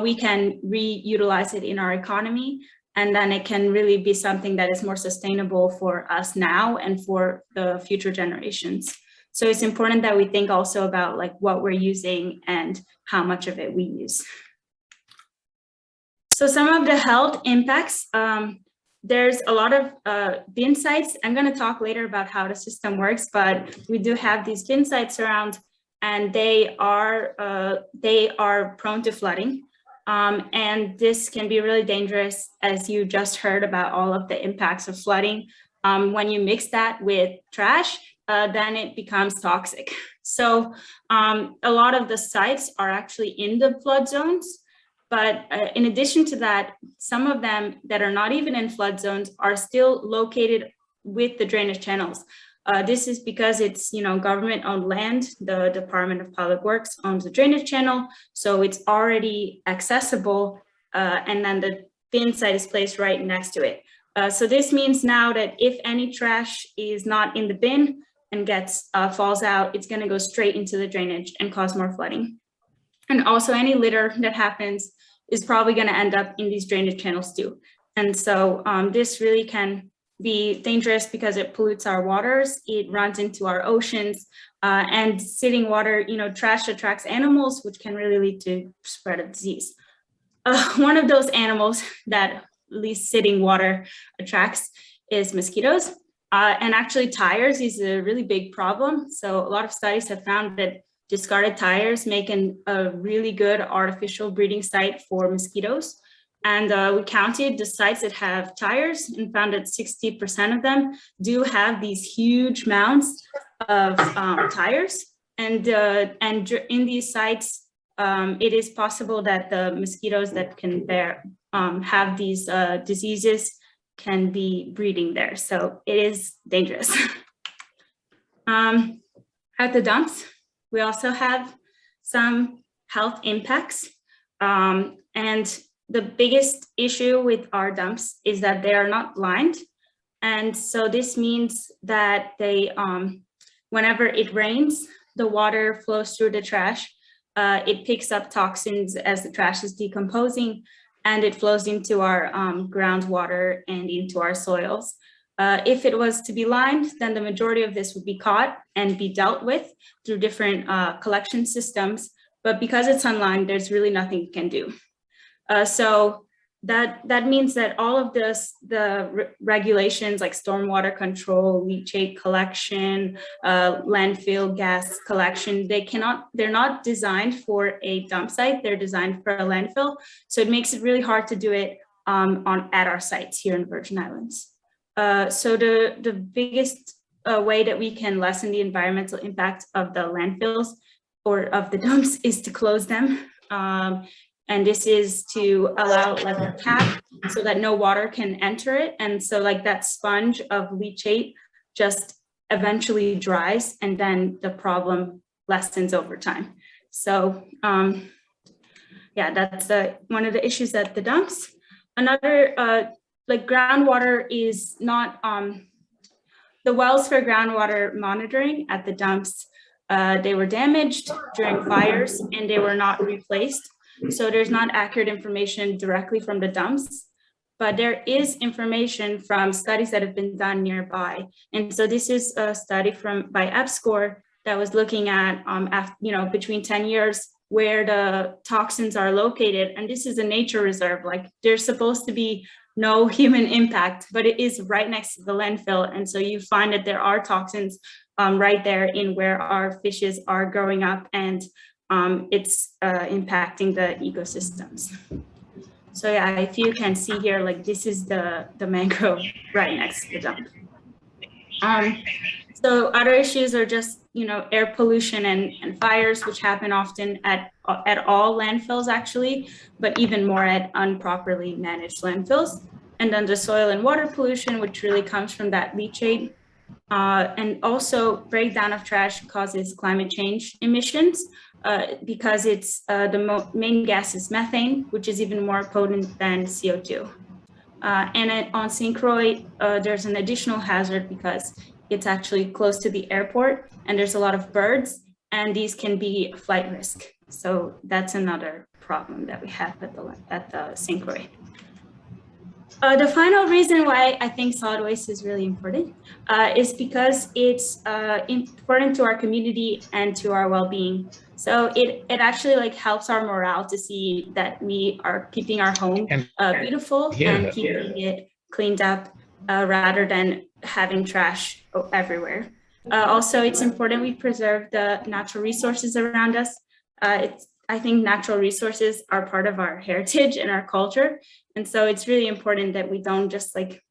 We can reutilize it in our economy, and then it can really be something that is more sustainable for us now and for the future generations. So it's important that we think also about what we're using and how much of it we use. So some of the health impacts, there's a lot of bin sites. I'm going to talk later about how the system works, but we do have these bin sites around, and they are prone to flooding. And this can be really dangerous, as you just heard about all of the impacts of flooding. When you mix that with trash, then it becomes toxic. So a lot of the sites are actually in the flood zones. But in addition to that, some of them that are not even in flood zones are still located with the drainage channels. This is because it's government-owned land. The Department of Public Works owns the drainage channel, so it's already accessible, and then the bin site is placed right next to it. So this means now that if any trash is not in the bin and falls out, it's going to go straight into the drainage and cause more flooding. And also any litter that happens is probably going to end up in these drainage channels too. And so this really can be dangerous because it pollutes our waters, it runs into our oceans, and sitting water, trash attracts animals, which can really lead to spread of disease. One of those animals that at least sitting water attracts is mosquitoes. And actually tires is a really big problem. So a lot of studies have found that discarded tires make a really good artificial breeding site for mosquitoes. And we counted the sites that have tires and found that 60% of them do have these huge mounds of tires. And in these sites, it is possible that the mosquitoes that can have these diseases can be breeding there. So it is dangerous. At the dumps, we also have some health impacts. And the biggest issue with our dumps is that they are not lined. And so this means that they, whenever it rains, the water flows through the trash. It picks up toxins as the trash is decomposing, and it flows into our groundwater and into our soils. If it was to be lined, then the majority of this would be caught and be dealt with through different collection systems. But because it's unlined, there's really nothing you can do. So that means that all of the regulations like stormwater control, leachate collection, landfill gas collection, they're not designed for a dump site, they're designed for a landfill. So it makes it really hard to do it at our sites here in Virgin Islands. So the biggest way that we can lessen the environmental impact of the landfills or of the dumps is to close them. And this is to allow like a cap so that no water can enter it. And so like that sponge of leachate just eventually dries, and then the problem lessens over time. So yeah, that's one of the issues at the dumps. Another, like groundwater is not, the wells for groundwater monitoring at the dumps, they were damaged during fires and they were not replaced. So there's not accurate information directly from the dumps, but there is information from studies that have been done nearby. And so this is a study by EPSCoR that was looking at, between 10 years where the toxins are located. And this is a nature reserve, like there's supposed to be no human impact, but it is right next to the landfill. And so you find that there are toxins right there in where our fishes are growing up, and it's impacting the ecosystems. So yeah, if you can see here, like this is the mangrove right next to the dump. So other issues are just, air pollution and fires, which happen often at all landfills actually, but even more at improperly managed landfills. And then the soil and water pollution, which really comes from that leachate. And also breakdown of trash causes climate change emissions because it's the main gas is methane, which is even more potent than CO2. And on St. Croix, there's an additional hazard because it's actually close to the airport and there's a lot of birds, and these can be a flight risk. So that's another problem that we have at the St. Croix. The final reason why I think solid waste is really important is because it's important to our community and to our well-being. So it actually like helps our morale to see that we are keeping our home beautiful and keeping it cleaned up rather than having trash everywhere. Also, it's important we preserve the natural resources around us. I think natural resources are part of our heritage and our culture. And so it's really important that we don't just like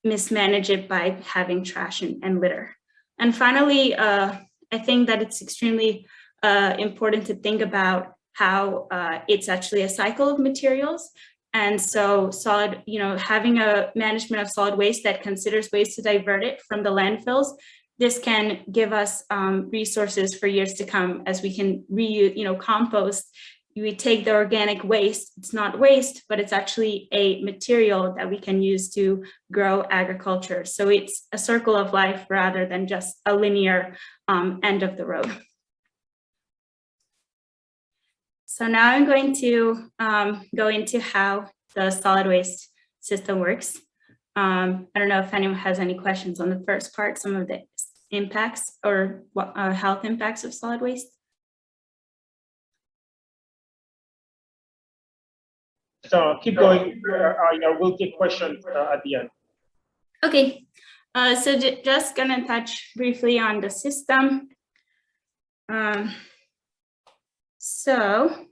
mismanage it by having trash and litter. And finally, I think that it's extremely important to think about how it's actually a cycle of materials. And so having a management of solid waste that considers ways to divert it from the landfills, this can give us resources for years to come as we can reuse, compost. We take the organic waste, it's not waste, but it's actually a material that we can use to grow agriculture. So it's a circle of life rather than just a linear end of the road. So now I'm going to go into how the solid waste system works. I don't know if anyone has any questions on the first part, some of the impacts or health impacts of solid waste. So keep going. We'll take questions at the end. Okay, so just gonna touch briefly on the system. So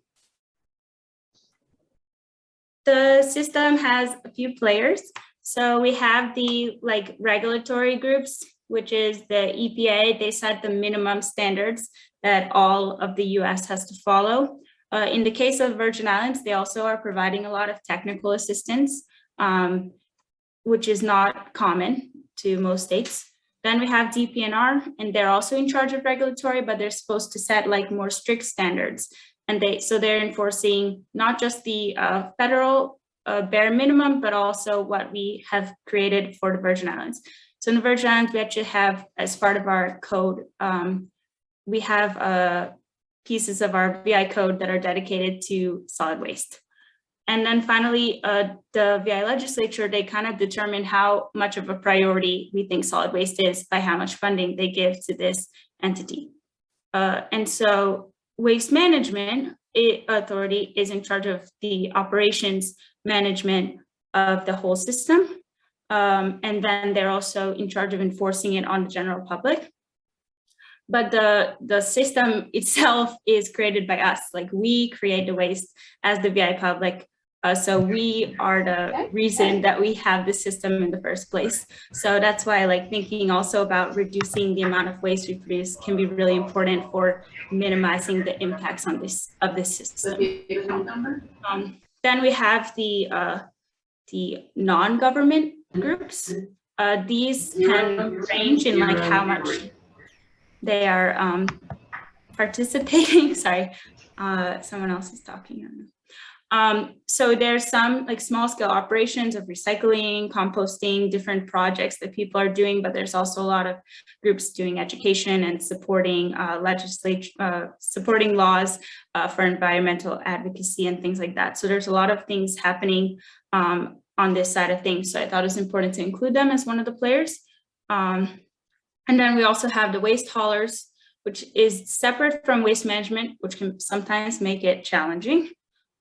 the system has a few players. So we have the regulatory groups, which is the EPA. They set the minimum standards that all of the US has to follow. In the case of Virgin Islands, they also are providing a lot of technical assistance, which is not common to most states. Then we have DPNR, and they're also in charge of regulatory, but they're supposed to set like more strict standards. And they're enforcing not just the federal bare minimum, but also what we have created for the Virgin Islands. So in the Virgin Islands, we actually have, as part of our code, we have pieces of our VI code that are dedicated to solid waste. And then finally, the VI legislature, they kind of determine how much of a priority we think solid waste is by how much funding they give to this entity. And so Waste Management Authority is in charge of the operations management of the whole system. And then they're also in charge of enforcing it on the general public. But the system itself is created by us. Like, we create the waste as the VI public. So we are the reason that we have this system in the first place. So that's why, like, thinking also about reducing the amount of waste we produce can be really important for minimizing the impacts on this system. Then we have the non-government groups. These can range in like how much they are participating. Sorry, someone else is talking. So there's some like small scale operations of recycling, composting, different projects that people are doing, but there's also a lot of groups doing education and supporting supporting laws for environmental advocacy and things like that. So there's a lot of things happening on this side of things. So I thought it was important to include them as one of the players. And then we also have the waste haulers, which is separate from waste management, which can sometimes make it challenging.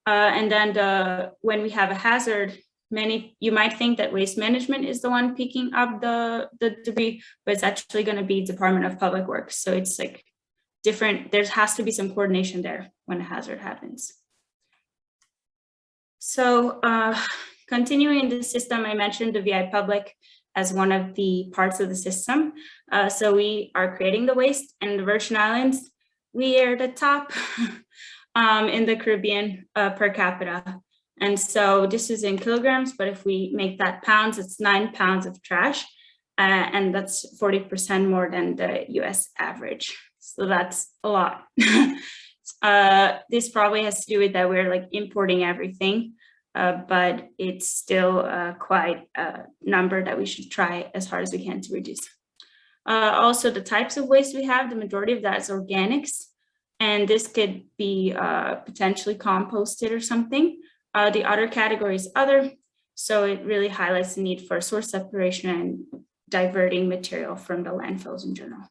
And then when we have a hazard, you might think that waste management is the one picking up the debris, but it's actually going to be Department of Public Works. So it's like different. There has to be some coordination there when a hazard happens. So continuing the system, I mentioned the VI public as one of the parts of the system. So we are creating the waste, and the Virgin Islands, we are the top in the Caribbean per capita. And so this is in kilograms, but if we make that pounds, it's 9 pounds of trash. And that's 40% more than the US average. So that's a lot. This probably has to do with that we're like importing everything, but it's still quite a number that we should try as hard as we can to reduce. Also, the types of waste we have, the majority of that is organics. And this could be potentially composted or something. The other category is other. So it really highlights the need for source separation and diverting material from the landfills in general.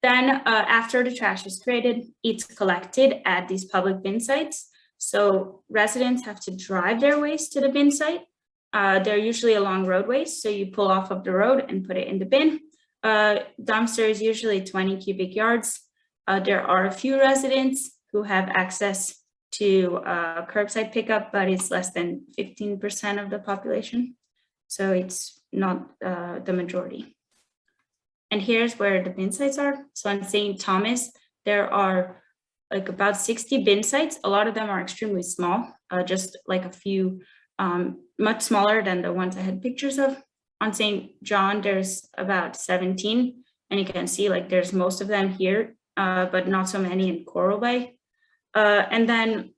Then after the trash is created, it's collected at these public bin sites. So residents have to drive their waste to the bin site. They're usually along roadways. So you pull off of the road and put it in the bin. Dumpster is usually 20 cubic yards. There are a few residents who have access to curbside pickup, but it's less than 15% of the population. So it's not the majority. And here's where the bin sites are. So on St. Thomas, there are like about 60 bin sites. A lot of them are extremely small, just like a few, much smaller than the ones I had pictures of. On St. John, there's about 17, and you can see like there's most of them here, but not so many in Coral Bay. And then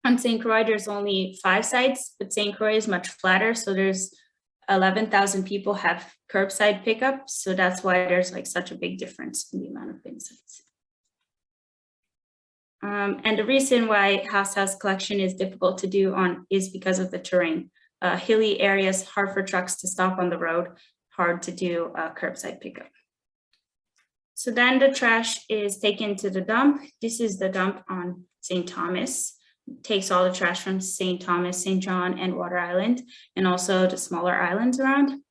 on St. Croix, there's only 5 sites, but St. Croix is much flatter. So there's 11,000 people have curbside pickup. So that's why there's like such a big difference in the amount of bin sites. And the reason why house collection is difficult to do is because of the terrain. Hilly areas, hard for trucks to stop on the road, hard to do curbside pickup. So then the trash is taken to the dump. This is the dump on St. Thomas. It takes all the trash from St. Thomas, St. John, and Water Island, and also the smaller islands around.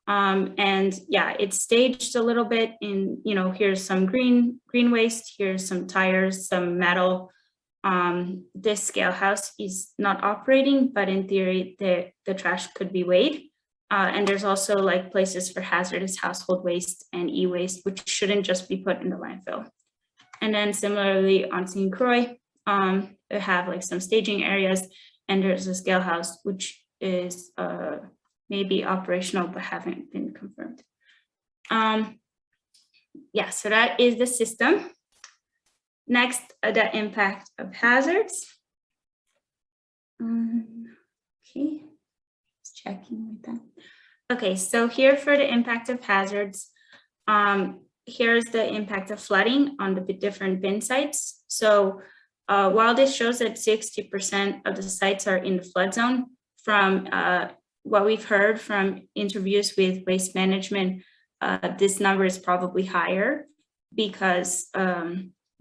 And yeah, it's staged a little bit in, here's some green waste, here's some tires, some metal. This scale house is not operating, but in theory, the trash could be weighed. And there's also like places for hazardous household waste and e-waste, which shouldn't just be put in the landfill. And then similarly on St. Croix, they have like some staging areas, and there's a scale house, which is maybe operational, but haven't been confirmed. Yeah, so that is the system. Next, the impact of hazards. Okay, just checking with that. Okay, so here for the impact of hazards, here's the impact of flooding on the different bin sites. So while this shows that 60% of the sites are in the flood zone, from what we've heard from interviews with waste management, this number is probably higher because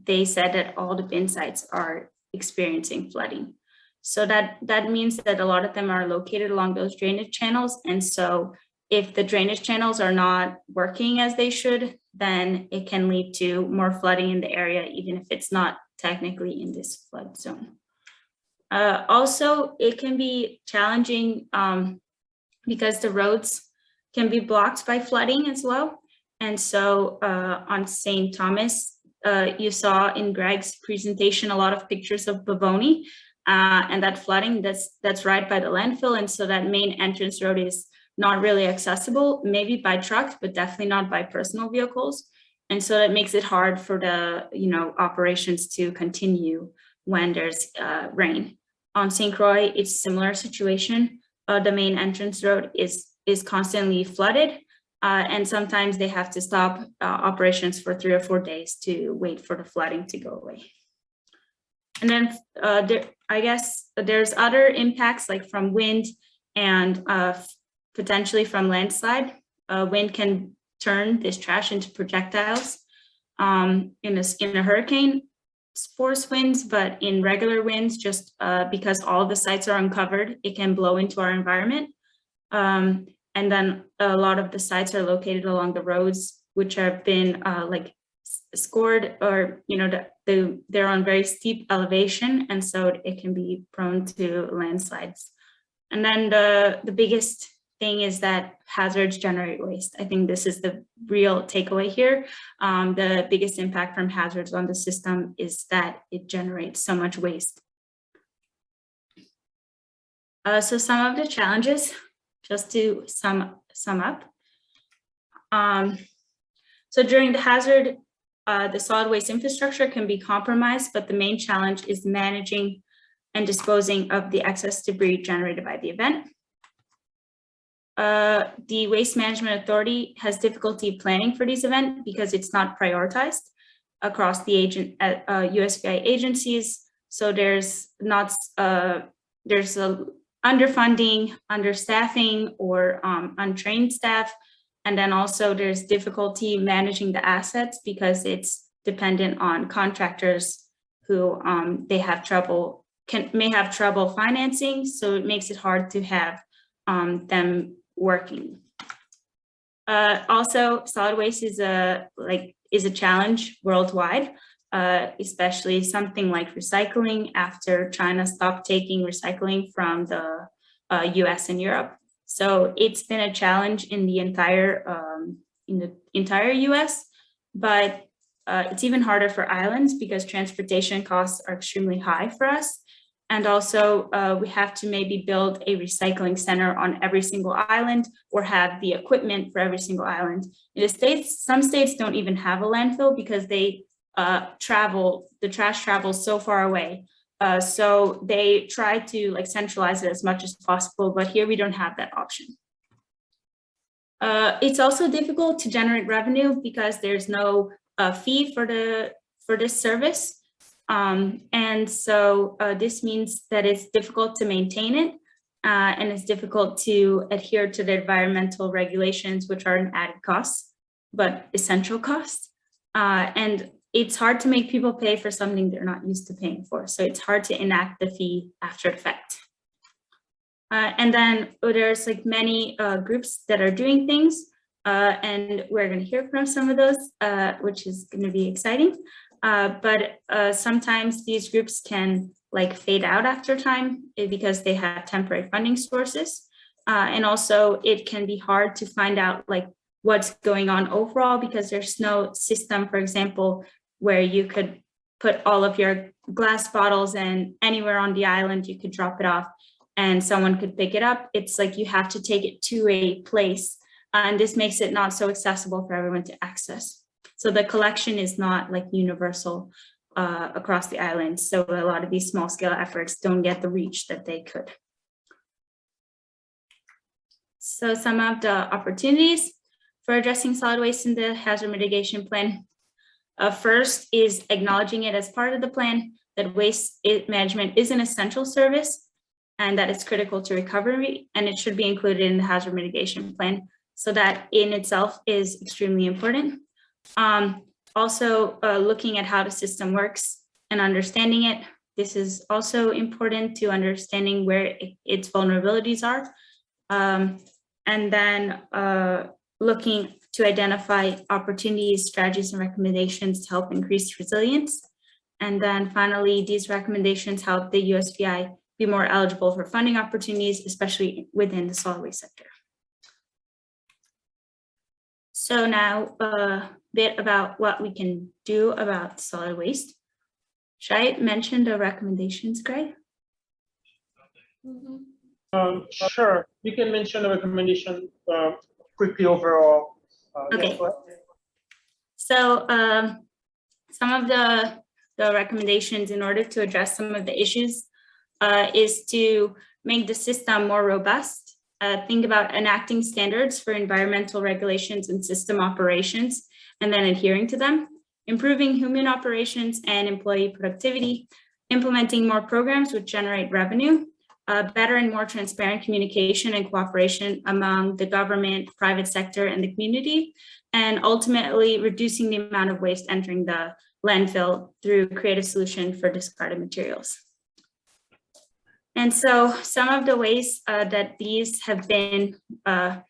they said that all the bin sites are experiencing flooding. So that means that a lot of them are located along those drainage channels. And so if the drainage channels are not working as they should, then it can lead to more flooding in the area, even if it's not technically in this flood zone. Also, it can be challenging because the roads can be blocked by flooding as well. And so on St. Thomas, you saw in Greg's presentation a lot of pictures of Bavoni and that flooding that's right by the landfill. And so that main entrance road is not really accessible, maybe by truck, but definitely not by personal vehicles. And so that makes it hard for the operations to continue when there's rain. On St. Croix, it's a similar situation. The main entrance road is constantly flooded, and sometimes they have to stop operations for 3 or 4 days to wait for the flooding to go away. And then I guess there's other impacts like from wind and potentially from landslide. Wind can turn this trash into projectiles in a hurricane force winds, but in regular winds, just because all of the sites are uncovered, it can blow into our environment. And then a lot of the sites are located along the roads, which have been like scored, or they're on very steep elevation, and so it can be prone to landslides. And then the biggest thing is that hazards generate waste. I think this is the real takeaway here. The biggest impact from hazards on the system is that it generates so much waste. So some of the challenges, just to sum up. So during the hazard, the solid waste infrastructure can be compromised, but the main challenge is managing and disposing of the excess debris generated by the event. The Waste Management Authority has difficulty planning for these events because it's not prioritized across the USVI agencies. So there's a underfunding, understaffing, or untrained staff. And then also there's difficulty managing the assets because it's dependent on contractors who may have trouble financing. So it makes it hard to have them working. Also, solid waste is a challenge worldwide, especially something like recycling after China stopped taking recycling from the US and Europe. So it's been a challenge in the entire US, but it's even harder for islands because transportation costs are extremely high for us. And also we have to maybe build a recycling center on every single island or have the equipment for every single island. In the States, some states don't even have a landfill because the trash travels so far away. So they try to centralize it as much as possible, but here we don't have that option. It's also difficult to generate revenue because there's no fee for this service. And so this means that it's difficult to maintain it, and it's difficult to adhere to the environmental regulations, which are an added cost, but essential cost. And it's hard to make people pay for something they're not used to paying for. So it's hard to enact the fee after effect. And then there's many groups that are doing things, and we're going to hear from some of those, which is going to be exciting. But sometimes these groups can fade out after time because they have temporary funding sources. And also it can be hard to find out like what's going on overall because there's no system, for example, where you could put all of your glass bottles and anywhere on the island you could drop it off and someone could pick it up. It's like you have to take it to a place, and this makes it not so accessible for everyone to access. So the collection is not like universal across the island. So a lot of these small scale efforts don't get the reach that they could. So some of the opportunities for addressing solid waste in the hazard mitigation plan. First is acknowledging it as part of the plan that waste management is an essential service and that it's critical to recovery, and it should be included in the hazard mitigation plan. So that in itself is extremely important. Also looking at how the system works and understanding it. This is also important to understanding where its vulnerabilities are. And then looking to identify opportunities, strategies, and recommendations to help increase resilience. And then finally, these recommendations help the USVI be more eligible for funding opportunities, especially within the solid waste sector. So now a bit about what we can do about solid waste. Should I mention the recommendations, Greg? Sure, you can mention the recommendation quickly overall. Okay. So some of the recommendations in order to address some of the issues is to make the system more robust. Think about enacting standards for environmental regulations and system operations, and then adhering to them, improving human operations and employee productivity, implementing more programs which generate revenue, better and more transparent communication and cooperation among the government, private sector, and the community, and ultimately reducing the amount of waste entering the landfill through creative solution for discarded materials. And so some of the ways that these have been, I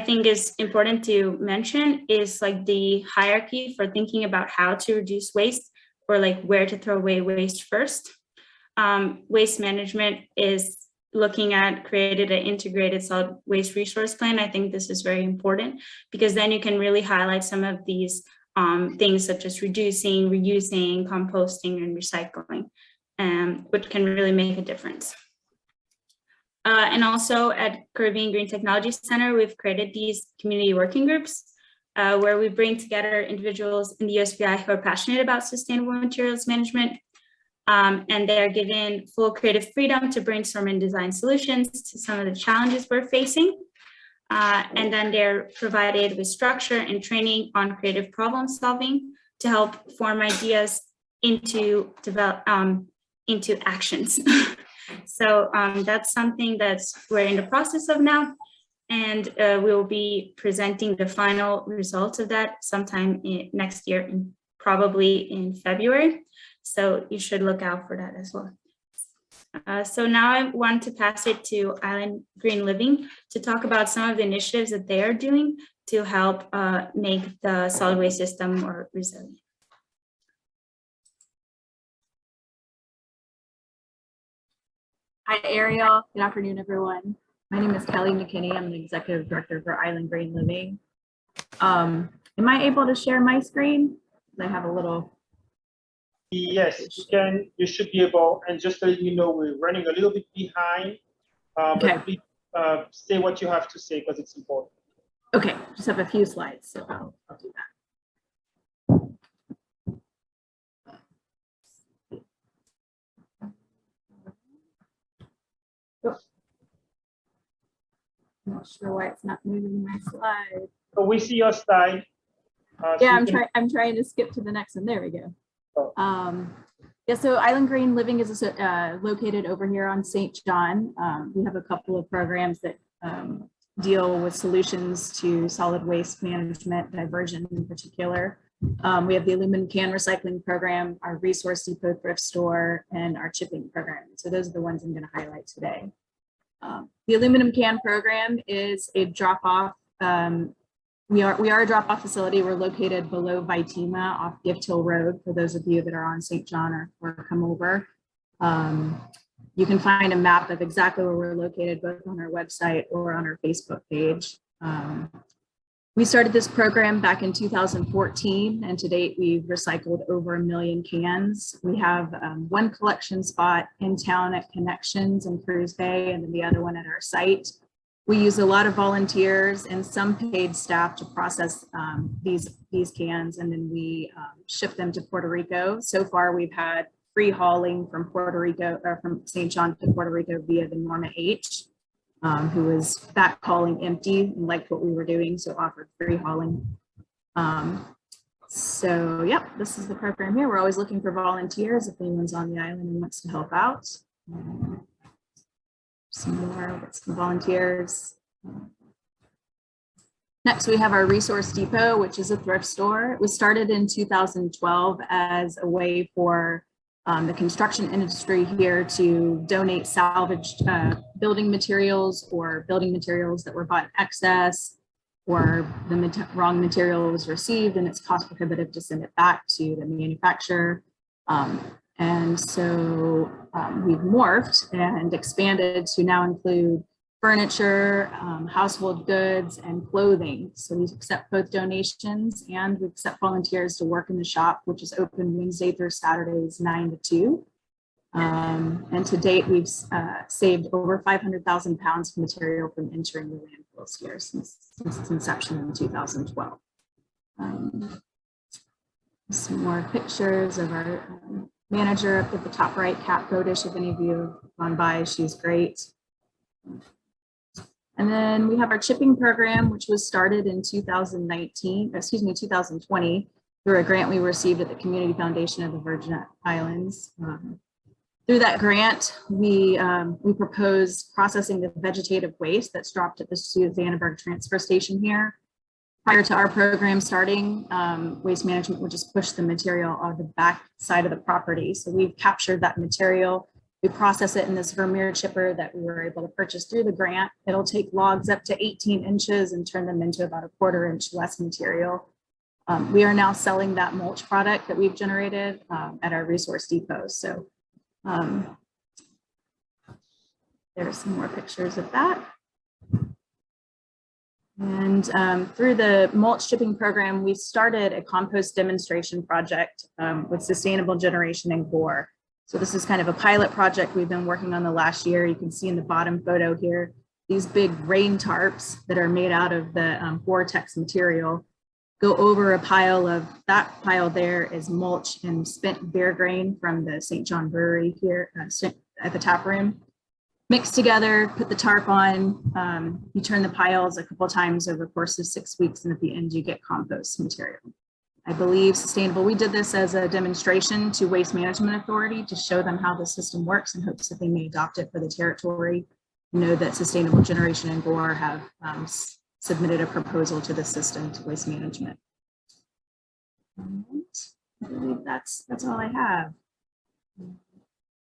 think is important to mention is like the hierarchy for thinking about how to reduce waste or like where to throw away waste first. Waste management is looking at created an integrated solid waste resource plan. I think this is very important because then you can really highlight some of these things such as reducing, reusing, composting, and recycling, which can really make a difference. And also at Caribbean Green Technology Center, we've created these community working groups where we bring together individuals in the USVI who are passionate about sustainable materials management. And they're given full creative freedom to brainstorm and design solutions to some of the challenges we're facing. And then they're provided with structure and training on creative problem solving to help form ideas into actions. So that's something we're in the process of now. And we'll be presenting the final results of that sometime next year, probably in February. So you should look out for that as well. So now I want to pass it to Island Green Living to talk about some of the initiatives that they are doing to help make the solid waste system more resilient. Hi, Ariel. Good afternoon, everyone. My name is Kelly McKinney. I'm the Executive Director for Island Green Living. Am I able to share my screen? I have a little. Yes, you can. You should be able. And just to let you know, we're running a little bit behind. Okay. But please say what you have to say because it's important. Okay, just have a few slides, so I'll do that. I'm not sure why it's not moving my slide. So we see your slide. Yeah, I'm trying to skip to the next one. There we go. Oh. Yeah, so Island Green Living is located over here on St. John. We have a couple of programs that deal with solutions to solid waste management, diversion in particular. We have the aluminum can recycling program, our resource depot thrift store, and our chipping program. So those are the ones I'm going to highlight today. The aluminum can program is a drop-off. We are a drop-off facility. We're located below VITEMA off Gift Hill Road, for those of you that are on St. John or come over. You can find a map of exactly where we're located, both on our website or on our Facebook page. We started this program back in 2014, and to date, we've recycled over 1 million cans. We have one collection spot in town at Connections in Cruz Bay, and then the other one at our site. We use a lot of volunteers and some paid staff to process these cans, and then we ship them to Puerto Rico. So far, we've had free hauling from Puerto Rico, or from St. John to Puerto Rico via the Norma H, who was back hauling empty and liked what we were doing, so offered free hauling. So yep, this is the program here. We're always looking for volunteers if anyone's on the island and wants to help out. Some more, we'll get some volunteers. Next, we have our Resource Depot, which is a thrift store. It was started in 2012 as a way for the construction industry here to donate salvaged building materials or building materials that were bought in excess, or the wrong material was received and it's cost prohibitive to send it back to the manufacturer. And so we've morphed and expanded to now include furniture, household goods, and clothing. So we accept both donations and we accept volunteers to work in the shop, which is open Wednesday through Saturdays, 9 to 2. And to date, we've saved over 500,000 pounds of material from entering the landfills here since its inception in 2012. Some more pictures of our manager up at the top right, Kat Bodish, if any of you have gone by, she's great. And then we have our chipping program, which was started in 2020 through a grant we received at the Community Foundation of the Virgin Islands. Through that grant, we proposed processing the vegetative waste that's dropped at the Susannaburg transfer station here. Prior to our program starting, Waste Management would just push the material on the back side of the property. So we've captured that material. We process it in this Vermeer chipper that we were able to purchase through the grant. It'll take logs up to 18 inches and turn them into about a 1/4 inch less material. We are now selling that mulch product that we've generated at our Resource Depot. So there's some more pictures of that. And through the mulch chipping program, we started a compost demonstration project with Sustainable Generation and Gore. So this is kind of a pilot project we've been working on the last year. You can see in the bottom photo here, these big rain tarps that are made out of the Vortex material go over a pile of, that pile there is mulch and spent beer grain from the St. John Brewery here at the tap room. Mixed together, put the tarp on, you turn the piles a couple of times over the course of 6 weeks, and at the end you get compost material. I believe Sustainable, we did this as a demonstration to Waste Management Authority to show them how the system works in hopes that they may adopt it for the territory. You know that Sustainable Generation and Gore have submitted a proposal to the system to Waste Management. And I believe that's all I have.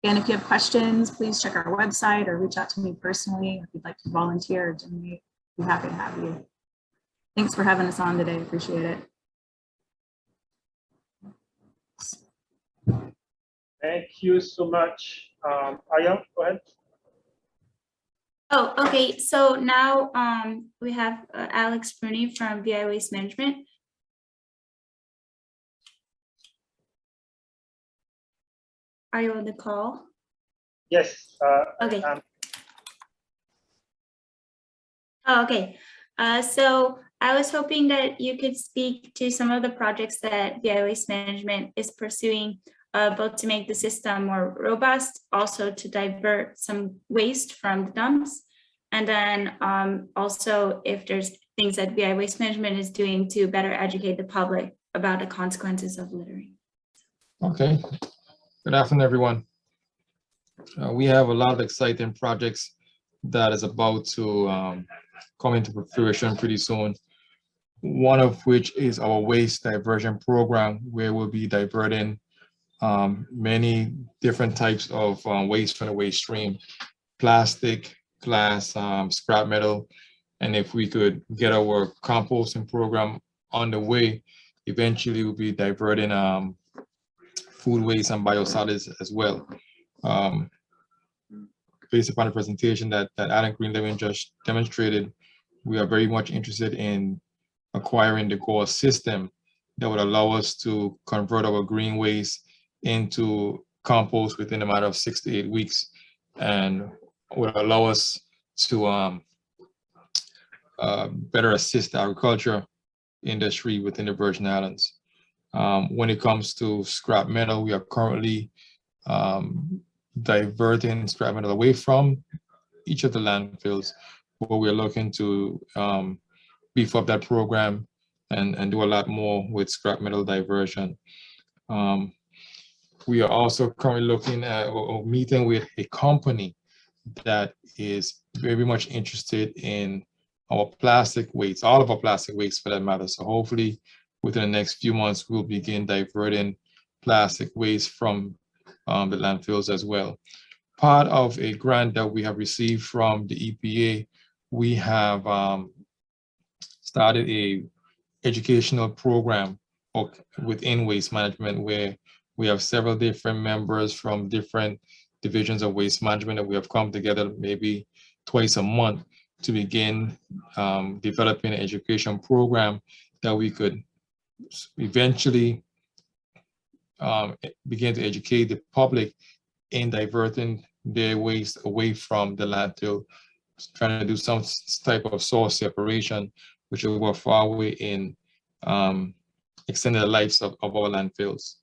Again, if you have questions, please check our website or reach out to me personally. If you'd like to volunteer or donate, I'd be happy to have you. Thanks for having us on today. Appreciate it. Thank you so much. Aya, go ahead. Oh, okay. So now we have Alex Bruni from VI Waste Management. Are you on the call? Yes. Okay. Oh, okay. So I was hoping that you could speak to some of the projects that VI Waste Management is pursuing, both to make the system more robust, also to divert some waste from the dumps, and then also if there's things that VI Waste Management is doing to better educate the public about the consequences of littering. Okay. Good afternoon, everyone. We have a lot of exciting projects that is about to come into fruition pretty soon. One of which is our waste diversion program, where we'll be diverting many different types of waste from the waste stream: plastic, glass, scrap metal. And if we could get our composting program on the way, eventually we'll be diverting food waste and biosolids as well. based upon the presentation that Adam Green-Levin just demonstrated, we are very much interested in acquiring the core system that would allow us to convert our green waste into compost within a matter of 6 to 8 weeks, and would allow us to better assist the agriculture industry within the Virgin Islands. When it comes to scrap metal, we are currently diverting scrap metal away from each of the landfills, but we're looking to beef up that program and do a lot more with scrap metal diversion. We are also currently looking at or meeting with a company that is very much interested in our plastic waste, all of our plastic waste for that matter. So hopefully within the next few months, we'll begin diverting plastic waste from the landfills as well. Part of a grant that we have received from the EPA, we have started a educational program within waste management, where we have several different members from different divisions of waste management that we have come together maybe twice a month to begin developing an education program that we could eventually begin to educate the public in diverting their waste away from the landfill, trying to do some type of source separation, which will go far away in extending the lives of our landfills.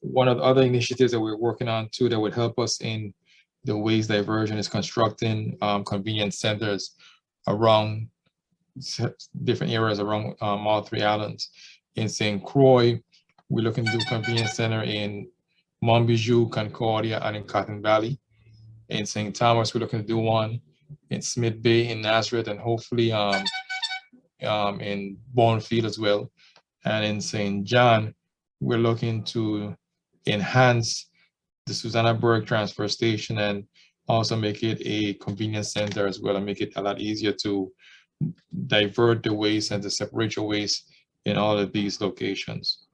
One of the other initiatives that we're working on too that would help us in the waste diversion is constructing convenience centers around different areas around all 3 islands. In St. Croix, we're looking to do a convenience center in Monbijou, Concordia, and in Cotton Valley. In St. Thomas, we're looking to do one in Smith Bay, in Nazareth, and hopefully in Bournefield as well. And in St. John, we're looking to enhance the Susanna Berg transfer station and also make it a convenience center as well, and make it a lot easier to divert the waste and to separate your waste in all of these locations.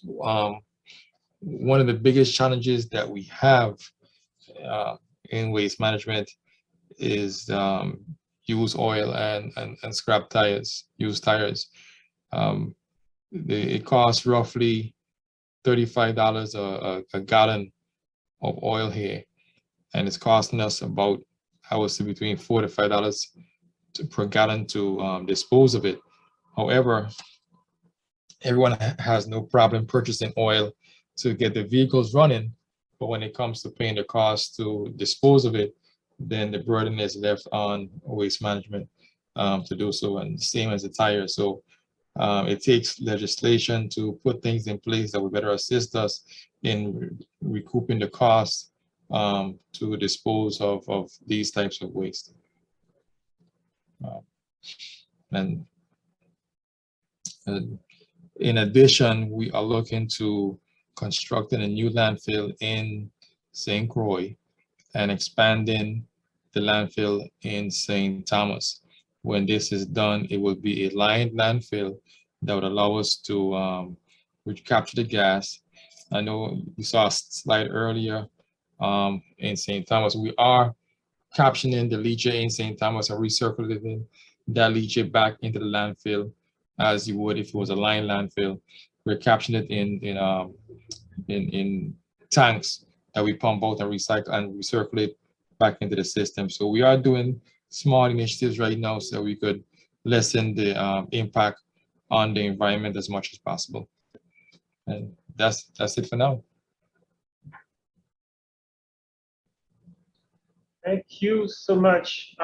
One of the biggest challenges that we have in waste management is used oil and scrap tires, used tires. It costs roughly $35 a gallon of oil here, and it's costing us about, I would say, between $4 to $5 per gallon to dispose of it. However, everyone has no problem purchasing oil to get the vehicles running, but when it comes to paying the cost to dispose of it, then the burden is left on waste management to do so, and same as the tires. So it takes legislation to put things in place that would better assist us in recouping the costs to dispose of these types of waste. And in addition, we are looking to constructing a new landfill in St. Croix and expanding the landfill in St. Thomas. When this is done, it will be a lined landfill that would allow us to recapture the gas. I know you saw a slide earlier in St. Thomas. We are capturing the leachate in St. Thomas and recirculating that leachate back into the landfill as you would if it was a lined landfill. We're capturing it in tanks that we pump out and recycle and recirculate back into the system. So we are doing small initiatives right now so we could lessen the impact on the environment as much as possible. And that's it for now. Thank you so much.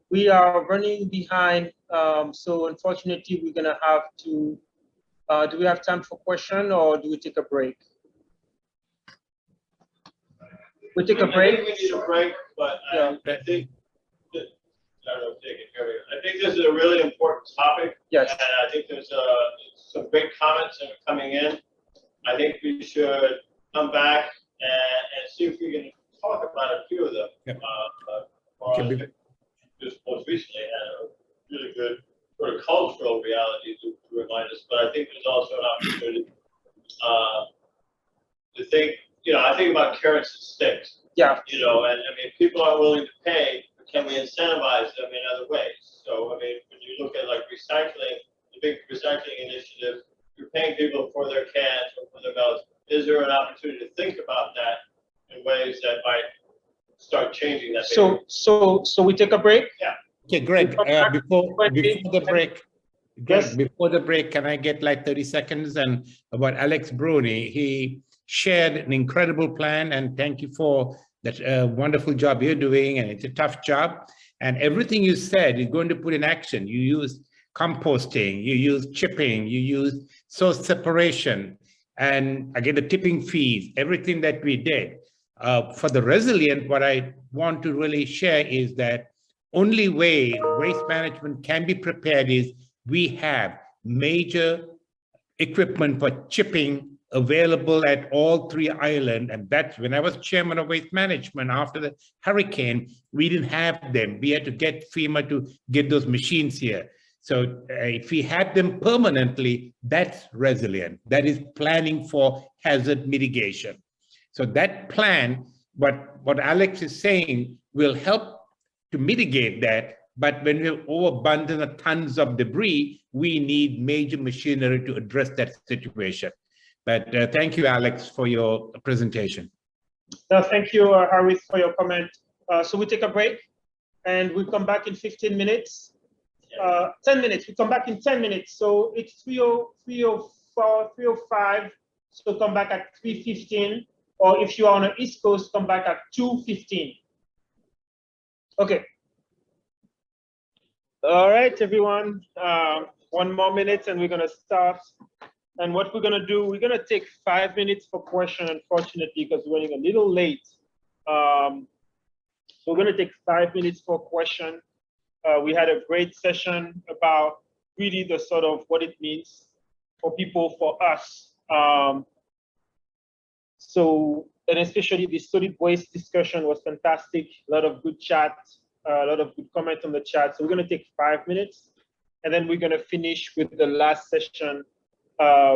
We are running behind, so unfortunately, we're gonna have to, do we have time for question or do we take a break? We take a break? I think we need a break, but Yeah. I think, I don't know if they can hear me. I think this is a really important topic. Yes. And I think there's some great comments that are coming in. I think we should come back and see if we can talk about a few of them. Just most recently had a really good sort of cultural reality to remind us, but I think there's also an opportunity to think, I think about carrots and sticks. Yeah. You know, and I mean, people are willing to pay, but can we incentivize them in other ways? So, I mean, when you look at like recycling, the big recycling initiative, you're paying people for their cans or for their belts. Is there an opportunity to think about that in ways that might start changing that behavior? So we take a break? Yeah. Okay, Greg, before the break, Yes. before the break, can I get like 30 seconds? And about Alex Bruni, he shared an incredible plan, and thank you for that wonderful job you're doing, and it's a tough job. And everything you said, you're going to put in action. You use composting, you use chipping, you use source separation, and again, the tipping fees, everything that we did. For the resilient, what I want to really share is that only way waste management can be prepared is we have major equipment for chipping available at all 3 islands. And that's when I was chairman of waste management after the hurricane, we didn't have them. We had to get FEMA to get those machines here. So if we had them permanently, that's resilient. That is planning for hazard mitigation. So that plan, what Alex is saying, will help to mitigate that. But when we have overabundant of tons of debris, we need major machinery to address that situation. But thank you, Alex, for your presentation. No, thank you, Harith, for your comment. So we take a break and we come back in 15 minutes. 10 minutes, we come back in 10 minutes. So it's 3:04, 3:05. So come back at 3:15. Or if you are on the East Coast, come back at 2:15. Okay. All right, everyone. 1 more minute and we're gonna start. And what we're gonna do, we're gonna take 5 minutes for question, unfortunately, because we're running a little late. So we're gonna take 5 minutes for question. We had a great session about really the sort of what it means for people, for us. And especially the solid waste discussion was fantastic. A lot of good chat, a lot of good comments on the chat. So we're gonna take 5 minutes and then we're gonna finish with the last session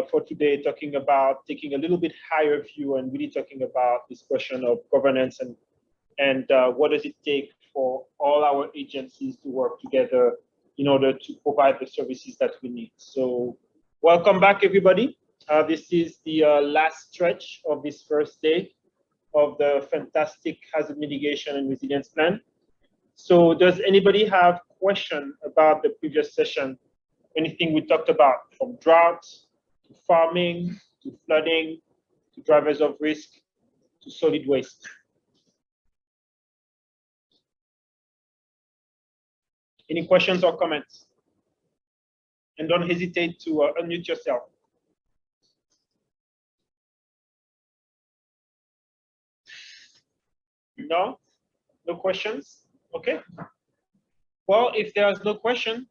for today, talking about taking a little bit higher view and really talking about this question of governance and what does it take for all our agencies to work together in order to provide the services that we need. So welcome back, everybody. This is the last stretch of this first day of the fantastic hazard mitigation and resilience plan. So does anybody have question about the previous session? Anything we talked about, from drought to farming, to flooding, to drivers of risk, to solid waste? Any questions or comments? And don't hesitate to unmute yourself. No? No questions? Okay. Well, if there's no question,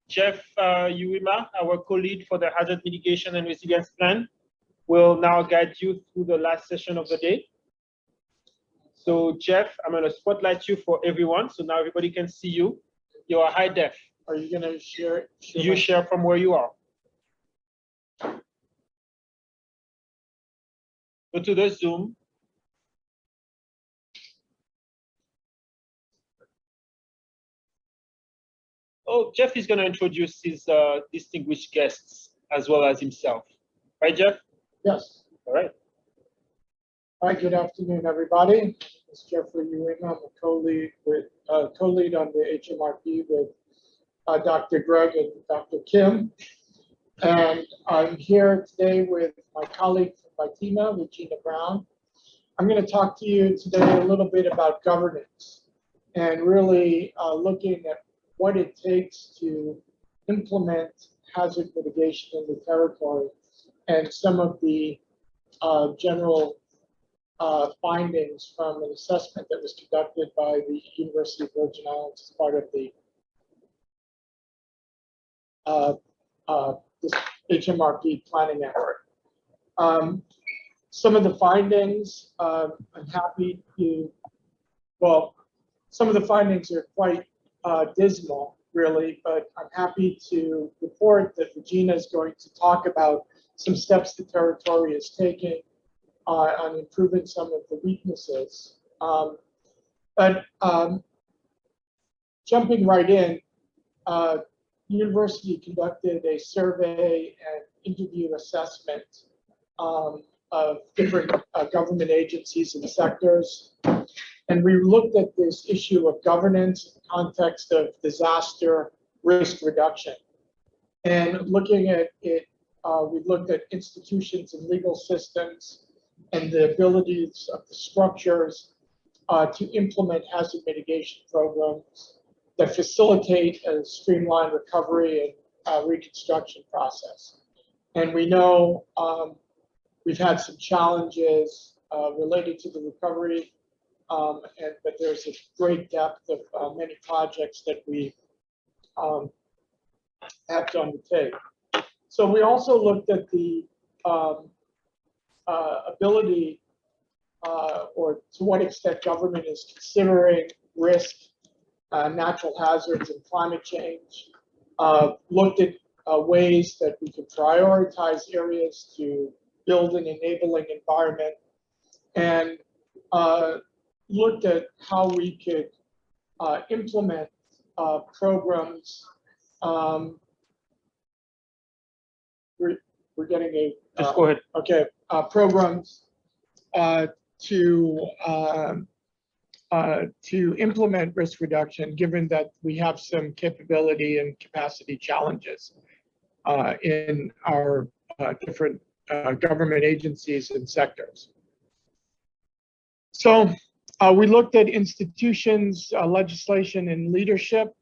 Jeff Uwima, our co-lead for the Hazard Mitigation and Resilience Plan, will now guide you through the last session of the day. So Jeff, I'm going to spotlight you for everyone. So now everybody can see you. You are high def. Are you going to share? You share from where you are. Go to the Zoom. Oh, Jeff is going to introduce his distinguished guests as well as himself. Right, Jeff? Yes. All right. Hi, good afternoon, everybody. It's Jeffrey Ewing. I'm a co-lead on the HMRP with Dr. Greg and Dr. Kim. And I'm here today with my colleague from VITEMA, Regina Brown. I'm going to talk to you today a little bit about governance and really looking at what it takes to implement hazard mitigation in the territory and some of the general findings from an assessment that was conducted by the University of Virgin Islands as part of the this HMRP planning effort. Some of the findings, I'm happy to, well, some of the findings are quite dismal, really, but I'm happy to report that Regina is going to talk about some steps the territory is taking on improving some of the weaknesses. But jumping right in, university conducted a survey and interview assessment of different government agencies and sectors. And we looked at this issue of governance in the context of disaster risk reduction. And looking at it, we looked at institutions and legal systems and the abilities of the structures to implement hazard mitigation programs that facilitate a streamlined recovery and reconstruction process. And we know we've had some challenges related to the recovery, but there's a great depth of many projects that we have to undertake. So we also looked at the ability or to what extent government is considering risk, natural hazards, and climate change. Looked at ways that we could prioritize areas to build an enabling environment, and looked at how we could implement programs. We're getting a Just go ahead. Okay, programs to implement risk reduction, given that we have some capability and capacity challenges in our different government agencies and sectors. So we looked at institutions, legislation, and leadership.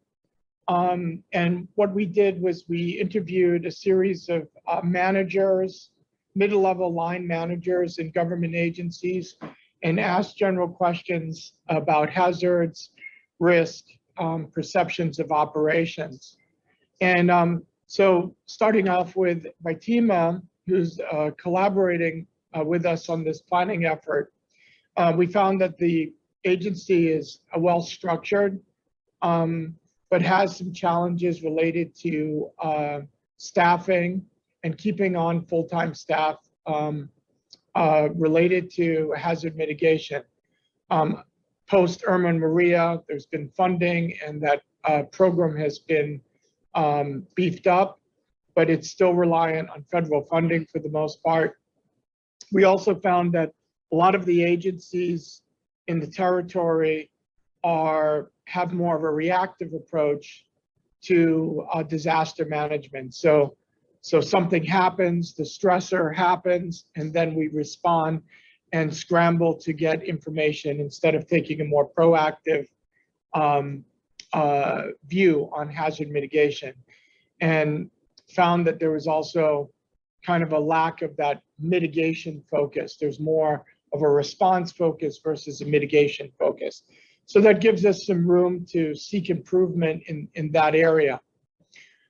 And what we did was we interviewed a series of managers, middle-level line managers in government agencies, and asked general questions about hazards, risk, perceptions of operations. And so starting off with VITEMA, who's collaborating with us on this planning effort, we found that the agency is well-structured, but has some challenges related to staffing and keeping on full-time staff related to hazard mitigation. Post Irma and Maria, there's been funding, and that program has been beefed up, but it's still reliant on federal funding for the most part. We also found that a lot of the agencies in the territory have more of a reactive approach to disaster management. So something happens, the stressor happens, and then we respond and scramble to get information instead of taking a more proactive view on hazard mitigation. And found that there was also kind of a lack of that mitigation focus. There's more of a response focus versus a mitigation focus. So that gives us some room to seek improvement in that area.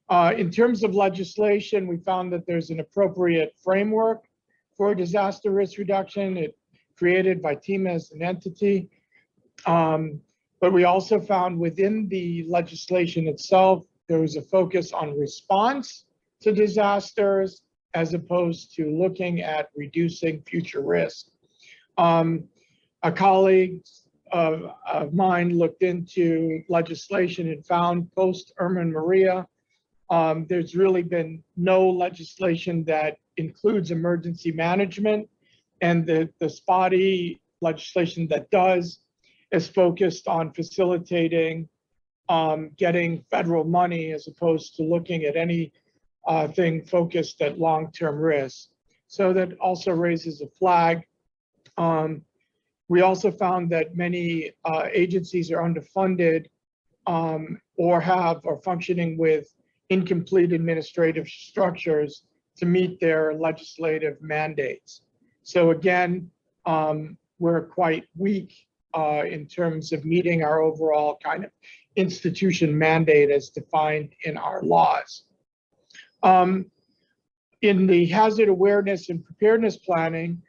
In terms of legislation, we found that there's an appropriate framework for disaster risk reduction. It created VITEMA as an entity. But we also found within the legislation itself, there was a focus on response to disasters as opposed to looking at reducing future risk. A colleague of mine looked into legislation and found post Irma and Maria, there's really been no legislation that includes emergency management, and the spotty legislation that does is focused on facilitating getting federal money as opposed to looking at any thing focused at long-term risk. So that also raises a flag. We also found that many agencies are underfunded or are functioning with incomplete administrative structures to meet their legislative mandates. So again, we're quite weak in terms of meeting our overall kind of institution mandate as defined in our laws. In the hazard awareness and preparedness planning,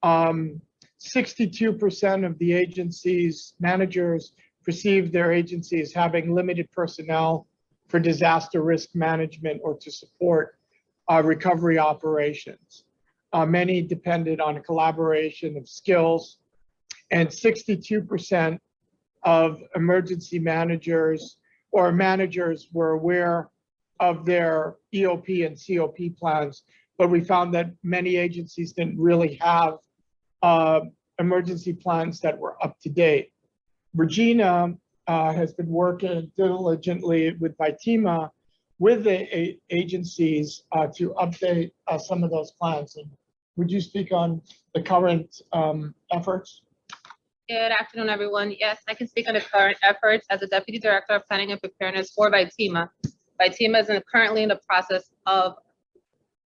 62% of the agency's managers perceive their agency as having limited personnel for disaster risk management or to support recovery operations. many depended on a collaboration of skills, and 62% of emergency managers or managers were aware of their EOP and COP plans, but we found that many agencies didn't really have emergency plans that were up to date. Regina has been working diligently with VITEMA with the agencies to update some of those plans. And would you speak on the current efforts? Good afternoon, everyone. Yes, I can speak on the current efforts as the Deputy Director of Planning and Preparedness for VITEMA. VITEMA is currently in the process of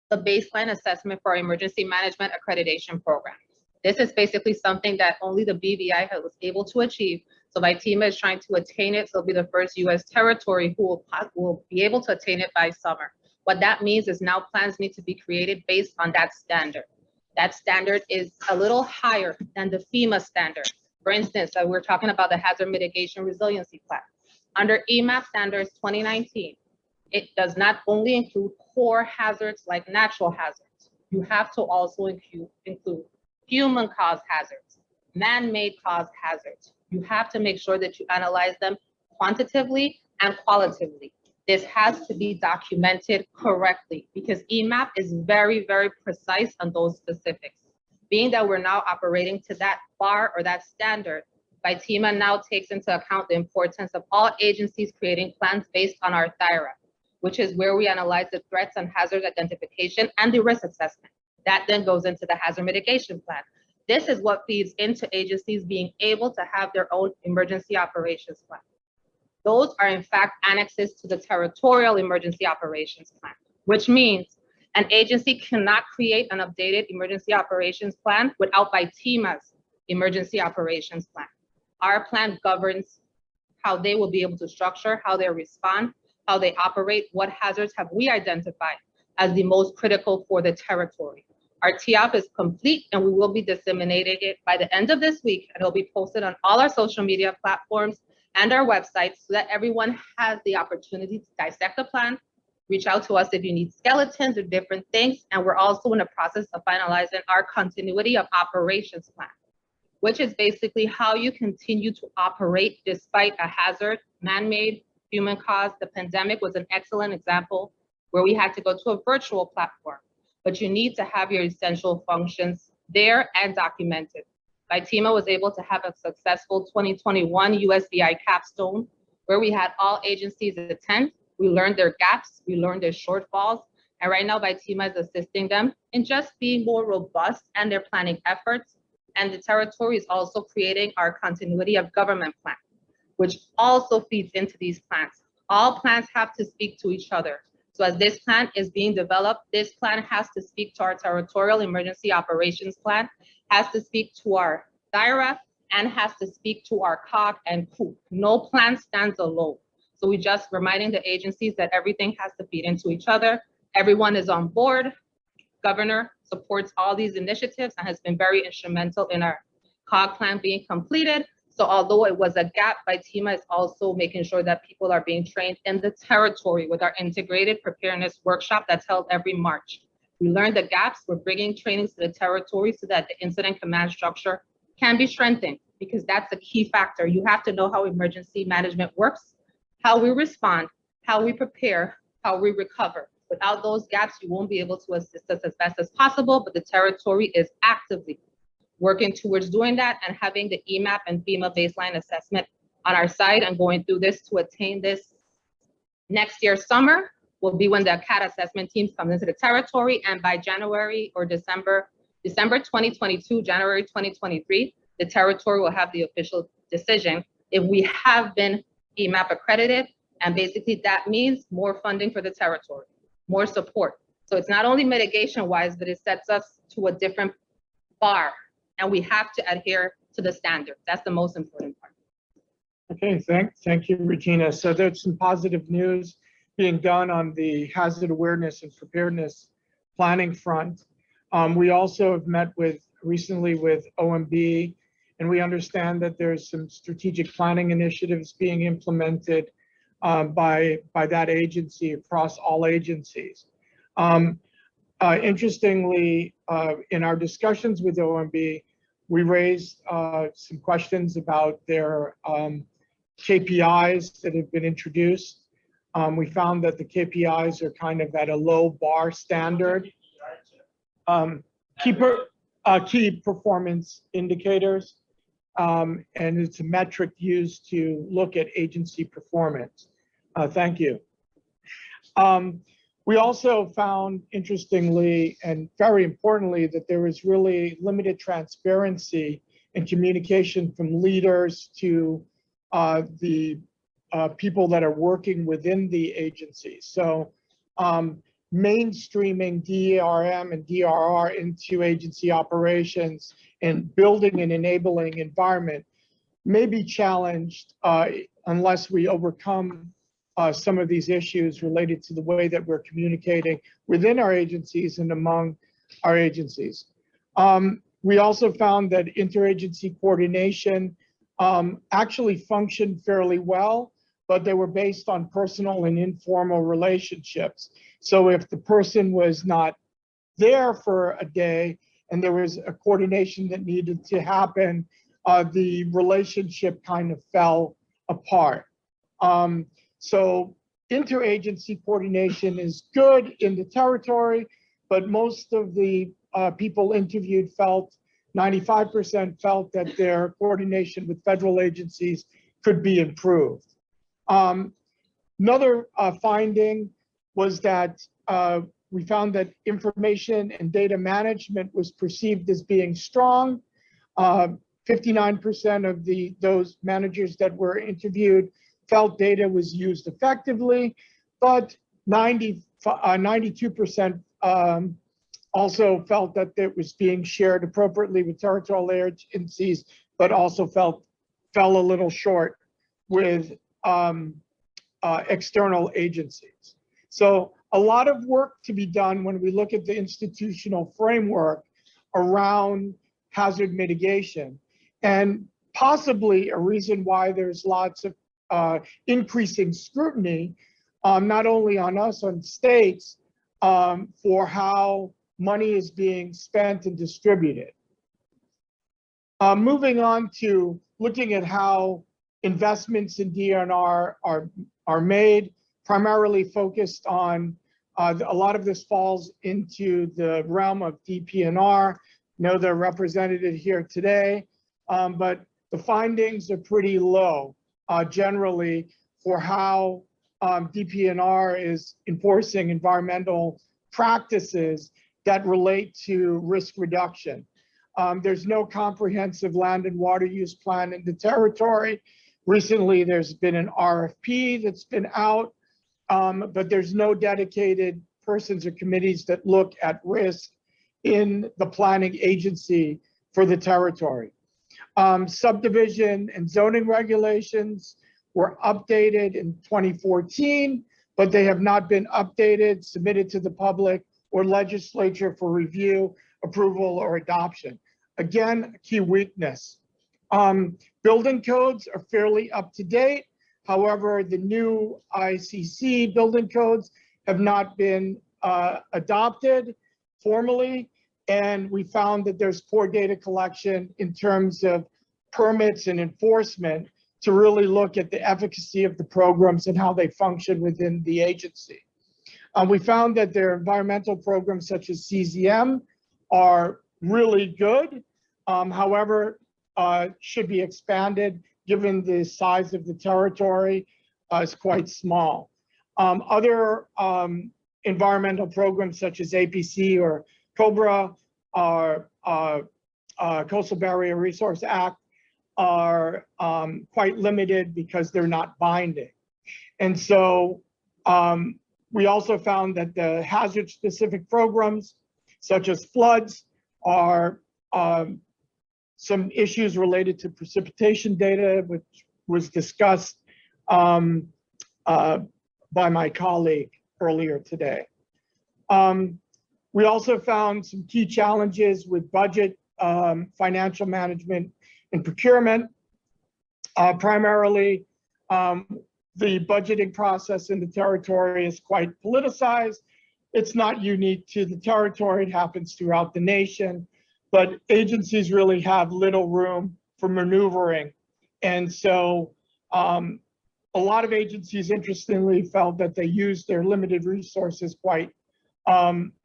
the baseline assessment for our emergency management accreditation program. This is basically something that only the BVI was able to achieve. So VITEMA is trying to attain it. So it'll be the first U.S. territory who will be able to attain it by summer. What that means is now plans need to be created based on that standard. That standard is a little higher than the FEMA standard. For instance, we're talking about the Hazard Mitigation Resiliency Plan. Under EMAP standards 2019, it does not only include core hazards like natural hazards. You have to also include human-caused hazards, man-made caused hazards. You have to make sure that you analyze them quantitatively and qualitatively. This has to be documented correctly because EMAP is very, very precise on those specifics. Being that we're now operating to that bar or that standard, VITEMA now takes into account the importance of all agencies creating plans based on our THIRA, which is where we analyze the threats and hazard identification and the risk assessment. That then goes into the hazard mitigation plan. This is what feeds into agencies being able to have their own emergency operations plan. Those are in fact annexes to the territorial emergency operations plan, which means an agency cannot create an updated emergency operations plan without VITEMA's emergency operations plan. Our plan governs how they will be able to structure, how they respond, how they operate, what hazards have we identified as the most critical for the territory. Our TIOP is complete and we will be disseminating it by the end of this week, and it'll be posted on all our social media platforms and our website so that everyone has the opportunity to dissect the plan, reach out to us if you need skeletons or different things. And we're also in the process of finalizing our continuity of operations plan, which is basically how you continue to operate despite a hazard, man-made, human-caused. The pandemic was an excellent example where we had to go to a virtual platform, but you need to have your essential functions there and documented. VITEMA was able to have a successful 2021 USVI capstone where we had all agencies attend. We learned their gaps, we learned their shortfalls, and right now VITEMA is assisting them in just being more robust and their planning efforts. And the territory is also creating our continuity of government plan, which also feeds into these plans. All plans have to speak to each other. So as this plan is being developed, this plan has to speak to our territorial emergency operations plan, has to speak to our THIRA, and has to speak to our COG and COOP. No plan stands alone. So we just reminding the agencies that everything has to feed into each other. Everyone is on board. Governor supports all these initiatives and has been very instrumental in our COG plan being completed. So although it was a gap, VITEMA is also making sure that people are being trained in the territory with our integrated preparedness workshop that's held every March. We learned the gaps, we're bringing trainings to the territory so that the incident command structure can be strengthened, because that's a key factor. You have to know how emergency management works, how we respond, how we prepare, how we recover. Without those gaps, you won't be able to assist us as best as possible, but the territory is actively working towards doing that and having the EMAP and FEMA baseline assessment on our side and going through this to attain this next year summer will be when the CAT assessment teams come into the territory, and by January or December 2022, January 2023, the territory will have the official decision if we have been EMAP accredited, and basically that means more funding for the territory, more support. So it's not only mitigation wise, but it sets us to a different bar, and we have to adhere to the standard. That's the most important part. Okay, thank you, Regina. So there's some positive news being done on the hazard awareness and preparedness planning front. We also have met recently with OMB, and we understand that there's some strategic planning initiatives being implemented by that agency across all agencies. Interestingly, in our discussions with OMB, we raised some questions about their KPIs that have been introduced. We found that the KPIs are kind of at a low bar standard. Key performance indicators, and it's a metric used to look at agency performance. Thank you. We also found, interestingly and very importantly, that there is really limited transparency and communication from leaders to the people that are working within the agency. So mainstreaming DRM and DRR into agency operations and building an enabling environment may be challenged unless we overcome some of these issues related to the way that we're communicating within our agencies and among our agencies. We also found that interagency coordination actually functioned fairly well, but they were based on personal and informal relationships. So if the person was not there for a day and there was a coordination that needed to happen, the relationship kind of fell apart. So interagency coordination is good in the territory, but most of the people interviewed felt, 95% felt that their coordination with federal agencies could be improved. Another finding was that we found that information and data management was perceived as being strong. 59% of those managers that were interviewed felt data was used effectively, but 92% also felt that it was being shared appropriately with territorial agencies, but also fell a little short with external agencies. So a lot of work to be done when we look at the institutional framework around hazard mitigation, and possibly a reason why there's lots of increasing scrutiny, not only on us, on states, for how money is being spent and distributed. Moving on to looking at how investments in DNR are made, primarily focused on, a lot of this falls into the realm of DPNR. Know they're represented here today, but the findings are pretty low generally for how DPNR is enforcing environmental practices that relate to risk reduction. There's no comprehensive land and water use plan in the territory. Recently, there's been an RFP that's been out, but there's no dedicated persons or committees that look at risk in the planning agency for the territory. Subdivision and zoning regulations were updated in 2014, but they have not been updated, submitted to the public or legislature for review, approval, or adoption. Again, a key weakness. Building codes are fairly up to date. However, the new ICC building codes have not been adopted formally, and we found that there's poor data collection in terms of permits and enforcement to really look at the efficacy of the programs and how they function within the agency. We found that their environmental programs such as CZM are really good, however, should be expanded given the size of the territory is quite small. Other environmental programs such as APC or COBRA or Coastal Barrier Resource Act are quite limited because they're not binding. And so we also found that the hazard-specific programs such as floods are some issues related to precipitation data, which was discussed by my colleague earlier today. We also found some key challenges with budget, financial management, and procurement. Primarily, the budgeting process in the territory is quite politicized, it's not unique to the territory. It happens throughout the nation, but agencies really have little room for maneuvering. And so a lot of agencies, interestingly, felt that they used their limited resources quite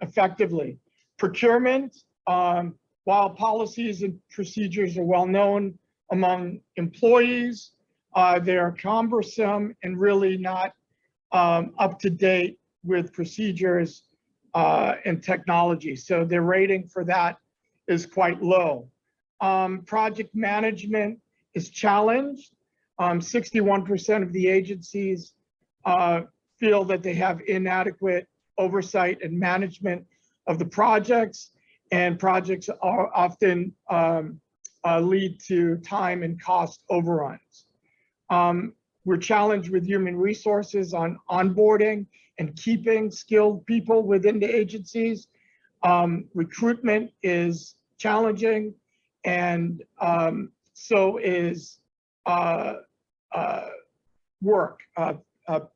effectively. Procurement, while policies and procedures are well known among employees, they are cumbersome and really not up to date with procedures and technology. So their rating for that is quite low. Project management is challenged. 61% of the agencies feel that they have inadequate oversight and management of the projects, and projects are often lead to time and cost overruns. We're challenged with human resources on onboarding and keeping skilled people within the agencies. Recruitment is challenging, and so is work.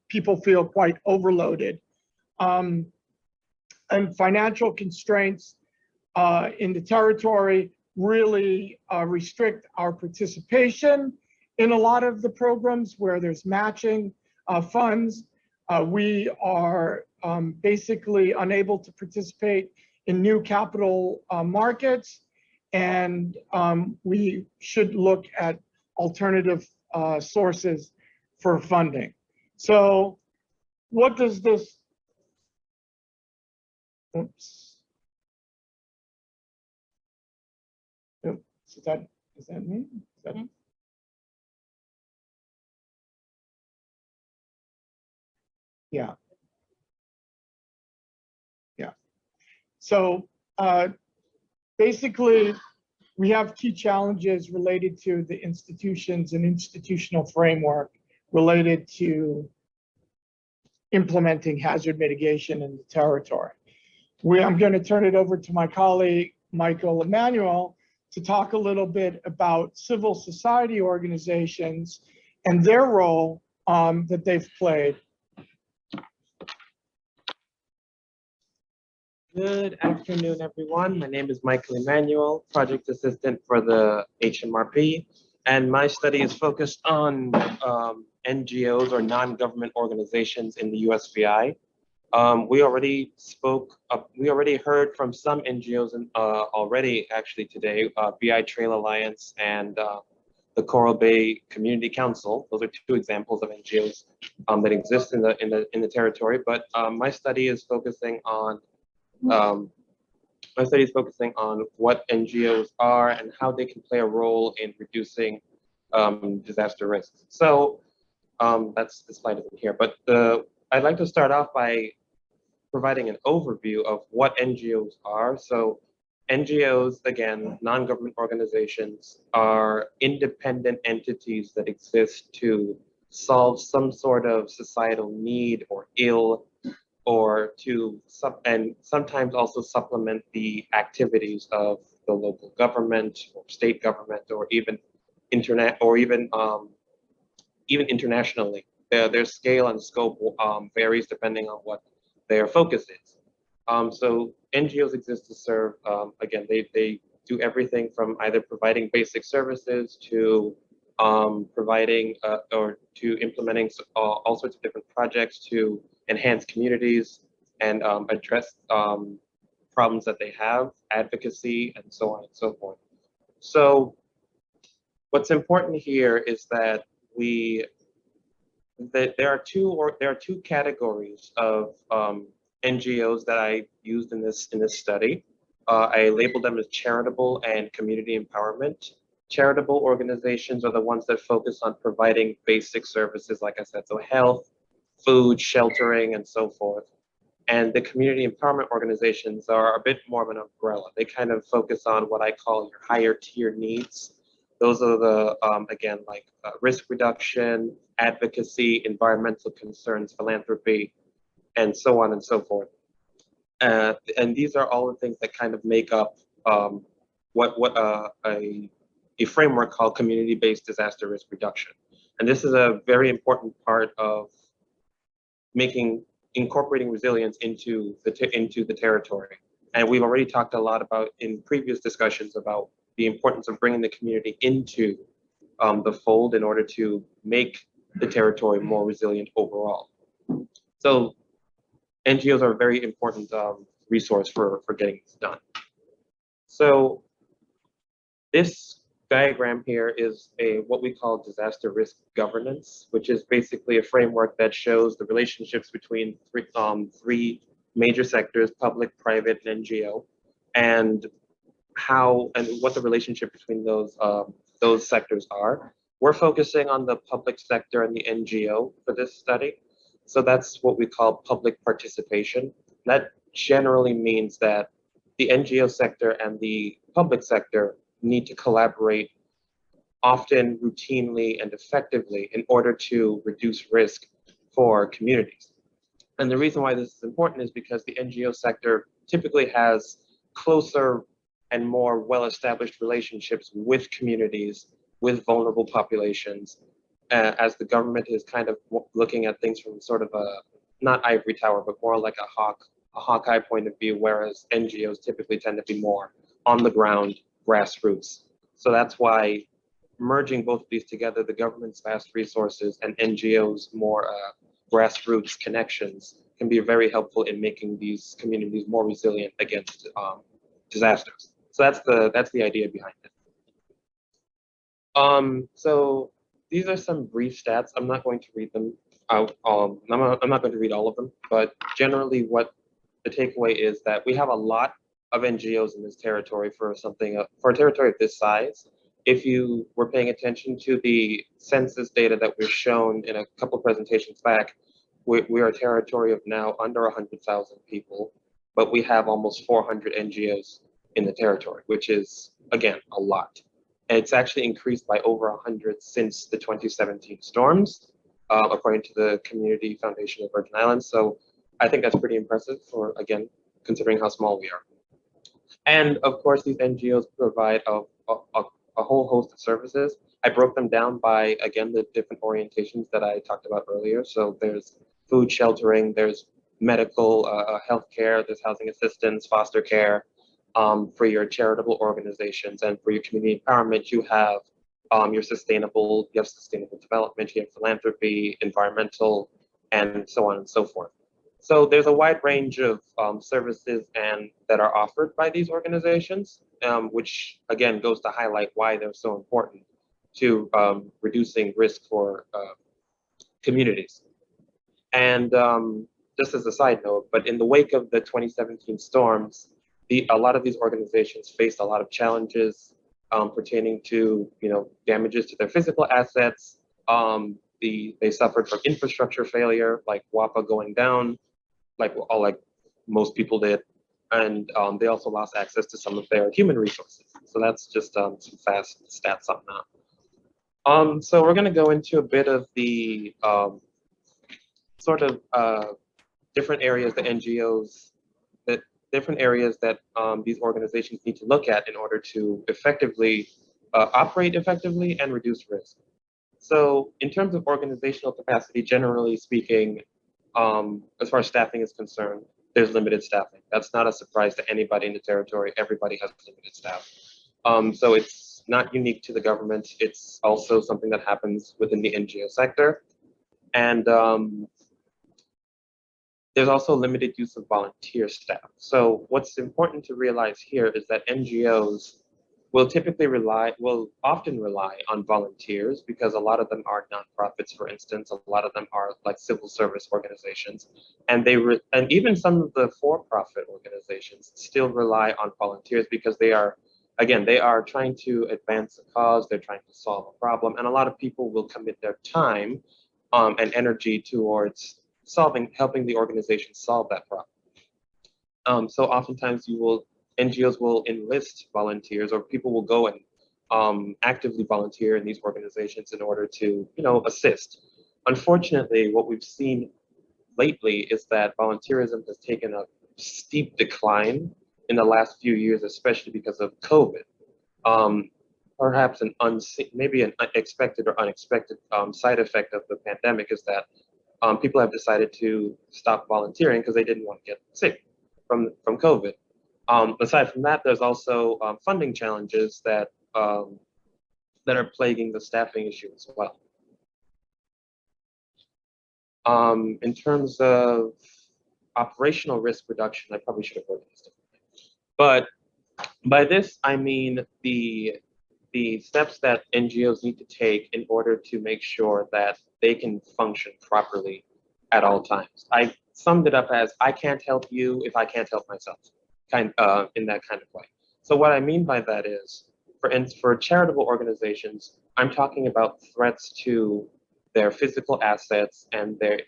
People feel quite overloaded. And financial constraints in the territory really restrict our participation in a lot of the programs where there's matching funds. We are basically unable to participate in new capital markets, and we should look at alternative sources for funding. So what does this, oops. Is that me? Is that, yeah. Yeah. So basically, we have key challenges related to the institutions and institutional framework related to implementing hazard mitigation in the territory. I'm going to turn it over to my colleague, Michael Emanuel, to talk a little bit about civil society organizations and their role that they've played. Good afternoon, everyone. My name is Michael Emanuel, project assistant for the HMRP, and my study is focused on NGOs or non-government organizations in the USVI. We already heard from some NGOs already actually today, VI Trail Alliance and the Coral Bay Community Council. Those are two examples of NGOs that exist in the territory. But my study is focusing on what NGOs are and how they can play a role in reducing disaster risks. So that's the slide isn't here, but I'd like to start off by providing an overview of what NGOs are. So NGOs, again, non-government organizations, are independent entities that exist to solve some sort of societal need or ill, or to and sometimes also supplement the activities of the local government or state government, or even even internationally. Their scale and scope varies depending on what their focus is. So NGOs exist to serve, again, they do everything from either providing basic services to providing or to implementing all sorts of different projects to enhance communities and address problems that they have, advocacy, and so on and so forth. So what's important here is that there are two categories of NGOs that I used in this study. I labeled them as charitable and community empowerment. Charitable organizations are the ones that focus on providing basic services, like I said, so health, food, sheltering, and so forth. And the community empowerment organizations are a bit more of an umbrella. They kind of focus on what I call your higher tier needs. Those are the, again, like risk reduction, advocacy, environmental concerns, philanthropy, and so on and so forth. And these are all the things that kind of make up a framework called community-based disaster risk reduction. And this is a very important part of making incorporating resilience into the territory. And we've already talked a lot about in previous discussions about the importance of bringing the community into the fold in order to make the territory more resilient overall. So NGOs are a very important resource for getting this done. So this diagram here is what we call disaster risk governance, which is basically a framework that shows the relationships between three major sectors, public, private, and NGO, and what the relationship between those sectors are. We're focusing on the public sector and the NGO for this study. So that's what we call public participation. That generally means that the NGO sector and the public sector need to collaborate often, routinely, and effectively in order to reduce risk for communities. And the reason why this is important is because the NGO sector typically has closer and more well-established relationships with communities, with vulnerable populations, as the government is kind of looking at things from sort of not ivory tower, but more like a Hawkeye point of view, whereas NGOs typically tend to be more on the ground, grassroots. So that's why merging both of these together, the government's vast resources and NGOs' more grassroots connections, can be very helpful in making these communities more resilient against disasters. So that's the idea behind it. So these are some brief stats. I'm not going to read them out. I'm not going to read all of them, but generally what the takeaway is that we have a lot of NGOs in this territory for a territory of this size. If you were paying attention to the census data that was shown in a couple of presentations back, we are a territory of now under 100,000 people, but we have almost 400 NGOs in the territory, which is, again, a lot. And it's actually increased by over 100 since the 2017 storms, according to the Community Foundation of Virgin Islands. So I think that's pretty impressive for, again, considering how small we are. And of course, these NGOs provide a whole host of services. I broke them down by, again, the different orientations that I talked about earlier. So there's food sheltering, there's medical healthcare, there's housing assistance, foster care. For your charitable organizations and for your community empowerment, you have sustainable development, you have philanthropy, environmental, and so on and so forth. So there's a wide range of services that are offered by these organizations, which again goes to highlight why they're so important to reducing risk for communities. And just as a side note, but in the wake of the 2017 storms, a lot of these organizations faced a lot of challenges pertaining to damages to their physical assets. They suffered from infrastructure failure, like WAPA going down, like most people did, and they also lost access to some of their human resources. So that's just some fast stats on that. So we're going to go into a bit of the sort of different areas that these organizations need to look at in order to effectively operate effectively and reduce risk. So in terms of organizational capacity, generally speaking, as far as staffing is concerned, there's limited staffing. That's not a surprise to anybody in the territory. Everybody has limited staff. So it's not unique to the government. It's also something that happens within the NGO sector. And there's also limited use of volunteer staff. So what's important to realize here is that NGOs will often rely on volunteers because a lot of them are nonprofits, for instance. A lot of them are like civil service organizations, and even some of the for-profit organizations still rely on volunteers because they are trying to advance a cause, they're trying to solve a problem, and a lot of people will commit their time and energy towards helping the organization solve that problem. So oftentimes NGOs will enlist volunteers, or people will go and actively volunteer in these organizations in order to, assist. Unfortunately, what we've seen lately is that volunteerism has taken a steep decline in the last few years, especially because of COVID. Perhaps maybe an unexpected or unexpected side effect of the pandemic is that people have decided to stop volunteering because they didn't want to get sick from COVID. Aside from that, there's also funding challenges that that are plaguing the staffing issue as well. In terms of operational risk reduction, I probably should have worded this differently. But by this, I mean the steps that NGOs need to take in order to make sure that they can function properly at all times. I summed it up as, I can't help you if I can't help myself, in that kind of way. So what I mean by that is, for charitable organizations, I'm talking about threats to their physical assets and their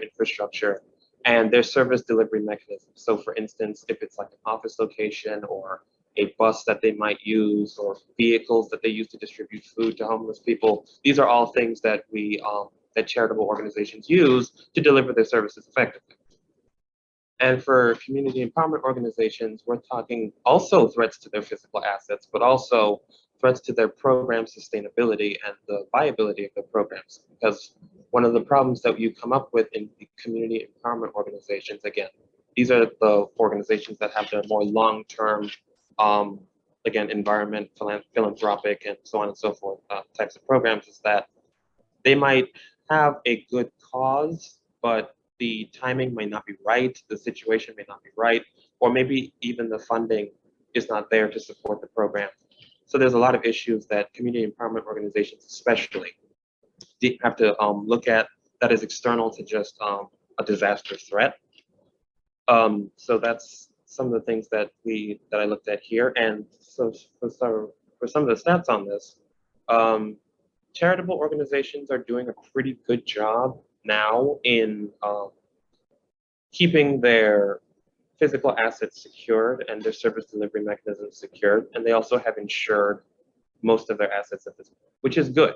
infrastructure and their service delivery mechanisms. So for instance, if it's like an office location or a bus that they might use or vehicles that they use to distribute food to homeless people, these are all things that that charitable organizations use to deliver their services effectively. And for community empowerment organizations, we're talking also threats to their physical assets, but also threats to their program sustainability and the viability of the programs. Because one of the problems that you come up with in the community empowerment organizations, again, these are the organizations that have the more long-term, again, environment, philanthropic, and so on and so forth types of programs, is that they might have a good cause, but the timing may not be right, the situation may not be right, or maybe even the funding is not there to support the program. So there's a lot of issues that community empowerment organizations especially have to look at that is external to just a disaster threat. So that's some of the things that I looked at here. And so for some of the stats on this, charitable organizations are doing a pretty good job now in keeping their physical assets secured and their service delivery mechanisms secured. And they also have insured most of their assets at this point, which is good,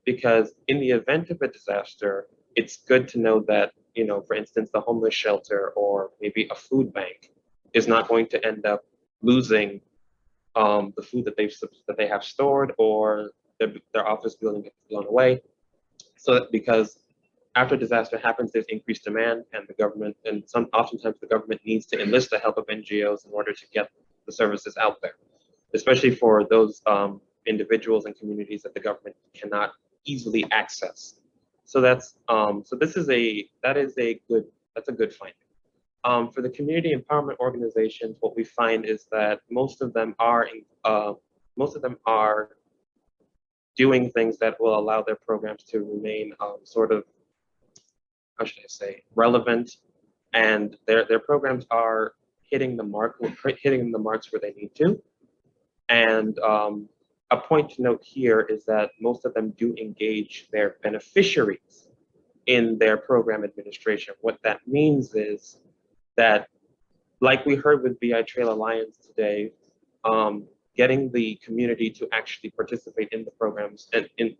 because in the event of a disaster, it's good to know that, you know, for instance, the homeless shelter or maybe a food bank is not going to end up losing the food that they have stored, or their office building gets blown away. So that, because after disaster happens, there's increased demand, and the government, and oftentimes the government needs to enlist the help of NGOs in order to get the services out there, especially for those individuals and communities that the government cannot easily access. So that's that's a good finding. For the community empowerment organizations, what we find is that most of them are doing things that will allow their programs to remain sort of, how should I say, relevant, and their programs are hitting the marks where they need to. And a point to note here is that most of them do engage their beneficiaries in their program administration. What that means is that, like we heard with VI Trail Alliance today, getting the community to actually participate in the programs and in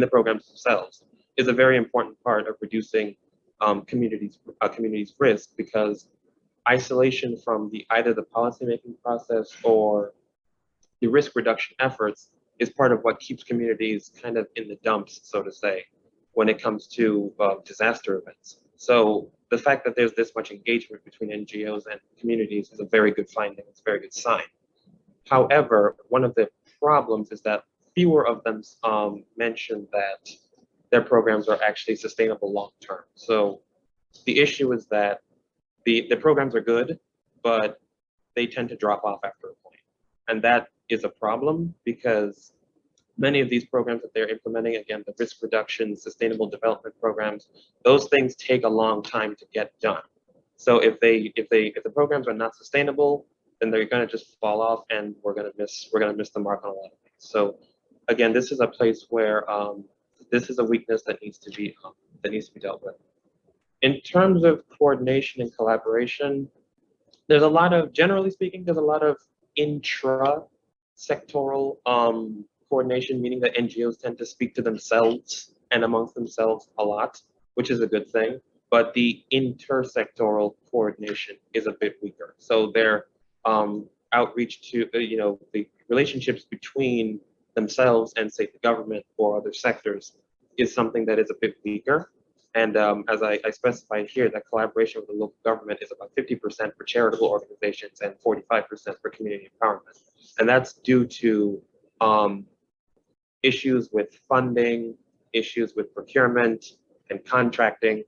the programs themselves is a very important part of reducing communities' risk, because isolation from either the policymaking process or the risk reduction efforts is part of what keeps communities kind of in the dumps, so to say, when it comes to disaster events. So the fact that there's this much engagement between NGOs and communities is a very good finding. It's a very good sign. However, one of the problems is that fewer of them mention that their programs are actually sustainable long-term. So the issue is that the programs are good, but they tend to drop off after a point. And that is a problem, because many of these programs that they're implementing, again, the risk reduction, sustainable development programs, those things take a long time to get done. So if the programs are not sustainable, then they're going to just fall off, and we're going to miss the mark on a lot of things. So again, this is a place where this is a weakness that needs to be dealt with. In terms of coordination and collaboration, there's a lot of, generally speaking, there's a lot of intra-sectoral coordination, meaning that NGOs tend to speak to themselves and amongst themselves a lot, which is a good thing. But the intersectoral coordination is a bit weaker. So their outreach to, the relationships between themselves and, say, the government or other sectors is something that is a bit weaker. And as I specified here, that collaboration with the local government is about 50% for charitable organizations and 45% for community empowerment. And that's due to issues with funding, issues with procurement and contracting.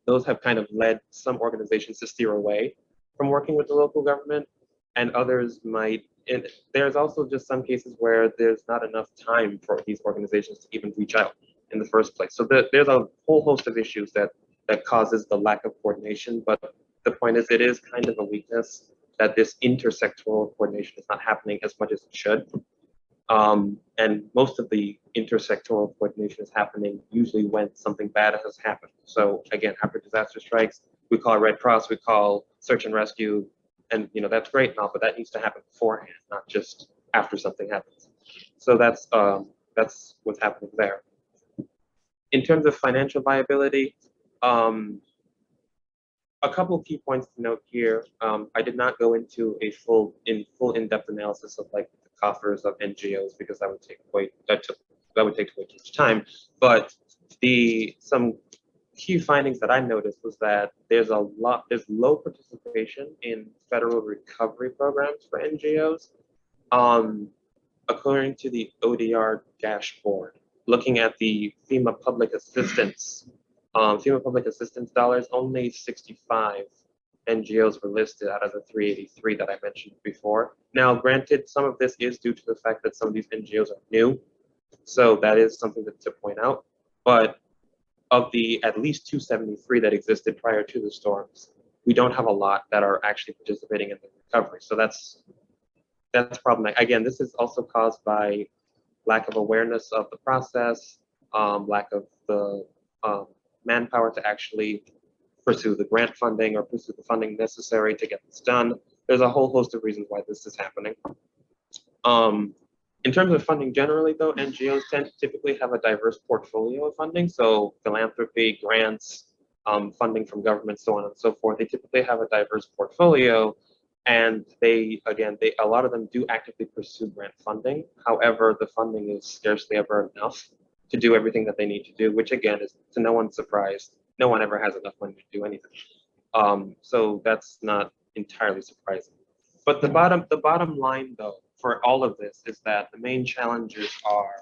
Those have kind of led some organizations to steer away from working with the local government, and others might. And there's also just some cases where there's not enough time for these organizations to even reach out in the first place. So there's a whole host of issues that causes the lack of coordination. But the point is, it is kind of a weakness that this intersectoral coordination is not happening as much as it should. And most of the intersectoral coordination is happening usually when something bad has happened. So again, after disaster strikes, we call Red Cross, we call search and rescue, and that's great now, but that needs to happen beforehand, not just after something happens. So that's what's happening there. In terms of financial viability, a couple of key points to note here. I did not go into a full in-depth analysis of like the coffers of NGOs because that would take way too much time. But some key findings that I noticed was that there's low participation in federal recovery programs for NGOs. According to the ODR dashboard, looking at the FEMA public assistance dollars, only 65 NGOs were listed out of the 383 that I mentioned before. Now, granted, some of this is due to the fact that some of these NGOs are new, so that is something to point out. But of the at least 273 that existed prior to the storms, we don't have a lot that are actually participating in the recovery. So that's problematic. Again, this is also caused by lack of awareness of the process, lack of the manpower to actually pursue the grant funding or pursue the funding necessary to get this done. There's a whole host of reasons why this is happening. In terms of funding generally, though, NGOs typically have a diverse portfolio of funding. So philanthropy, grants, funding from government, so on and so forth. They typically have a diverse portfolio, and a lot of them do actively pursue grant funding. However, the funding is scarcely ever enough to do everything that they need to do, which again is to no one's surprise. No one ever has enough money to do anything. So that's not entirely surprising. But the bottom line, though, for all of this is that the main challenges are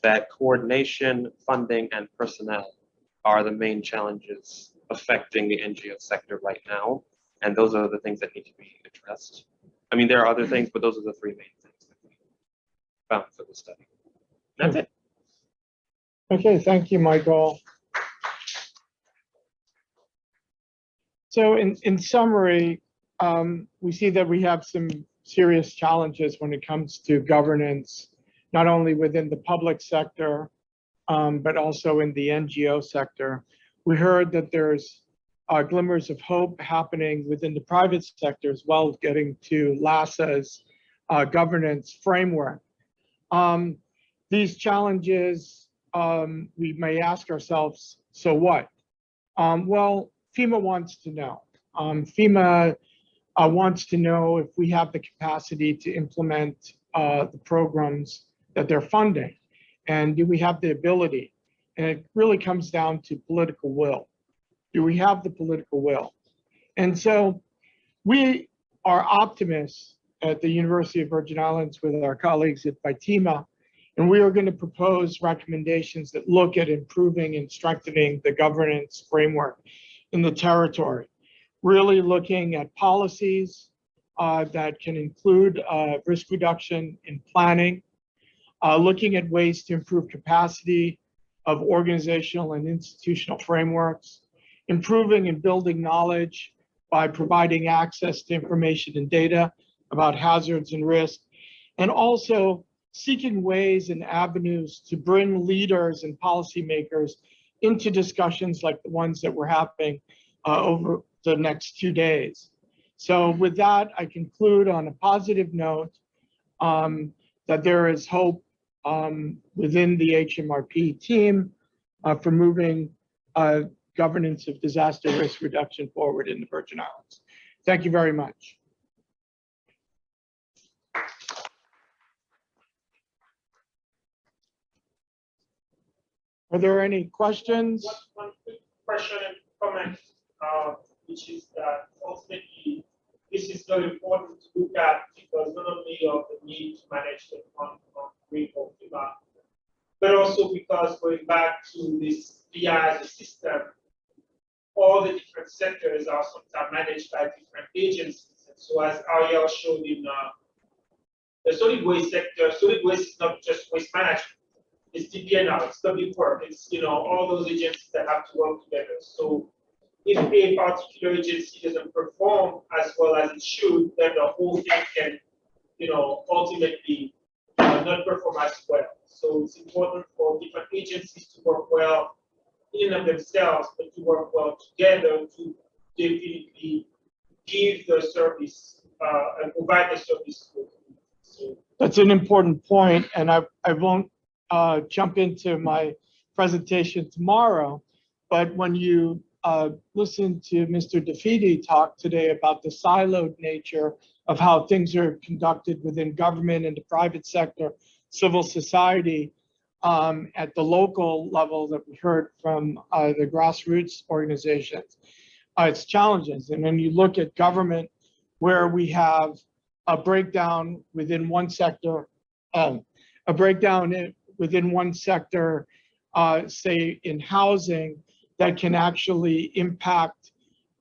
that coordination, funding, and personnel are the main challenges affecting the NGO sector right now. And those are the things that need to be addressed. I mean, there are other things, but those are the three main things that we found for the study. That's it. Okay, thank you, Michael. So in summary, we see that we have some serious challenges when it comes to governance, not only within the public sector, but also in the NGO sector. We heard that there's glimmers of hope happening within the private sector as well, getting to LASA's governance framework. These challenges, we may ask ourselves, so what? Well, FEMA wants to know. FEMA wants to know if we have the capacity to implement the programs that they're funding, and do we have the ability? And it really comes down to political will. Do we have the political will? And so we are optimists at the University of Virgin Islands with our colleagues at VITEMA, and we are going to propose recommendations that look at improving and strengthening the governance framework in the territory, really looking at policies that can include risk reduction in planning, looking at ways to improve capacity of organizational and institutional frameworks, improving and building knowledge by providing access to information and data about hazards and risk, and also seeking ways and avenues to bring leaders and policymakers into discussions like the ones that we're having over the next 2 days. So with that, I conclude on a positive note that there is hope within the HMRP team for moving governance of disaster risk reduction forward in the Virgin Islands. Thank you very much. Are there any questions? One quick question and comment, which is that ultimately this is very important to look at because not only of the need to manage the on-grid of demand, but also because going back to this VI as a system, all the different sectors are sometimes managed by different agencies. And so as Ariel showed in the solid waste sector, solid waste is not just waste management. It's DPNR, it's public work, it's all those agencies that have to work together. So if a particular agency doesn't perform as well as it should, then the whole thing can, ultimately not perform as well. So it's important for different agencies to work well in and of themselves, but to work well together to definitely give the service and provide the service to the community. So that's an important point, and I won't jump into my presentation tomorrow, but when you listen to Mr. DeFede talk today about the siloed nature of how things are conducted within government and the private sector, civil society, at the local level that we heard from the grassroots organizations, it's challenges. And when you look at government, where we have a breakdown within one sector, say in housing, that can actually impact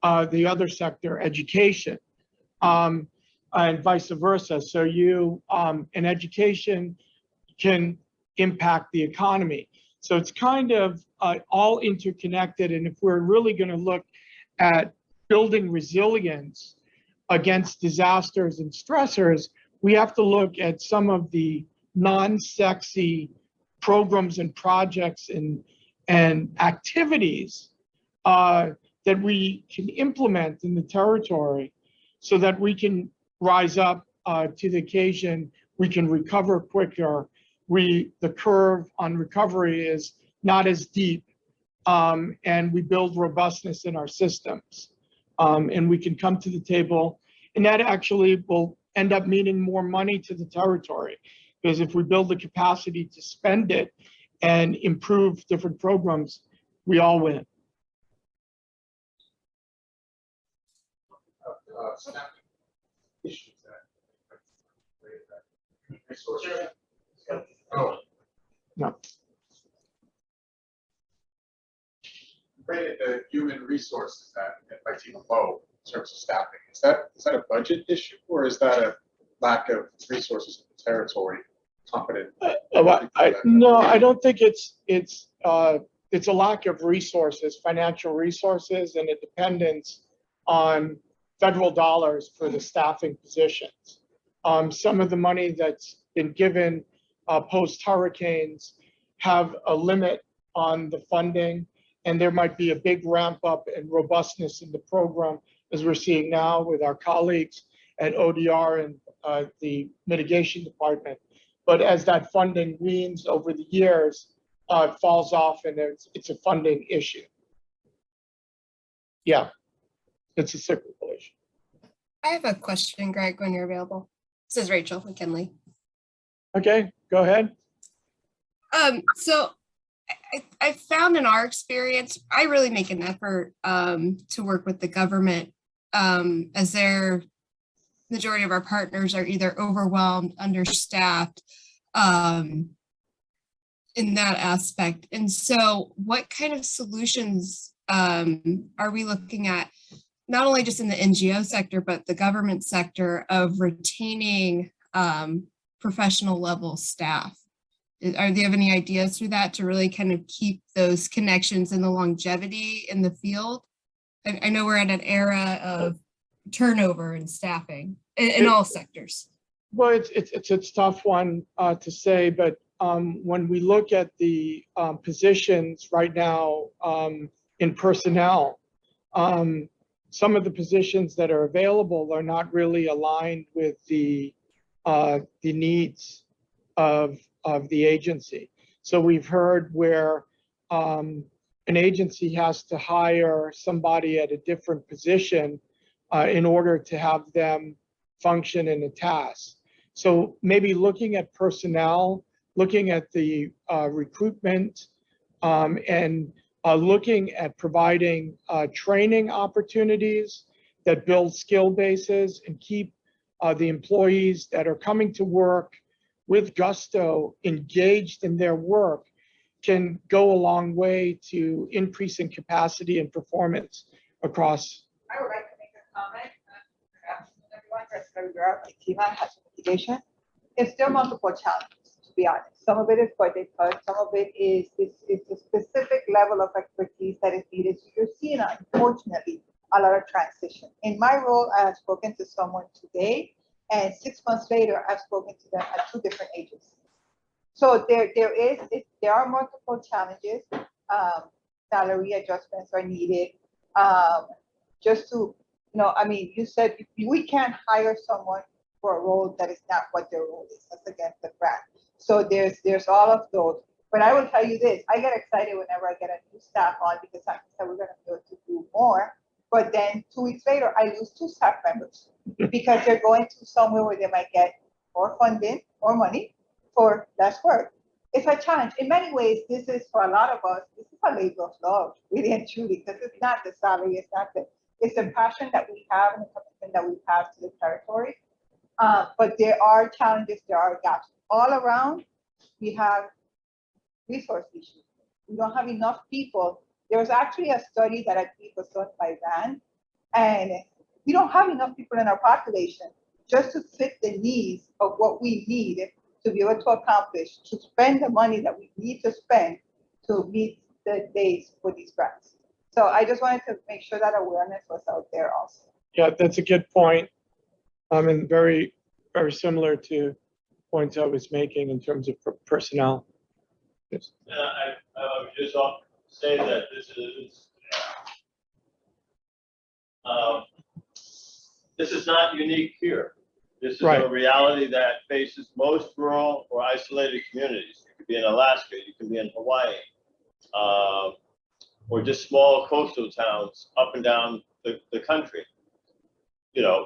the other sector, education, and vice versa. So an education can impact the economy. So it's kind of all interconnected. And if we're really going to look at building resilience against disasters and stressors, we have to look at some of the non-sexy programs and projects and activities that we can implement in the territory so that we can rise up to the occasion, we can recover quicker. The curve on recovery is not as deep, and we build robustness in our systems. And we can come to the table, and that actually will end up meaning more money to the territory. Because if we build the capacity to spend it and improve different programs, we all win. No. Created the human resources at VITEMA low in terms of staffing. Is that a budget issue, or is that a lack of resources in the territory? Competent? No, I don't think it's a lack of resources, financial resources, and a dependence on federal dollars for the staffing positions. Some of the money that's been given post hurricanes have a limit on the funding, and there might be a big ramp up and robustness in the program, as we're seeing now with our colleagues at ODR and the mitigation department. But as that funding weans over the years, it falls off, and it's a funding issue. Yeah, it's a cyclical issue. I have a question, Greg, when you're available. This is Rachel McKinley. Okay, go ahead. So I found in our experience, I really make an effort to work with the government, as their majority of our partners are either overwhelmed, understaffed, in that aspect. And so what kind of solutions are we looking at, not only just in the NGO sector, but the government sector, of retaining professional level staff? Do you have any ideas through that to really kind of keep those connections and the longevity in the field? I know we're at an era of turnover and staffing in all sectors. Well, it's a tough one to say, but when we look at the positions right now in personnel, some of the positions that are available are not really aligned with the needs of the agency. So we've heard where an agency has to hire somebody at a different position in order to have them function in a task. So maybe looking at personnel, looking at the recruitment and looking at providing training opportunities that build skill bases and keep the employees that are coming to work with gusto engaged in their work can go a long way to increasing capacity and performance across. I would like to make a comment. Everyone, President Rivera, VITEMA has mitigation. It's still multiple challenges, to be honest. Some of it is budget cuts, some of it is a specific level of expertise that is needed. So you're seeing, unfortunately, a lot of transition. In my role, I have spoken to someone today, and 6 months later, I've spoken to them at 2 different agencies. So there are multiple challenges. Salary adjustments are needed. Just to, I mean, you said we can't hire someone for a role that is not what their role is. That's against the brand. So there's all of those. But I will tell you this, I get excited whenever I get a new staff on because I said we're going to be able to do more. But then 2 weeks later, I lose 2 staff members because they're going to somewhere where they might get more funding, more money for less work. It's a challenge. In many ways, this is for a lot of us, this is a labor of love, really and truly, because it's not the salary, it's the passion that we have and the commitment that we have to the territory. But there are challenges, there are gaps. All around, we have resource issues. We don't have enough people. There was actually a study that I believe was done by RAND, and we don't have enough people in our population just to fit the needs of what we need to be able to accomplish, to spend the money that we need to spend to meet the days for these grants. So I just wanted to make sure that awareness was out there also. Yeah, that's a good point. And very, very similar to points I was making in terms of personnel. Yes. I would just say that this is not unique here. This is a reality that faces most rural or isolated communities. You could be in Alaska, you can be in Hawaii, or just small coastal towns up and down the country.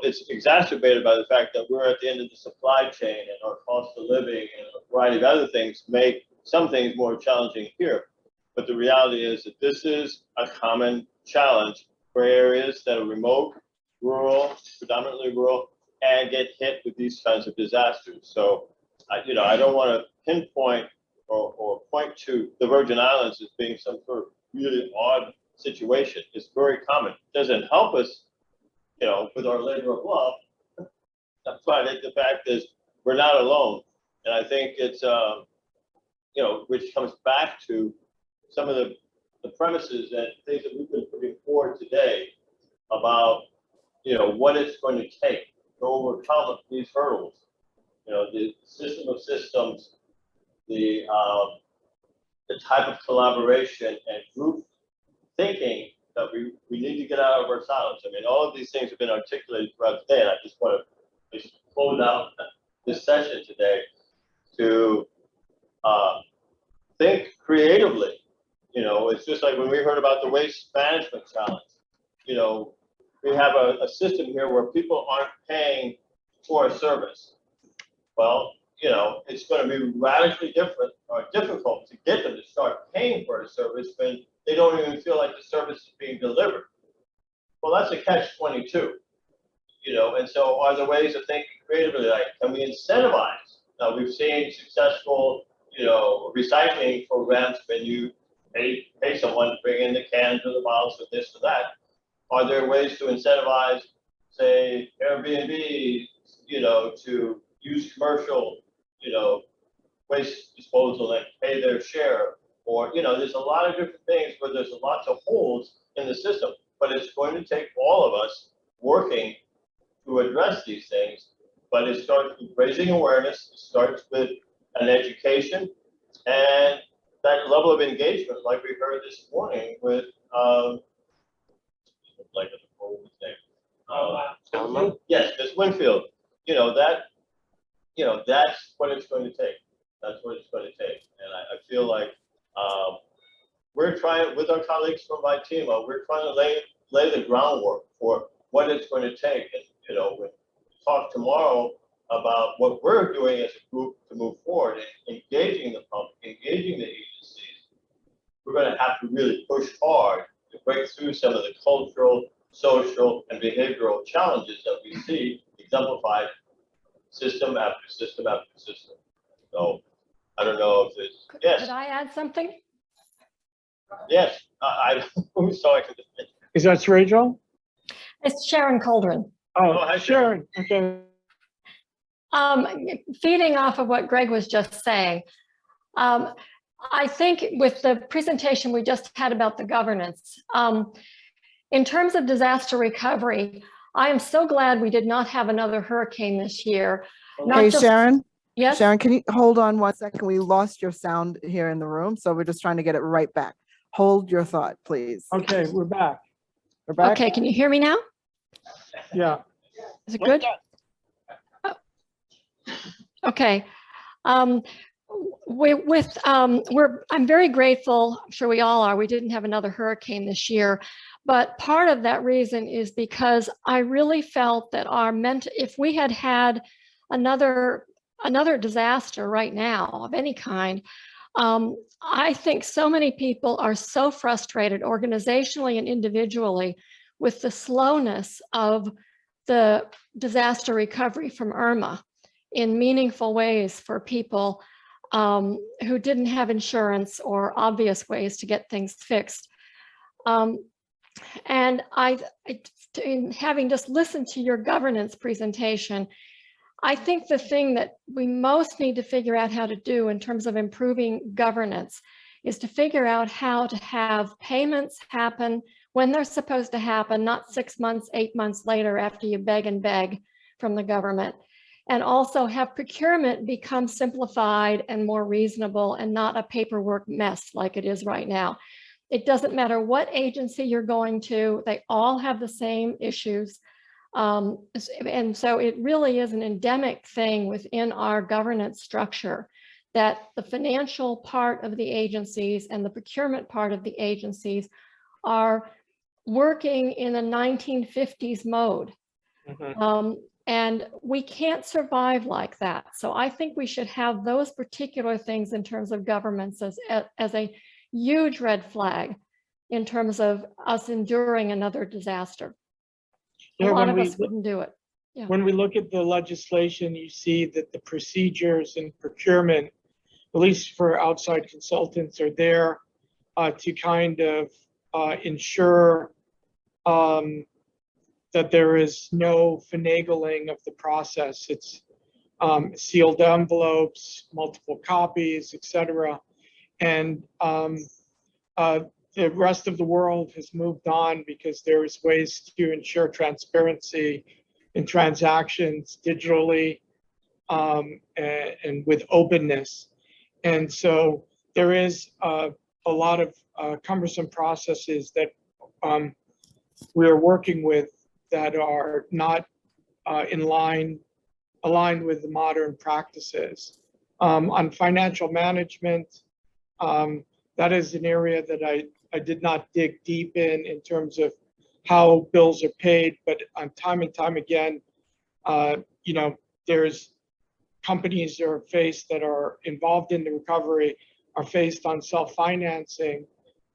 It's exacerbated by the fact that we're at the end of the supply chain, and our cost of living and a variety of other things make some things more challenging here. But the reality is that this is a common challenge for areas that are remote, rural, predominantly rural, and get hit with these kinds of disasters. So, I don't want to pinpoint or point to the Virgin Islands as being some sort of really odd situation. It's very common. It doesn't help us, with our labor of love. But the fact is, we're not alone. And I think it's, which comes back to some of the premises and things that we've been putting forward today about, what it's going to take to overcome these hurdles. The system of systems, the type of collaboration and group thinking that we need to get out of our silos. I mean, all of these things have been articulated throughout the day, and I just want to just close out this session today to think creatively. It's just like when we heard about the waste management challenge. We have a system here where people aren't paying for a service. Well, it's going to be radically different or difficult to get them to start paying for a service when they don't even feel like the service is being delivered. Well, that's a catch-22, and so are there ways of thinking creatively, like, can we incentivize? Now, we've seen successful, recycling programs when you pay someone to bring in the cans or the bottles or this or that. Are there ways to incentivize, say, Airbnb, to use commercial, waste disposal and pay their share? Or, there's a lot of different things where there's lots of holes in the system, but it's going to take all of us working to address these things. But it starts with raising awareness, it starts with an education, and that level of engagement, like we heard this morning with, yes, Ms. Winfield, that's what it's going to take. That's what it's going to take. And I feel like we're trying, with our colleagues from VITEMA, we're trying to lay the groundwork for what it's going to take. And, we'll talk tomorrow about what we're doing as a group to move forward and engaging the public, engaging the agencies. we're going to have to really push hard to break through some of the cultural, social, and behavioral challenges that we see exemplified system after system after system. So I don't know if there's, yes, Could I add something? yes, I'm sorry. Is that Rachel? It's Sharon Cauldron. Oh, hi, Sharon. Okay. Feeding off of what Greg was just saying, I think with the presentation we just had about the governance, in terms of disaster recovery, I am so glad we did not have another hurricane this year. Hey, Sharon? Yes? Sharon, can you hold on 1 second? We lost your sound here in the room, so we're just trying to get it right back. Hold your thought, please. Okay, we're back. We're back? Okay, can you hear me now? Yeah. Is it good? Oh. Okay. I'm very grateful, I'm sure we all are, we didn't have another hurricane this year, but part of that reason is because I really felt that if we had had another disaster right now of any kind, I think so many people are so frustrated organizationally and individually with the slowness of the disaster recovery from Irma in meaningful ways for people who didn't have insurance or obvious ways to get things fixed. And having just listened to your governance presentation, I think the thing that we most need to figure out how to do in terms of improving governance is to figure out how to have payments happen when they're supposed to happen, not 6 months, 8 months later after you beg and beg from the government. And also have procurement become simplified and more reasonable and not a paperwork mess like it is right now. It doesn't matter what agency you're going to, they all have the same issues. And so it really is an endemic thing within our governance structure that the financial part of the agencies and the procurement part of the agencies are working in a 1950s mode. And we can't survive like that. So I think we should have those particular things in terms of governments as a huge red flag in terms of us enduring another disaster. A lot of us wouldn't do it. Yeah. When we look at the legislation, you see that the procedures and procurement, at least for outside consultants, are there to kind of ensure that there is no finagling of the process. It's sealed envelopes, multiple copies, etc. And the rest of the world has moved on because there's ways to ensure transparency in transactions digitally and with openness. And so there is a lot of cumbersome processes that we are working with that are not aligned with the modern practices. On financial management, that is an area that I did not dig deep in terms of how bills are paid, but on time and time again, there's companies that are involved in the recovery are faced on self-financing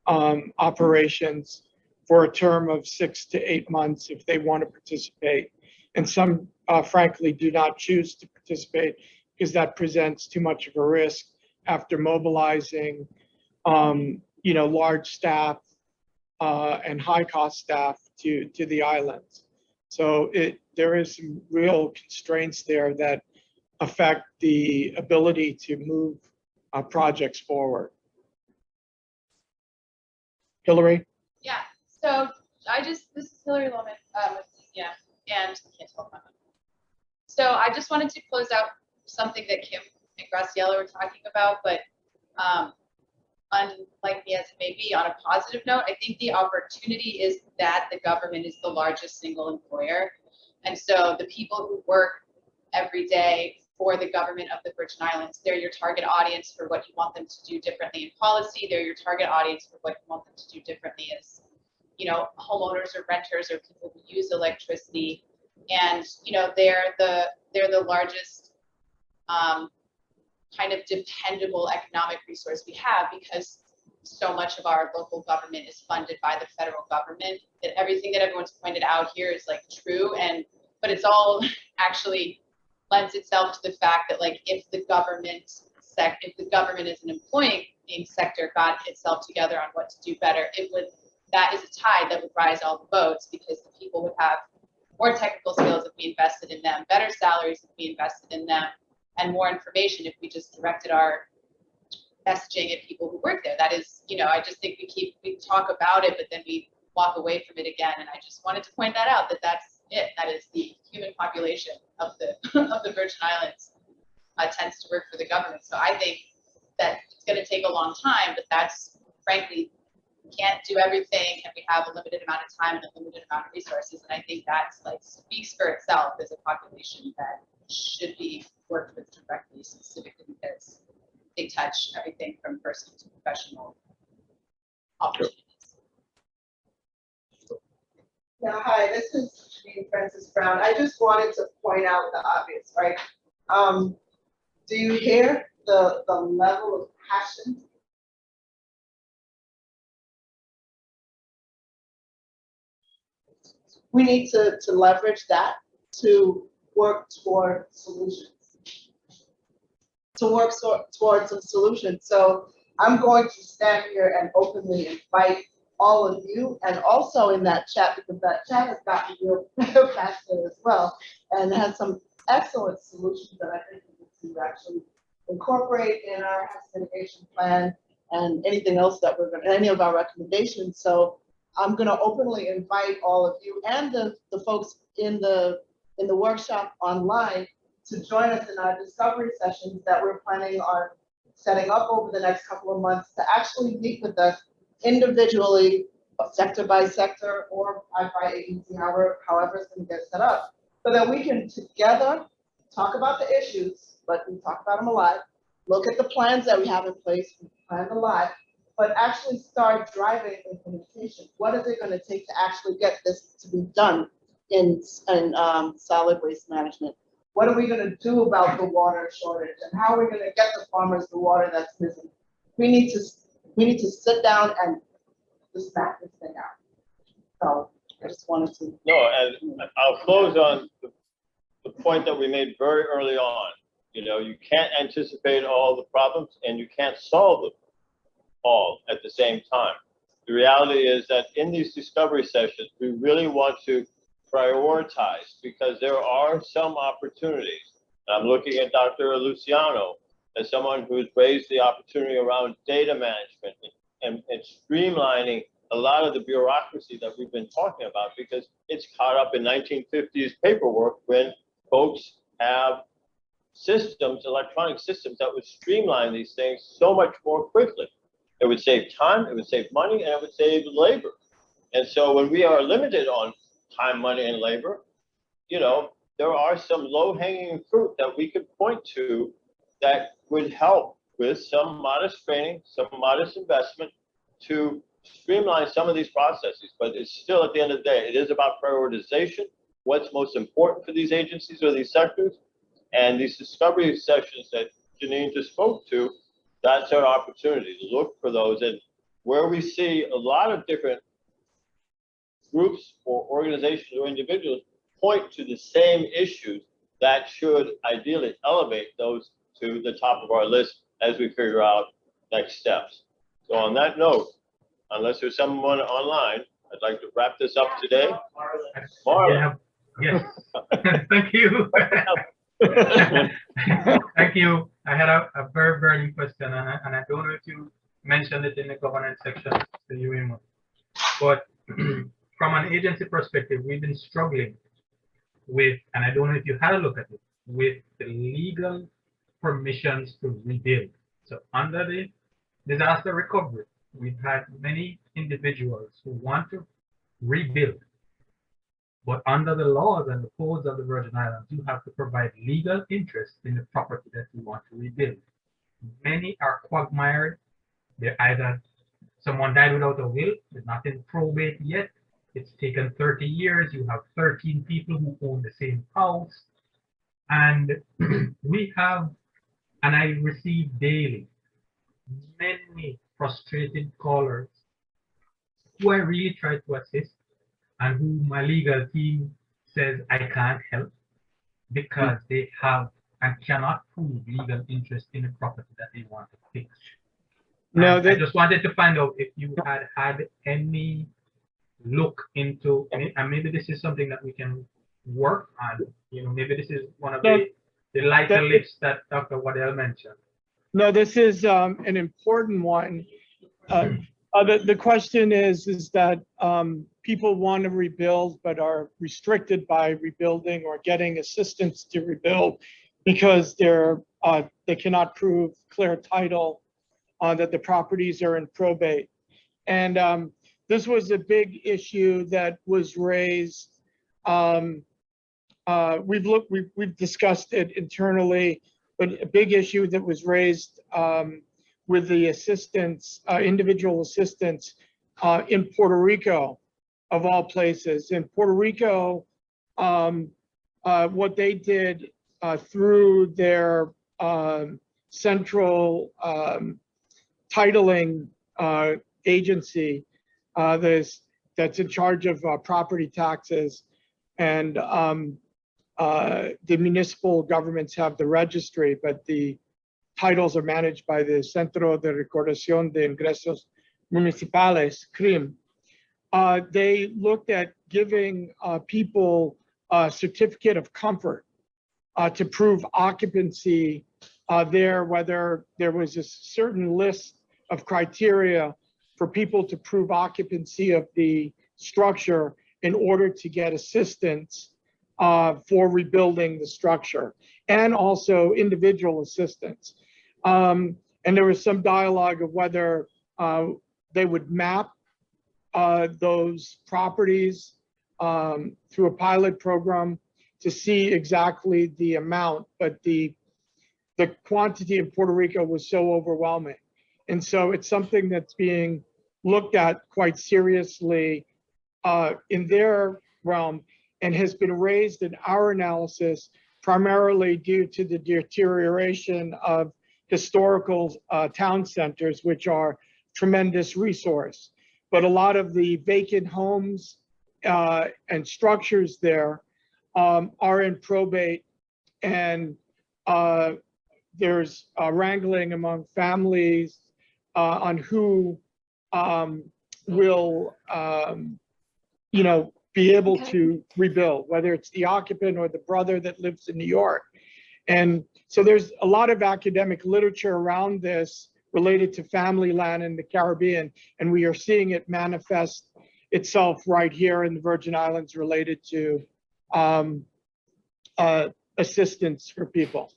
operations for a term of 6 to 8 months if they want to participate. And some, frankly, do not choose to participate because that presents too much of a risk after mobilizing, large staff and high-cost staff to the islands. So there is some real constraints there that affect the ability to move projects forward. Hillary? Yeah, so this is Hillary Lohman, yeah, and I can't tell my mind. So I just wanted to close out something that Kim and Graciela were talking about, but unlike me as it may be, on a positive note, I think the opportunity is that the government is the largest single employer. And so the people who work every day for the government of the Virgin Islands, they're your target audience for what you want them to do differently in policy. They're your target audience for what you want them to do differently as, homeowners or renters or people who use electricity. And, they're the largest kind of dependable economic resource we have, because so much of our local government is funded by the federal government, that everything that everyone's pointed out here is like true, but it's all actually lends itself to the fact that like if the government as an employing sector got itself together on what to do better, that is a tide that would rise all the boats, because the people would have more technical skills if we invested in them, better salaries if we invested in them, and more information if we just directed our messaging at people who work there. That is, I just think we talk about it, but then we walk away from it again. And I just wanted to point that out, that's it. That is the human population of the of the Virgin Islands tends to work for the government. So I think that it's going to take a long time, but that's frankly, we can't do everything, and we have a limited amount of time and a limited amount of resources. And I think that's like speaks for itself as a population that should be worked with directly, specifically because they touch everything from personal to professional opportunities. Yeah, hi, this is Janine Francis Brown. I just wanted to point out the obvious, right? Do you hear the level of passion? We need to leverage that to work toward solutions. Towards some solutions. So I'm going to stand here and openly invite all of you, and also in that chat, because that chat has gotten real faster as well, and has some excellent solutions that I think we need to actually incorporate in our hazard mitigation plan and anything else that we're going to, any of our recommendations. So I'm going to openly invite all of you and the folks in the workshop online to join us in our discovery sessions that we're planning on setting up over the next couple of months, to actually meet with us individually, sector by sector, or by agency, however it's going to get set up, so that we can together talk about the issues, but we talk about them a lot, look at the plans that we have in place, we plan a lot, but actually start driving implementation. What is it going to take to actually get this to be done in solid waste management? What are we going to do about the water shortage, and how are we going to get the farmers the water that's missing? We need to sit down and just map this thing out. So I just wanted to. No, and I'll close on the point that we made very early on. You can't anticipate all the problems, and you can't solve them all at the same time. The reality is that in these discovery sessions, we really want to prioritize, because there are some opportunities. I'm looking at Dr. Luciano as someone who's raised the opportunity around data management and streamlining a lot of the bureaucracy that we've been talking about, because it's caught up in 1950s paperwork when folks have systems, electronic systems that would streamline these things so much more quickly. It would save time, it would save money, and it would save labor. And so when we are limited on time, money, and labor, there are some low-hanging fruit that we could point to that would help with some modest training, some modest investment to streamline some of these processes. But it's still, at the end of the day, it is about prioritization, what's most important for these agencies or these sectors. And these discovery sessions that Janine just spoke to, that's our opportunity to look for those. And where we see a lot of different groups or organizations or individuals point to the same issues, that should ideally elevate those to the top of our list as we figure out next steps. So on that note, unless there's someone online, I'd like to wrap this up today. Marla. Yes. Thank you. Thank you. I had a very burning question, and I don't know if you mentioned it in the governance section to you, Emma. But from an agency perspective, we've been struggling with, and I don't know if you had a look at it, with the legal permissions to rebuild. So under the disaster recovery, we've had many individuals who want to rebuild, but under the laws and the codes of the Virgin Islands, you have to provide legal interest in the property that you want to rebuild. Many are quagmired. They're either someone died without a will, it's not in probate yet, it's taken 30 years, you have 13 people who own the same house, and we have, and I receive daily many frustrated callers who I really try to assist and who my legal team says I can't help because they have and cannot prove legal interest in the property that they want to fix. No, I just wanted to find out if you had any look into, and maybe this is something that we can work on. You know, maybe this is one of the lighter lifts that Dr. Waddell mentioned. No, this is an important one. The question is that people want to rebuild but are restricted by rebuilding or getting assistance to rebuild because they cannot prove clear title that the properties are in probate. And this was a big issue that was raised. We've discussed it internally, but a big issue that was raised with the assistants, individual assistants in Puerto Rico, of all places. In Puerto Rico, what they did through their central titling agency that's in charge of property taxes, and the municipal governments have the registry, but the titles are managed by the Centro de Recordación de Ingresos Municipales, CRIM. They looked at giving people a certificate of comfort to prove occupancy there, whether there was a certain list of criteria for people to prove occupancy of the structure in order to get assistance for rebuilding the structure, and also individual assistance. And there was some dialogue of whether they would map those properties through a pilot program to see exactly the amount, but the quantity in Puerto Rico was so overwhelming. And so it's something that's being looked at quite seriously in their realm, and has been raised in our analysis primarily due to the deterioration of historical town centers, which are tremendous resource. But a lot of the vacant homes and structures there are in probate, and there's wrangling among families on who will, be able to rebuild, whether it's the occupant or the brother that lives in New York. And so there's a lot of academic literature around this related to family land in the Caribbean, and we are seeing it manifest itself right here in the Virgin Islands related to assistance for people.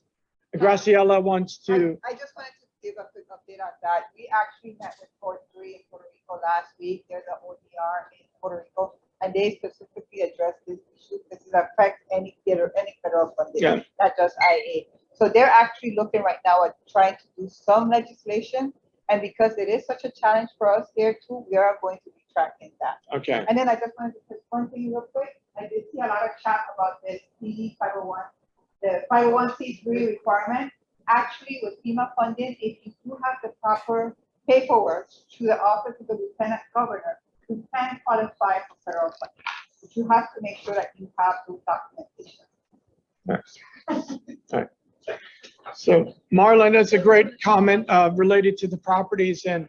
Graciela wants to. I just wanted to give a quick update on that. We actually met with Port 3 in Puerto Rico last week. There's an ODR in Puerto Rico, and they specifically addressed this issue. This affects any federal funding, not just IA. So they're actually looking right now at trying to do some legislation, and because it is such a challenge for us here too, we are going to be tracking that. Okay. And then I just wanted to put one thing real quick. I did see a lot of chat about this PD 501, the 501c3 requirement. Actually, with FEMA funding, if you do have the proper paperwork through the Office of the Lieutenant Governor, you can qualify for federal funding. But you have to make sure that you have those documentation. All right. So Marlon, that's a great comment related to the properties, and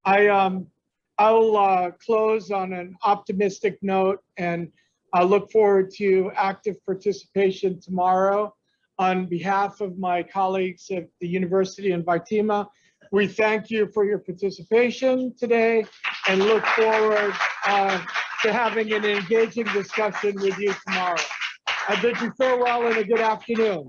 I'll close on an optimistic note, and I look forward to active participation tomorrow. On behalf of my colleagues at the University and VITEMA, we thank you for your participation today and look forward to having an engaging discussion with you tomorrow. I bid you farewell and a good afternoon.